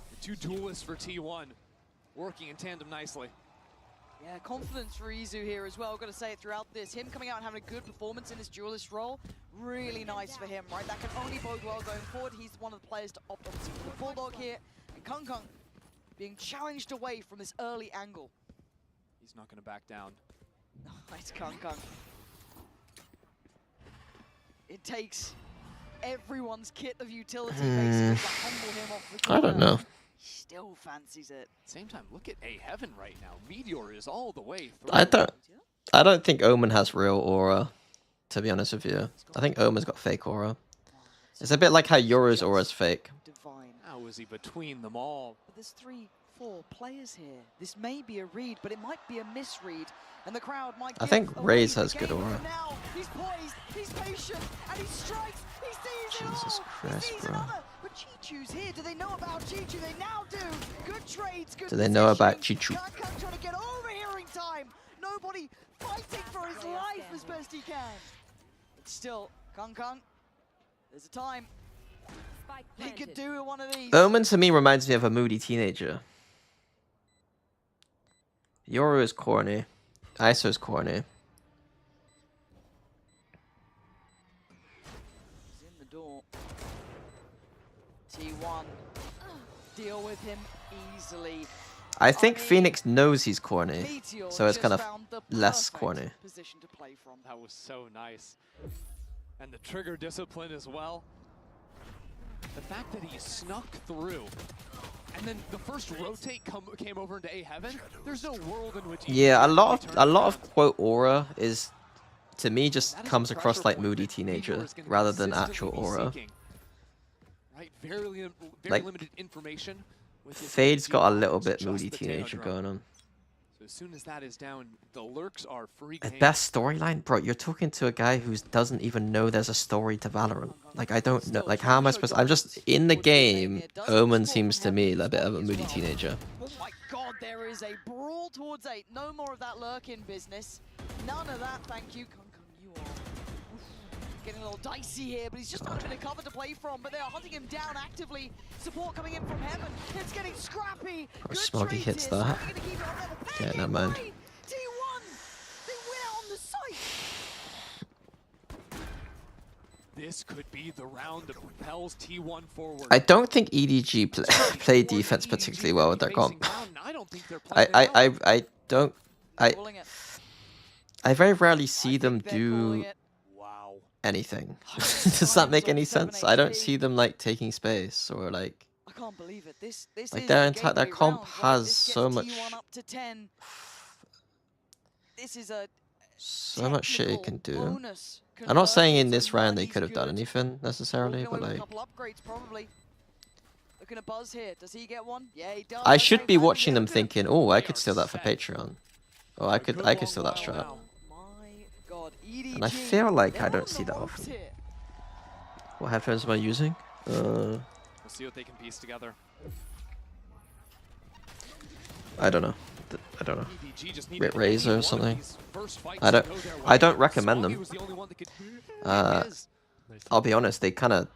The two duelists for T1 working in tandem nicely. Yeah, confidence for Izu here as well. Got to say it throughout this. Him coming out and having a good performance in his duelist role, really nice for him, right? That can only bode well going forward. He's one of the players to opt obviously for the Bulldog here. And Kung Kung being challenged away from this early angle. He's not going to back down. Nice Kung Kung. It takes everyone's kit of utility basically to humble him off the corner. I don't know. He still fancies it. Same time, look at A Heaven right now. Meteor is all the way through. I don't think Omen has real aura, to be honest with you. I think Omen's got fake aura. It's a bit like how Yoru's aura is fake. How is he between them all? But there's 3 4 players here. This may be a read, but it might be a misread. And the crowd might I think Raze has good aura. Now he's poised, he's patient, and he strikes. He sees Jesus it all. Christ, he sees bro. another. But Chichu's here. Do they know about Chichu? They now do. Good trades, good Do they know about Chichu? BANGKOK trying to get overhearing time. Nobody fighting for his life as best he can. But still, Kang, there's a time. He could do it one of these. Omen to me reminds me of a moody teenager. Yoru is corny. ISO is corny. He's in the door. T1. Deal with him easily. I think Phoenix knows he's corny, Meteor so it's kind of just found the less perfect corny. position to play from. That was so nice. And the trigger discipline as well. The fact that he snuck through, and then the first rotate came over into A heaven. There's no world in which. Yeah, a lot of quote aura is, to me, just comes across like moody teenager rather than actual aura. Right, very Like, limited information. Fade's got a little bit moody teenager going on. So as soon as that is down, the lurks are free The game. best storyline, bro. You're talking to a guy who doesn't even know there's a story to Valorant. Like, I don't know. Like, how am I supposed? I'm just in the game. Omen seems to me a bit of a moody teenager. Oh my god, there is a brawl towards 8. No more of that lurking business. None of that, thank you. Kang, you are getting a little dicey here, but he's just not been a cover to play from. But they are hunting him down actively. Support coming in from heaven. It's getting scrappy. Or Smoggy hits that. Okay, never mind. T1, they win out on the site. This could be the round that propels T1 forward. I don't think EDG play defense particularly well with their comp. I very rarely see them do anything. Does that make any sense? I don't see them like taking space or like. I can't believe it. This Like is their the entire gateway comp round, right? has This gets so much T1 up to 10. This is a so much shit it can do. bonus. I'm not saying in this round they could have done anything necessarily, but like A couple upgrades probably. Looking at Buzz here. Does he get one? Yeah, he does. I should be watching them thinking, oh, I could steal that for Patreon. Oh, I could steal that strat. God, And I feel like I don't see that often. What headphones am I using? We'll see what they can piece together. I don't know. I don't know. EDG just needed Razor or something. first fights I to go their I way. don't recommend them. Smoggy was the only one that could I'll be honest. They kind of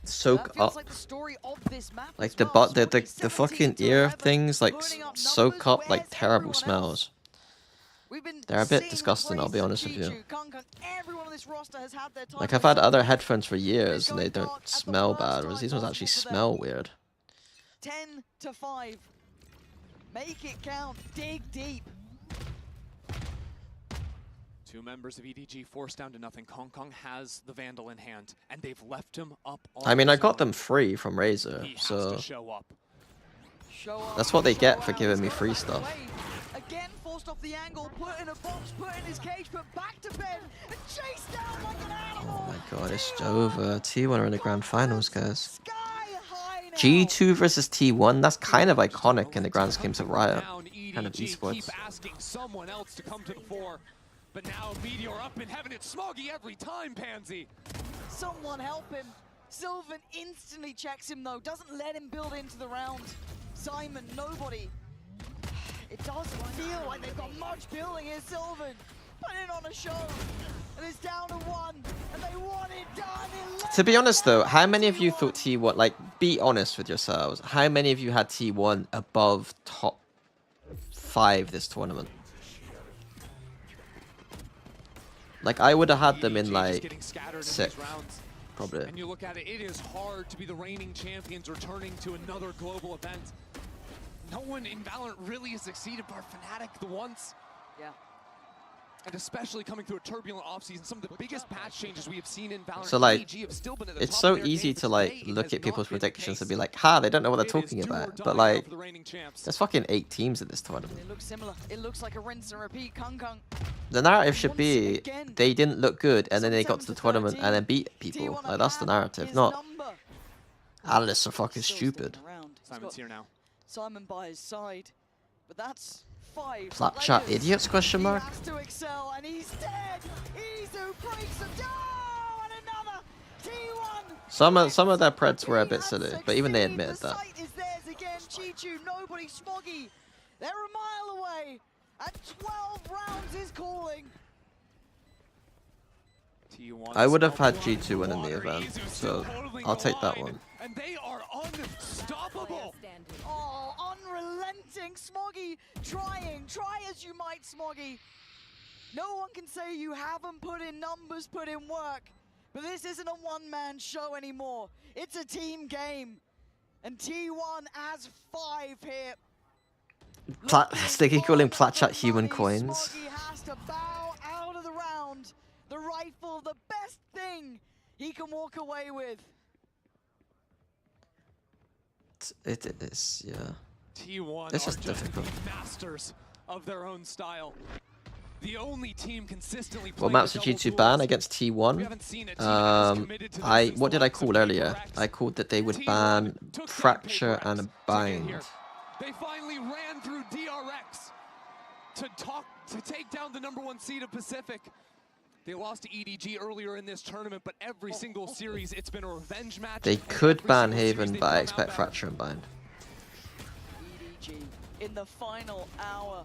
soak up. like the story of this map. Like the fucking ear things like soak up like terrible smells. They're a bit disgusting, I'll be honest with you. Everyone on this roster has had their time. Like I've had other headphones for years and they don't smell bad, whereas these ones actually smell weird. 10-5. Make it count. Dig deep. Two members of EDG forced down to nothing. Kong has the Vandal in hand, and they've left him up on I mean, I his got own. them free from Razor, He has so to show up. that's what they get for giving me free stuff. Again, forced off the angle, put in a box, put in his cage, put back to bed, and chased down like an animal. Oh my god, it's over. T1 are in the grand finals, guys. G2 versus T1, that's kind of iconic in the grand schemes of Riot. Kind of esports. Keep asking someone else to come to the fore. But now Meteor up in heaven. It's Smoggy every time, Pansy. Someone help him. Sylvan instantly checks him though, doesn't let him build into the round. Simon, nobody. It doesn't feel like they've got much building here. Sylvan putting on a show. And it's down to 1. And they want it done. To be honest though, how many of you thought T1, like, be honest with yourselves, how many of you had T1 above top 5 this tournament? Like, I would have had them in like 6th, probably. And you look at it, it is hard to be the reigning champions returning to another global event. No one in Valorant really has succeeded bar Fnatic the once. Yeah. And especially coming through a turbulent offseason, some of the biggest patch changes we have seen in Valorant. So like, EDG have still been at the it's top so of their easy game, to but like today it look has at people's not been the predictions and case. be like, ha, they don't know what they're It is talking do or about. die But like, for the reigning champs. there's fucking 8 teams at this tournament. It looks similar. It looks like a rinse and repeat. Kang. The narrative should be they didn't look good and then they got to the tournament and then beat people. Like, that's the narrative, not Alice are fucking stupid. Simon's here now. Simon by his side, but that's 5 Flat chat players. idiots, question mark? He has to excel, and he's dead. Izu breaks him down, and another T1. Some of their Preds were a bit silly, but even they admitted that. Sight is theirs again. G2, nobody smoggy. They're a mile away, and 12 rounds is calling. I would have had G2 win in the event, so I'll take that one. And they are unstoppable. Oh, unrelenting. Smoggy trying. Try as you might, Smoggy. No one can say you haven't put in numbers, put in work. But this isn't a one-man show anymore. It's a team game. And T1 has 5 here. Sticky calling Plat Chat human coins. Smoggy has to bow out of the round. The rifle, the best thing he can walk away with. It is, yeah. T1 It's are just difficult. masters of their own style. The only team consistently What maps did G2 ban against T1? What did I call earlier? I called that they would ban Fracture and Bind. They finally ran through DRX to take down the #1 seed of Pacific. They lost to EDG earlier in this tournament, but every single series it's been a revenge match. They could ban Haven, but I expect Fracture and Bind. EDG in the final hour,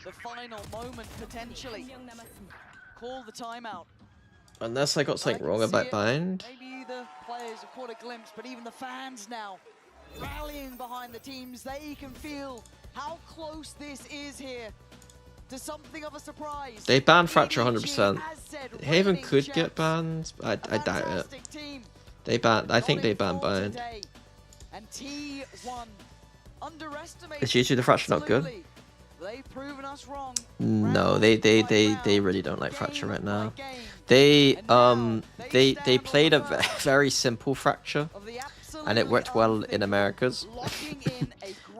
the final moment potentially. Call the timeout. Unless I got something wrong about Bind. Maybe the players have caught a glimpse, but even the fans now rallying behind the teams. They can feel how close this is here to something of a surprise. They banned Fracture 100%. Haven could get banned. I doubt it. They banned. I think they banned Bind. And T1 underestimated. Is G2 the Fracture not good? They've proven us wrong. No, they really don't like Fracture right now. They played a very simple Fracture, and it worked well in Americas.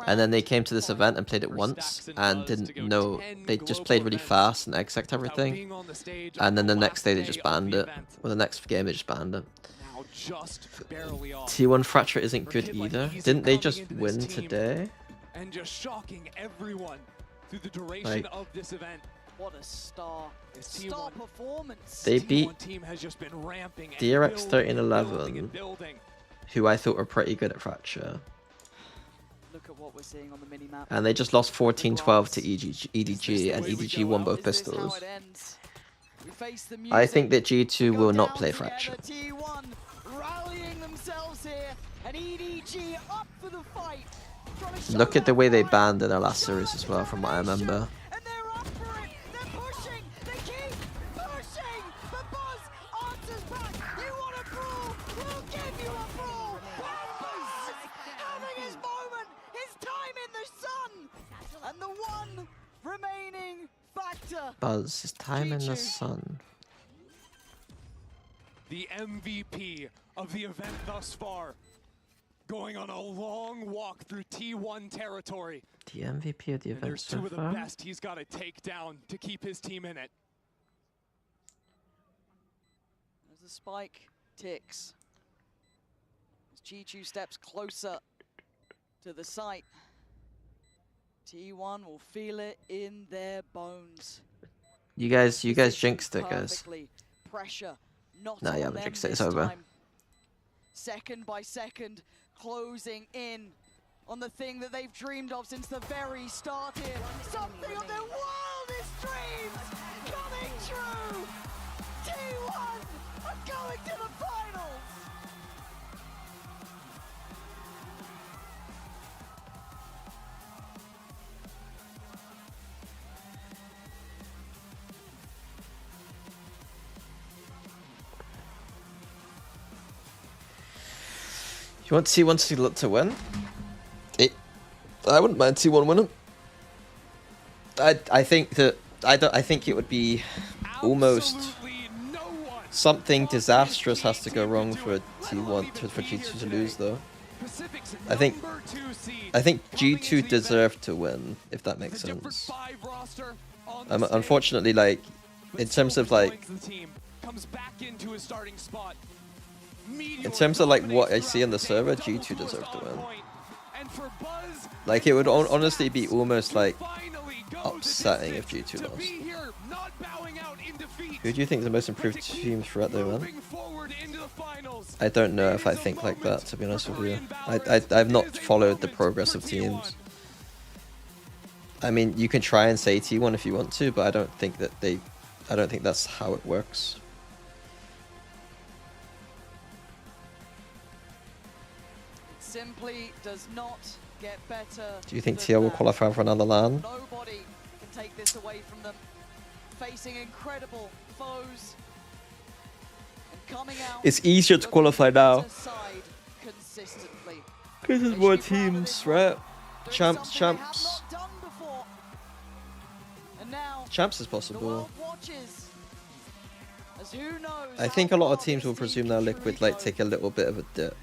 And then they came to this event and played it once and didn't know. They just played really fast and exec everything. And then the next day they just banned it. Or the next game they just banned it. T1 Fracture isn't good either. Didn't they just win today? And just shocking everyone through the duration of this event. What a star performance. They beat DRX 13-11, who I thought were pretty good at Fracture. Look at what we're seeing on the mini-map. And they just lost 14-12 to EDG, and EDG won both pistols. I think that G2 will not play Fracture. T1 rallying themselves here, and EDG up for the fight. Look at the way they banned in their last series as well, from what I remember. And they're up for it. They're pushing. They keep pushing. But Buzz answers back. You want a brawl? We'll give you a brawl. Buzz having his moment. His time in the sun. And the one remaining factor. Buzz, his time in the sun. The MVP of the event thus far, going on a long walk through T1 territory. The MVP of the event There's so two of the far? best he's got to take down to keep his team in it. As the spike ticks, as G2 steps closer to the site, T1 will feel it in their bones. You guys jinxed it, guys. Perfectly. Pressure not No, on you haven't them jinxed it. It's this over. time. Second by second, closing in on the thing that they've dreamed of since the very start here. Something of their wildest dreams coming true! T1 are going to the finals! You want T1 to win? I wouldn't mind T1 winning. I think that I think it would be almost something disastrous has to go wrong for T1 for G2 to lose though. I think G2 deserve to win, if that makes sense. Unfortunately, like in terms of like in terms of like what I see on the server, G2 deserve to win. for Buzz. Like, it would honestly be almost like upsetting if G2 lost. Here, not bowing out in defeat. Who do you think is the most improved team threat though, man? Moving forward into the finals. I don't know if I think like that, to be honest with you. I've not followed the progress of teams. I mean, you can try and say T1 if you want to, but I don't think that's how it works. Simply does not get better. Do you think TL will qualify for another LAN? Nobody can take this away from them. Facing incredible foes and coming out. It's easier to qualify now. Consistently. Because there's more teams, right? Champs. Champs is possible. I think a lot of teams will presume now Liquid like take a little bit of a dip,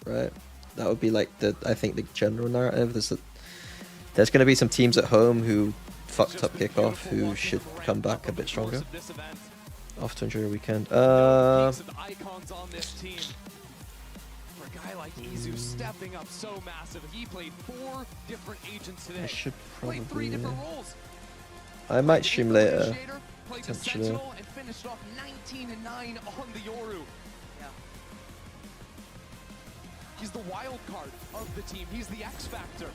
right? That would be like I think the general narrative. There's going to be some teams at home who fucked up kickoff who should come back a bit stronger. Off to enjoy your weekend. Icons on this team. For a guy like Izu stepping up so massive, he played 4 different agents today. I should Played 3 probably. different roles. I might stream later. Played the Potentially. Sentinel and finished off 19-9 on the Yoru. Yeah. He's the wild card of the team. He's the X factor.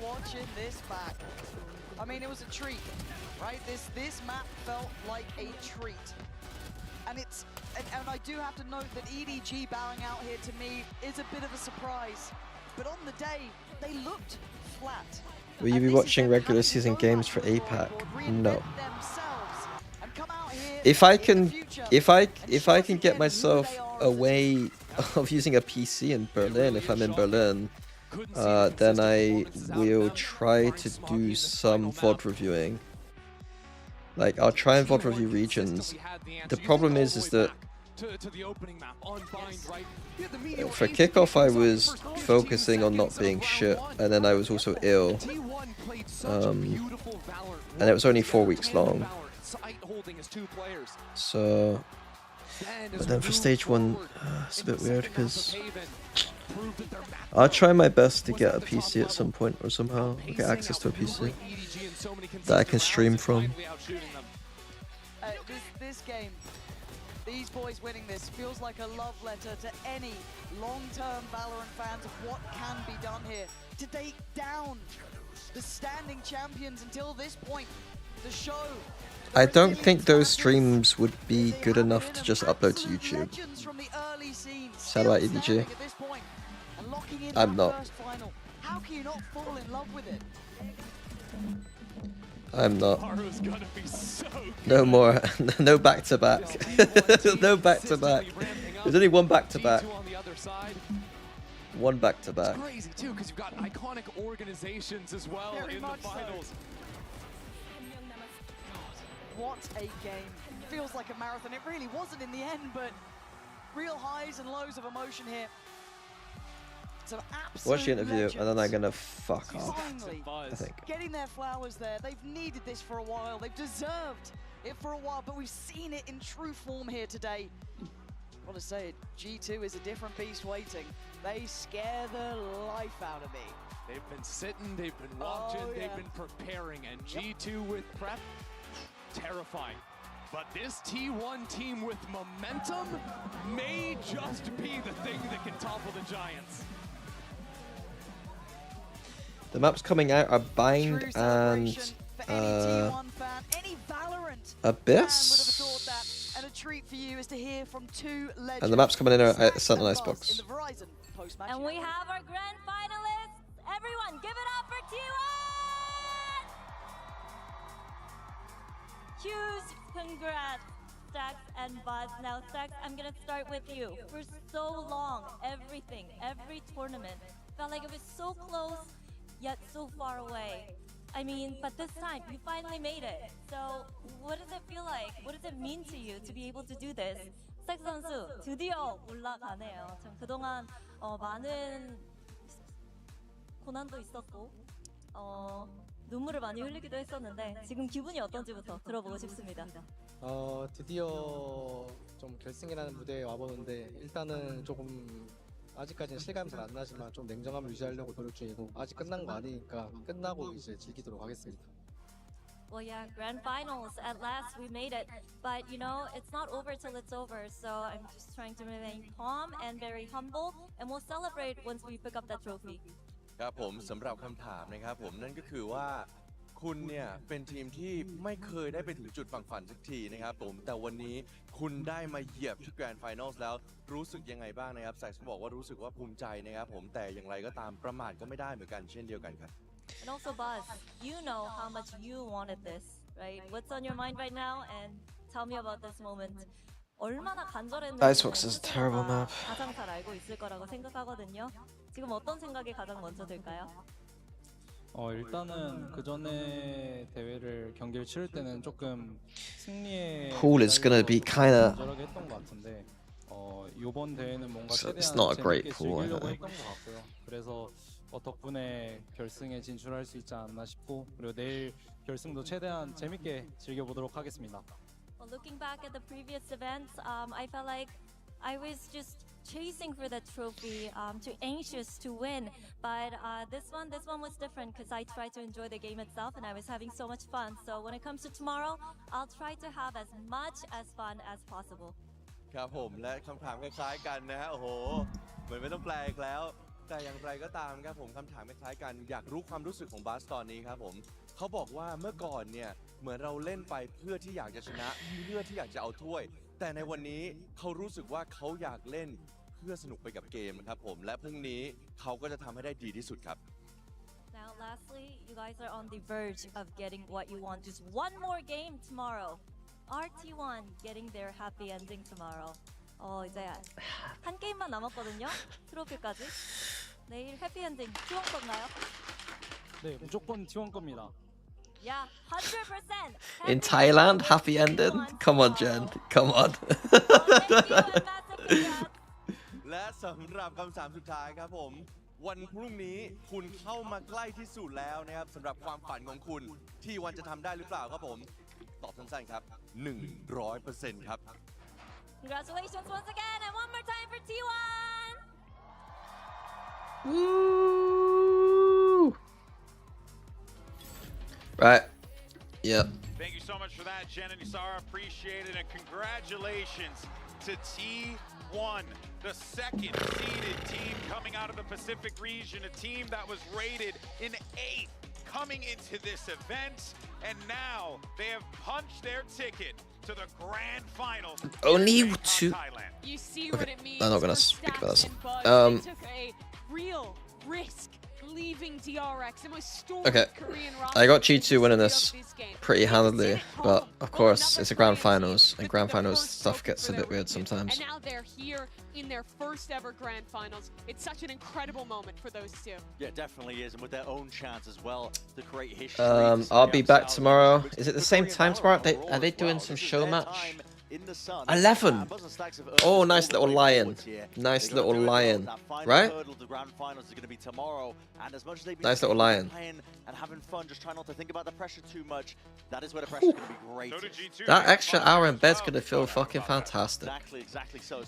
Watching this back. I mean, it was a treat, right? This map felt like a treat. And and I do have to note that EDG bowing out here to me is a bit of a surprise. But on the day, they looked flat. Will you be watching regular season games for APAC? No. If I can get myself a way of using a PC in Berlin, if I'm in Berlin, then I will try to do some VOD reviewing. Like, I'll try and VOD review regions. The problem is that for kickoff I was focusing on not being shit, and then I was also ill. And it was only 4 weeks long. So, but then for stage 1, it's a bit weird because I'll try my best to get a PC at some point or somehow get access to a PC that I can stream from. This game, these boys winning this feels like a love letter to any long-term Valorant fans of what can be done here. To take down the standing champions until this point, the show. I don't think those streams would be good enough to just upload to YouTube. Shout out EDG. I'm not. How can you not fall in love with it? I'm not. No more. No back-to-back. No back-to-back. There's only one back-to-back. One back-to-back. It's crazy too, because you've got iconic organizations as well in the finals. What a game. Feels like a marathon. It really wasn't in the end, but real highs and lows of emotion here. Watch the interview and then I'm gonna fuck off. Finally, I think. getting their flowers there. They've needed this for a while. They've deserved it for a while, but we've seen it in true form here today. I want to say it, G2 is a different beast waiting. They scare the life out of me. They've been sitting, they've been watching, they've been preparing, and G2 with prep, terrifying. But this T1 team with momentum may just be the thing that can topple the Giants. The maps coming out are Bind and Abyss. And a treat for you is to hear from 2 legends. And the maps coming in are at Sentinel Icebox. And we have our grand finalists. Everyone, give it up for T1! Huge congrats, Stacks and Buzz. Now, Stacks, I'm gonna start with you. For so long, every tournament felt like it was so close, yet so far away. I mean, but this time, you finally made it. So, what does it feel like? What does it mean to you to be able to do this? 스택 선수, 드디어 올라가네요. 참 그동안 많은 고난도 있었고, 눈물을 많이 흘리기도 했었는데 지금 기분이 어떤지부터 들어보고 싶습니다. 드디어 좀 결승이라는 무대에 와보는데 일단은 조금 아직까지는 실감 잘 안 나지만 좀 냉정함을 유지하려고 노력 중이고 아직 끝난 거 아니니까 끝나고 이제 즐기도록 하겠습니다. Well, yeah, grand finals. At last, we made it. But, you know, it's not over till it's over. So I'm just trying to remain calm and very humble. And we'll celebrate once we pick up that trophy. ครับผมสำหรับคำถามนะครับผมนั่นก็คือว่าคุณเนี่ยเป็นทีมที่ไม่เคยได้ไปถึงจุดฝั่งฝันสักทีนะครับผมแต่วันนี้คุณได้มาเหยียบที่แกรนด์ไฟนอลแล้วรู้สึกยังไงบ้างนะครับแซคบอกว่ารู้สึกว่าภูมิใจนะครับผมแต่อย่างไรก็ตามประมาทก็ไม่ได้เหมือนกันเช่นเดียวกันครับ And also, Buzz, you know how much you wanted this, right? What's on your mind right now? And tell me about this moment. 얼마나 간절했는지 Icebox is a terrible map. 가장 잘 알고 있을 거라고 생각하거든요. 지금 어떤 생각이 가장 먼저 들까요? 일단은 그 전에 대회를 경기를 치를 때는 조금 승리에 Pool is gonna be kinda. 간절하게 했던 것 같은데 이번 대회는 뭔가 So it's 최대한 not a great 재밌게 pool, I 즐기려고 know. 했던 것 같고요. 그래서 덕분에 결승에 진출할 수 있지 않나 싶고 그리고 내일 결승도 최대한 재밌게 즐겨보도록 하겠습니다. Well, looking back at the previous events, I felt like I was just chasing for that trophy, too anxious to win. But this one was different because I tried to enjoy the game itself and I was having so much fun. So when it comes to tomorrow, I'll try to have as much as fun as possible. ครับผมและคำถามคล้ายๆกันนะฮะโอ้โหเหมือนไม่ต้องแปลอีกแล้วแต่อย่างไรก็ตามครับผมคำถามคล้ายๆกันอยากรู้ความรู้สึกของบาสตอนนี้ครับผมเขาบอกว่าเมื่อก่อนเนี่ยเหมือนเราเล่นไปเพื่อที่อยากจะชนะเพื่อที่อยากจะเอาถ้วยแต่ในวันนี้เขารู้สึกว่าเขาอยากเล่นเพื่อสนุกไปกับเกมครับผมและพรุ่งนี้เขาก็จะทำให้ได้ดีที่สุดครับ Now, lastly, you guys are on the verge of getting what you want. Just one more game tomorrow. RT1 getting their happy ending tomorrow. 이제 한 게임만 남았거든요. 트로피까지. 내일 해피 엔딩 T1 건가요? 네, 무조건 T1 겁니다. Yeah, 100%. In Thailand, happy ending? Come on, Jen. Come on. และสำหรับคำถามสุดท้ายครับผมวันพรุ่งนี้คุณเข้ามาใกล้ที่สุดแล้วนะครับสำหรับความฝันของคุณที่วันจะทำได้หรือเปล่าครับผมตอบสั้นๆครับ 100% ครับ Congratulations once again and one more time for T1. Woo! Right. Yep. Thank you so much for that, Jen and Isara. Appreciate it. And congratulations to T1, the second seeded team coming out of the Pacific region, a team that was rated in 8th coming into this event. And now they have punched their ticket to the grand final. Only two. You see what it means. I'm not gonna speak about this. They took a real risk leaving DRX. It was stormed Okay. Korean I got G2 winning this pretty handily, but of course it's a grand finals, and grand finals stuff gets a bit weird sometimes. And now they're here in their first ever grand finals. It's such an incredible moment for those two. Yeah, it definitely is, and with their own chance as well to create history. I'll be back tomorrow. Is it the same time tomorrow? Are they doing some show match? 11. Oh, nice little lion. Nice little lion. Right? Nice little lion. And having fun, just try not to think about the pressure too much. That is where the pressure is going to be great. That extra hour in bed's gonna feel fucking fantastic. Exactly so.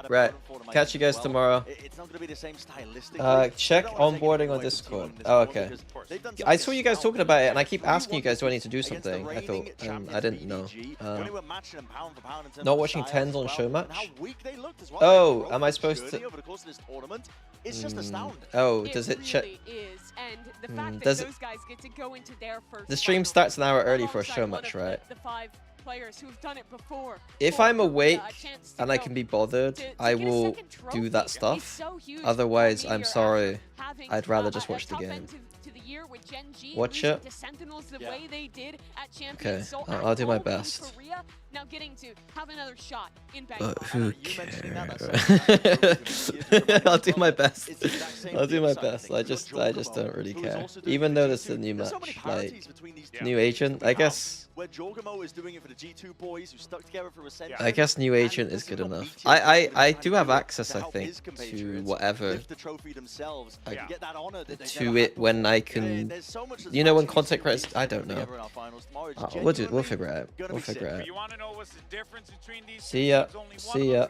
Right. Catch you guys tomorrow. It's not going to be the same stylistic. Check onboarding on Discord. Oh, okay. I saw you guys talking about it, and I keep asking you guys, do I need to do something? I thought, I didn't know. Not watching tens on show match? Oh, am I supposed to? It's just astounding. Oh, does it check? Is. And the fact that Does those guys get to go into their first the stream starts an hour early for a show match, right? The 5 players who've done it before. If I'm awake and I can be bothered, I will do that stuff. Otherwise, I'm sorry. I'd rather just watch the game. Watch it. Okay, I'll do my best. Now getting to have another shot in But who cares? I'll do my best. I'll do my best. I just don't really care. Even though this is a new match, like new agent, I guess. I guess new agent is good enough. I do have access, I think, to whatever. To it when I can, you know, when content creators. I don't know. We'll figure it out. We'll figure it out. See ya. See ya.